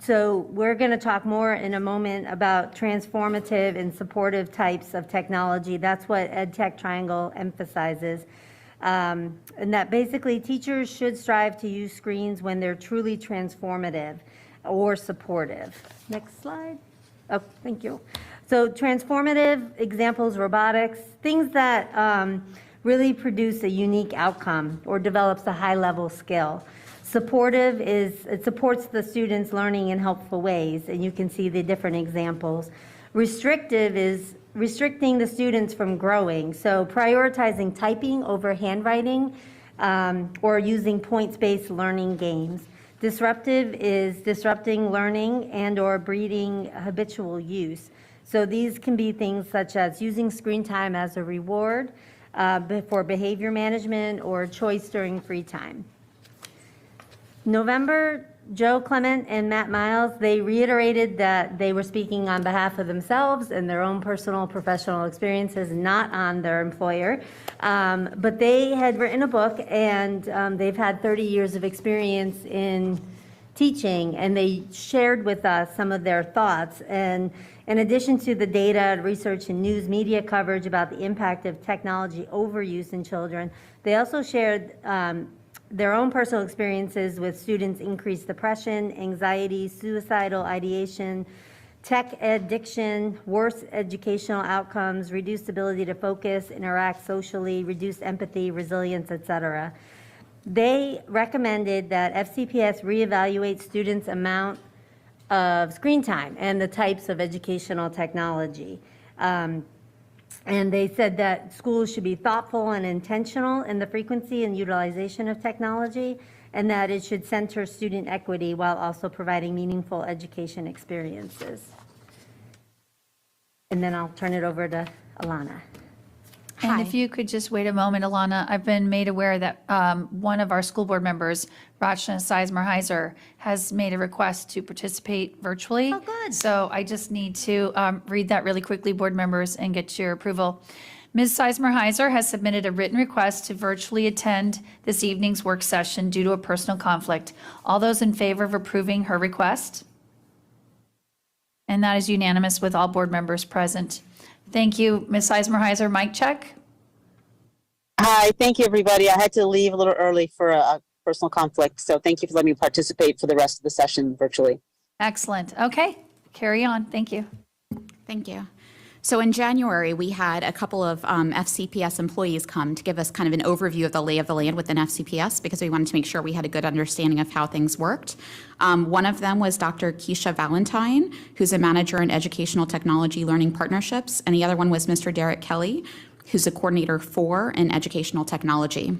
So we're going to talk more in a moment about transformative and supportive types of technology. That's what EdTech Triangle emphasizes. And that basically teachers should strive to use screens when they're truly transformative or supportive. Next slide. Oh, thank you. So transformative examples, robotics, things that really produce a unique outcome or develops a high-level skill. Supportive it supports the students' learning in helpful ways, and you can see the different examples. Restrictive is restricting the students from growing, so prioritizing typing over handwriting or using points-based learning games. Disruptive is disrupting learning and or breeding habitual use. So these can be things such as using screen time as a reward for behavior management or choice during free time. November, Joe Clement and Matt Miles, they reiterated that they were speaking on behalf of themselves and their own personal professional experiences, not on their employer. But they had written a book, and they've had 30 years of experience in teaching, and they shared with us some of their thoughts. And in addition to the data, research, and news media coverage about the impact of technology overuse in children, they also shared their own personal experiences with students' increased depression, anxiety, suicidal ideation, tech addiction, worse educational outcomes, reduced ability to focus, interact socially, reduced empathy, resilience, etc. They recommended that FCPS reevaluate students' amount of screen time and the types of educational technology. And they said that schools should be thoughtful and intentional in the frequency and utilization of technology, and that it should center student equity while also providing meaningful education experiences. And then I'll turn it over to Alana. And if you could just wait a moment, Alana, I've been made aware that one of our school board members, Rachna Sizemar-Heiser, has made a request to participate virtually. Oh, good. So I just need to read that really quickly, board members, and get your approval. Ms. Sizemar-Heiser has submitted a written request to virtually attend this evening's work session due to a personal conflict. All those in favor of approving her request? And that is unanimous with all board members present. Thank you, Ms. Sizemar-Heiser. Mic check. Hi, thank you, everybody. I had to leave a little early for a personal conflict, so thank you for letting me participate for the rest of the session virtually. Excellent. Okay, carry on. Thank you. Thank you. So in January, we had a couple of FCPS employees come to give us kind of an overview of the lay of the land within FCPS because we wanted to make sure we had a good understanding of how things worked. One of them was Dr. Keisha Valentine, who's a manager in educational technology learning partnerships, and the other one was Mr. Derek Kelly, who's a coordinator for in educational technology.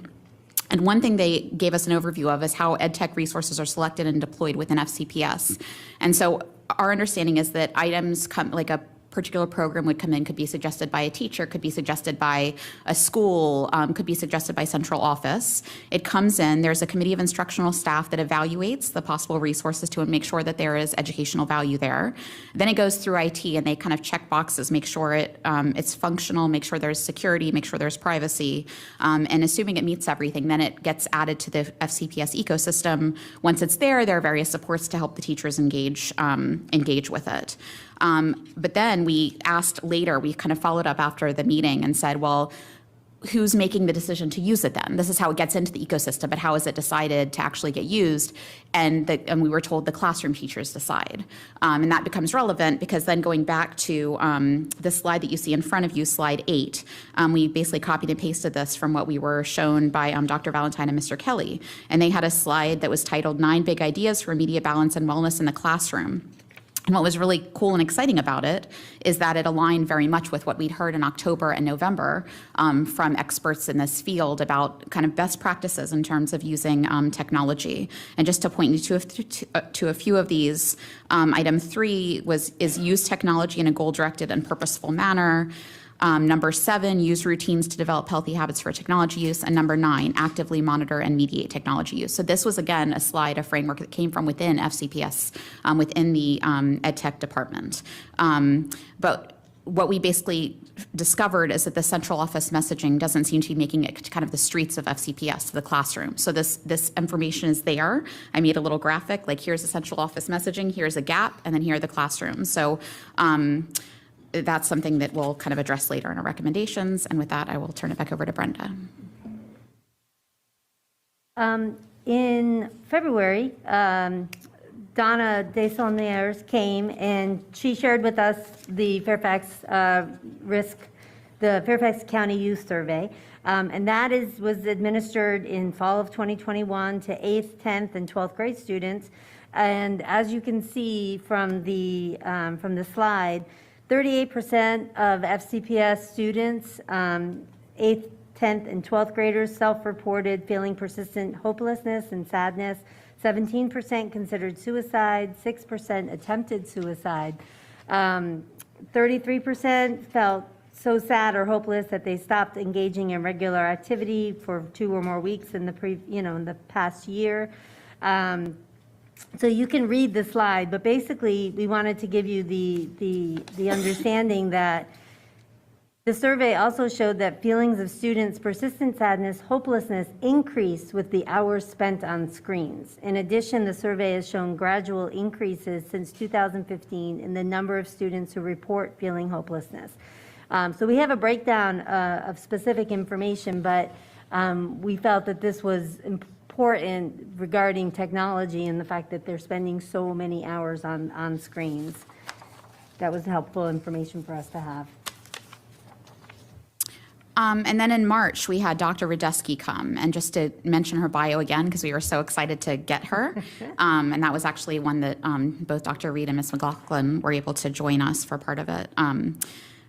And one thing they gave us an overview of is how ed tech resources are selected and deployed within FCPS. And so our understanding is that items come, like a particular program would come in, could be suggested by a teacher, could be suggested by a school, could be suggested by central office. It comes in, there's a committee of instructional staff that evaluates the possible resources to make sure that there is educational value there. Then it goes through IT and they kind of check boxes, make sure it's functional, make sure there's security, make sure there's privacy, and assuming it meets everything, then it gets added to the FCPS ecosystem. Once it's there, there are various supports to help the teachers engage with it. But then we asked later, we kind of followed up after the meeting and said, well, who's making the decision to use it then? This is how it gets into the ecosystem, but how is it decided to actually get used? And we were told the classroom teachers decide. And that becomes relevant because then going back to the slide that you see in front of you, slide 8, we basically copied and pasted this from what we were shown by Dr. Valentine and Mr. Kelly. And they had a slide that was titled 9 Big Ideas for Immediate Balance and Wellness in the Classroom. And what was really cool and exciting about it is that it aligned very much with what we'd heard in October and November from experts in this field about kind of best practices in terms of using technology. And just to point you to a few of these, item 3 is use technology in a goal-directed and purposeful manner. Number 7, use routines to develop healthy habits for technology use. And number 9, actively monitor and mediate technology use. So this was, again, a slide, a framework that came from within FCPS, within the ed tech department. But what we basically discovered is that the central office messaging doesn't seem to be making it to kind of the streets of FCPS, to the classroom. So this information is there. I made a little graphic, like here's the central office messaging, here's a gap, and then here are the classrooms. So that's something that we'll kind of address later in our recommendations. And with that, I will turn it back over to Brenda. In February, Donna Desaulniers came and she shared with us the Fairfax the Fairfax County Youth Survey. And that was administered in fall of 2021 to 8th, 10th, and 12th grade students. And as you can see from the slide, 38% of FCPS students, 8th, 10th, and 12th graders self-reported feeling persistent hopelessness and sadness. 17% considered suicide, 6% attempted suicide. 33% felt so sad or hopeless that they stopped engaging in regular activity for 2 or more weeks in the past year. So you can read the slide, but basically we wanted to give you the understanding that The survey also showed that feelings of students' persistent sadness, hopelessness increased with the hours spent on screens. In addition, the survey has shown gradual increases since 2015 in the number of students who report feeling hopelessness. So we have a breakdown of specific information, but we felt that this was important regarding technology and the fact that they're spending so many hours on screens. That was helpful information for us to have. And then in March, we had Dr. Radeski come, and just to mention her bio again, because we were so excited to get her. And that was actually one that both Dr. Reed and Ms. McLaughlin were able to join us for part of it.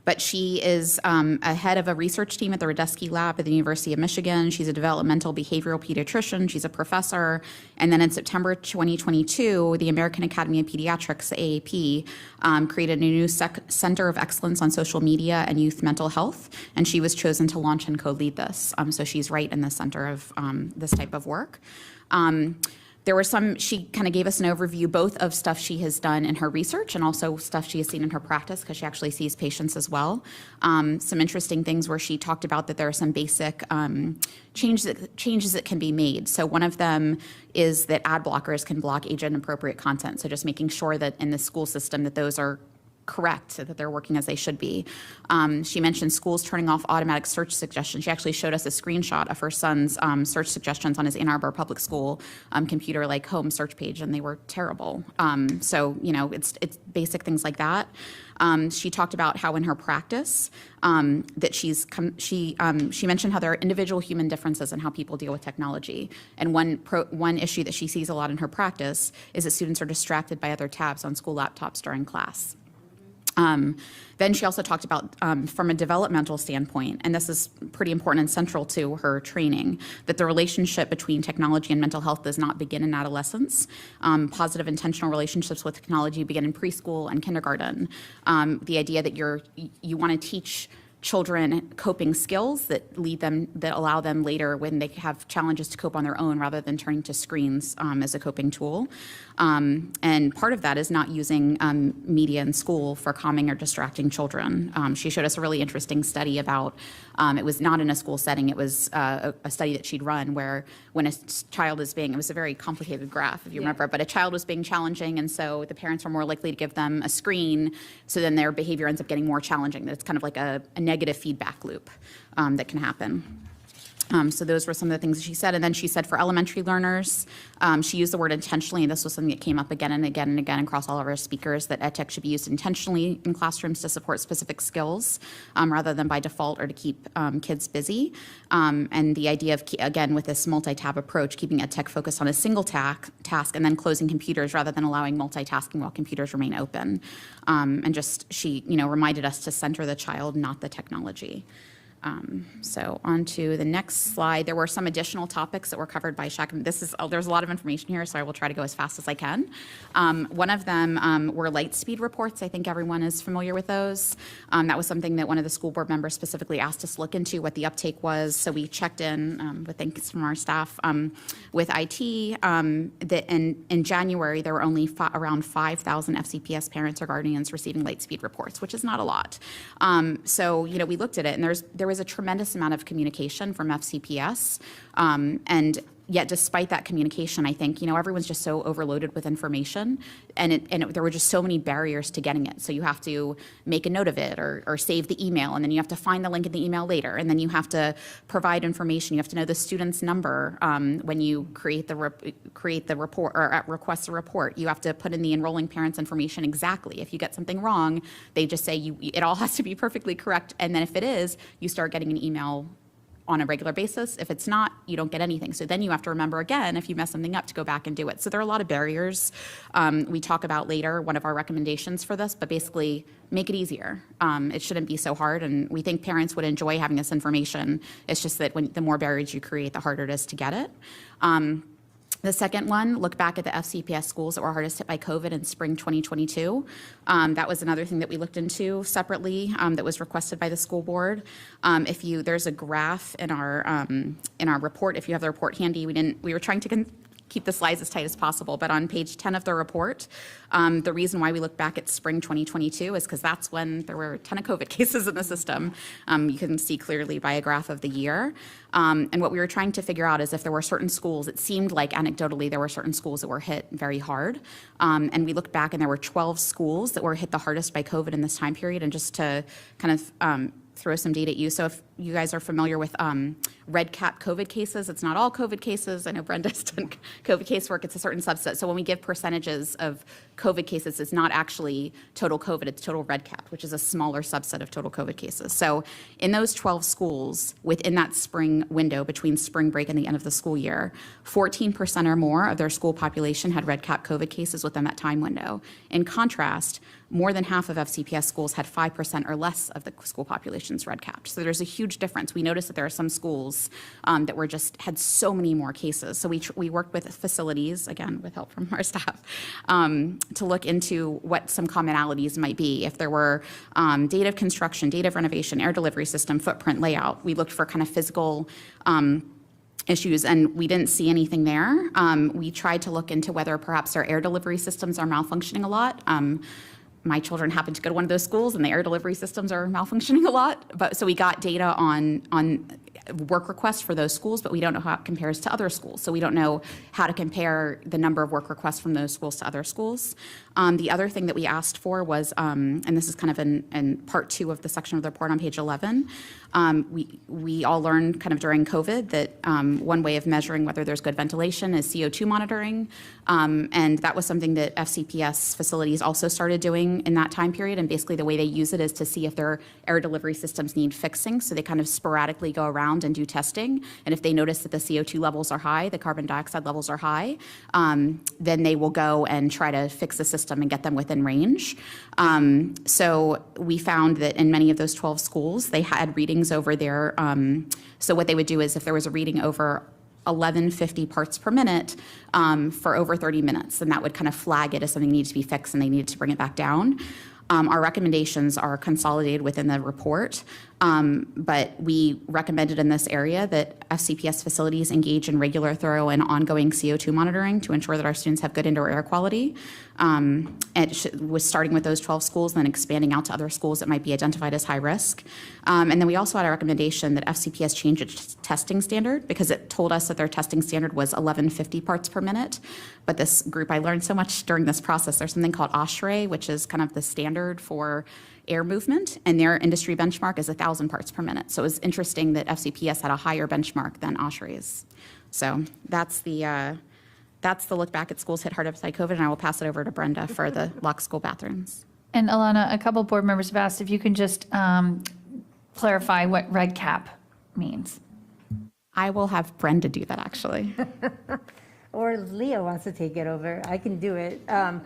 But she is a head of a research team at the Radeski Lab at the University of Michigan. She's a developmental behavioral pediatrician. She's a professor. And then in September 2022, the American Academy of Pediatrics, AAP, created a new Center of Excellence on Social Media and Youth Mental Health. And she was chosen to launch and co-lead this. So she's right in the center of this type of work. There were she kind of gave us an overview both of stuff she has done in her research and also stuff she has seen in her practice, because she actually sees patients as well. Some interesting things where she talked about that there are some basic changes that can be made. So one of them is that ad blockers can block age-inappropriate content. So just making sure that in the school system that those are correct, so that they're working as they should be. She mentioned schools turning off automatic search suggestions. She actually showed us a screenshot of her son's search suggestions on his Ann Arbor Public School computer, like home search page, and they were terrible. So, it's basic things like that. She talked about how in her practice that she mentioned how there are individual human differences in how people deal with technology. And one issue that she sees a lot in her practice is that students are distracted by other tabs on school laptops during class. Then she also talked about, from a developmental standpoint, and this is pretty important and central to her training, that the relationship between technology and mental health does not begin in adolescence. Positive intentional relationships with technology begin in preschool and kindergarten. The idea that you want to teach children coping skills that allow them later when they have challenges to cope on their own rather than turning to screens as a coping tool. And part of that is not using media in school for calming or distracting children. She showed us a really interesting study about, it was not in a school setting, it was a study that she'd run where when a child is being, it was a very complicated graph if you remember, but a child was being challenging, and so the parents were more likely to give them a screen, so then their behavior ends up getting more challenging. It's kind of like a negative feedback loop that can happen. So those were some of the things she said. And then she said for elementary learners, she used the word intentionally, and this was something that came up again and again and again across all of our speakers, that EdTech should be used intentionally in classrooms to support specific skills rather than by default or to keep kids busy. And the idea of, again, with this multi-tab approach, keeping EdTech focused on a single task and then closing computers rather than allowing multitasking while computers remain open. And just she, reminded us to center the child, not the technology. So on to the next slide. There were some additional topics that were covered by SHAC. There's a lot of information here, so I will try to go as fast as I can. One of them were light speed reports. I think everyone is familiar with those. That was something that one of the school board members specifically asked us to look into, what the uptake was. So we checked in with thanks from our staff with IT. That in January, there were only around 5,000 FCPS parents or guardians receiving light speed reports, which is not a lot. So we looked at it, and there was a tremendous amount of communication from FCPS, and yet despite that communication, I think, everyone's just so overloaded with information, and there were just so many barriers to getting it. So you have to make a note of it or save the email, and then you have to find the link in the email later, and then you have to provide information. You have to know the student's number when you create the report or request a report. You have to put in the enrolling parent's information exactly. If you get something wrong, they just say it all has to be perfectly correct, and then if it is, you start getting an email on a regular basis. If it's not, you don't get anything. So then you have to remember again, if you mess something up, to go back and do it. So there are a lot of barriers. We talk about later one of our recommendations for this, but basically make it easier. It shouldn't be so hard, and we think parents would enjoy having this information. It's just that the more barriers you create, the harder it is to get it. The second one, look back at the FCPS schools that were hardest hit by COVID in spring 2022. That was another thing that we looked into separately that was requested by the school board. There's a graph in our report. If you have the report handy, we were trying to keep the slides as tight as possible, but on page 10 of the report, the reason why we look back at spring 2022 is because that's when there were a ton of COVID cases in the system. You can see clearly by a graph of the year. And what we were trying to figure out is if there were certain schools, it seemed like anecdotally there were certain schools that were hit very hard. And we looked back and there were 12 schools that were hit the hardest by COVID in this time period. And just to kind of throw some data at you. So if you guys are familiar with red cap COVID cases, it's not all COVID cases. I know Brenda's done COVID casework. It's a certain subset. So when we give percentages of COVID cases, it's not actually total COVID, it's total red cap, which is a smaller subset of total COVID cases. So in those 12 schools, within that spring window between spring break and the end of the school year, 14% or more of their school population had red cap COVID cases within that time window. In contrast, more than half of FCPS schools had 5% or less of the school population's red capped. So there's a huge difference. We noticed that there are some schools that were just had so many more cases. So we worked with facilities, again, with help from our staff, to look into what some commonalities might be. If there were date of construction, date of renovation, air delivery system, footprint, layout, we looked for kind of physical issues, and we didn't see anything there. We tried to look into whether perhaps our air delivery systems are malfunctioning a lot. My children happen to go to one of those schools, and the air delivery systems are malfunctioning a lot. But so we got data on work requests for those schools, but we don't know how it compares to other schools. So we don't know how to compare the number of work requests from those schools to other schools. The other thing that we asked for was, and this is kind of in part 2 of the section of the report on page 11, we all learned kind of during COVID that one way of measuring whether there's good ventilation is CO2 monitoring. And that was something that FCPS facilities also started doing in that time period. And basically the way they use it is to see if their air delivery systems need fixing. So they kind of sporadically go around and do testing. And if they notice that the CO2 levels are high, the carbon dioxide levels are high, then they will go and try to fix the system and get them within range. So we found that in many of those 12 schools, they had readings over their, so what they would do is if there was a reading over 1150 parts per minute for over 30 minutes, then that would kind of flag it as something needed to be fixed and they needed to bring it back down. Our recommendations are consolidated within the report, but we recommended in this area that FCPS facilities engage in regular, thorough, and ongoing CO2 monitoring to ensure that our students have good indoor air quality. It was starting with those 12 schools and then expanding out to other schools that might be identified as high risk. And then we also had a recommendation that FCPS change its testing standard because it told us that their testing standard was 1150 parts per minute. But this group, I learned so much during this process. There's something called ASHRAE, which is kind of the standard for air movement, and their industry benchmark is 1,000 parts per minute. So it was interesting that FCPS had a higher benchmark than ASHRAE's. So that's the look back at schools hit hard by COVID, and I will pass it over to Brenda for the locked school bathrooms. And Alana, a couple board members have asked if you can just clarify what red cap means. I will have Brenda do that, actually. Or Leo wants to take it over. I can do it. Yeah.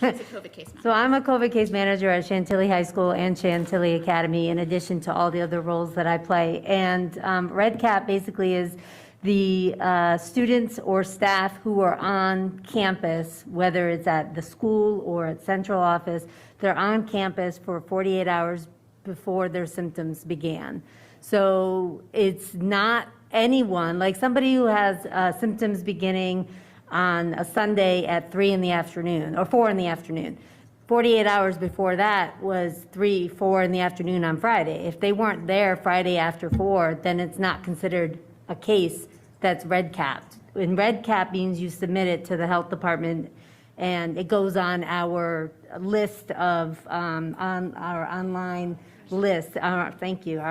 She's a COVID case manager. So I'm a COVID case manager at Chantilly High School and Chantilly Academy, in addition to all the other roles that I play. And red cap basically is the students or staff who are on campus, whether it's at the school or at central office, they're on campus for 48 hours before their symptoms began. So it's not anyone, like somebody who has symptoms beginning on a Sunday at 3 in the afternoon or 4 in the afternoon. 48 hours before that was 3, 4 in the afternoon on Friday. If they weren't there Friday after 4, then it's not considered a case that's red capped. And red cap means you submit it to the health department and it goes on our list of, on our online list, our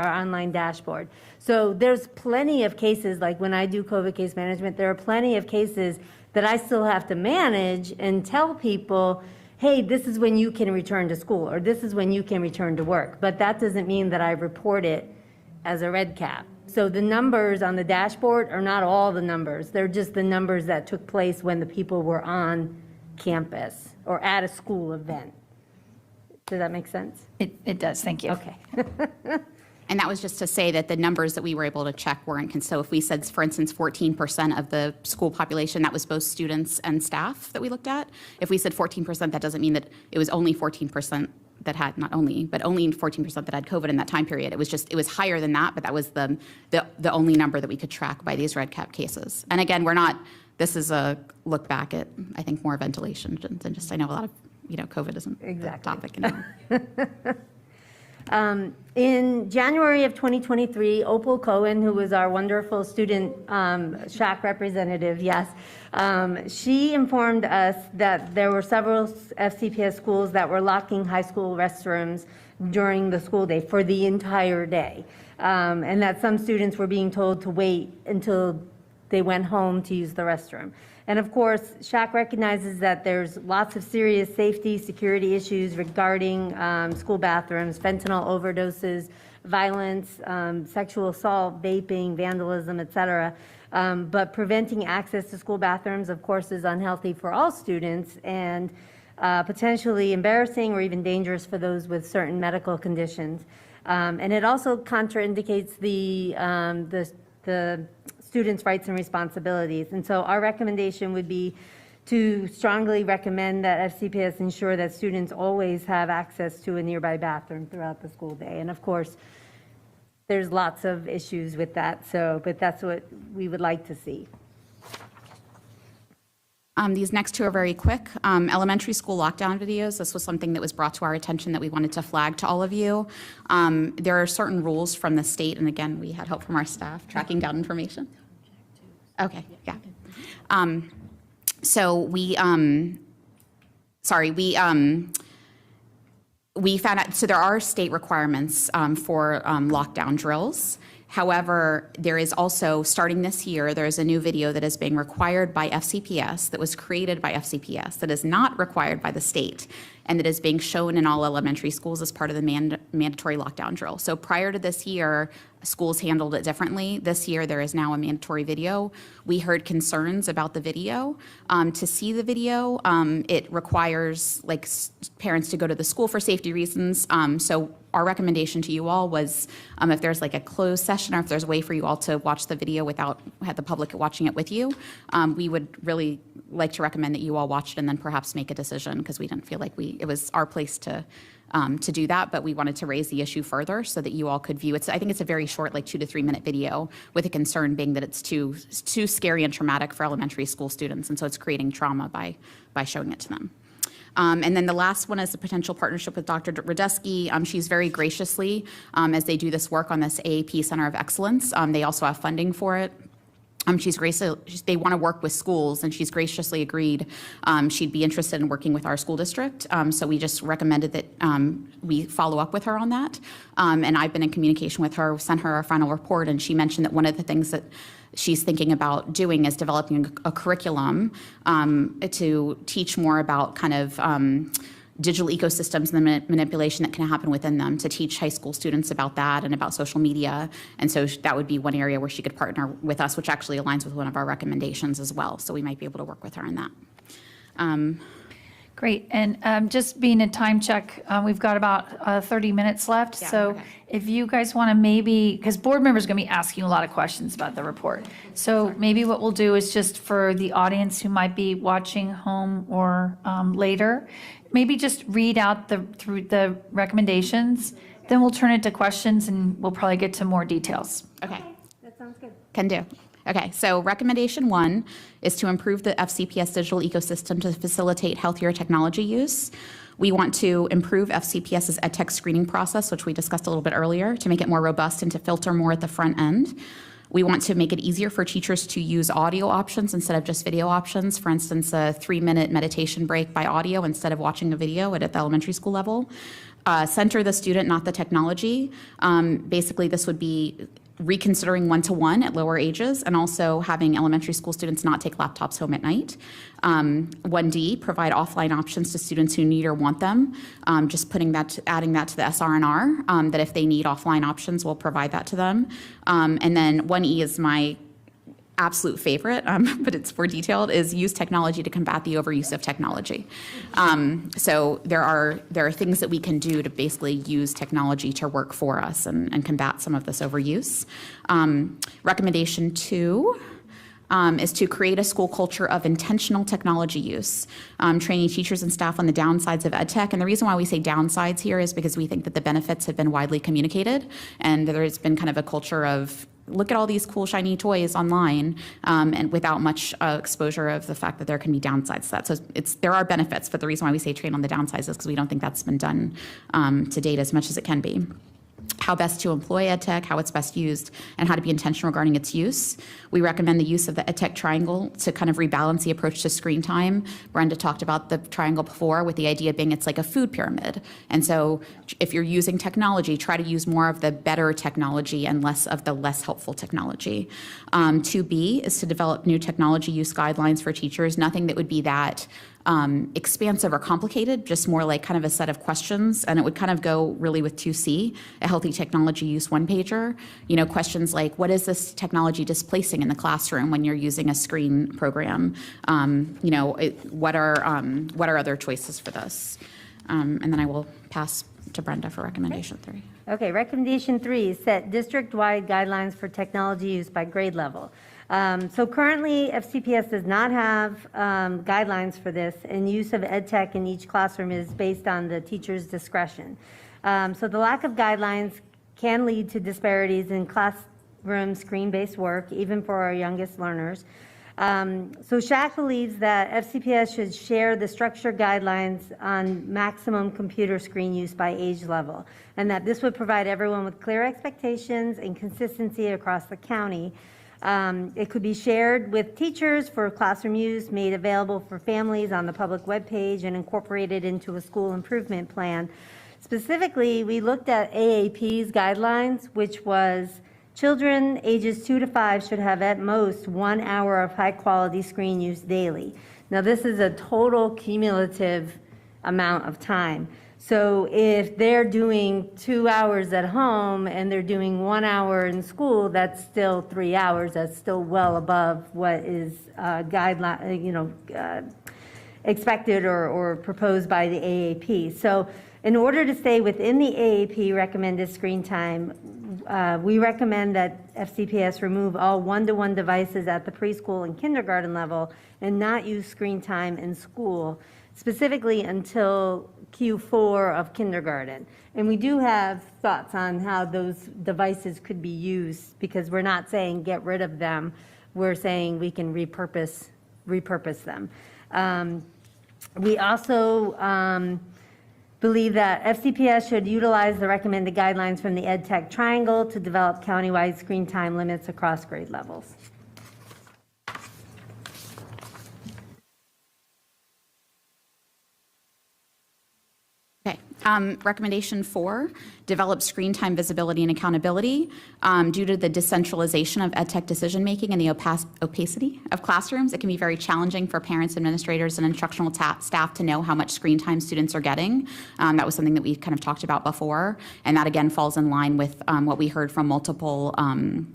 online dashboard. So there's plenty of cases, like when I do COVID case management, there are plenty of cases that I still have to manage and tell people, hey, this is when you can return to school, or this is when you can return to work. But that doesn't mean that I report it as a red cap. So the numbers on the dashboard are not all the numbers. They're just the numbers that took place when the people were on campus or at a school event. Does that make sense? It does, thank you. Okay. And that was just to say that the numbers that we were able to check weren't, so if we said, for instance, 14% of the school population, that was both students and staff that we looked at. If we said 14%, that doesn't mean that it was only 14% that had, not only, but only 14% that had COVID in that time period. It was higher than that, but that was the only number that we could track by these red cap cases. And again, this is a look back at, I think, more ventilation than just, I know a lot of, COVID isn't the topic anymore. In January of 2023, Opal Cohen, who was our wonderful student SHAC representative, yes, she informed us that there were several FCPS schools that were locking high school restrooms during the school day for the entire day, and that some students were being told to wait until they went home to use the restroom. And of course, SHAC recognizes that there's lots of serious safety, security issues regarding school bathrooms, fentanyl overdoses, violence, sexual assault, vaping, vandalism, et cetera. But preventing access to school bathrooms, of course, is unhealthy for all students and potentially embarrassing or even dangerous for those with certain medical conditions. And it also contraindicates the students' rights and responsibilities. And so our recommendation would be to strongly recommend that FCPS ensure that students always have access to a nearby bathroom throughout the school day. And of course, there's lots of issues with that, but that's what we would like to see. These next two are very quick. Elementary school lockdown videos. This was something that was brought to our attention that we wanted to flag to all of you. There are certain rules from the state, and again, we had help from our staff tracking down information. Okay, yeah. So we found out, so there are state requirements for lockdown drills. However, there is also, starting this year, there is a new video that is being required by FCPS, that was created by FCPS, that is not required by the state, and that is being shown in all elementary schools as part of the mandatory lockdown drill. So prior to this year, schools handled it differently. This year, there is now a mandatory video. We heard concerns about the video. To see the video, it requires parents to go to the school for safety reasons. So our recommendation to you all was if there's a closed session or if there's a way for you all to watch the video without the public watching it with you, we would really like to recommend that you all watch it and then perhaps make a decision, because we didn't feel like it was our place to do that, but we wanted to raise the issue further so that you all could view it. I think it's a very short, 2 to 3 minute video, with a concern being that it's too scary and traumatic for elementary school students, and so it's creating trauma by showing it to them. And then the last one is a potential partnership with Dr. Radeski. She's very graciously, as they do this work on this AAP Center of Excellence, they also have funding for it. They want to work with schools, and she's graciously agreed she'd be interested in working with our school district. So we just recommended that we follow up with her on that. And I've been in communication with her, sent her our final report, and she mentioned that one of the things that she's thinking about doing is developing a curriculum to teach more about kind of digital ecosystems and the manipulation that can happen within them, to teach high school students about that and about social media. And so that would be one area where she could partner with us, which actually aligns with one of our recommendations as well. So we might be able to work with her on that. Great. And just being a time check, we've got about 30 minutes left. Yeah, so okay. if you guys want to because board members are going to be asking a lot of questions about the report. So maybe what we'll do is just for the audience who might be watching home or later, maybe just read out through the recommendations. Then we'll turn it to questions and we'll probably get to more details. Okay. That sounds good. Can do. Okay, so recommendation 1 is to improve the FCPS digital ecosystem to facilitate healthier technology use. We want to improve FCPS's EdTech screening process, which we discussed a little bit earlier, to make it more robust and to filter more at the front end. We want to make it easier for teachers to use audio options instead of just video options. For instance, a 3-minute meditation break by audio instead of watching a video at the elementary school level. Center the student, not the technology. Basically, this would be reconsidering one-to-one at lower ages, and also having elementary school students not take laptops home at night. 1D, provide offline options to students who need or want them. Just adding that to the SR&R, that if they need offline options, we'll provide that to them. And then 1E is my absolute favorite, but it's more detailed, is use technology to combat the overuse of technology. So there are things that we can do to basically use technology to work for us and combat some of this overuse. Recommendation 2 is to create a school culture of intentional technology use, training teachers and staff on the downsides of EdTech. And the reason why we say downsides here is because we think that the benefits have been widely communicated, and there's been kind of a culture of look at all these cool shiny toys online, and without much exposure of the fact that there can be downsides to that. So there are benefits, but the reason why we say train on the downsides is because we don't think that's been done to date as much as it can be. How best to employ EdTech, how it's best used, and how to be intentional regarding its use. We recommend the use of the EdTech triangle to kind of rebalance the approach to screen time. Brenda talked about the triangle before, with the idea being it's like a food pyramid. And so if you're using technology, try to use more of the better technology and less of the less helpful technology. 2B is to develop new technology use guidelines for teachers, nothing that would be that expansive or complicated, just more like kind of a set of questions. And it would kind of go really with 2C, a healthy technology use one-pager. You know, questions like, what is this technology displacing in the classroom when you're using a screen program? You know, what are other choices for this? And then I will pass to Brenda for recommendation 3. Okay, recommendation 3, set district-wide guidelines for technology use by grade level. So currently, FCPS does not have guidelines for this, and use of EdTech in each classroom is based on the teacher's discretion. So the lack of guidelines can lead to disparities in classroom screen-based work, even for our youngest learners. So SHAC believes that FCPS should share the structured guidelines on maximum computer screen use by age level, and that this would provide everyone with clear expectations and consistency across the county. It could be shared with teachers for classroom use, made available for families on the public webpage, and incorporated into a school improvement plan. Specifically, we looked at AAP's guidelines, which was children ages 2 to 5 should have at most 1 hour of high-quality screen use daily. Now, this is a total cumulative amount of time. So if they're doing 2 hours at home and they're doing 1 hour in school, that's still 3 hours. That's still well above what is expected or proposed by the AAP. So in order to stay within the AAP recommended screen time, we recommend that FCPS remove all one-to-one devices at the preschool and kindergarten level and not use screen time in school, specifically until Q4 of kindergarten. And we do have thoughts on how those devices could be used, because we're not saying get rid of them. We're saying we can repurpose them. We also believe that FCPS should utilize the recommended guidelines from the EdTech Triangle to develop countywide screen time limits across grade levels. Okay. Recommendation 4, develop screen time visibility and accountability. Due to the decentralization of EdTech decision-making and the opacity of classrooms, it can be very challenging for parents, administrators, and instructional staff to know how much screen time students are getting. That was something that we kind of talked about before, and that again falls in line with what we heard from multiple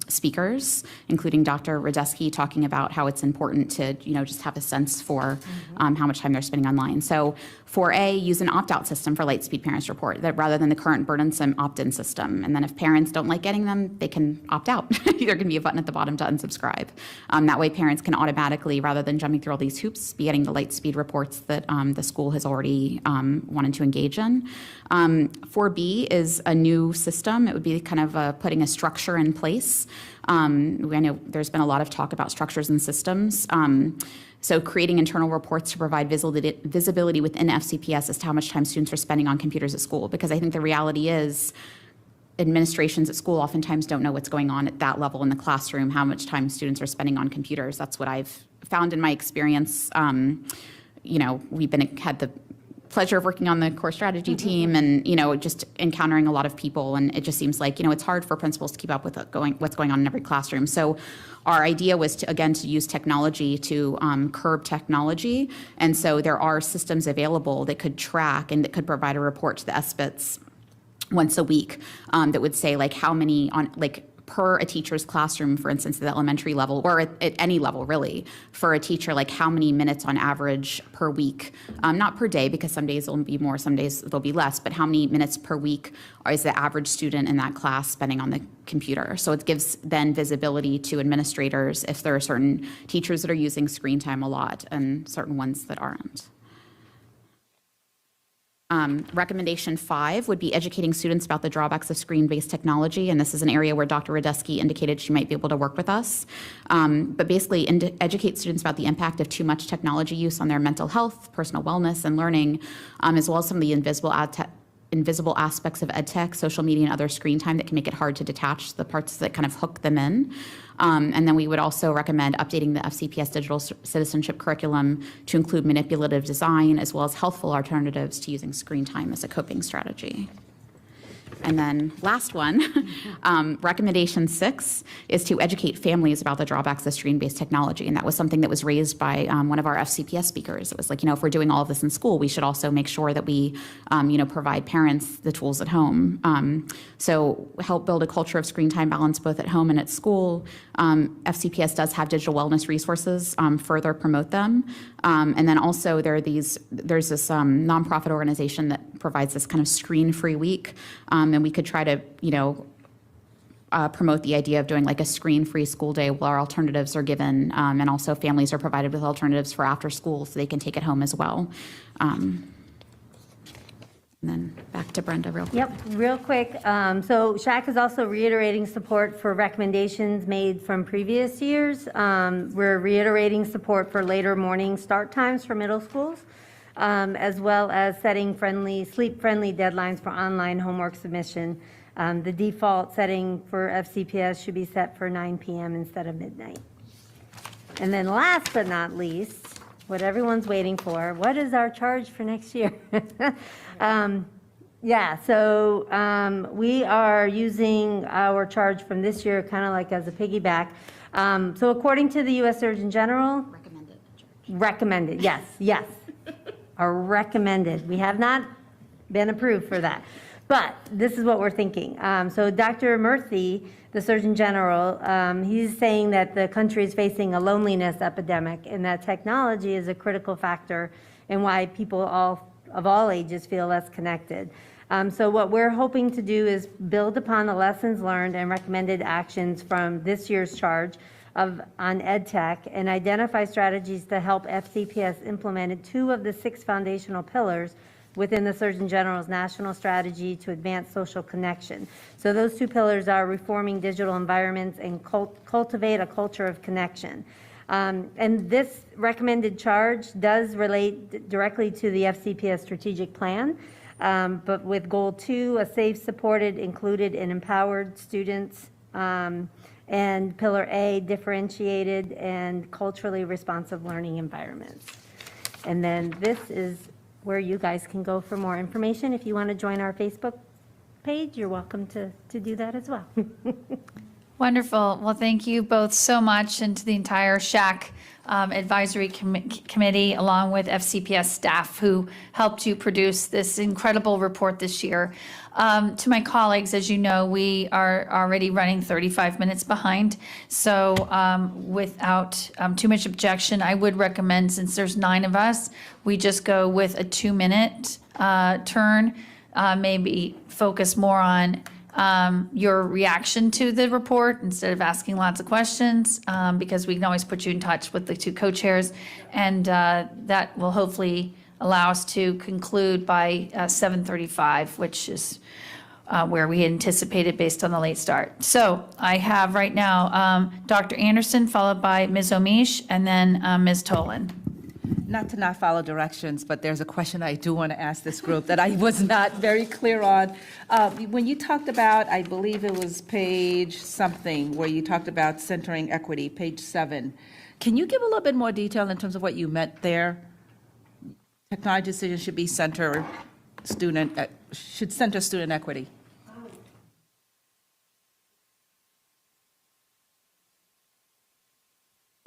speakers, including Dr. Radeski, talking about how it's important to just have a sense for how much time they're spending online. So 4A, use an opt-out system for Lightspeed Parents Report, that rather than the current burdensome opt-in system. And then if parents don't like getting them, they can opt out. There can be a button at the bottom to unsubscribe. That way parents can automatically, rather than jumping through all these hoops, be getting the Lightspeed reports that the school has already wanted to engage in. 4B is a new system. It would be kind of putting a structure in place. I know there's been a lot of talk about structures and systems. So creating internal reports to provide visibility within FCPS as to how much time students are spending on computers at school, because I think the reality is administrations at school oftentimes don't know what's going on at that level in the classroom, how much time students are spending on computers. That's what I've found in my experience. We've had the pleasure of working on the core strategy team and, just encountering a lot of people. And it just seems like, it's hard for principals to keep up with what's going on in every classroom. So our idea was to use technology to curb technology. And so there are systems available that could track and that could provide a report to the SBITs once a week that would say how many per a teacher's classroom, for instance, at the elementary level, or at any level really, for a teacher, like how many minutes on average per week, not per day, because some days it'll be more, some days it'll be less, but how many minutes per week is the average student in that class spending on the computer. So it gives then visibility to administrators if there are certain teachers that are using screen time a lot and certain ones that aren't. Recommendation 5 would be educating students about the drawbacks of screen-based technology, and this is an area where Dr. Radesky indicated she might be able to work with us. But basically, educate students about the impact of too much technology use on their mental health, personal wellness, and learning, as well as some of the invisible aspects of ed tech, social media, and other screen time that can make it hard to detach the parts that kind of hook them in. And then we would also recommend updating the FCPS digital citizenship curriculum to include manipulative design as well as healthful alternatives to using screen time as a coping strategy. And then last one, recommendation 6 is to educate families about the drawbacks of screen-based technology. And that was something that was raised by one of our FCPS speakers. It was like, if we're doing all of this in school, we should also make sure that we, provide parents the tools at home. So help build a culture of screen time balance both at home and at school. FCPS does have digital wellness resources, further promote them. And then also there's this nonprofit organization that provides this kind of screen-free week. And we could try to, promote the idea of doing like a screen-free school day where alternatives are given, and also families are provided with alternatives for after school so they can take it home as well. And then back to Brenda real quick. Yep, real quick. So SHAC is also reiterating support for recommendations made from previous years. We're reiterating support for later morning start times for middle schools, as well as setting sleep-friendly deadlines for online homework submission. The default setting for FCPS should be set for 9 p.m. instead of midnight. And then last but not least, what everyone's waiting for, what is our charge for next year? We are using our charge from this year kind of like as a piggyback. So according to the U.S. Surgeon General, recommended, yes, are recommended. We have not been approved for that. But this is what we're thinking. So Dr. Murthy, the Surgeon General, he's saying that the country is facing a loneliness epidemic and that technology is a critical factor in why people of all ages feel less connected. So what we're hoping to do is build upon the lessons learned and recommended actions from this year's charge on EdTech and identify strategies to help FCPS implement 2 of the 6 foundational pillars within the Surgeon General's national strategy to advance social connection. So those 2 pillars are reforming digital environments and cultivate a culture of connection. And this recommended charge does relate directly to the FCPS strategic plan, but with goal 2, a safe, supported, included, and empowered students, and pillar A, differentiated and culturally responsive learning environments. And then this is where you guys can go for more information. If you want to join our Facebook page, you're welcome to do that as well. Wonderful. Well, thank you both so much, and to the entire SHAC Advisory Committee, along with FCPS staff who helped you produce this incredible report this year. To my colleagues, as you know, we are already running 35 minutes behind. So without too much objection, I would recommend, since there's 9 of us, we just go with a 2-minute turn, maybe focus more on your reaction to the report instead of asking lots of questions, because we can always put you in touch with the 2 co-chairs, and that will hopefully allow us to conclude by 7:35, which is where we anticipated based on the late start. So I have right now Dr. Anderson, followed by Ms. Omish, and then Ms. Tolan. Not to not follow directions, but there's a question I do want to ask this group that I was not very clear on. When you talked about, I believe it was page something, where you talked about centering equity, page 7. Can you give a little bit more detail in terms of what you meant there? Technology decisions should be center student equity.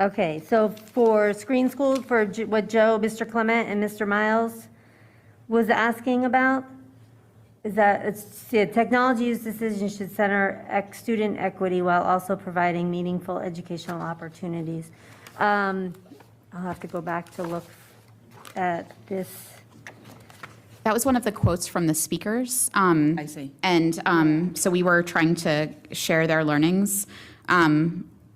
Okay, so for screen schools, for what Joe, Mr. Clement, and Mr. Miles was asking about, technology use decisions should center student equity while also providing meaningful educational opportunities. I'll have to go back to look at this. That was one of the quotes from the speakers. I see. And so we were trying to share their learnings.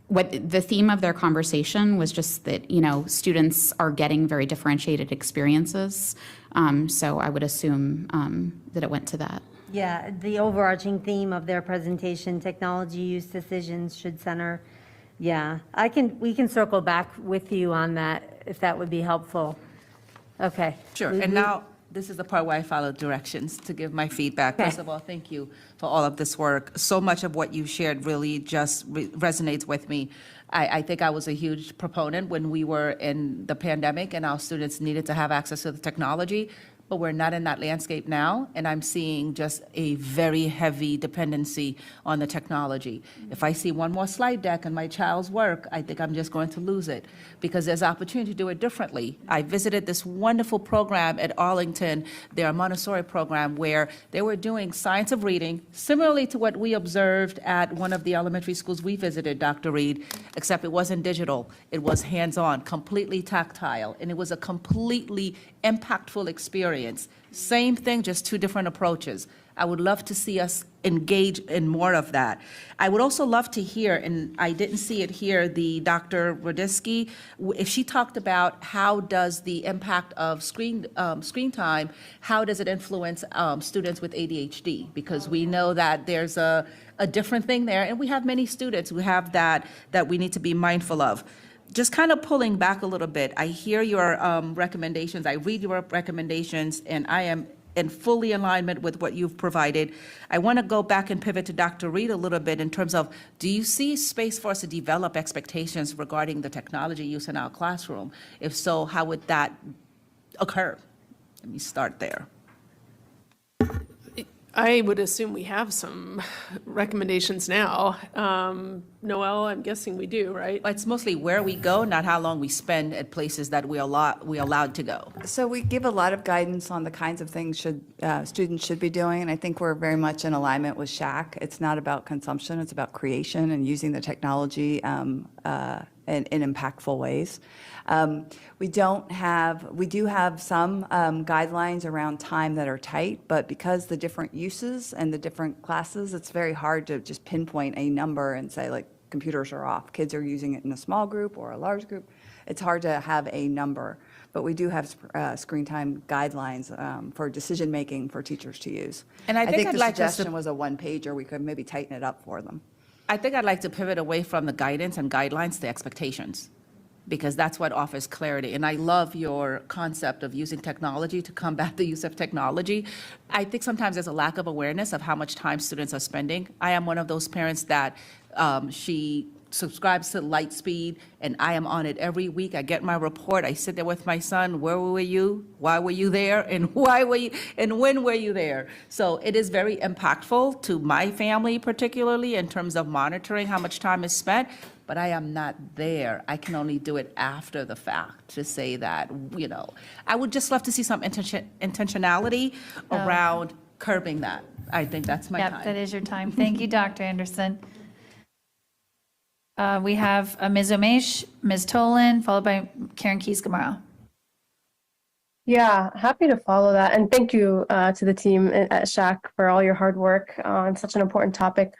What the theme of their conversation was just that, students are getting very differentiated experiences. So I would assume that it went to that. Yeah, the overarching theme of their presentation, technology use decisions should center. Yeah, we can circle back with you on that if that would be helpful. Okay. Sure, and now, this is the part where I follow directions to give my feedback. First of all, thank you for all of this work. So much of what you shared really just resonates with me. I think I was a huge proponent when we were in the pandemic and our students needed to have access to the technology, but we're not in that landscape now, and I'm seeing just a very heavy dependency on the technology. If I see one more slide deck in my child's work, I think I'm just going to lose it, because there's opportunity to do it differently. I visited this wonderful program at Arlington, their Montessori program, where they were doing science of reading, similarly to what we observed at one of the elementary schools we visited, Dr. Reed, except it wasn't digital. It was hands-on, completely tactile, and it was a completely impactful experience. Same thing, just two different approaches. I would love to see us engage in more of that. I would also love to hear, and I didn't see it here, the Dr. Rodisky, if she talked about how does the impact of screen time, how does it influence students with ADHD? Because we know that there's a different thing there, and we have many students who have that we need to be mindful of. Just kind of pulling back a little bit, I hear your recommendations, I read your recommendations, and I am in fully alignment with what you've provided. I want to go back and pivot to Dr. Reed a little bit in terms of, do you see space for us to develop expectations regarding the technology use in our classroom? If so, how would that occur? Let me start there. I would assume we have some recommendations now. Noelle, I'm guessing we do, right? It's mostly where we go, not how long we spend at places that we allowed to go. So we give a lot of guidance on the kinds of things students should be doing, and I think we're very much in alignment with SHAC. It's not about consumption, it's about creation and using the technology in impactful ways. We do have some guidelines around time that are tight, but because the different uses and the different classes, it's very hard to just pinpoint a number and say, like, computers are off. Kids are using it in a small group or a large group. It's hard to have a number, but we do have screen time guidelines for decision-making for teachers to use. And I think the suggestion was a one-pager. We could maybe tighten it up for them. I think I'd like to pivot away from the guidance and guidelines to expectations, because that's what offers clarity. And I love your concept of using technology to combat the use of technology. I think sometimes there's a lack of awareness of how much time students are spending. I am one of those parents that she subscribes to Lightspeed, and I am on it every week. I get my report. I sit there with my son. Where were you? Why were you there? And why were you? And when were you there? So it is very impactful to my family, particularly in terms of monitoring how much time is spent. But I am not there. I can only do it after the fact to say that, I would just love to see some intentionality around curbing that. I think that's my time. Yep, that is your time. Thank you, Dr. Anderson. We have Ms. Omesh, Ms. Tolan, followed by Karen Keys-Gamarra. Yeah, happy to follow that. And thank you to the team at SHAC for all your hard work on such an important topic.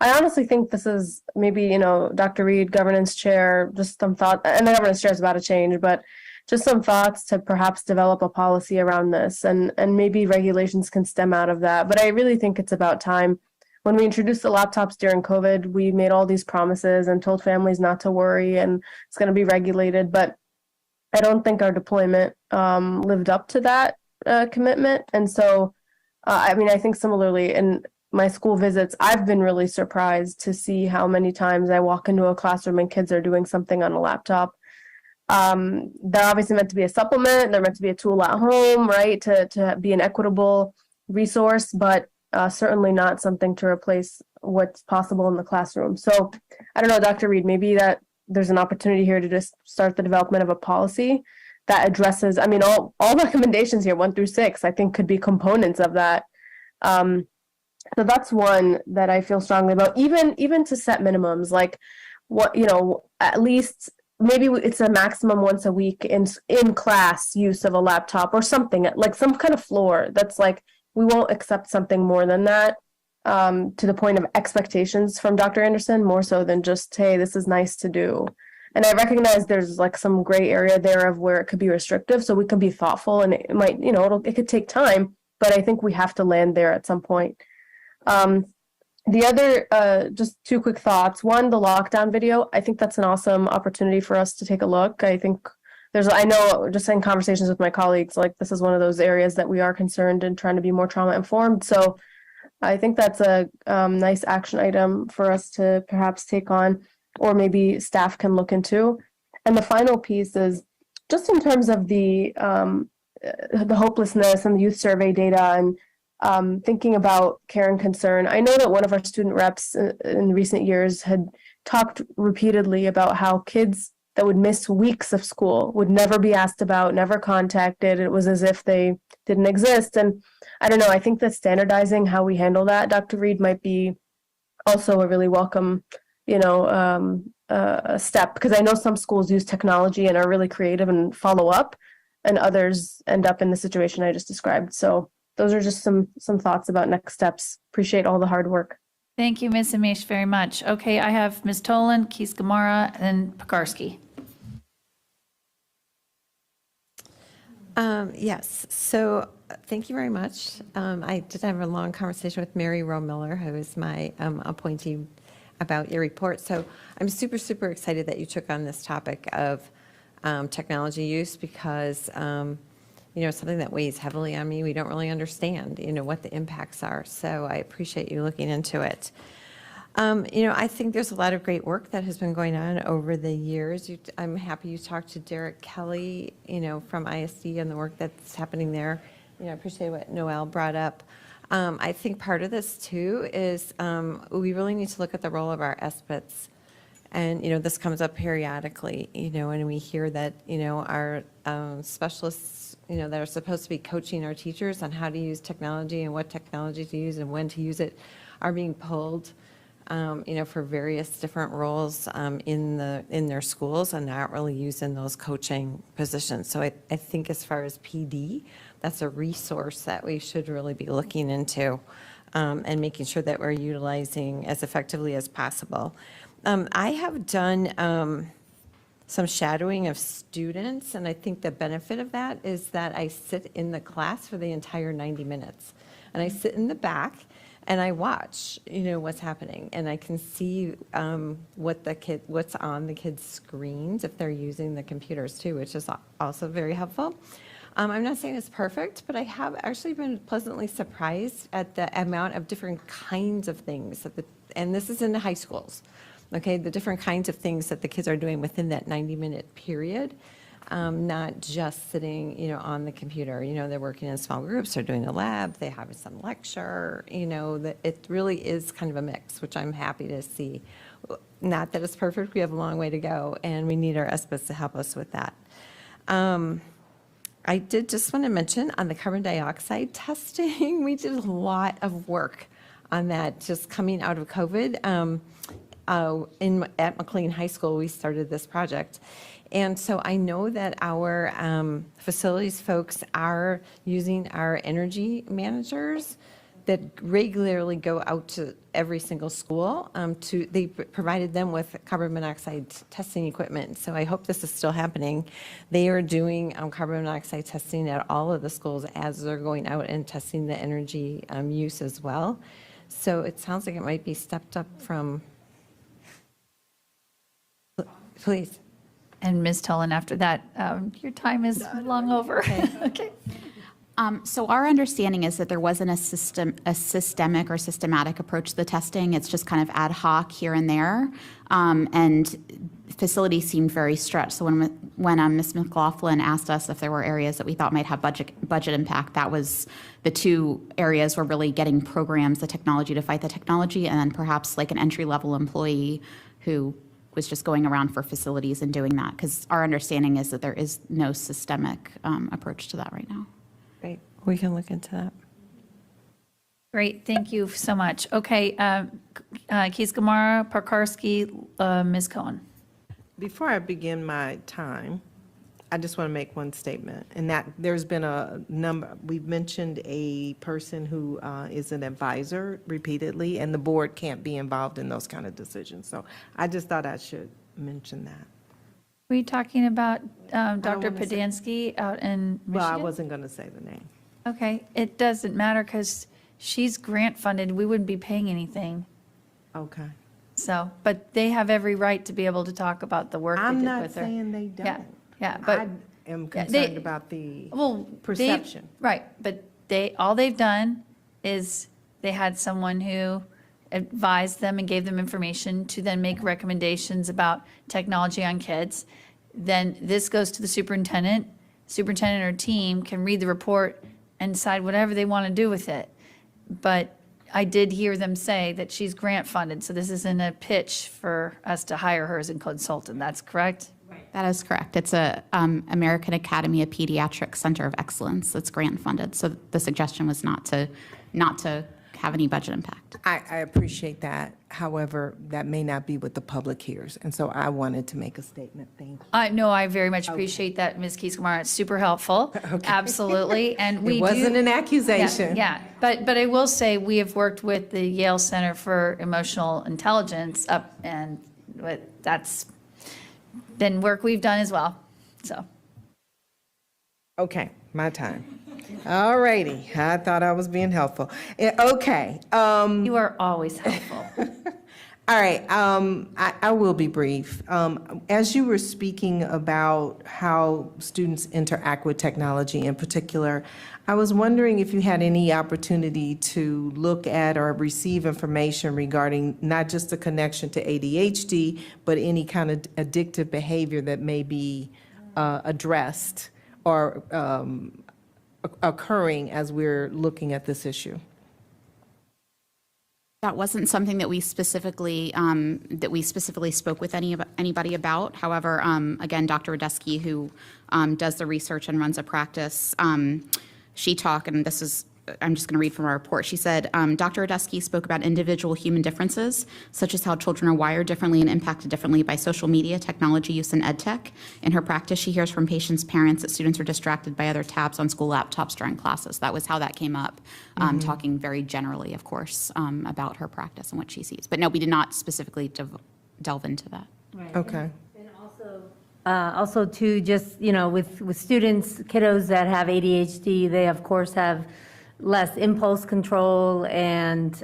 I honestly think this is maybe, Dr. Reed, governance chair, just some thought, and the governance chair is about to change, but just some thoughts to perhaps develop a policy around this, and maybe regulations can stem out of that. But I really think it's about time. When we introduced the laptops during COVID, we made all these promises and told families not to worry and it's going to be regulated. But I don't think our deployment lived up to that commitment. And so, I think similarly in my school visits, I've been really surprised to see how many times I walk into a classroom and kids are doing something on a laptop. They're obviously meant to be a supplement. They're meant to be a tool at home, right, to be an equitable resource, but certainly not something to replace what's possible in the classroom. So I don't know, Dr. Reed, maybe that there's an opportunity here to just start the development of a policy that addresses, all recommendations here, 1 through 6, I think could be components of that So that's one that I feel strongly about, even to set minimums, like what, at least maybe it's a maximum once a week in class use of a laptop or something, like some kind of floor that's like, we won't accept something more than that, to the point of expectations from Dr. Anderson, more so than just, hey, this is nice to do. And I recognize there's like some gray area there of where it could be restrictive, so we can be thoughtful, and it might, it could take time, but I think we have to land there at some point. The other, just two quick thoughts. One, the lockdown video. I think that's an awesome opportunity for us to take a look. I think I know just in conversations with my colleagues, like this is one of those areas that we are concerned and trying to be more trauma informed. So I think that's a nice action item for us to perhaps take on, or maybe staff can look into. And the final piece is just in terms of the hopelessness and the youth survey data, and thinking about care and concern. I know that one of our student reps in recent years had talked repeatedly about how kids that would miss weeks of school would never be asked about, never contacted. It was as if they didn't exist. And I don't know, I think that standardizing how we handle that, Dr. Reed, might be also a really welcome, step, because I know some schools use technology and are really creative and follow up, and others end up in the situation I just described. So those are just some thoughts about next steps. Appreciate all the hard work. Thank you, Ms. Amish, very much. Okay, I have Ms. Tolan, Keys Gamara, and Pekarsky. Yes, so thank you very much. I did have a long conversation with Mary Rowe Miller, who is my appointee, about your report. So I'm super, super excited that you took on this topic of technology use, because something that weighs heavily on me. We don't really understand, what the impacts are. So I appreciate you looking into it. I think there's a lot of great work that has been going on over the years. I'm happy you talked to Derek Kelly, from ISD, and the work that's happening there. I appreciate what Noelle brought up. I think part of this too is we really need to look at the role of our SPITs. And, this comes up periodically, and we hear that, our specialists, that are supposed to be coaching our teachers on how to use technology and what technology to use and when to use it, are being pulled, for various different roles in their schools, and not really used in those coaching positions. So I think as far as PD, that's a resource that we should really be looking into, and making sure that we're utilizing as effectively as possible. I have done some shadowing of students, and I think the benefit of that is that I sit in the class for the entire 90 minutes. And I sit in the back and I watch, what's happening, and I can see what's on the kids' screens if they're using the computers too, which is also very helpful. I'm not saying it's perfect, but I have actually been pleasantly surprised at the amount of different kinds of things and this is in the high schools. Okay, the different kinds of things that the kids are doing within that 90-minute period, not just sitting, on the computer. They're working in small groups, they're doing a lab, they have some lecture, that it really is kind of a mix, which I'm happy to see. Not that it's perfect, we have a long way to go, and we need our SPITs to help us with that. I did just want to mention on the carbon dioxide testing, we did a lot of work on that just coming out of COVID. At McLean High School, we started this project. And so I know that our facilities folks are using our energy managers that regularly go out to every single school. They provided them with carbon monoxide testing equipment. So I hope this is still happening. They are doing carbon monoxide testing at all of the schools as they're going out and testing the energy use as well. So it sounds like it might be stepped up from. Please. And Ms. Tolan, after that, your time is long over. Okay. So our understanding is that there wasn't a systemic or systematic approach to the testing. It's just kind of ad hoc here and there. And facilities seemed very stretched. So when Ms. McLaughlin asked us if there were areas that we thought might have budget impact, that was the two areas were really getting programs, the technology to fight the technology, and then perhaps like an entry-level employee who was just going around for facilities and doing that, because our understanding is that there is no systemic approach to that right now. Great, we can look into that. Great, thank you so much. Okay, Keys Gamara, Parkarski, Ms. Cohen. Before I begin my time, I just want to make one statement, and that there's been a number, we've mentioned a person who is an advisor repeatedly, and the board can't be involved in those kind of decisions. So I just thought I should mention that. Were you talking about Dr. wanna say- Podansky out in Michigan? Well, I wasn't going to say the name. Okay, it doesn't matter because she's grant funded. We wouldn't be paying anything. Okay. So, but they have every right to be able to talk about the work they I'm did not with her. saying they don't. Yeah, yeah, but. I am yeah, concerned about the perception. Right, but all they've done is they had someone who advised them and gave them information to then make recommendations about technology on kids. Then this goes to the superintendent. Superintendent or team can read the report and decide whatever they want to do with it. But I did hear them say that she's grant funded, so this isn't a pitch for us to hire her as a consultant. That's correct? That is correct. It's a American Academy of Pediatrics Center of Excellence that's grant funded. So the suggestion was not to have any budget impact. I appreciate that. However, that may not be what the public hears, and so I wanted to make a statement. Thank you. No, I very much appreciate that, Ms. Keys-Gamara. It's super helpful. Absolutely. And we It wasn't an accusation. Yeah, but I will say we have worked with the Yale Center for Emotional Intelligence and that's been work we've done as well, so. Okay, my time. All righty. I thought I was being helpful. Okay. You are always helpful. All right, I will be brief. As you were speaking about how students interact with technology in particular, I was wondering if you had any opportunity to look at or receive information regarding not just the connection to ADHD, but any kind of addictive behavior that may be addressed or occurring as we're looking at this issue. That wasn't something that we specifically spoke with anybody about. However, again, Dr. Radesky, who does the research and runs a practice, she talked, and this is, I'm just going to read from our report. She said, Dr. Radesky spoke about individual human differences, such as how children are wired differently and impacted differently by social media, technology use, and ed tech. In her practice, she hears from patients' parents that students are distracted by other tabs on school laptops during classes. That was how that came up, talking very generally, of course, about her practice and what she sees. But no, we did not specifically delve into that. Right. Okay. Also too, just, with students, kiddos that have ADHD, they of course have less impulse control and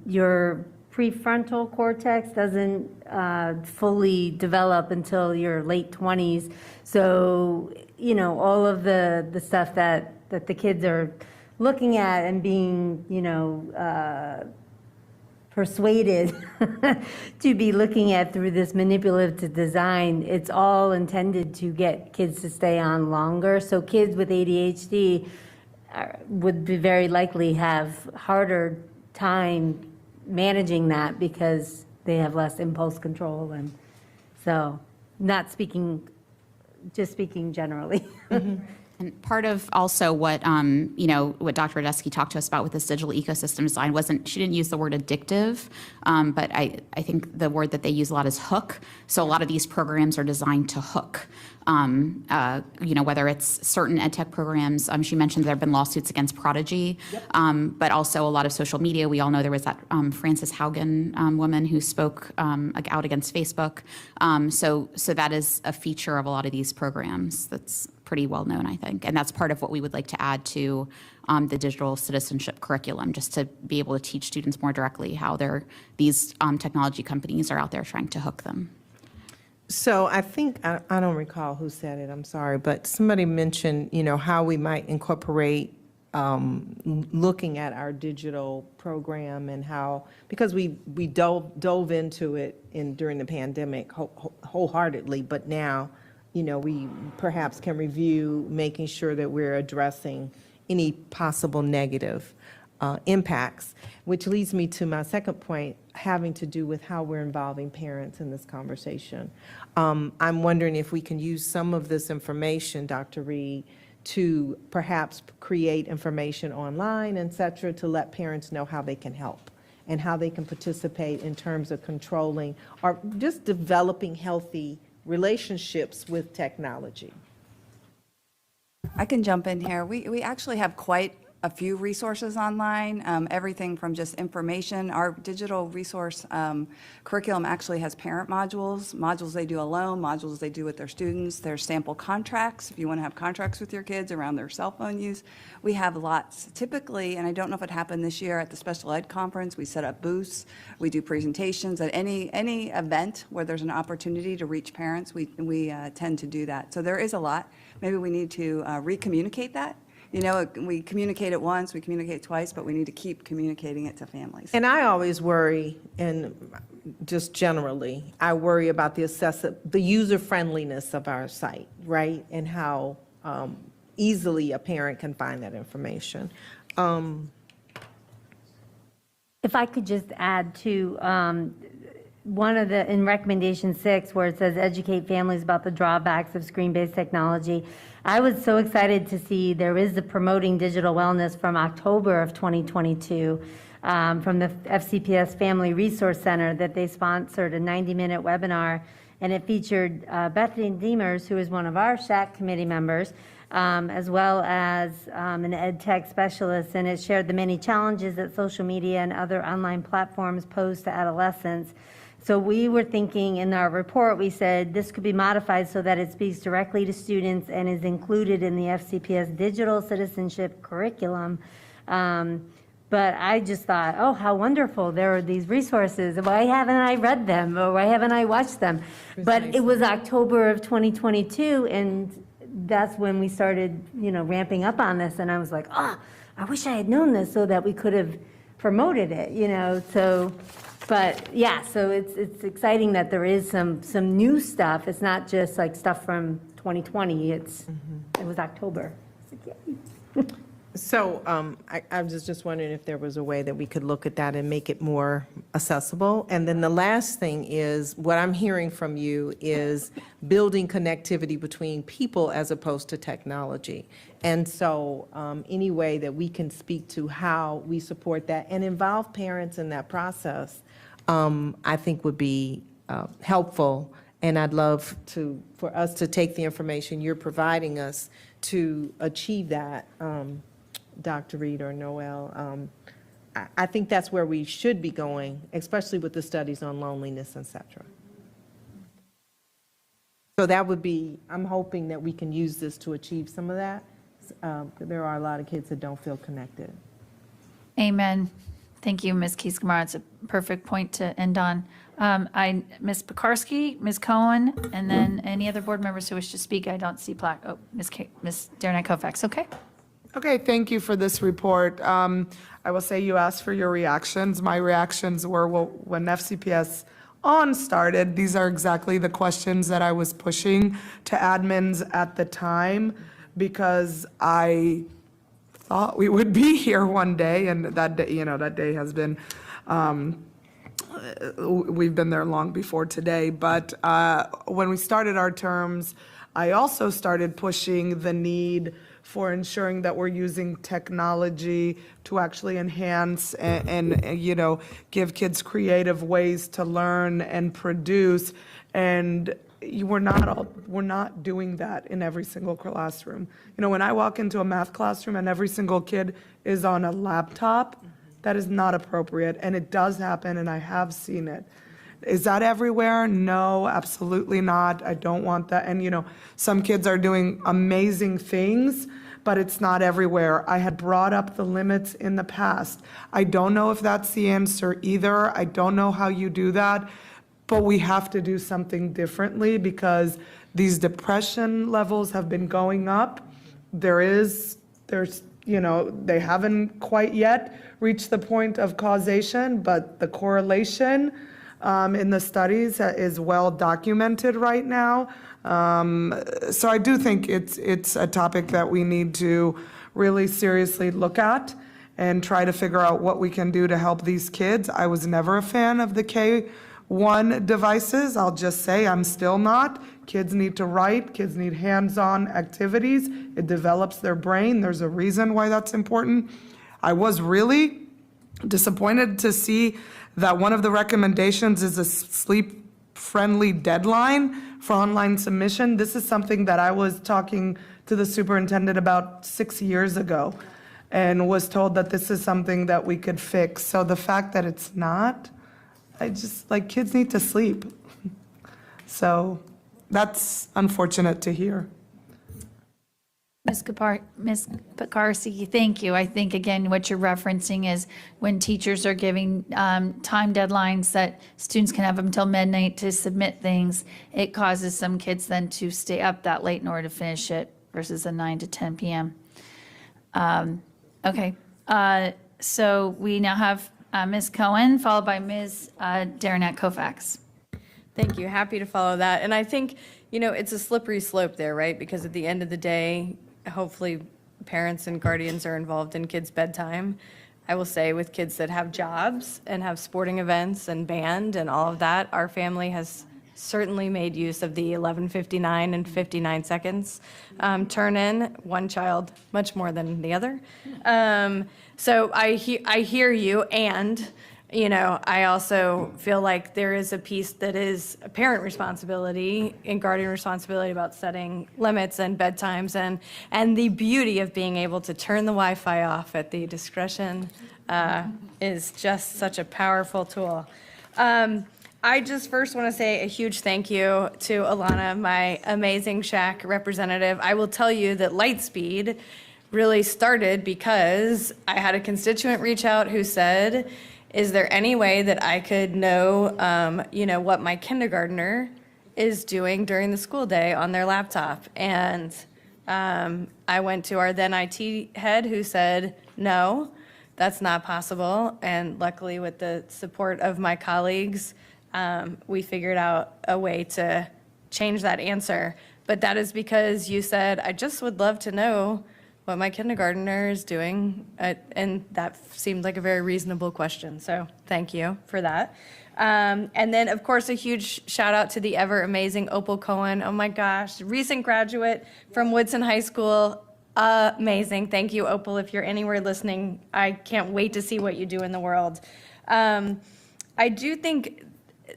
your prefrontal cortex doesn't fully develop until your late 20s. So, all of the stuff that the kids are looking at and being, persuaded to be looking at through this manipulative design, it's all intended to get kids to stay on longer. So kids with ADHD would be very likely have harder time managing that because they have less impulse control. And so just speaking generally. And part of also what, what Dr. Radesky talked to us about with this digital ecosystem design she didn't use the word addictive, but I think the word that they use a lot is hook. So a lot of these programs are designed to hook, whether it's certain ed tech programs. She mentioned there have been lawsuits against Prodigy, but also a lot of social media. We all know there was that Frances Haugen woman who spoke out against Facebook. So that is a feature of a lot of these programs that's pretty well known, I think. And that's part of what we would like to add to the digital citizenship curriculum, just to be able to teach students more directly how these technology companies are out there trying to hook them. So I think, I don't recall who said it, I'm sorry, but somebody mentioned, how we might incorporate looking at our digital program and how, because we dove into it during the pandemic wholeheartedly, but now, we perhaps can review making sure that we're addressing any possible negative impacts, which leads me to my second point, having to do with how we're involving parents in this conversation. I'm wondering if we can use some of this information, Dr. Reed, to perhaps create information online, et cetera, to let parents know how they can help and how they can participate in terms of controlling or just developing healthy relationships with technology. I can jump in here. We actually have quite a few resources online, everything from just information. Our digital resource curriculum actually has parent modules they do alone, modules they do with their students. There's sample contracts, if you want to have contracts with your kids around their cell phone use. We have lots. Typically, and I don't know if it happened this year at the special ed conference, we set up booths, we do presentations. At any event where there's an opportunity to reach parents, we tend to do that. So there is a lot. Maybe we need to re-communicate that. You know, we communicate it once, we communicate twice, but we need to keep communicating it to families. And I always worry, and just generally, I worry about the user friendliness of our site, right? And how easily a parent can find that information. If I could just add to one of the, in recommendation 6, where it says educate families about the drawbacks of screen-based technology, I was so excited to see there is the Promoting Digital Wellness from October of 2022 from the FCPS Family Resource Center, that they sponsored a 90-minute webinar, and it featured Bethany Demers, who is one of our SHAC committee members, as well as an ed tech specialist, and it shared the many challenges that social media and other online platforms pose to adolescents. So we were thinking in our report, we said this could be modified so that it speaks directly to students and is included in the FCPS digital citizenship curriculum. But I just thought, oh, how wonderful, there are these resources. Why haven't I read them, or why haven't I watched them? But it was October of 2022, and that's when we started, ramping up on this. And I was like, oh, I wish I had known this so that we could have promoted it, so. But yeah, so it's exciting that there is some new stuff. It's not just like stuff from 2020. It was October. So I was just wondering if there was a way that we could look at that and make it more accessible. And then the last thing is, what I'm hearing from you is building connectivity between people as opposed to technology. And so any way that we can speak to how we support that and involve parents in that process, I think would be helpful. And I'd love for us to take the information you're providing us to achieve that. Dr. Reed or Noel, I think that's where we should be going, especially with the studies on loneliness, et cetera. So that would be, I'm hoping that we can use this to achieve some of that. There are a lot of kids that don't feel connected. Amen. Thank you, Ms. Kieskamara. It's a perfect point to end on. Ms. Pekarsky, Ms. Cohen, and then any other board members who wish to speak. I don't see plaque. Oh, Ms. Derenak Kofax. Okay. Okay, thank you for this report. I will say you asked for your reactions. My reactions were, well, when FCPS On started, these are exactly the questions that I was pushing to admins at the time, because I thought we would be here one day, and that day, that day has been, we've been there long before today. But when we started our terms, I also started pushing the need for ensuring that we're using technology to actually enhance and give kids creative ways to learn and produce. And we're not doing that in every single classroom. When I walk into a math classroom and every single kid is on a laptop, that is not appropriate. And it does happen, and I have seen it. Is that everywhere? No, absolutely not. I don't want that. And some kids are doing amazing things, but it's not everywhere. I had brought up the limits in the past. I don't know if that's the answer either. I don't know how you do that, but we have to do something differently, because these depression levels have been going up. There's they haven't quite yet reached the point of causation, but the correlation in the studies is well documented right now. So I do think it's a topic that we need to really seriously look at and try to figure out what we can do to help these kids. I was never a fan of the one devices. I'll just say I'm still not. Kids need to write, kids need hands-on activities. It develops their brain. There's a reason why that's important. I was really disappointed to see that one of the recommendations is a sleep-friendly deadline for online submission. This is something that I was talking to the superintendent about 6 years ago and was told that this is something that we could fix. So the fact that it's not, I just, like, kids need to sleep. So that's unfortunate to hear. Ms. Picarsi, thank you. I think, again, what you're referencing is when teachers are giving time deadlines that students can have until midnight to submit things, it causes some kids then to stay up that late in order to finish it versus a 9 to 10 p.m. Okay, so we now have Ms. Cohen, followed by Ms. Derenak Kofax. Thank you. Happy to follow that. And I think, it's a slippery slope there, right? Because at the end of the day, hopefully parents and guardians are involved in kids' bedtime. I will say with kids that have jobs and have sporting events and band and all of that, our family has certainly made use of the 11:59 and 59 seconds turn in, one child much more than the other. So I hear you, and I also feel like there is a piece that is a parent responsibility and guardian responsibility about setting limits and bedtimes, and the beauty of being able to turn the Wi-Fi off at the discretion is just such a powerful tool. I just first want to say a huge thank you to Alana, my amazing SHAC representative. I will tell you that Lightspeed really started because I had a constituent reach out who said, is there any way that I could know, what my kindergartner is doing during the school day on their laptop? And I went to our then IT head who said, no, that's not possible. And luckily with the support of my colleagues, we figured out a way to change that answer. But that is because you said, I just would love to know what my kindergartner is doing. And that seemed like a very reasonable question. So thank you for that. And then, of course, a huge shout out to the ever amazing Opal Cohen. Oh my gosh, recent graduate from Woodson High School. Amazing. Thank you, Opal. If you're anywhere listening, I can't wait to see what you do in the world. I do think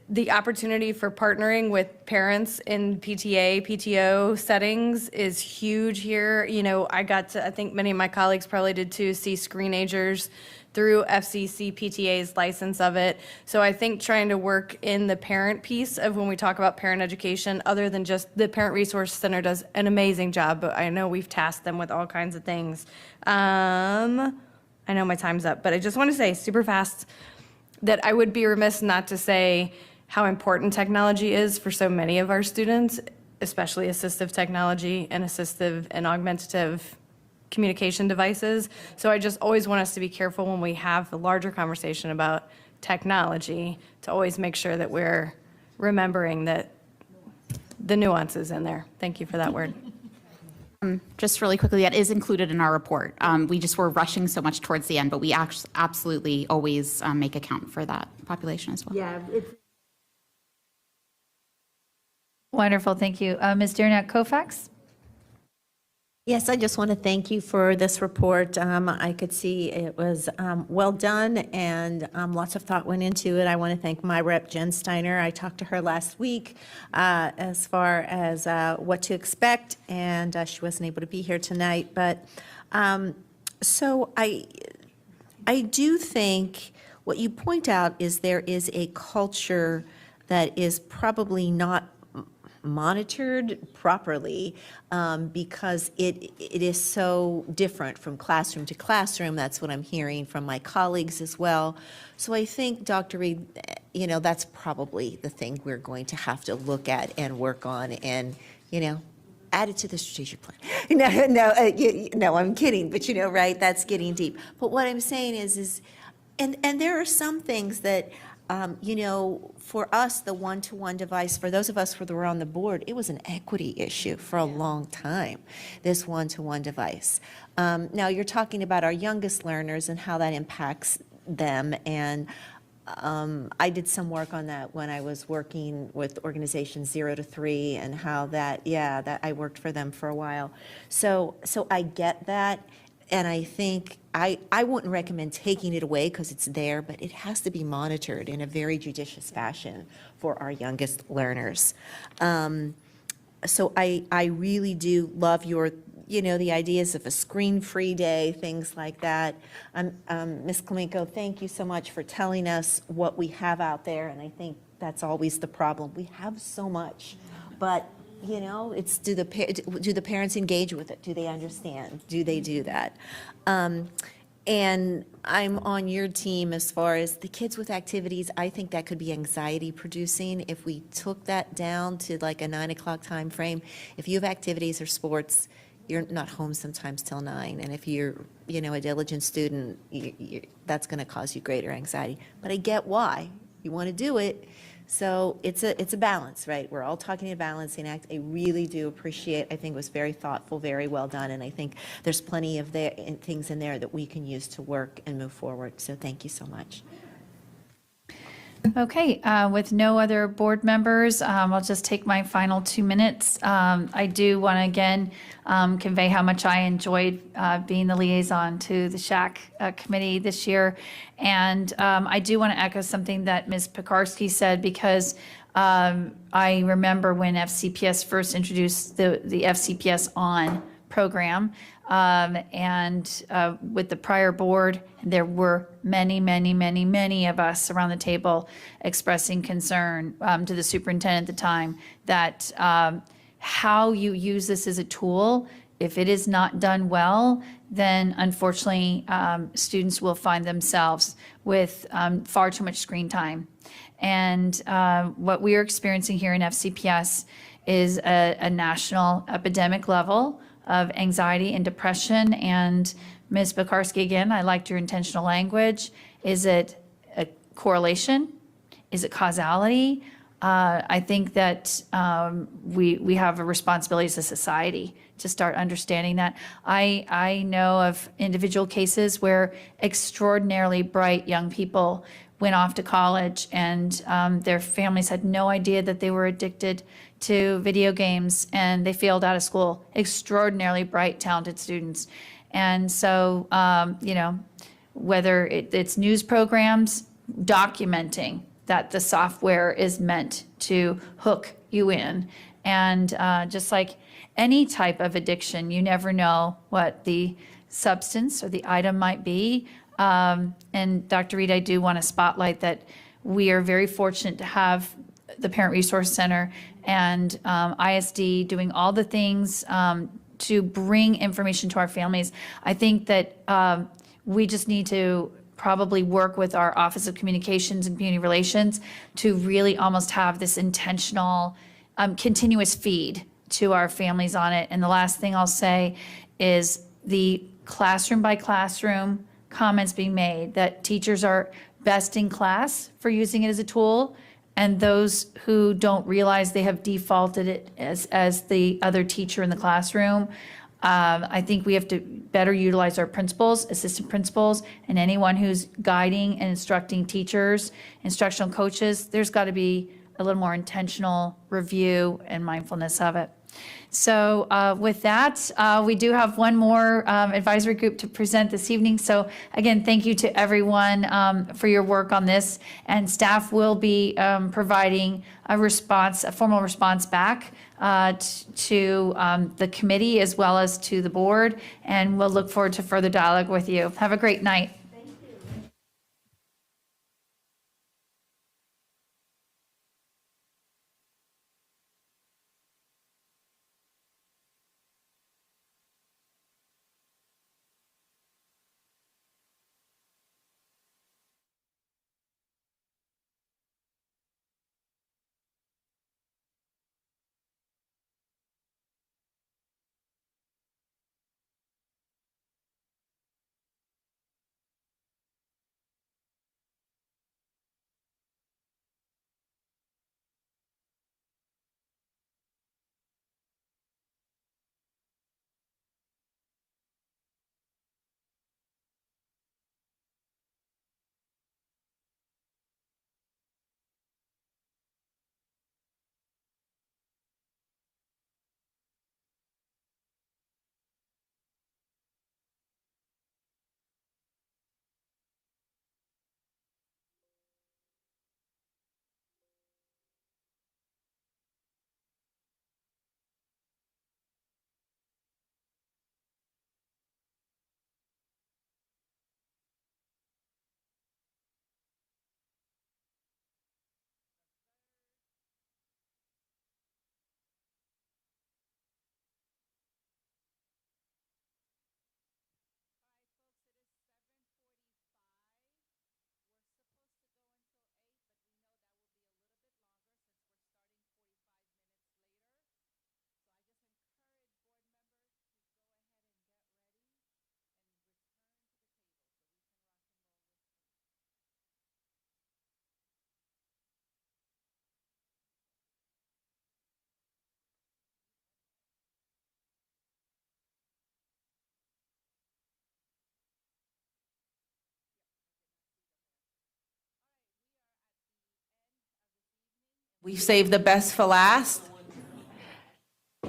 the opportunity for partnering with parents in PTA, PTO settings is huge here. I got to, I think many of my colleagues probably did too, see Screenagers through FCC PTA's license of it. So I think trying to work in the parent piece of when we talk about parent education, other than just the Parent Resource Center does an amazing job, but I know we've tasked them with all kinds of things. I know my time's up, but I just want to say super fast that I would be remiss not to say how important technology is for so many of our students, especially assistive technology and assistive and augmentative communication devices. So I just always want us to be careful when we have the larger conversation about technology to always make sure that we're remembering that the nuances in there. Thank you for that word. Just really quickly, that is included in our report. We just were rushing so much towards the end, but we absolutely always make account for that population as well. Yeah. Wonderful, thank you. Ms. Derenak Kofax? Yes, I just want to thank you for this report. I could see it was well done, and lots of thought went into it. I want to thank my rep, Jen Steiner. I talked to her last week as far as what to expect, and she wasn't able to be here tonight. But so I do think what you point out is there is a culture that is probably not monitored properly because it is so different from classroom to classroom. That's what I'm hearing from my colleagues as well. So I think, Dr. Reed, that's probably the thing we're going to have to look at and work on and, add it to the strategic plan. No, I'm kidding, but right, that's getting deep. But what I'm saying is and there are some things that for us, the one-to-one device, for those of us who were on the board, it was an equity issue for a long time, this one-to-one device. Now, you're talking about our youngest learners and how that impacts them, and I did some work on that when I was working with organizations 0 to 3 and how that, yeah, that I worked for them for a while. So I get that. And I think I wouldn't recommend taking it away because it's there, but it has to be monitored in a very judicious fashion for our youngest learners. So I really do love your, the ideas of a screen-free day, things like that. Ms. Klemenko, thank you so much for telling us what we have out there, and I think that's always the problem. We have so much, but, it's do the parents engage with it? Do they understand? Do they do that? And I'm on your team as far as the kids with activities. I think that could be anxiety producing if we took that down to like a 9 o'clock time frame. If you have activities or sports, you're not home sometimes till 9. And if you're, a diligent student, that's going to cause you greater anxiety. But I get why you want to do it. So it's a balance, right? We're all talking a balancing act. I really do appreciate, I think it was very thoughtful, very well done. And I think there's plenty of things in there that we can use to work and move forward. So thank you so much. Okay, with no other board members, I'll just take my final 2 minutes. I do want to again convey how much I enjoyed being the liaison to the SHAC committee this year. And I do want to echo something that Ms. Pekarsky said, because I remember when FCPS first introduced the FCPS On program. And with the prior board, there were many of us around the table expressing concern to the superintendent at the time that how you use this as a tool, if it is not done well, then unfortunately students will find themselves with far too much screen time. And what we are experiencing here in FCPS is a national epidemic level of anxiety and depression. And Ms. Pekarsky, again, I liked your intentional language. Is it a correlation? Is it causality? I think that we have a responsibility as a society to start understanding that. I know of individual cases where extraordinarily bright young people went off to college and their families had no idea that they were addicted to video games, and they failed out of school. Extraordinarily bright, talented students. And so, whether it's news programs documenting that the software is meant to hook you in. And just like any type of addiction, you never know what the substance or the item might be. And Dr. Reed, I do want to spotlight that we are very fortunate to have the Parent Resource Center and ISD doing all the things to bring information to our families. I think that we just need to probably work with our Office of Communications and Community Relations to really almost have this intentional, continuous feed to our families on it. And the last thing I'll say is the classroom by classroom comments being made that teachers are best in class for using it as a tool, and those who don't realize they have defaulted it as the other teacher in the classroom. I think we have to better utilize our principals, assistant principals, and anyone who's guiding and instructing teachers, instructional coaches. There's got to be a little more intentional review and mindfulness of it. So with that, we do have one more advisory group to present this evening. So again, thank you to everyone for your work on this, and staff will be providing a formal response back to the committee as well as to the board, and we'll look forward to further dialogue with you. Have a great night. We saved the best for last.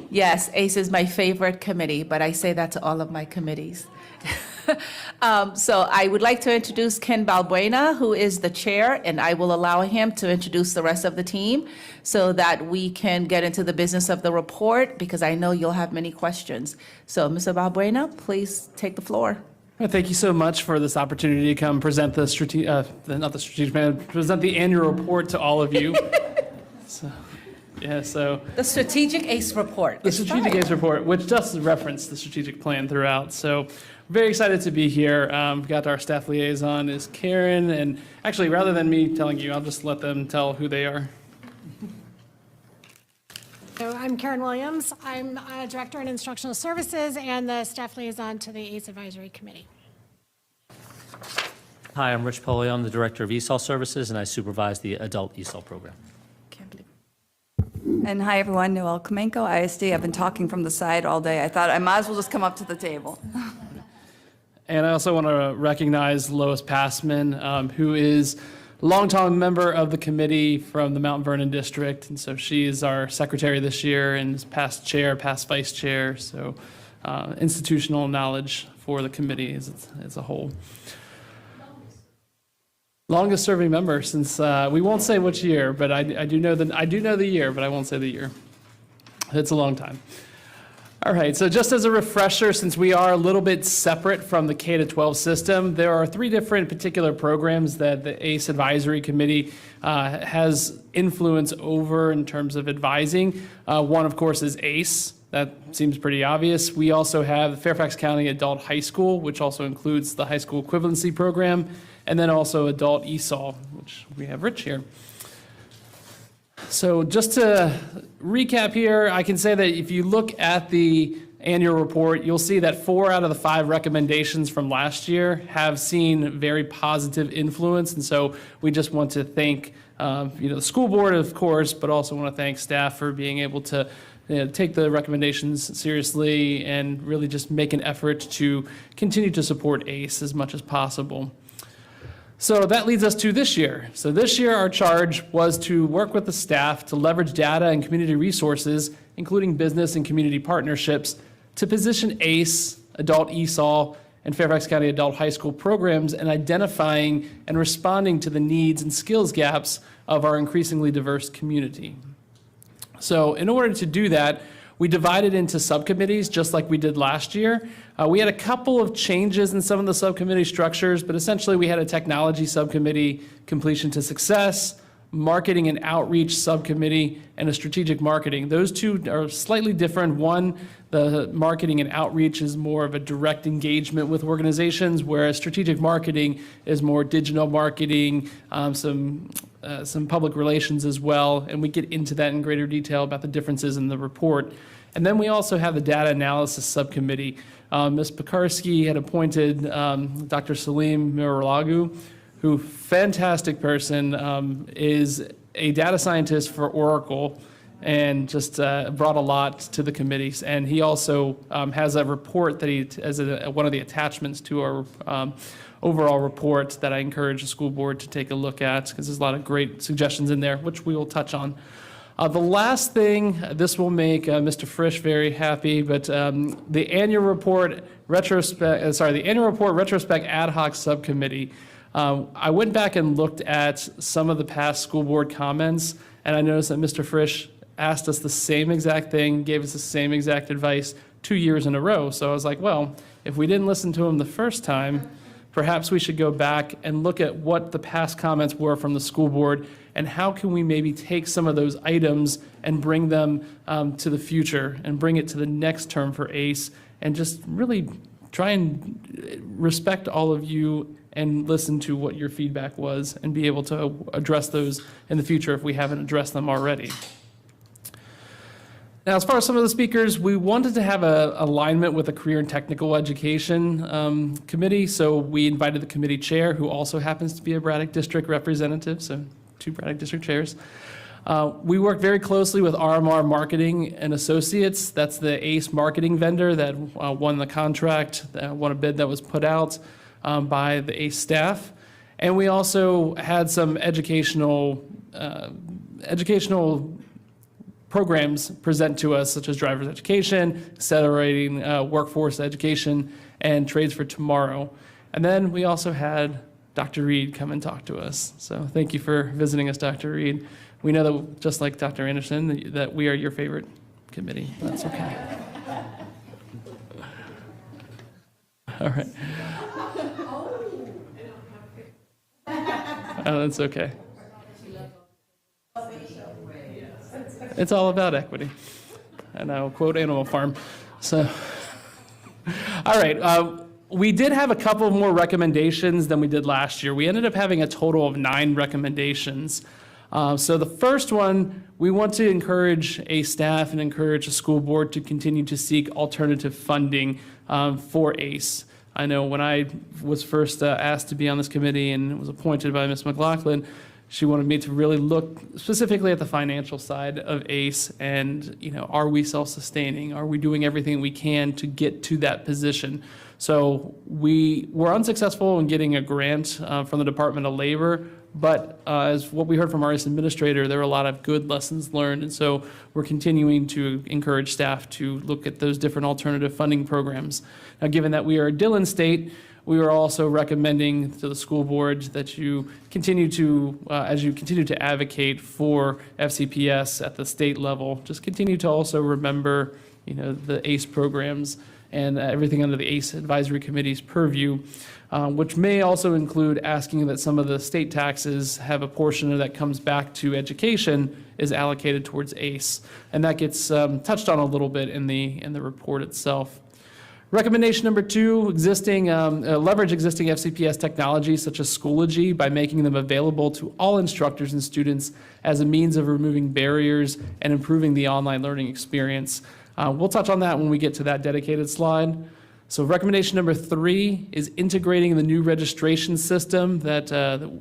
Yes, ACE is my favorite committee, but I say that to all of my committees. So I would like to introduce Ken Balbuena, who is the chair, and I will allow him to introduce the rest of the team so that we can get into the business of the report, because I know you'll have many questions. So, Mr. Balbuena, please take the floor. Well, thank you so much for this opportunity to come present the strategic plan, present the annual report to all of you. So The strategic ACE report. the strategic ACE report, which does reference the strategic plan throughout. So very excited to be here. We've got our staff liaison is Karen, and actually, rather than me telling you, I'll just let them tell who they are. So I'm Karen Williams. I'm Director in Instructional Services and the staff liaison to the ACE Advisory Committee. Hi, I'm Rich Polio. I'm the Director of ESOL Services, and I supervise the adult ESOL program. And hi, everyone. Noelle Kamenko, ISD. I've been talking from the side all day. I thought I might as well just come up to the table. And I also want to recognize Lois Passman, who is a longtime member of the committee from the Mount Vernon District. And so she is our secretary this year and is past chair, past vice chair. So institutional knowledge for the committee as a whole. Longest serving member since, we won't say which year, but I do know the year, but I won't say the year. It's a long time. All right, so just as a refresher, since we are a little bit separate from the K-12 system, there are 3 different particular programs that the ACE Advisory Committee has influence over in terms of advising. One, of course, is ACE. That seems pretty obvious. We also have the Fairfax County Adult High School, which also includes the high school equivalency program, and then also Adult ESOL, which we have Rich here. So just to recap here, I can say that if you look at the annual report, you'll see that 4 out of the 5 recommendations from last year have seen very positive influence. And so we just want to thank the school board, of course, but also want to thank staff for being able to take the recommendations seriously and really just make an effort to continue to support ACE as much as possible. So that leads us to this year. So this year, our charge was to work with the staff to leverage data and community resources, including business and community partnerships, to position ACE, Adult ESOL, and Fairfax County Adult High School programs in identifying and responding to the needs and skills gaps of our increasingly diverse community. So in order to do that, we divided into subcommittees just like we did last year. We had a couple of changes in some of the subcommittee structures, but essentially we had a technology subcommittee, completion to success, marketing and outreach subcommittee, and a strategic marketing. Those 2 are slightly different. One, the marketing and outreach is more of a direct engagement with organizations, whereas strategic marketing is more digital marketing, some public relations as well, and we get into that in greater detail about the differences in the report. And then we also have the data analysis subcommittee. Ms. Pekarsky had appointed Dr. Salim Miralagu, who, fantastic person, is a data scientist for Oracle and just brought a lot to the committees. And he also has a report that he, as one of the attachments to our overall report that I encourage the school board to take a look at, because there's a lot of great suggestions in there, which we will touch on. The last thing, this will make Mr. Frisch very happy, but the annual report retrospect ad hoc subcommittee. I went back and looked at some of the past school board comments, and I noticed that Mr. Frisch asked us the same exact thing, gave us the same exact advice 2 years in a row. So I was like, well, if we didn't listen to him the first time, perhaps we should go back and look at what the past comments were from the school board and how can we maybe take some of those items and bring them to the future and bring it to the next term for ACE and just really try and respect all of you and listen to what your feedback was and be able to address those in the future if we haven't addressed them already. Now, as far as some of the speakers, we wanted to have an alignment with the Career and Technical Education Committee, so we invited the committee chair, who also happens to be a Braddock District representative, so 2 Braddock District chairs. We work very closely with RMR Marketing and Associates. That's the ACE marketing vendor that won the contract, won a bid that was put out by the ACE staff. And we also had some educational educational programs present to us, such as driver's education, accelerating workforce education, and trades for tomorrow. And then we also had Dr. Reed come and talk to us. So thank you for visiting us, Dr. Reed. We know that, just like Dr. Anderson, that we are your favorite committee. That's okay. All right. Oh, that's okay. It's all about equity. And I will quote Animal Farm. So, all right. We did have a couple more recommendations than we did last year. We ended up having a total of 9 recommendations. So the first one, we want to encourage a staff and encourage a school board to continue to seek alternative funding for ACE. I know when I was first asked to be on this committee and was appointed by Ms. McLaughlin, she wanted me to really look specifically at the financial side of ACE and, are we self-sustaining? Are we doing everything we can to get to that position? So we were unsuccessful in getting a grant from the Department of Labor, but as what we heard from our ACE administrator, there were a lot of good lessons learned, and so we're continuing to encourage staff to look at those different alternative funding programs. Now, given that we are a Dillon state, we are also recommending to the school board that you continue to, as you continue to advocate for FCPS at the state level, just continue to also remember, the ACE programs and everything under the ACE Advisory Committee's purview, which may also include asking that some of the state taxes have a portion of that comes back to education is allocated towards ACE. And that gets touched on a little bit in the report itself. Recommendation number 2, leverage existing FCPS technologies such as Schoology by making them available to all instructors and students as a means of removing barriers and improving the online learning experience. We'll touch on that when we get to that dedicated slide. So recommendation number 3 is integrating the new registration system that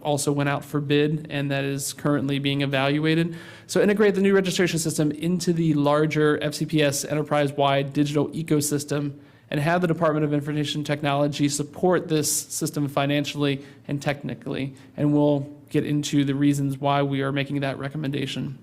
also went out for bid and that is currently being evaluated. So integrate the new registration system into the larger FCPS enterprise-wide digital ecosystem and have the Department of Information Technology support this system financially and technically. And we'll get into the reasons why we are making that recommendation.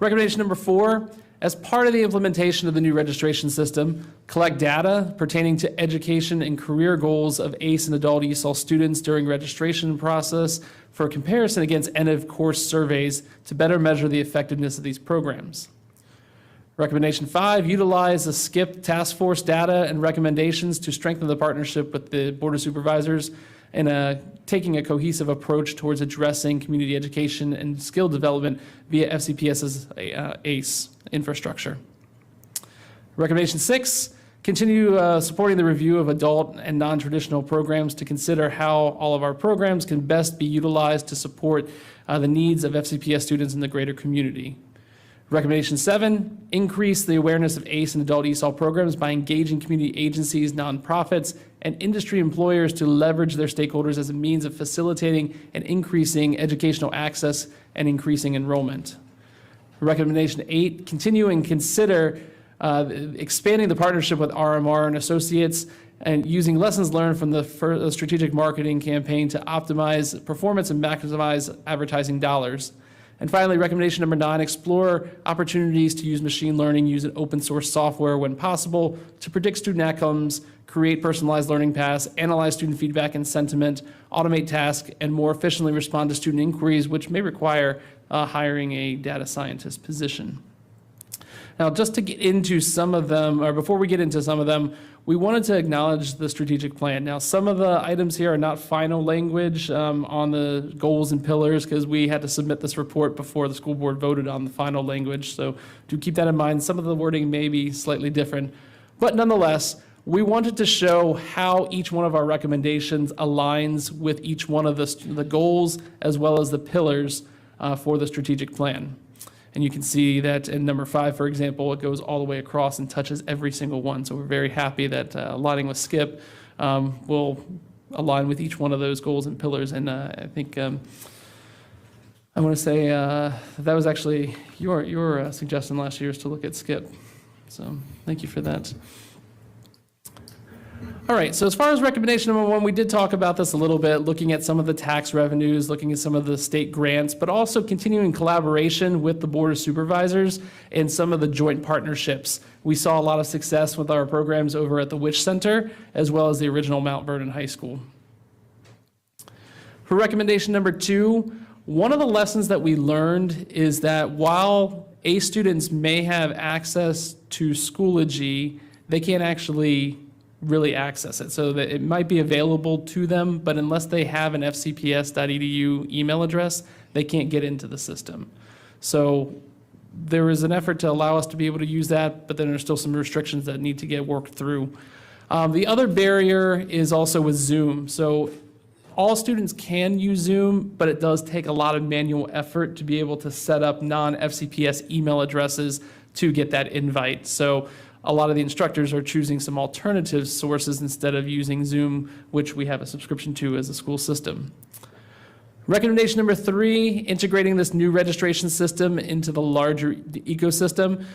Recommendation number 4, as part of the implementation of the new registration system, collect data pertaining to education and career goals of ACE and adult ESOL students during registration process for comparison against end-of-course surveys to better measure the effectiveness of these programs. Recommendation 5, utilize the SCIP task force data and recommendations to strengthen the partnership with the Board of Supervisors and taking a cohesive approach towards addressing community education and skill development via FCPS's ACE infrastructure. Recommendation 6, continue supporting the review of adult and non-traditional programs to consider how all of our programs can best be utilized to support the needs of FCPS students in the greater community. Recommendation 7, increase the awareness of ACE and adult ESOL programs by engaging community agencies, nonprofits, and industry employers to leverage their stakeholders as a means of facilitating and increasing educational access and increasing enrollment. Recommendation 8, continue and consider expanding the partnership with RMR and Associates and using lessons learned from the strategic marketing campaign to optimize performance and maximize advertising dollars. And finally, recommendation number 9, explore opportunities to use machine learning, use an open source software when possible to predict student outcomes, create personalized learning paths, analyze student feedback and sentiment, automate tasks, and more efficiently respond to student inquiries, which may require hiring a data scientist position. Now, just to get into some of them, or before we get into some of them, we wanted to acknowledge the strategic plan. Now, some of the items here are not final language on the goals and pillars because we had to submit this report before the school board voted on the final language. So do keep that in mind. Some of the wording may be slightly different, but nonetheless, we wanted to show how each one of our recommendations aligns with each one of the goals as well as the pillars for the strategic plan. And you can see that in number 5, for example, it goes all the way across and touches every single one. So we're very happy that aligning with SCIP will align with each one of those goals and pillars. And I think I want to say that was actually your suggestion last year is to look at SCIP. So thank you for that. All right, so as far as recommendation number 1, we did talk about this a little bit, looking at some of the tax revenues, looking at some of the state grants, but also continuing collaboration with the Board of Supervisors and some of the joint partnerships. We saw a lot of success with our programs over at the Witch Center, as well as the original Mount Vernon High School. For recommendation number 2, one of the lessons that we learned is that while ACE students may have access to Schoology, they can't actually really access it. So that it might be available to them, but unless they have an fcps.edu email address, they can't get into the system. So there is an effort to allow us to be able to use that, but then there's still some restrictions that need to get worked through. The other barrier is also with Zoom. So all students can use Zoom, but it does take a lot of manual effort to be able to set up non-FCPS email addresses to get that invite. So a lot of the instructors are choosing some alternative sources instead of using Zoom, which we have a subscription to as a school system. Recommendation number 3, integrating this new registration system into the larger ecosystem.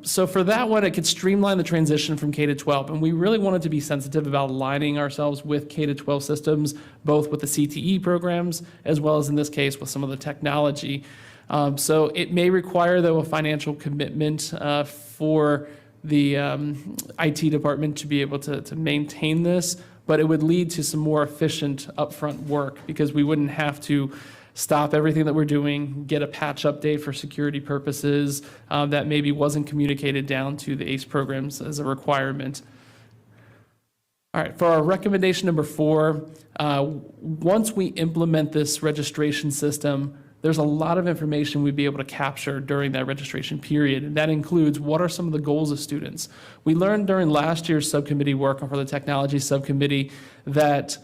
So for that one, it could streamline the transition from K to 12. And we really wanted to be sensitive about aligning ourselves with K to 12 systems, both with the CTE programs, as well as in this case with some of the technology. So it may require, though, a financial commitment for the IT department to be able to maintain this, but it would lead to some more efficient upfront work because we wouldn't have to stop everything that we're doing, get a patch update for security purposes that maybe wasn't communicated down to the ACE programs as a requirement. All right, for our recommendation number 4, once we implement this registration system, there's a lot of information we'd be able to capture during that registration period, and that includes what are some of the goals of students. We learned during last year's subcommittee work for the technology subcommittee that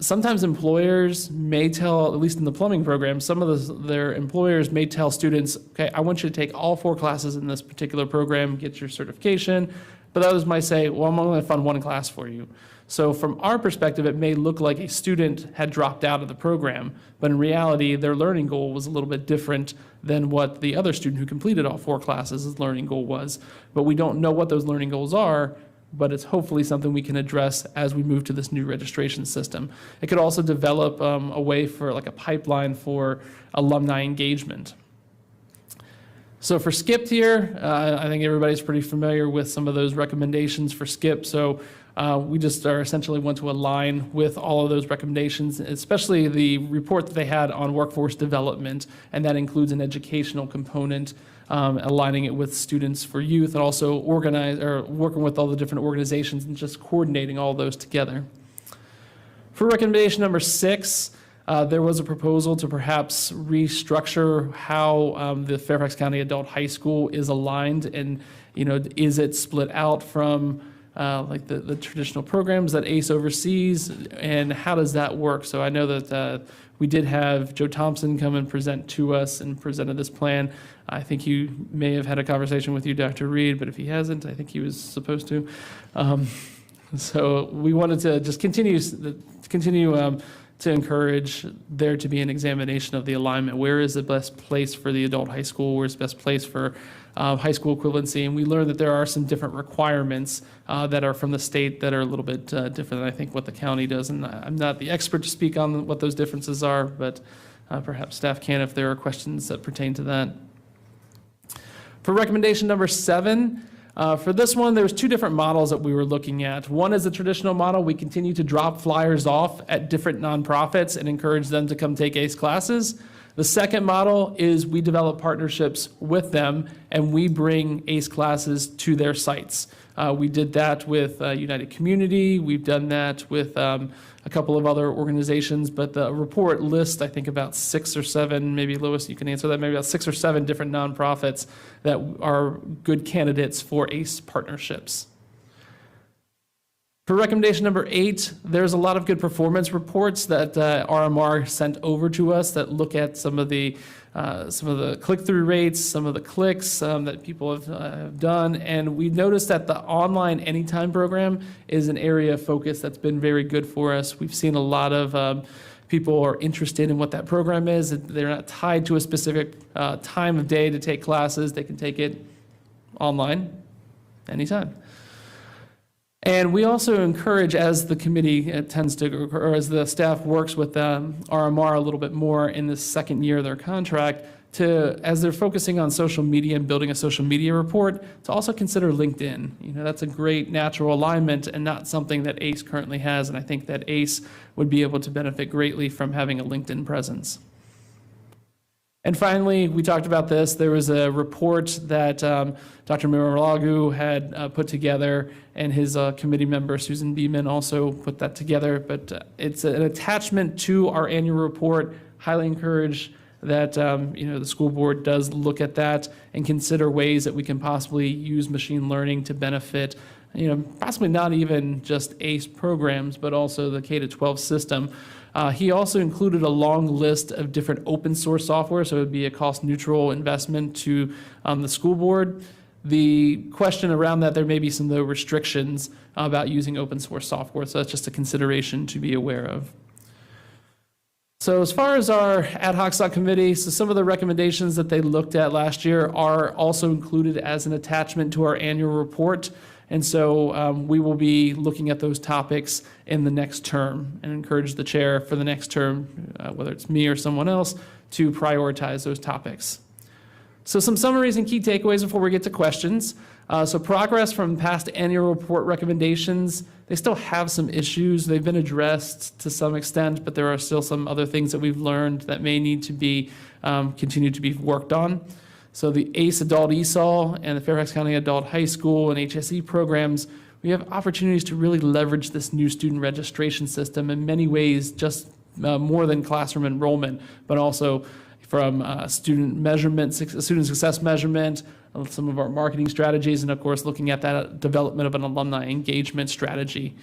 sometimes employers may tell, at least in the plumbing program, some of their employers may tell students, okay, I want you to take all 4 classes in this particular program, get your certification, but others might say, well, I'm only going to fund 1 class for you. So from our perspective, it may look like a student had dropped out of the program, but in reality, their learning goal was a little bit different than what the other student who completed all 4 classes' learning goal was. But we don't know what those learning goals are, but it's hopefully something we can address as we move to this new registration system. It could also develop a way for like a pipeline for alumni engagement. So for SCIP here, I think everybody's pretty familiar with some of those recommendations for SCIP. So we just are essentially want to align with all of those recommendations, especially the report that they had on workforce development, and that includes an educational component, aligning it with Students for Youth, and also working with all the different organizations and just coordinating all those together. For recommendation number 6, there was a proposal to perhaps restructure how the Fairfax County Adult High School is aligned, and is it split out from like the traditional programs that ACE oversees, and how does that work? So I know that we did have Joe Thompson come and present to us and presented this plan. I think he may have had a conversation with you, Dr. Reed, but if he hasn't, I think he was supposed to. So we wanted to just continue to encourage there to be an examination of the alignment. Where is the best place for the adult high school? Where's the best place for high school equivalency? And we learned that there are some different requirements that are from the state that are a little bit different than I think what the county does. And I'm not the expert to speak on what those differences are, but perhaps staff can if there are questions that pertain to that. For recommendation number 7, for this one, there's 2 different models that we were looking at. One is the traditional model. We continue to drop flyers off at different nonprofits and encourage them to come take ACE classes. The second model is we develop partnerships with them and we bring ACE classes to their sites. We did that with United Community. We've done that with a couple of other organizations, but the report lists, I think, about 6 or 7, maybe Lois, you can answer that, maybe about 6 or 7 different nonprofits that are good candidates for ACE partnerships. For recommendation number 8, there's a lot of good performance reports that RMR sent over to us that look at some of the click-through rates, some of the clicks that people have done, and we noticed that the online Anytime program is an area of focus that's been very good for us. We've seen a lot of people are interested in what that program is. They're not tied to a specific time of day to take classes. They can take it online anytime. And we also encourage, as the committee tends to, or as the staff works with RMR a little bit more in the second year of their contract, to, as they're focusing on social media and building a social media report, to also consider LinkedIn. You know, that's a great natural alignment and not something that ACE currently has, and I think that ACE would be able to benefit greatly from having a LinkedIn presence. And finally, we talked about this. There was a report that Dr. Miralagu had put together, and his committee member, Susan Beeman, also put that together. But it's an attachment to our annual report. Highly encourage that the school board does look at that and consider ways that we can possibly use machine learning to benefit, possibly not even just ACE programs, but also the K-12 system. He also included a long list of different open source software, so it would be a cost neutral investment to the school board. The question around that, there may be some restrictions about using open source software, so that's just a consideration to be aware of. So as far as our ad hoc subcommittee, so some of the recommendations that they looked at last year are also included as an attachment to our annual report. And so we will be looking at those topics in the next term and encourage the chair for the next term, whether it's me or someone else, to prioritize those topics. So some summaries and key takeaways before we get to questions. So progress from past annual report recommendations, they still have some issues. They've been addressed to some extent, but there are still some other things that we've learned that may need to be continue to be worked on. So the ACE Adult ESOL and the Fairfax County Adult High School and HSE programs, we have opportunities to really leverage this new student registration system in many ways, just more than classroom enrollment, but also from student measurement, student success measurement, some of our marketing strategies, and of course, looking at that development of an alumni engagement strategy.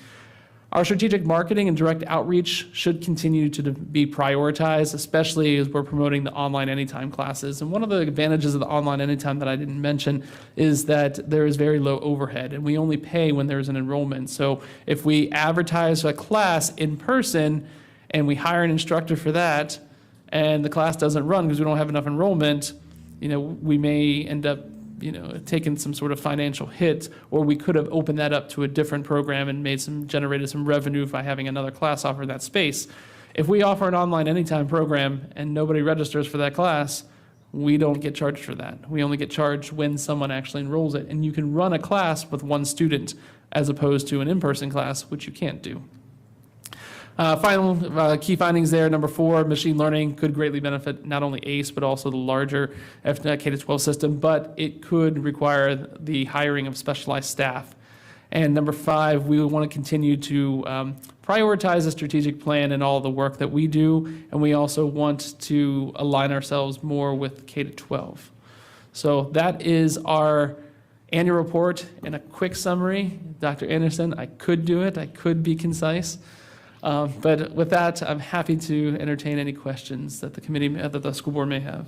Our strategic marketing and direct outreach should continue to be prioritized, especially as we're promoting the online anytime classes. And one of the advantages of the online anytime that I didn't mention is that there is very low overhead, and we only pay when there's an enrollment. So if we advertise a class in person and we hire an instructor for that, and the class doesn't run because we don't have enough enrollment, we may end up taking some sort of financial hit, or we could have opened that up to a different program and generated some revenue by having another class offer that space. If we offer an online anytime program and nobody registers for that class, we don't get charged for that. We only get charged when someone actually enrolls it. And you can run a class with one student as opposed to an in-person class, which you can't do. Final key findings there, number 4, machine learning could greatly benefit not only ACE, but also the larger K-12 system, but it could require the hiring of specialized staff. And number 5, we want to continue to prioritize a strategic plan in all the work that we do, and we also want to align ourselves more with K-12. So that is our annual report in a quick summary. Dr. Anderson, I could do it. I could be concise. But with that, I'm happy to entertain any questions that the school board may have.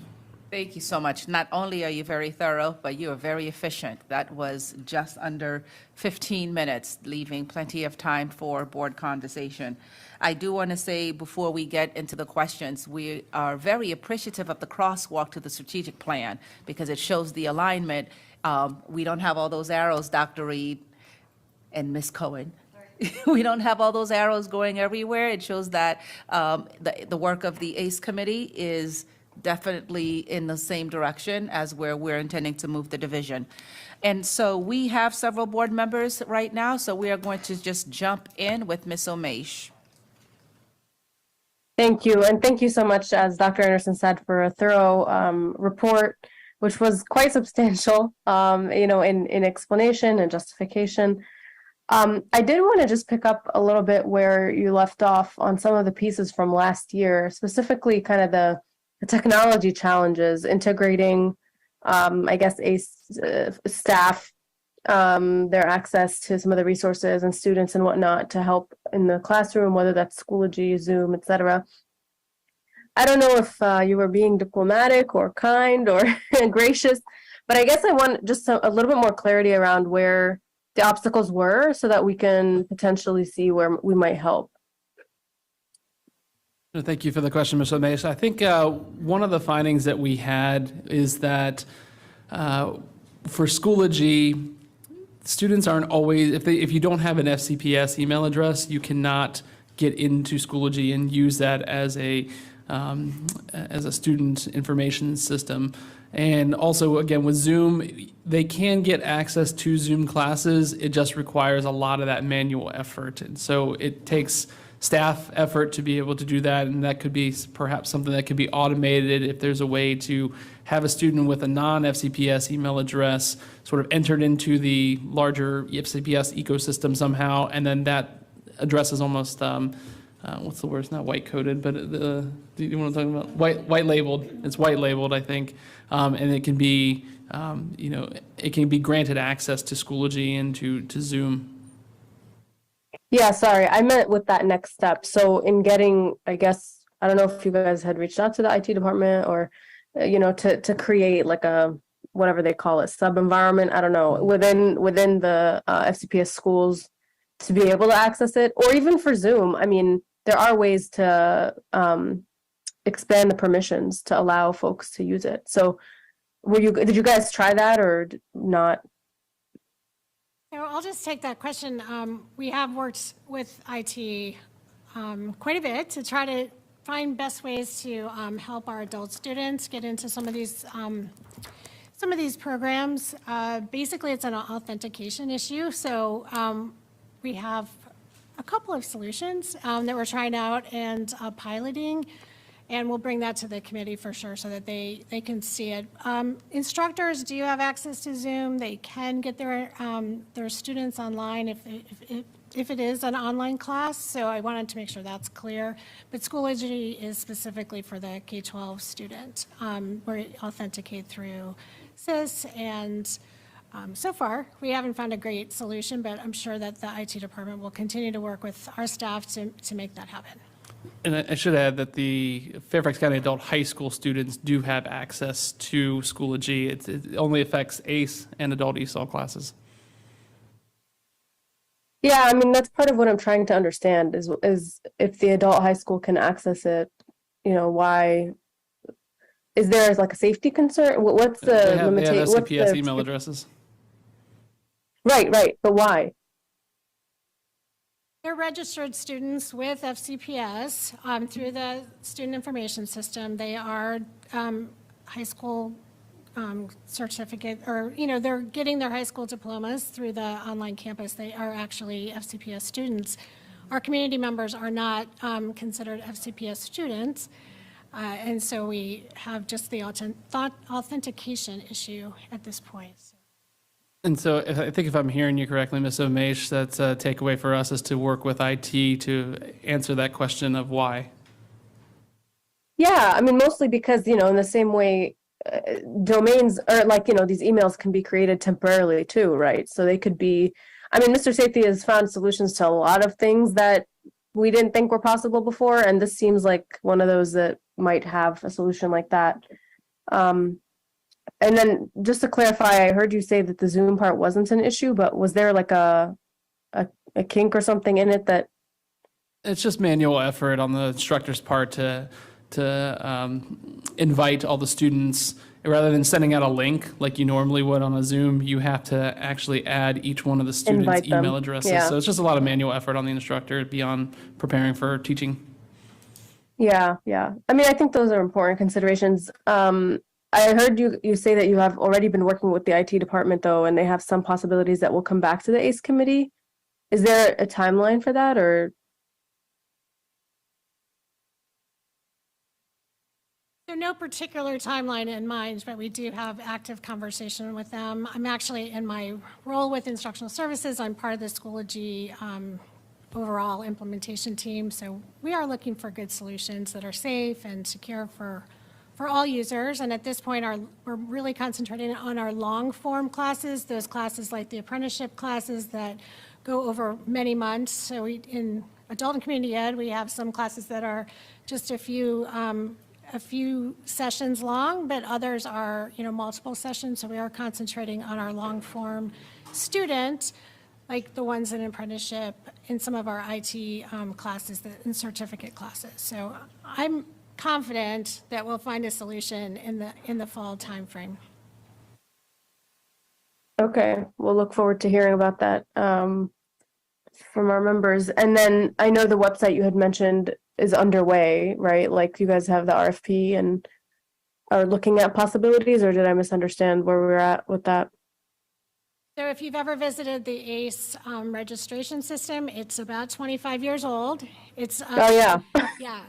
Thank you so much. Not only are you very thorough, but you are very efficient. That was just under 15 minutes, leaving plenty of time for board conversation. I do want to say before we get into the questions, we are very appreciative of the crosswalk to the strategic plan because it shows the alignment. We don't have all those arrows, Dr. Reed and Ms. Cohen. We don't have all those arrows going everywhere. It shows that the work of the ACE committee is definitely in the same direction as where we're intending to move the division. And so we have several board members right now, so we are going to just jump in with Ms. Omesh. Thank you, and thank you so much, as Dr. Anderson said, for a thorough report, which was quite substantial, in explanation and justification. I did want to just pick up a little bit where you left off on some of the pieces from last year, specifically kind of the technology challenges, integrating, ACE staff, their access to some of the resources and students and whatnot to help in the classroom, whether that's Schoology, Zoom, etc. I don't know if you were being diplomatic or kind or gracious, but I guess I want just a little bit more clarity around where the obstacles were so that we can potentially see where we might help. Thank you for the question, Ms. Omesh. I think one of the findings that we had is that for Schoology, students aren't always, if you don't have an FCPS email address, you cannot get into Schoology and use that as a student information system. And also, again, with Zoom, they can get access to Zoom classes. It just requires a lot of that manual effort. And so it takes staff effort to be able to do that. And that could be perhaps something that could be automated if there's a way to have a student with a non-FCPS email address sort of entered into the larger FCPS ecosystem somehow. And then that address is almost, what's the word? It's not white coded, but do you know what I'm talking about? White labeled. It's white labeled, I think, and it can be, it can be granted access to Schoology and to Zoom. Yeah, sorry, I meant with that next step. So in getting, I guess, I don't know if you guys had reached out to the IT department or, to create like a, whatever they call it, sub environment. I don't know, within the FCPS schools to be able to access it, or even for Zoom. I mean, there are ways to expand the permissions to allow folks to use it. So did you guys try that or not? So I'll just take that question. We have worked with IT quite a bit to try to find best ways to help our adult students get into some of these programs. Basically, it's an authentication issue. So we have a couple of solutions that we're trying out and piloting, and we'll bring that to the committee for sure so that they can see it. Instructors do have access to Zoom. They can get their students online if it is an online class. So I wanted to make sure that's clear. But Schoology is specifically for the K-12 student, where it authenticate through SIS, and so far, we haven't found a great solution, but I'm sure that the IT department will continue to work with our staff to make that happen. And I should add that the Fairfax County Adult High School students do have access to Schoology. It only affects ACE and adult ESOL classes. Yeah, I mean, that's part of what I'm trying to understand is if the adult high school can access it, why? Is there like a safety concern? What's the limitation? They have FCPS email addresses. Right, but why? They're registered students with FCPS through the Student Information System. They are high school certificate, or, they're getting their high school diplomas through the online campus. They are actually FCPS students. Our community members are not considered FCPS students. And so we have just the authentication issue at this point. And so I think if I'm hearing you correctly, Ms. Omesh, that's a takeaway for us is to work with IT to answer that question of why. Yeah, I mean, mostly because, in the same way, domains or these emails can be created temporarily too, right? So they could be, Mr. Sethi has found solutions to a lot of things that we didn't think were possible before. And this seems like one of those that might have a solution like that. And then just to clarify, I heard you say that the Zoom part wasn't an issue, but was there like a kink or something in it that? It's just manual effort on the instructor's part to invite all the students. Rather than sending out a link like you normally would on a Zoom, you have to actually add each one of the students' email addresses. Yeah. So it's just a lot of manual effort on the instructor beyond preparing for teaching. Yeah. I think those are important considerations. I heard you say that you have already been working with the IT department, though, and they have some possibilities that will come back to the ACE committee. Is there a timeline for that, or? So no particular timeline in mind, but we do have active conversation with them. I'm actually, in my role with instructional services, I'm part of the Schoology overall implementation team. So we are looking for good solutions that are safe and secure for all users. And at this point, we're really concentrating on our long form classes, those classes like the apprenticeship classes that go over many months. So in adult and community ed, we have some classes that are just a few sessions long, but others are, multiple sessions. So we are concentrating on our long form students, like the ones in apprenticeship, in some of our IT classes, in certificate classes. So I'm confident that we'll find a solution in the fall timeframe. Okay, we'll look forward to hearing about that from our members. And then I know the website you had mentioned is underway, right? Like you guys have the RFP and are looking at possibilities, or did I misunderstand where we're at with that? So if you've ever visited the ACE registration system, it's about 25 years old. It's Oh, yeah. yeah.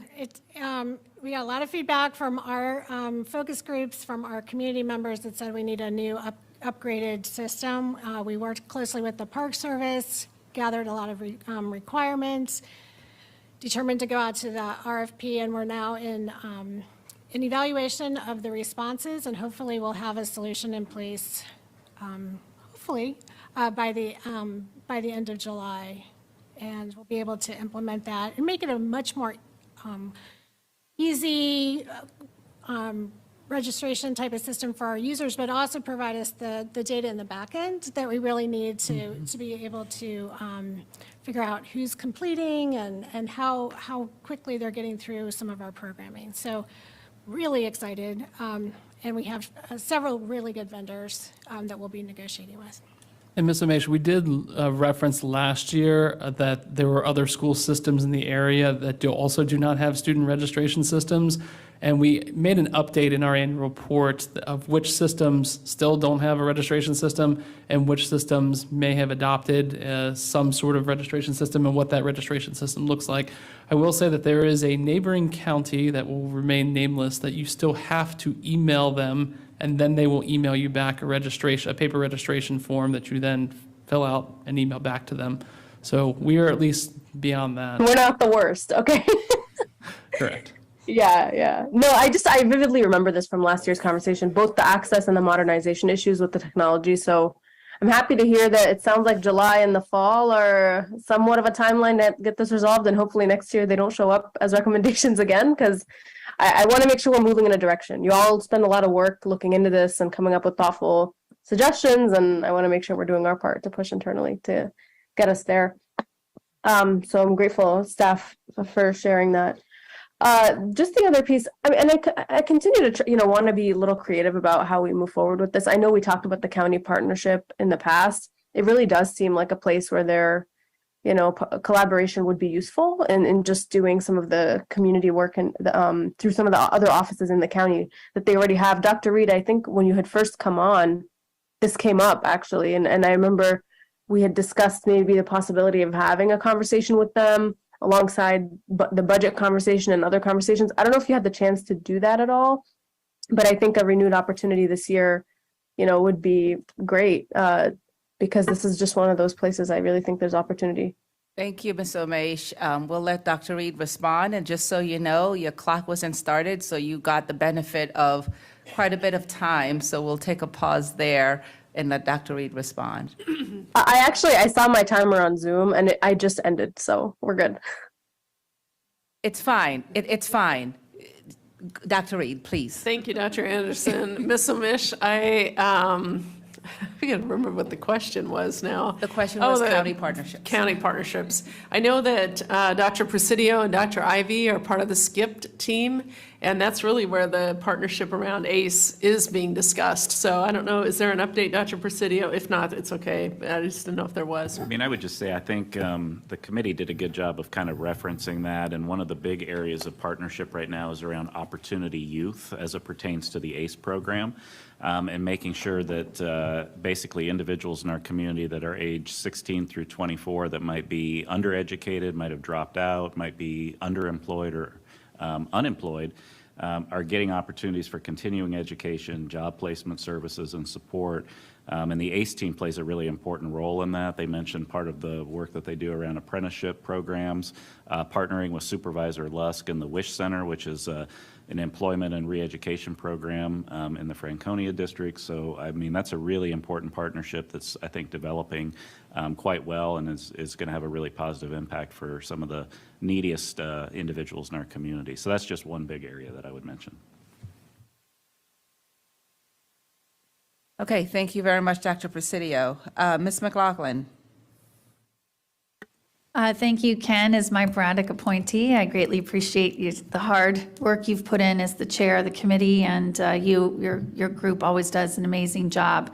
We got a lot of feedback from our focus groups, from our community members that said we need a new upgraded system. We worked closely with the Park Service, gathered a lot of requirements, determined to go out to the RFP, and we're now in an evaluation of the responses, and hopefully we'll have a solution in place. Hopefully by the end of July, and we'll be able to implement that and make it a much more easy registration type of system for our users, but also provide us the data in the back end that we really need to be able to figure out who's completing and how quickly they're getting through some of our programming. So really excited. And we have several really good vendors that we'll be negotiating with. And Ms. Omesh, we did reference last year that there were other school systems in the area that also do not have student registration systems. And we made an update in our annual report of which systems still don't have a registration system and which systems may have adopted some sort of registration system and what that registration system looks like. I will say that there is a neighboring county that will remain nameless that you still have to email them, and then they will email you back a paper registration form that you then fill out and email back to them. So we are at least beyond that. We're not the worst, okay? Correct. Yeah. No, I vividly remember this from last year's conversation, both the access and the modernization issues with the technology. So I'm happy to hear that it sounds like July and the fall are somewhat of a timeline to get this resolved, and hopefully next year they don't show up as recommendations again, because I want to make sure we're moving in a direction. You all spend a lot of work looking into this and coming up with thoughtful suggestions, and I want to make sure we're doing our part to push internally to get us there. So I'm grateful, staff, for sharing that. Just the other piece, I mean, and I continue to, want to be a little creative about how we move forward with this. I know we talked about the county partnership in the past. It really does seem like a place where there, collaboration would be useful in just doing some of the community work and through some of the other offices in the county that they already have. Dr. Reed, I think when you had first come on, this came up actually, and I remember we had discussed maybe the possibility of having a conversation with them alongside the budget conversation and other conversations. I don't know if you had the chance to do that at all, but I think a renewed opportunity this year, would be great because this is just one of those places I really think there's opportunity. Thank you, Ms. Omesh. We'll let Dr. Reed respond. And just so you know, your clock wasn't started, so you got the benefit of quite a bit of time. So we'll take a pause there and let Dr. Reed respond. I saw my timer on Zoom and I just ended, so we're good. It's fine. It's fine. Dr. Reed, please. Thank you, Dr. Anderson. Ms. Omesh, I can't remember what the question was now. The question was the county partnerships. County partnerships. I know that Dr. Presidio and Dr. Ivy are part of the SCIPT team, and that's really where the partnership around ACE is being discussed. So I don't know, is there an update, Dr. Presidio? If not, it's okay. I just didn't know if there was. I mean, I would just say I think the committee did a good job of kind of referencing that, and one of the big areas of partnership right now is around opportunity youth as it pertains to the ACE program. And making sure that basically individuals in our community that are age 16 through 24 that might be undereducated, might have dropped out, might be underemployed or unemployed, are getting opportunities for continuing education, job placement services, and support. And the ACE team plays a really important role in that. They mentioned part of the work that they do around apprenticeship programs, partnering with Supervisor Lusk and the WISH Center, which is an employment and re-education program in the Franconia district. So, I mean, that's a really important partnership that's, I think, developing quite well and is going to have a really positive impact for some of the neediest individuals in our community. So that's just one big area that I would mention. Okay, thank you very much, Dr. Presidio. Ms. McLaughlin. Thank you, Ken, as my Braddock appointee. I greatly appreciate the hard work you've put in as the chair of the committee, and your group always does an amazing job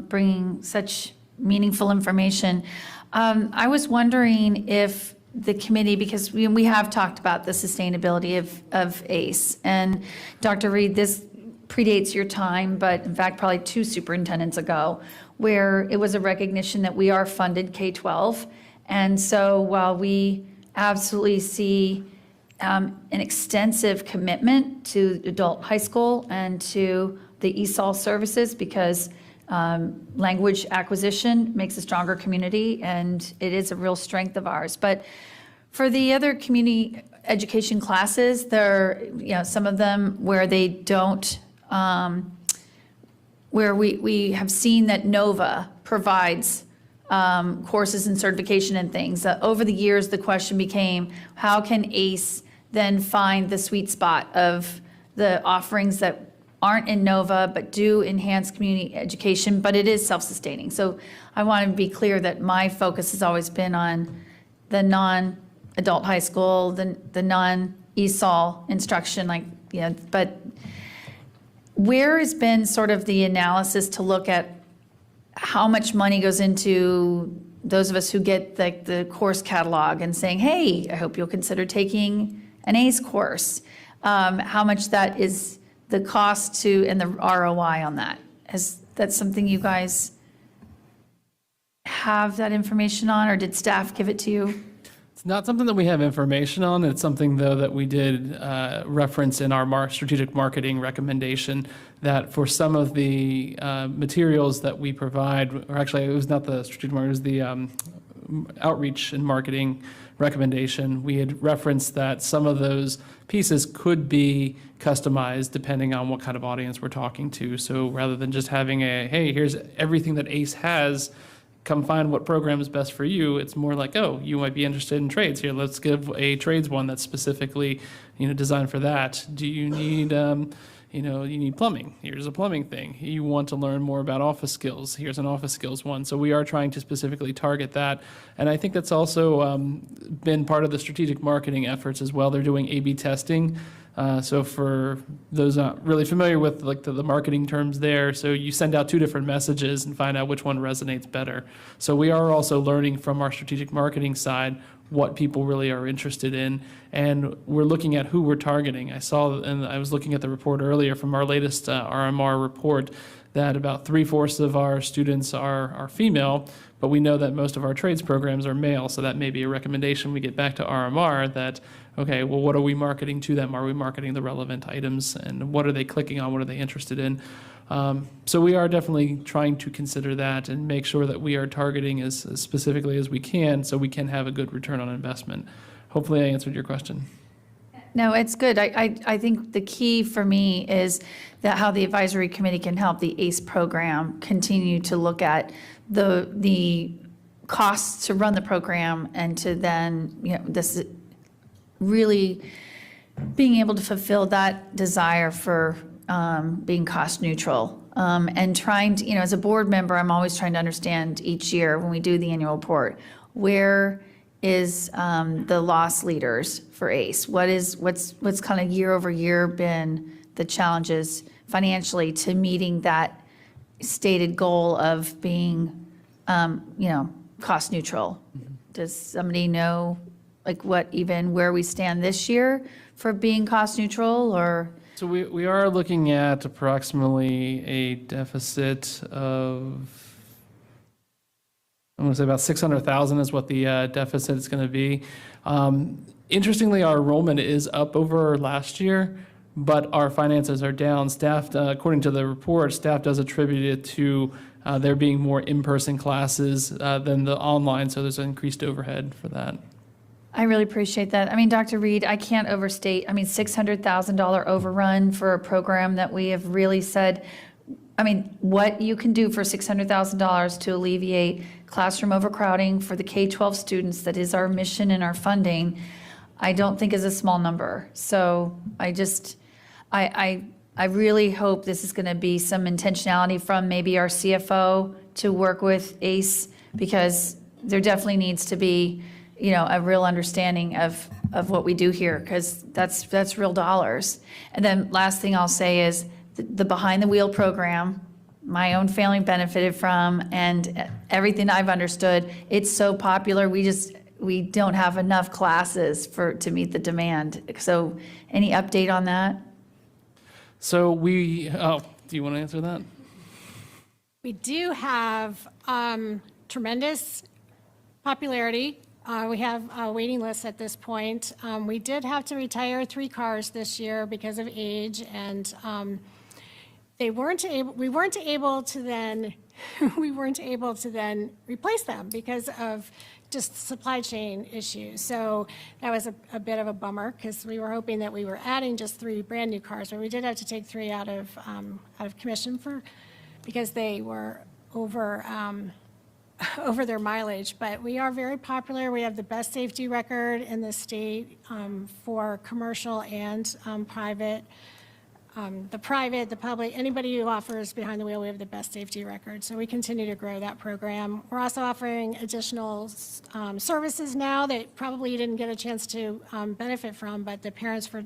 bringing such meaningful information. I was wondering if the committee, because we have talked about the sustainability of ACE, and Dr. Reed, this predates your time, but in fact, probably 2 superintendents ago, where it was a recognition that we are funded K-12. And so while we absolutely see an extensive commitment to adult high school and to the ESOL services, because language acquisition makes a stronger community, and it is a real strength of ours. But for the other community education classes, there are some of them where they don't, where we have seen that NOVA provides courses and certification and things. Over the years, the question became, how can ACE then find the sweet spot of the offerings that aren't in NOVA but do enhance community education, but it is self-sustaining. So I want to be clear that my focus has always been on the non-adult high school, the non-ESOL instruction, but where has been sort of the analysis to look at how much money goes into those of us who get the course catalog and saying, hey, I hope you'll consider taking an ACE course. How much that is the cost to and the ROI on that? Is that something you guys have that information on, or did staff give it to you? It's not something that we have information on. It's something, though, that we did reference in our strategic marketing recommendation, that for some of the materials that we provide, or actually it was not the strategic marketing, it was the outreach and marketing recommendation, we had referenced that some of those pieces could be customized depending on what kind of audience we're talking to. So rather than just having hey, here's everything that ACE has, come find what program is best for you, it's more like, oh, you might be interested in trades. Here, let's give a trades one that's specifically designed for that. Do you need you need plumbing? Here's a plumbing thing. You want to learn more about office skills? Here's an office skills one. So we are trying to specifically target that. And I think that's also been part of the strategic marketing efforts as well. They're doing A/B testing. So for those not really familiar with the marketing terms there, so you send out 2 different messages and find out which one resonates better. So we are also learning from our strategic marketing side what people really are interested in, and we're looking at who we're targeting. I saw, and I was looking at the report earlier from our latest RMR report, that about 3/4 of our students are female, but we know that most of our trades programs are male, so that may be a recommendation we get back to RMR that, okay, well, what are we marketing to them? Are we marketing the relevant items, and what are they clicking on? What are they interested in? So we are definitely trying to consider that and make sure that we are targeting as specifically as we can so we can have a good return on investment. Hopefully I answered your question. No, it's good. I think the key for me is that how the advisory committee can help the ACE program continue to look at the costs to run the program, and to then, this really being able to fulfill that desire for being cost neutral, and trying to, as a board member, I'm always trying to understand each year when we do the annual report, where is the loss leaders for ACE? What's kind of year over year been the challenges financially to meeting that stated goal of being, cost neutral? Does somebody know, where we stand this year for being cost neutral, or? So we are looking at approximately a deficit of, I'm going to say about 600,000 is what the deficit is going to be. Interestingly, our enrollment is up over last year, but our finances are down. Staff, according to the report, staff does attribute it to there being more in-person classes than the online, so there's an increased overhead for that. I really appreciate that. Dr. Reed, I can't overstate, $600,000 overrun for a program that we have really said, what you can do for $600,000 to alleviate classroom overcrowding for the K-12 students, that is our mission and our funding, I don't think is a small number. So I really hope this is going to be some intentionality from maybe our CFO to work with ACE, because there definitely needs to be, you know, a real understanding of what we do here, because that's real dollars. And then last thing I'll say is the Behind the Wheel program, my own family benefited from, and everything I've understood, it's so popular, we don't have enough classes to meet the demand. So any update on that? So do you want to answer that? We do have tremendous popularity. We have a waiting list at this point. We did have to retire 3 cars this year because of age, and we weren't able to then replace them because of just supply chain issues. So that was a bit of a bummer, because we were hoping that we were adding just 3 brand new cars, but we did have to take 3 out of commission because they were over their mileage. But we are very popular. We have the best safety record in the state for commercial and private. The public, anybody who offers Behind the Wheel, we have the best safety record. So we continue to grow that program. We're also offering additional services now that probably you didn't get a chance to benefit from, but the Parents for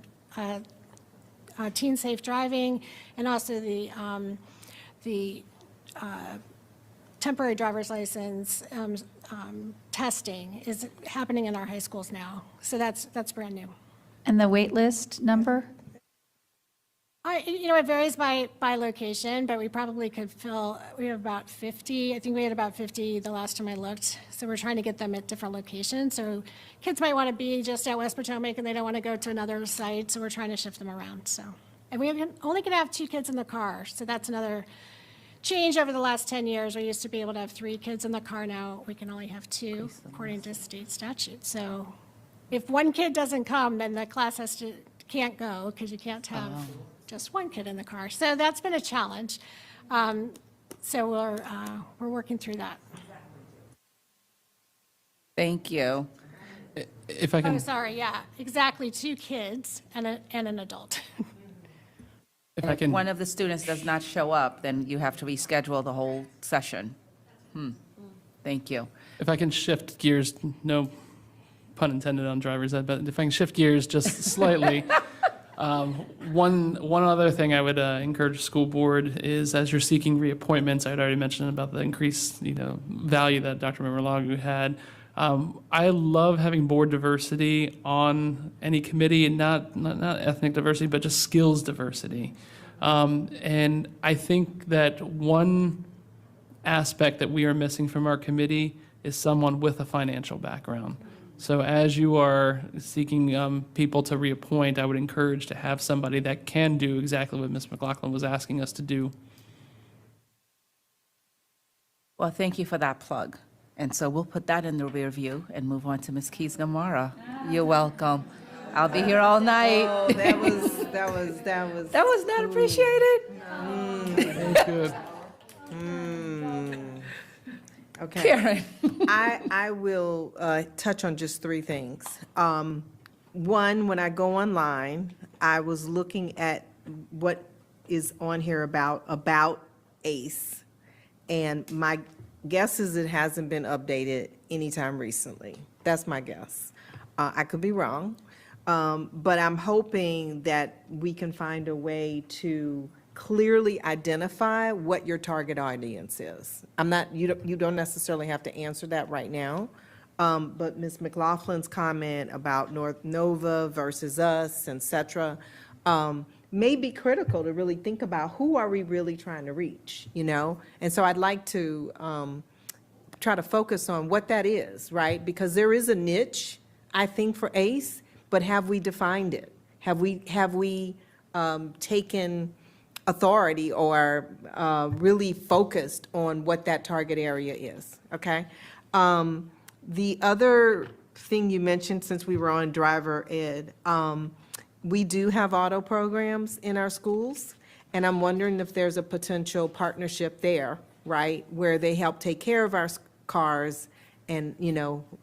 Teen Safe Driving, and also the temporary driver's license testing is happening in our high schools now. So that's brand new. And the wait list number? It varies by location, but we probably could we have about 50. I think we had about 50 the last time I looked. So we're trying to get them at different locations. So kids might want to be just at West Potomac and they don't want to go to another site. So we're trying to shift them around. And we only can have 2 kids in the car. So that's another change over the last 10 years. We used to be able to have 3 kids in the car. Now we can only have 2 according to state statute. So if 1 kid doesn't come, then the class can't go, because you can't have just 1 kid in the car. So that's been a challenge. So we're working through that. Thank you. If I can. Oh, sorry, yeah, exactly, 2 kids and an adult. If one of the students does not show up, then you have to reschedule the whole session. Thank you. If I can shift gears, no pun intended on driver's ed, but if I can shift gears just slightly. One other thing I would encourage the school board is, as you're seeking reappointments, I'd already mentioned about the increased value that Dr. Mamralagu had. I love having board diversity on any committee, and not ethnic diversity, but just skills diversity. And I think that one aspect that we are missing from our committee is someone with a financial background. So as you are seeking people to reappoint, I would encourage to have somebody that can do exactly what Ms. McLaughlin was asking us to do. Well, thank you for that plug. And so we'll put that in the rear view and move on to Ms. Keys-Gamarra. You're welcome. I'll be here all night. Oh, that was. That was not appreciated? Very good. Okay. Karen. I will touch on just 3 things. One, when I go online, I was looking at what is on here about ACE, and my guess is it hasn't been updated anytime recently. That's my guess. I could be wrong, but I'm hoping that we can find a way to clearly identify what your target audience is. You don't necessarily have to answer that right now, but Ms. McLaughlin's comment about North Nova versus us, et cetera, may be critical to really think about who are we really trying to reach, And so I'd like to try to focus on what that is, right? Because there is a niche, I think, for ACE, but have we defined it? Have we taken authority or really focused on what that target area is, okay? The other thing you mentioned, since we were on driver ed, we do have auto programs in our schools, and I'm wondering if there's a potential partnership there, right, where they help take care of our cars, and,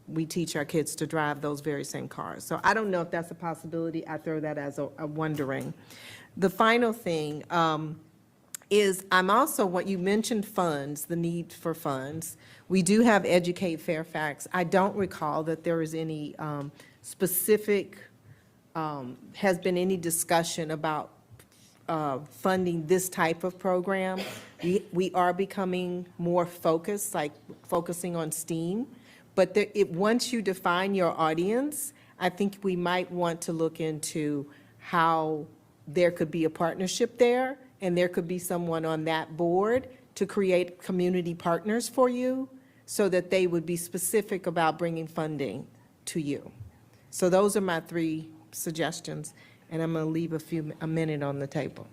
we teach our kids to drive those very same cars. So I don't know if that's a possibility. I throw that as a wondering. The final thing is I'm also, what you mentioned funds, the need for funds. We do have Educate Fairfax. I don't recall that there is any specific, has been any discussion about funding this type of program. We are becoming more focused, like focusing on STEAM. But once you define your audience, I think we might want to look into how there could be a partnership there, and there could be someone on that board to create community partners for you so that they would be specific about bringing funding to you. So those are my 3 suggestions, and I'm going to leave a minute on the table.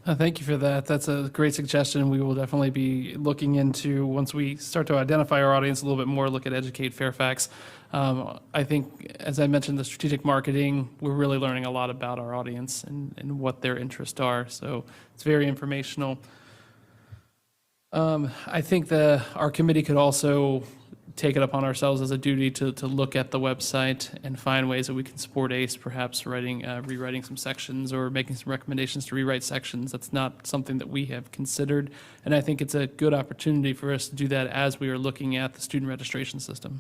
Thank you for that. That's a great suggestion. We will definitely be looking into, once we start to identify our audience a little bit more, look at Educate Fairfax. I think, as I mentioned, the strategic marketing, we're really learning a lot about our audience and what their interests are. So it's very informational. I think our committee could also take it upon ourselves as a duty to look at the website and find ways that we can support ACE, perhaps rewriting some sections or making some recommendations to rewrite sections. That's not something that we have considered, and I think it's a good opportunity for us to do that as we are looking at the student registration system.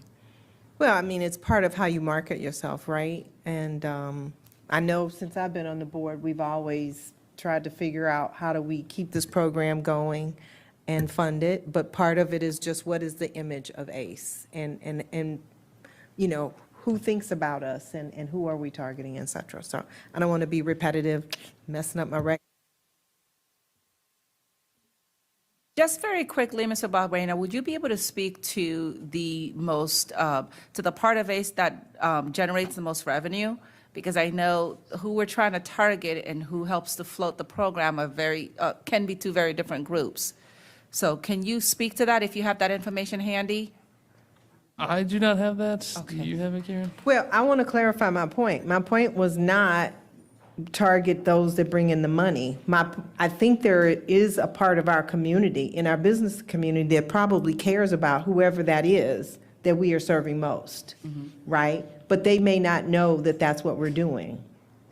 Well, I mean, it's part of how you market yourself, right? And I know since I've been on the board, we've always tried to figure out how do we keep this program going and fund it, but part of it is just what is the image of ACE, and you know, who thinks about us, and who are we targeting, et cetera. So I don't want to be repetitive, messing up my record. Just very quickly, Mr. Barberena, would you be able to speak to the part of ACE that generates the most revenue? Because I know who we're trying to target and who helps to float the program can be 2 very different groups. So can you speak to that if you have that information handy? I do not have that. Okay. Do you have it, Karen? Well, I want to clarify my point. My point was not target those that bring in the money. I think there is a part of our community, in our business community, that probably cares about whoever that is that we are serving most, right? But they may not know that that's what we're doing.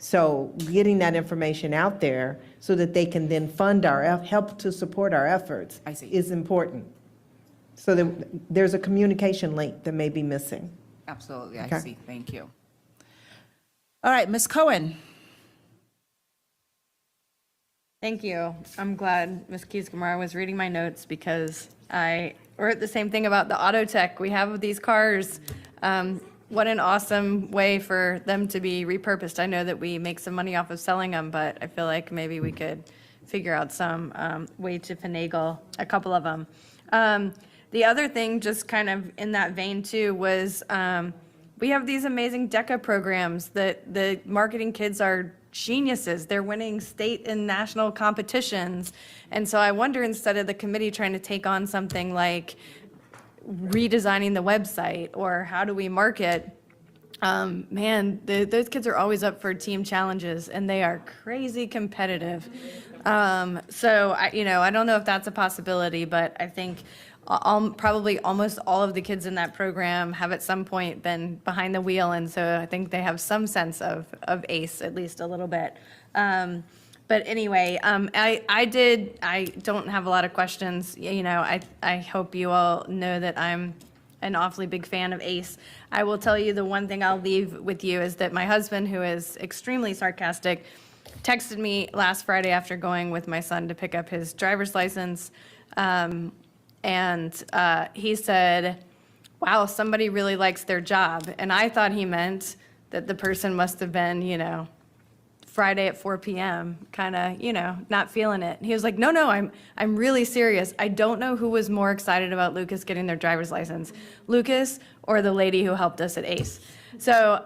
So getting that information out there so that they can then fund help to support our efforts is important. So there's a communication link that may be missing. Absolutely, Okay. I see. Thank you. All right, Ms. Cohen. Thank you. I'm glad Ms. Keys-Gamarra was reading my notes because I wrote the same thing about the auto tech. We have these cars. What an awesome way for them to be repurposed. I know that we make some money off of selling them, but I feel like maybe we could figure out some way to finagle a couple of them. The other thing, just kind of in that vein too, was we have these amazing DECA programs that the marketing kids are geniuses. They're winning state and national competitions. And so I wonder, instead of the committee trying to take on something like redesigning the website or how do we market, those kids are always up for team challenges and they are crazy competitive. So I don't know if that's a possibility, but I think probably almost all of the kids in that program have at some point been behind the wheel, and so I think they have some sense of ACE, at least a little bit. But anyway, I don't have a lot of questions. I hope you all know that I'm an awfully big fan of ACE. I will tell you the one thing I'll leave with you is that my husband, who is extremely sarcastic, texted me last Friday after going with my son to pick up his driver's license. And he said, wow, somebody really likes their job. And I thought he meant that the person must have been, Friday at 4 p.m., kind of, not feeling it. He was like, no, I'm really serious. I don't know who was more excited about Lucas getting their driver's license, Lucas or the lady who helped us at ACE. So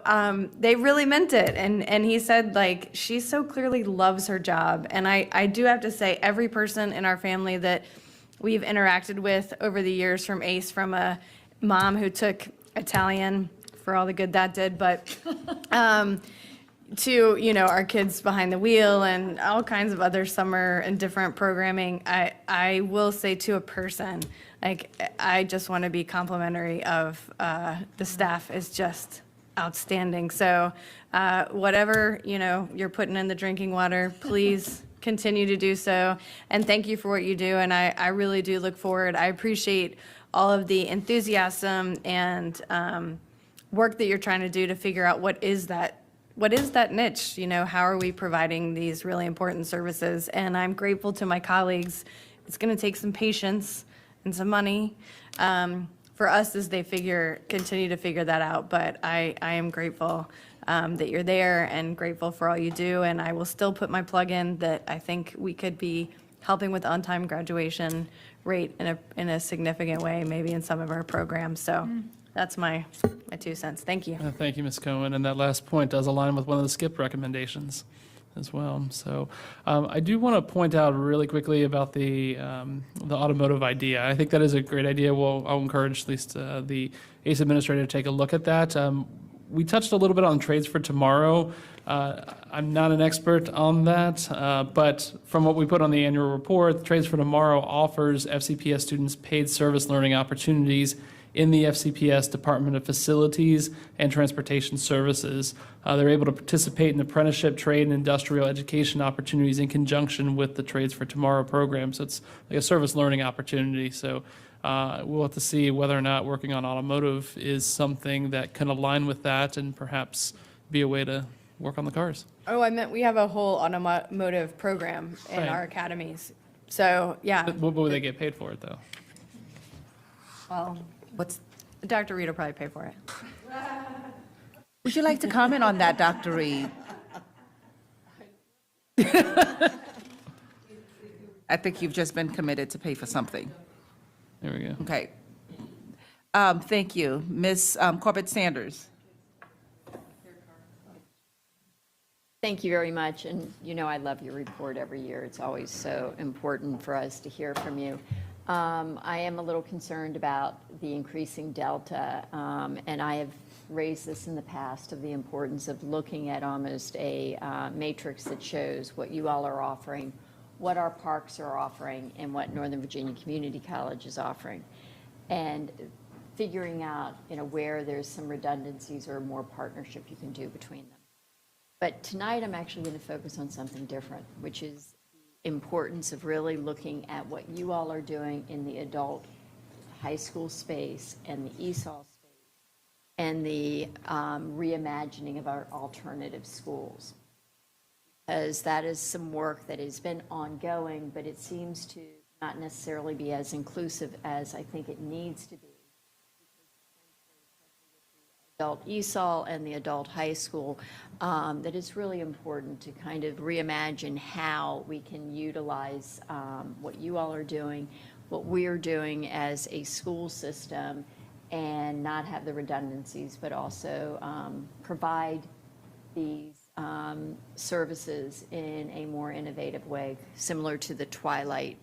they really meant it. And he said, she so clearly loves her job. And I do have to say, every person in our family that we've interacted with over the years from ACE, from a mom who took Italian for all the good that did, but to, our kids behind the wheel and all kinds of other summer and different programming, I will say to a person, I just want to be complimentary of the staff is just outstanding. So whatever, you're putting in the drinking water, please continue to do so. And thank you for what you do. And I really do look forward. I appreciate all of the enthusiasm and work that you're trying to do to figure out what is that niche? You know, how are we providing these really important services? And I'm grateful to my colleagues. It's going to take some patience and some money for us as they continue to figure that out. But I am grateful that you're there and grateful for all you do. And I will still put my plug in that I think we could be helping with on-time graduation rate in a significant way, maybe in some of our programs. So that's my 2 cents. Thank you. Thank you, Ms. Cohen. And that last point does align with one of the SCIP recommendations as well. So I do want to point out really quickly about the automotive idea. I think that is a great idea. I'll encourage at least the ACE administrator to take a look at that. We touched a little bit on Trades for Tomorrow. I'm not an expert on that, but from what we put on the annual report, Trades for Tomorrow offers FCPS students paid service learning opportunities in the FCPS Department of Facilities and Transportation Services. They're able to participate in apprenticeship, trade, and industrial education opportunities in conjunction with the Trades for Tomorrow program. So it's like a service learning opportunity. So we'll have to see whether or not working on automotive is something that can align with that and perhaps be a way to work on the cars. Oh, I meant we have a whole automotive program in Right. our academies. So, yeah. What would they get paid for it, though? Well, Dr. Reed will probably pay for it. Would you like to comment on that, Dr. Reed? I think you've just been committed to pay for something. There we go. Okay. Thank you. Ms. Corbett Sanders. Thank you very much. And you know I love your report every year. It's always so important for us to hear from you. I am a little concerned about the increasing delta, and I have raised this in the past of the importance of looking at almost a matrix that shows what you all are offering, what our parks are offering, and what Northern Virginia Community College is offering, and figuring out where there's some redundancies or more partnership you can do between them. But tonight I'm actually going to focus on something different, which is importance of really looking at what you all are doing in the adult high school space and the ESOL space and the reimagining of our alternative schools. Because that is some work that has been ongoing, but it seems to not necessarily be as inclusive as I think it needs to be. Adult ESOL and the adult high school, that it's really important to kind of reimagine how we can utilize what you all are doing, what we're doing as a school system, and not have the redundancies, but also provide these services in a more innovative way, similar to the Twilight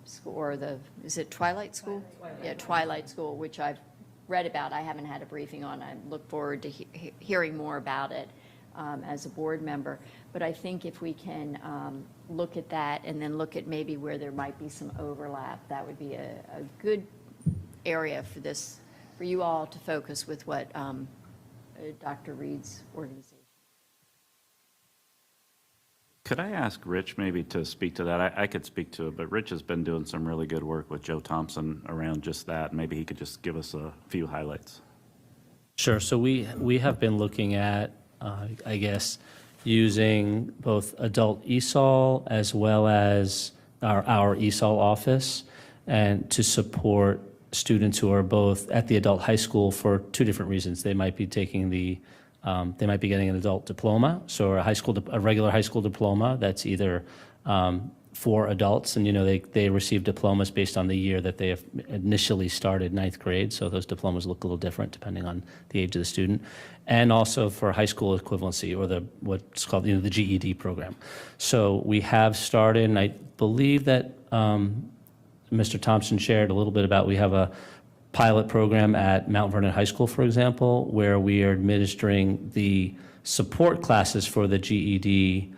school, or is it Twilight School? Yeah, Twilight School, which I've read about. I haven't had a briefing on. I look forward to hearing more about it as a board member. But I think if we can look at that and then look at maybe where there might be some overlap, that would be a good area for you all to focus with what Dr. Reed's organization. Could I ask Rich maybe to speak to that? I could speak to it, but Rich has been doing some really good work with Joe Thompson around just that. Maybe he could just give us a few highlights. Sure. So we have been looking at, I guess, using both adult ESOL as well as our ESOL office, and to support students who are both at the adult high school for two different reasons. They might be taking they might be getting an adult diploma, so a regular high school diploma that's either for adults, and they receive diplomas based on the year that they have initially started ninth grade, so those diplomas look a little different depending on the age of the student, and also for high school equivalency, or what's called the GED program. So we have started, and I believe that Mr. Thompson shared a little bit about, we have a pilot program at Mount Vernon High School, for example, where we are administering the support classes for the GED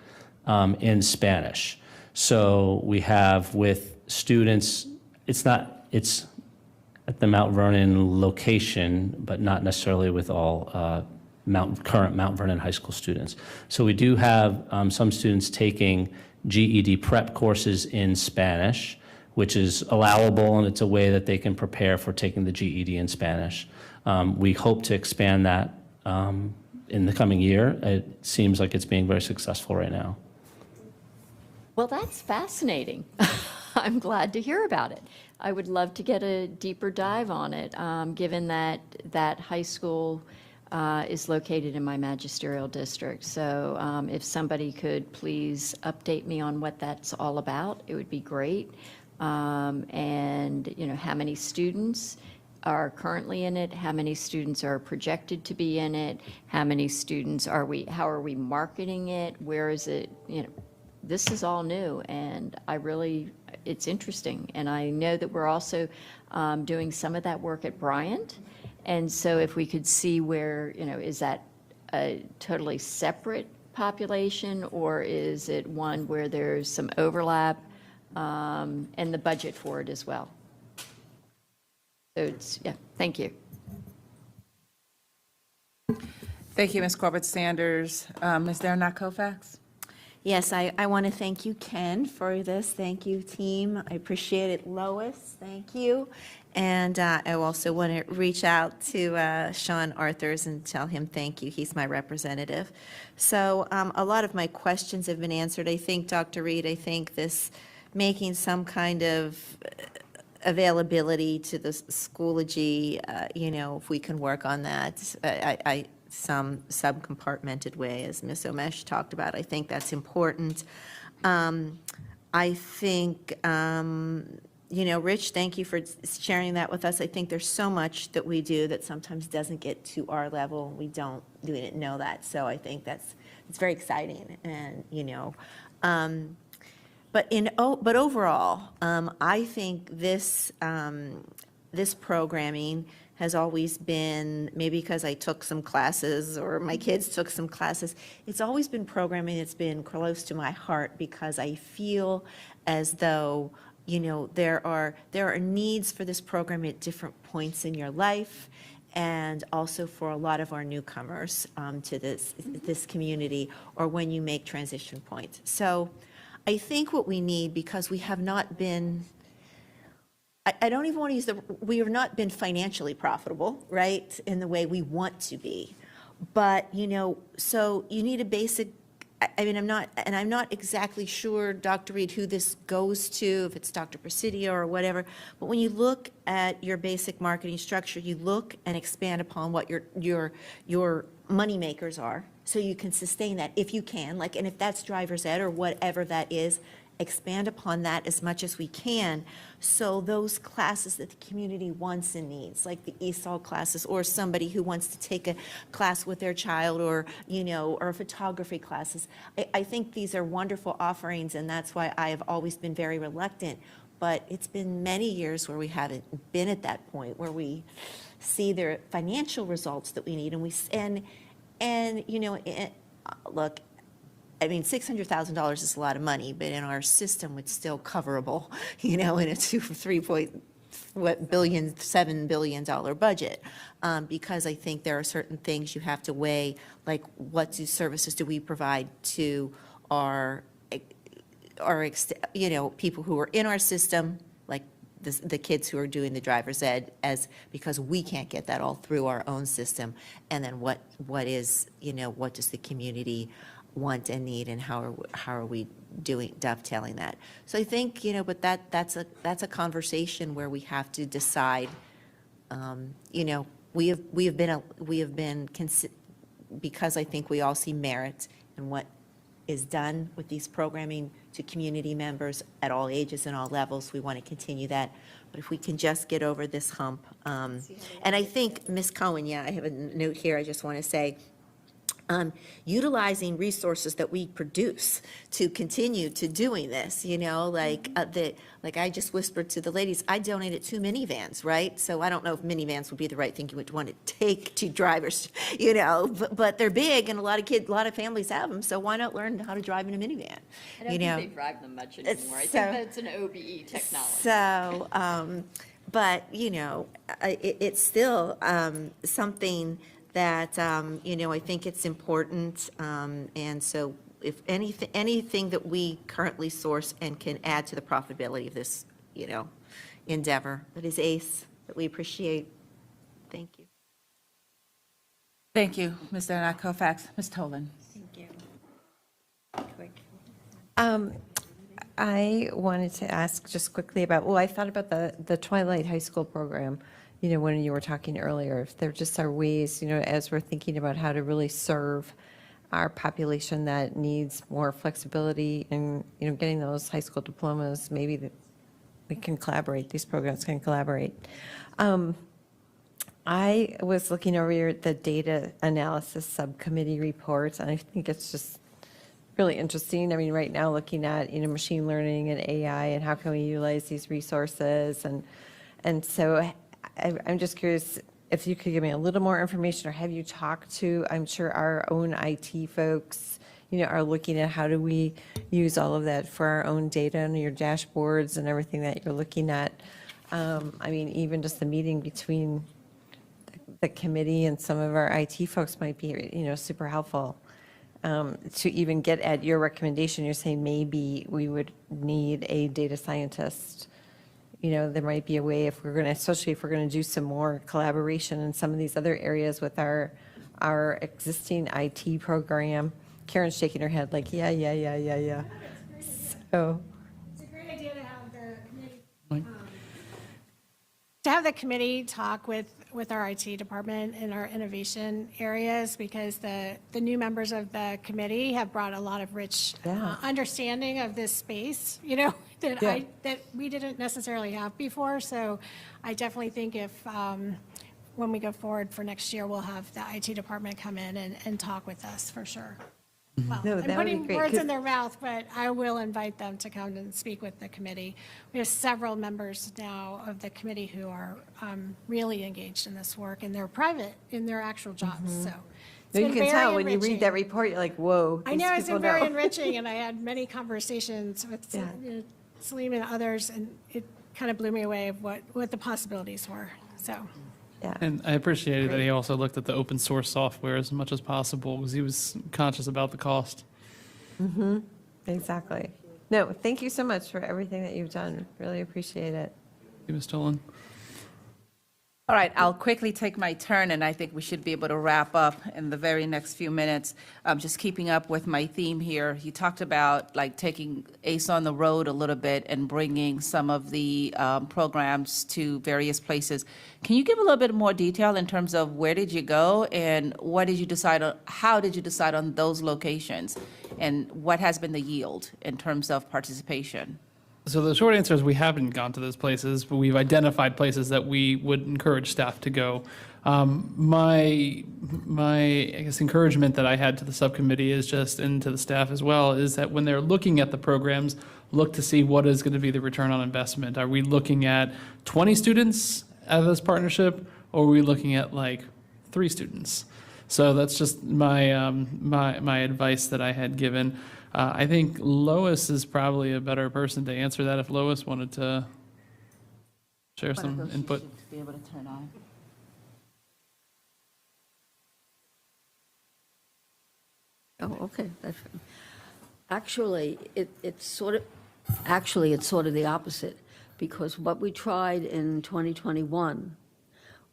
in Spanish. So we have with students, it's at the Mount Vernon location, but not necessarily with all current Mount Vernon High School students. So we do have some students taking GED prep courses in Spanish, which is allowable, and it's a way that they can prepare for taking the GED in Spanish. We hope to expand that in the coming year. It seems like it's being very successful right now. Well, that's fascinating. I'm glad to hear about it. I would love to get a deeper dive on it, given that that high school is located in my magisterial district. So if somebody could please update me on what that's all about, it would be great. And, you know, how many students are currently in it, how many students are projected to be in it, how many students how are we marketing it, where is it, you know, this is all new, and it's interesting. And I know that we're also doing some of that work at Bryant. And so if we could see where, you know, is that a totally separate population, or is it one where there's some overlap, and the budget for it as well? So yeah, thank you. Thank you, Ms. Corbett-Sanders. Ms. Derenak Kofax? Yes, I want to thank you, Ken, for this. Thank you, team. I appreciate it. Lois, thank you. And I also want to reach out to Sean Arthurs and tell him thank you. He's my representative. So a lot of my questions have been answered. I think, Dr. Reed, I think this making some kind of availability to the Schoology, you know, if we can work on that, some subcompartmented way, as Ms. Omesh talked about. I think that's important. I think, you know, Rich, thank you for sharing that with us. I think there's so much that we do that sometimes doesn't get to our level. We didn't know that. So I think it's very exciting, and, you know, but overall, I think this programming has always been, maybe because I took some classes or my kids took some classes, it's always been programming that's been close to my heart, because I feel as though, you know, there are needs for this program at different points in your life, and also for a lot of our newcomers to this community, or when you make transition points. So I think what we need, because we have not been, I don't even want to use we have not been financially profitable, right, in the way we want to be. But, you know, so you need a basic, I mean, I'm not exactly sure, Dr. Reed, who this goes to, if it's Dr. Presidio or whatever, but when you look at your basic marketing structure, you look and expand upon what your money makers are, so you can sustain that if you can, like, and if that's driver's ed or whatever that is, expand upon that as much as we can, so those classes that the community wants and needs, like the ESOL classes, or somebody who wants to take a class with their child, or, you know, or photography classes. I think these are wonderful offerings, and that's why I have always been very reluctant. But it's been many years where we haven't been at that point where we see the financial results that we need, and you know, look, I mean, $600,000 is a lot of money, but in our system, it's still coverable, you know, in a $7 billion budget. Because I think there are certain things you have to weigh, like what services do we provide to our you know, people who are in our system, like the kids who are doing the driver's ed, because we can't get that all through our own system. And then what is, you know, what does the community want and need, and how are we dovetailing that? So I think, you know, but that's a conversation where we have to decide. You know, we have been because I think we all see merit in what is done with these programming to community members at all ages and all levels. We want to continue that. But if we can just get over this hump, and I think, Ms. Cohen, yeah, I have a note here I just want to say, utilizing resources that we produce to continue to doing this, you know, like like I just whispered to the ladies, I donated 2 minivans, right? So I don't know if minivans would be the right thing you would want to take to drivers, you know, but they're big, and a lot of families have them, so why not learn how to drive in a minivan? I don't think they drive them much anymore. I think that's an OBE technology. So, but, you know, it's still something that, I think it's important. And so if anything that we currently source and can add to the profitability of this, endeavor that is ACE, that we appreciate. Thank you. Thank you, Ms. Fairfax. Ms. Tolan. I wanted to ask just quickly about, well, I thought about the Twilight High School program, when you were talking earlier, if there just are ways, as we're thinking about how to really serve our population that needs more flexibility and, getting those high school diplomas, maybe that we can collaborate, these programs can collaborate. I was looking over the data analysis subcommittee report, and I think it's just really interesting. I mean, right now, looking at, machine learning and AI and how can we utilize these resources. And so I'm just curious if you could give me a little more information, or have you talked to, I'm sure our own IT folks, are looking at how do we use all of that for our own data and your dashboards and everything that you're looking at. I mean, even just the meeting between the committee and some of our IT folks might be, super helpful. To even get at your recommendation, you're saying maybe we would need a data scientist. There might be a way especially if we're going to do some more collaboration in some of these other areas with our existing IT program. Karen's shaking her head like, yeah. So. It's a great idea to have the committee talk with our IT department in our innovation areas, because the new members of the committee have brought a lot of rich understanding of this space, that we didn't necessarily have before. So I definitely think if when we go forward for next year, we'll have the IT department come in and talk with us for sure. Well, No, I'm that would be putting great, words 'cause- in their mouth, but I will invite them to come and speak with the committee. We have several members now of the committee who are really engaged in this work, and they're private in their actual jobs, so. it's No, you been can very tell when you read enriching. that report, you're like, whoa. I these know, it's people been very know. enriching, and I had many conversations with Salim and others, and it kind of blew me away of what the possibilities were, so. And I appreciated that he also looked at the open source software as much as possible, because he was conscious about the cost. Mm-hmm. Exactly. No, thank you so much for everything that you've done. Really appreciate it. Thank you, Ms. Tolan. All right, I'll quickly take my turn, and I think we should be able to wrap up in the very next few minutes. Just keeping up with my theme here, you talked about taking ACE on the road a little bit and bringing some of the programs to various places. Can you give a little bit more detail in terms of where did you go and what did you decide on, how did you decide on those locations, and what has been the yield in terms of participation? So the short answer is we haven't gone to those places, but we've identified places that we would encourage staff to go. My I guess encouragement that I had to the subcommittee is just, and to the staff as well, is that when they're looking at the programs, look to see what is going to be the return on investment. Are we looking at 20 students out of this partnership, or are we looking at 3 students? So that's just my my advice that I had given. I think Lois is probably a better person to answer that if Lois wanted to share some input. Be able to turn on. Oh, okay. Actually, it's sort of the opposite, because what we tried in 2021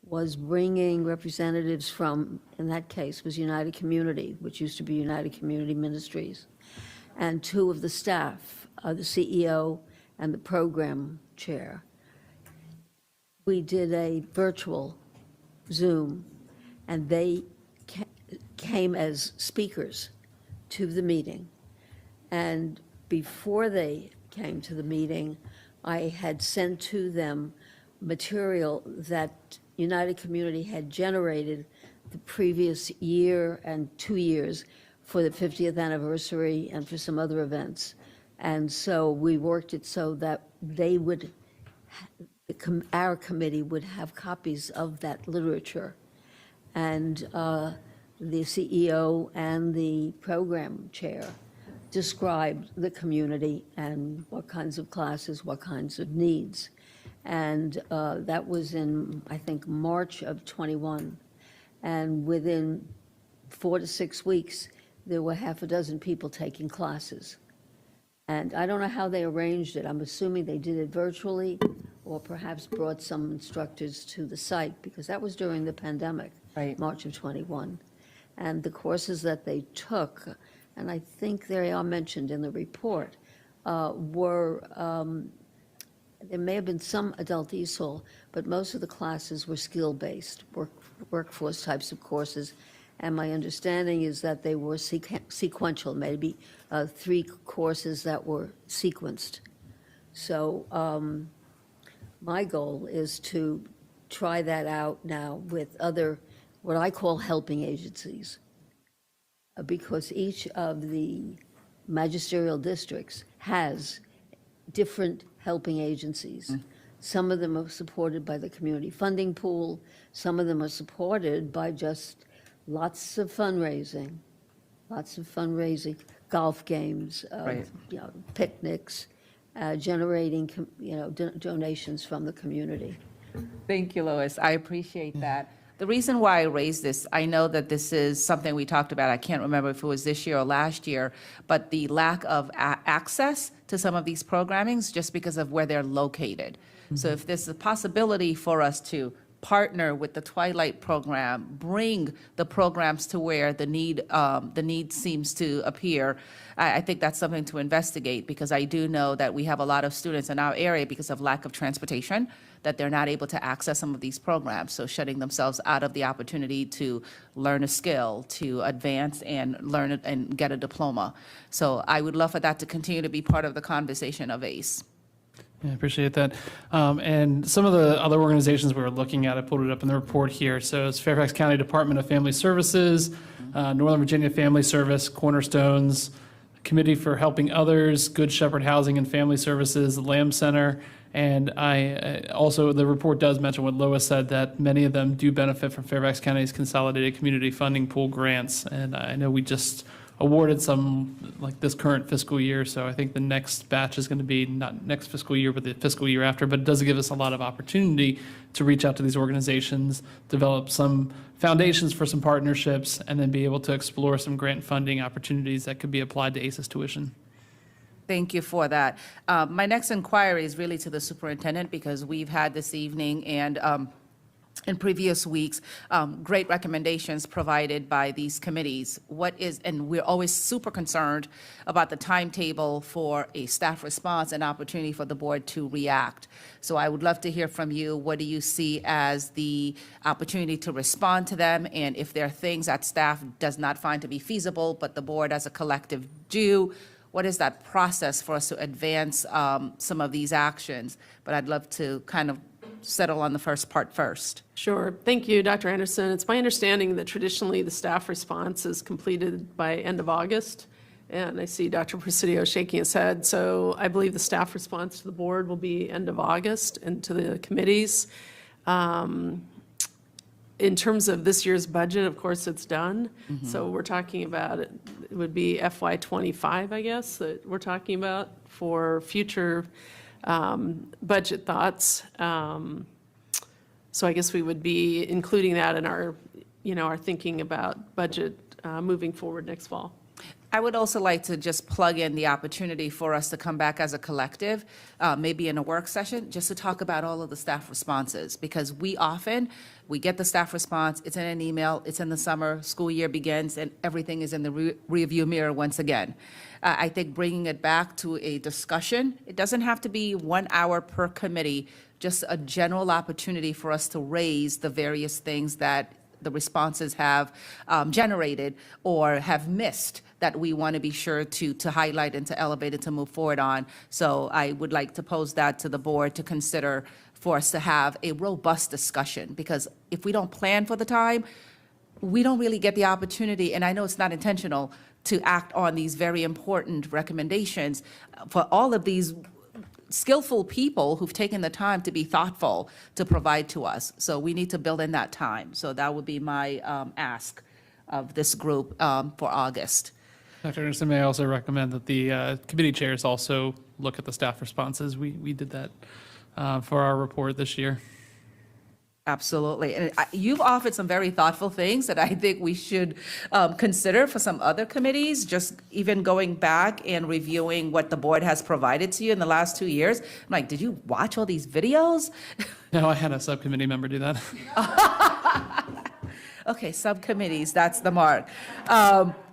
was bringing representatives from, in that case, was United Community, which used to be United Community Ministries, and 2 of the staff, the CEO and the program chair. We did a virtual Zoom, and they came as speakers to the meeting. And before they came to the meeting, I had sent to them material that United Community had generated the previous year and 2 years for the 50th anniversary and for some other events. And so we worked it so that they would, our committee would have copies of that literature. And the CEO and the program chair described the community and what kinds of classes, what kinds of needs. And that was in, I think, March of '21. And within 4 to 6 weeks, there were half a dozen people taking classes. And I don't know how they arranged it. I'm assuming they did it virtually or perhaps brought some instructors to the site because that was during the pandemic, Right. March of 21. And the courses that they took, and I think they are mentioned in the report, there may have been some adult ESOL, but most of the classes were skill-based, workforce types of courses. And my understanding is that they were sequential, maybe 3 courses that were sequenced. So my goal is to try that out now with other, what I call helping agencies, because each of the magisterial districts has different helping agencies. Some of them are supported by the community funding pool. Some of them are supported by just lots of fundraising, golf games, Right. picnics, generating, donations from the community. Thank you, Lois. I appreciate that. The reason why I raised this, I know that this is something we talked about, I can't remember if it was this year or last year, but the lack of access to some of these programmings just because of where they're located. So if there's a possibility for us to partner with the Twilight program, bring the programs to where the need seems to appear, I think that's something to investigate, because I do know that we have a lot of students in our area because of lack of transportation, that they're not able to access some of these programs, so shutting themselves out of the opportunity to learn a skill, to advance and learn it and get a diploma. So I would love for that to continue to be part of the conversation of ACE. Yeah, I appreciate that. And some of the other organizations we were looking at, I pulled it up in the report here. So it's Fairfax County Department of Family Services, Northern Virginia Family Service, Cornerstones, Committee for Helping Others, Good Shepherd Housing and Family Services, Lamb Center. And I also, the report does mention what Lois said, that many of them do benefit from Fairfax County's Consolidated Community Funding Pool grants. And I know we just awarded some like this current fiscal year, so I think the next batch is going to be not next fiscal year, but the fiscal year after. But it does give us a lot of opportunity to reach out to these organizations, develop some foundations for some partnerships, and then be able to explore some grant funding opportunities that could be applied to ACES tuition. Thank you for that. My next inquiry is really to the superintendent, because we've had this evening and in previous weeks, great recommendations provided by these committees. And we're always super concerned about the timetable for a staff response and opportunity for the board to react. So I would love to hear from you. What do you see as the opportunity to respond to them? And if there are things that staff does not find to be feasible, but the board as a collective do, what is that process for us to advance some of these actions? But I'd love to kind of settle on the first part first. Sure. Thank you, Dr. Anderson. It's my understanding that traditionally the staff response is completed by end of August. And I see Dr. Presidio shaking his head. So I believe the staff response to the board will be end of August, and to the committees. In terms of this year's budget, of course, it's done. So we're talking about, it would be FY25, I guess, that we're talking about for future budget thoughts. So I guess we would be including that in our, our thinking about budget moving forward next fall. I would also like to just plug in the opportunity for us to come back as a collective, maybe in a work session, just to talk about all of the staff responses, because we get the staff response, it's in an email, it's in the summer, school year begins, and everything is in the rearview mirror once again. I think bringing it back to a discussion, it doesn't have to be 1 hour per committee, just a general opportunity for us to raise the various things that the responses have generated or have missed that we want to be sure to highlight and to elevate and to move forward on. So I would like to pose that to the board to consider, for us to have a robust discussion, because if we don't plan for the time, we don't really get the opportunity, and I know it's not intentional, to act on these very important recommendations for all of these skillful people who've taken the time to be thoughtful to provide to us. So we need to build in that time. So that would be my ask of this group for August. Dr. Anderson, may I also recommend that the committee chairs also look at the staff responses. We did that for our report this year. Absolutely. And you've offered some very thoughtful things that I think we should consider for some other committees, just even going back and reviewing what the board has provided to you in the last 2 years. I'm like, did you watch all these videos? No, I had a subcommittee member do that. Okay, subcommittees, that's the mark.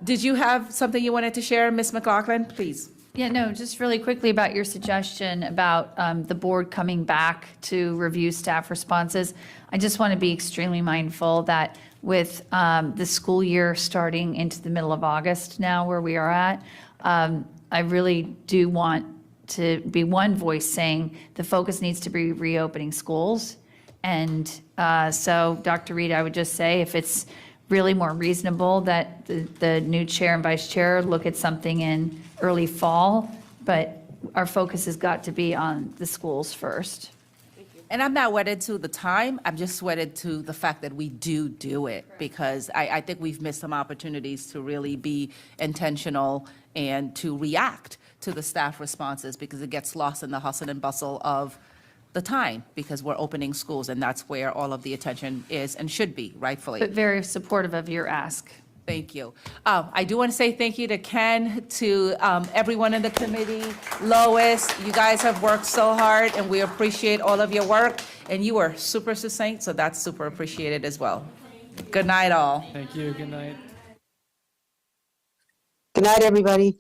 Did you have something you wanted to share, Ms. McLaughlin? Please. Yeah, no, just really quickly about your suggestion about the board coming back to review staff responses. I just want to be extremely mindful that with the school year starting into the middle of August now where we are at, I really do want to be one voice saying the focus needs to be reopening schools. And so, Dr. Reed, I would just say if it's really more reasonable that the new chair and vice chair look at something in early fall, but our focus has got to be on the schools first. And I'm not wedded to the time, I'm just wedded to the fact that we do it, because I think we've missed some opportunities to really be intentional and to react to the staff responses, because it gets lost in the hustle and bustle of the time, because we're opening schools, and that's where all of the attention is and should be, rightfully. But very supportive of your ask. Thank you. I do want to say thank you to Ken, to everyone in the committee, Lois. You guys have worked so hard, and we appreciate all of your work. And you were super succinct, so that's super appreciated as well. Good night, all. Thank you. Good night. Good night, everybody.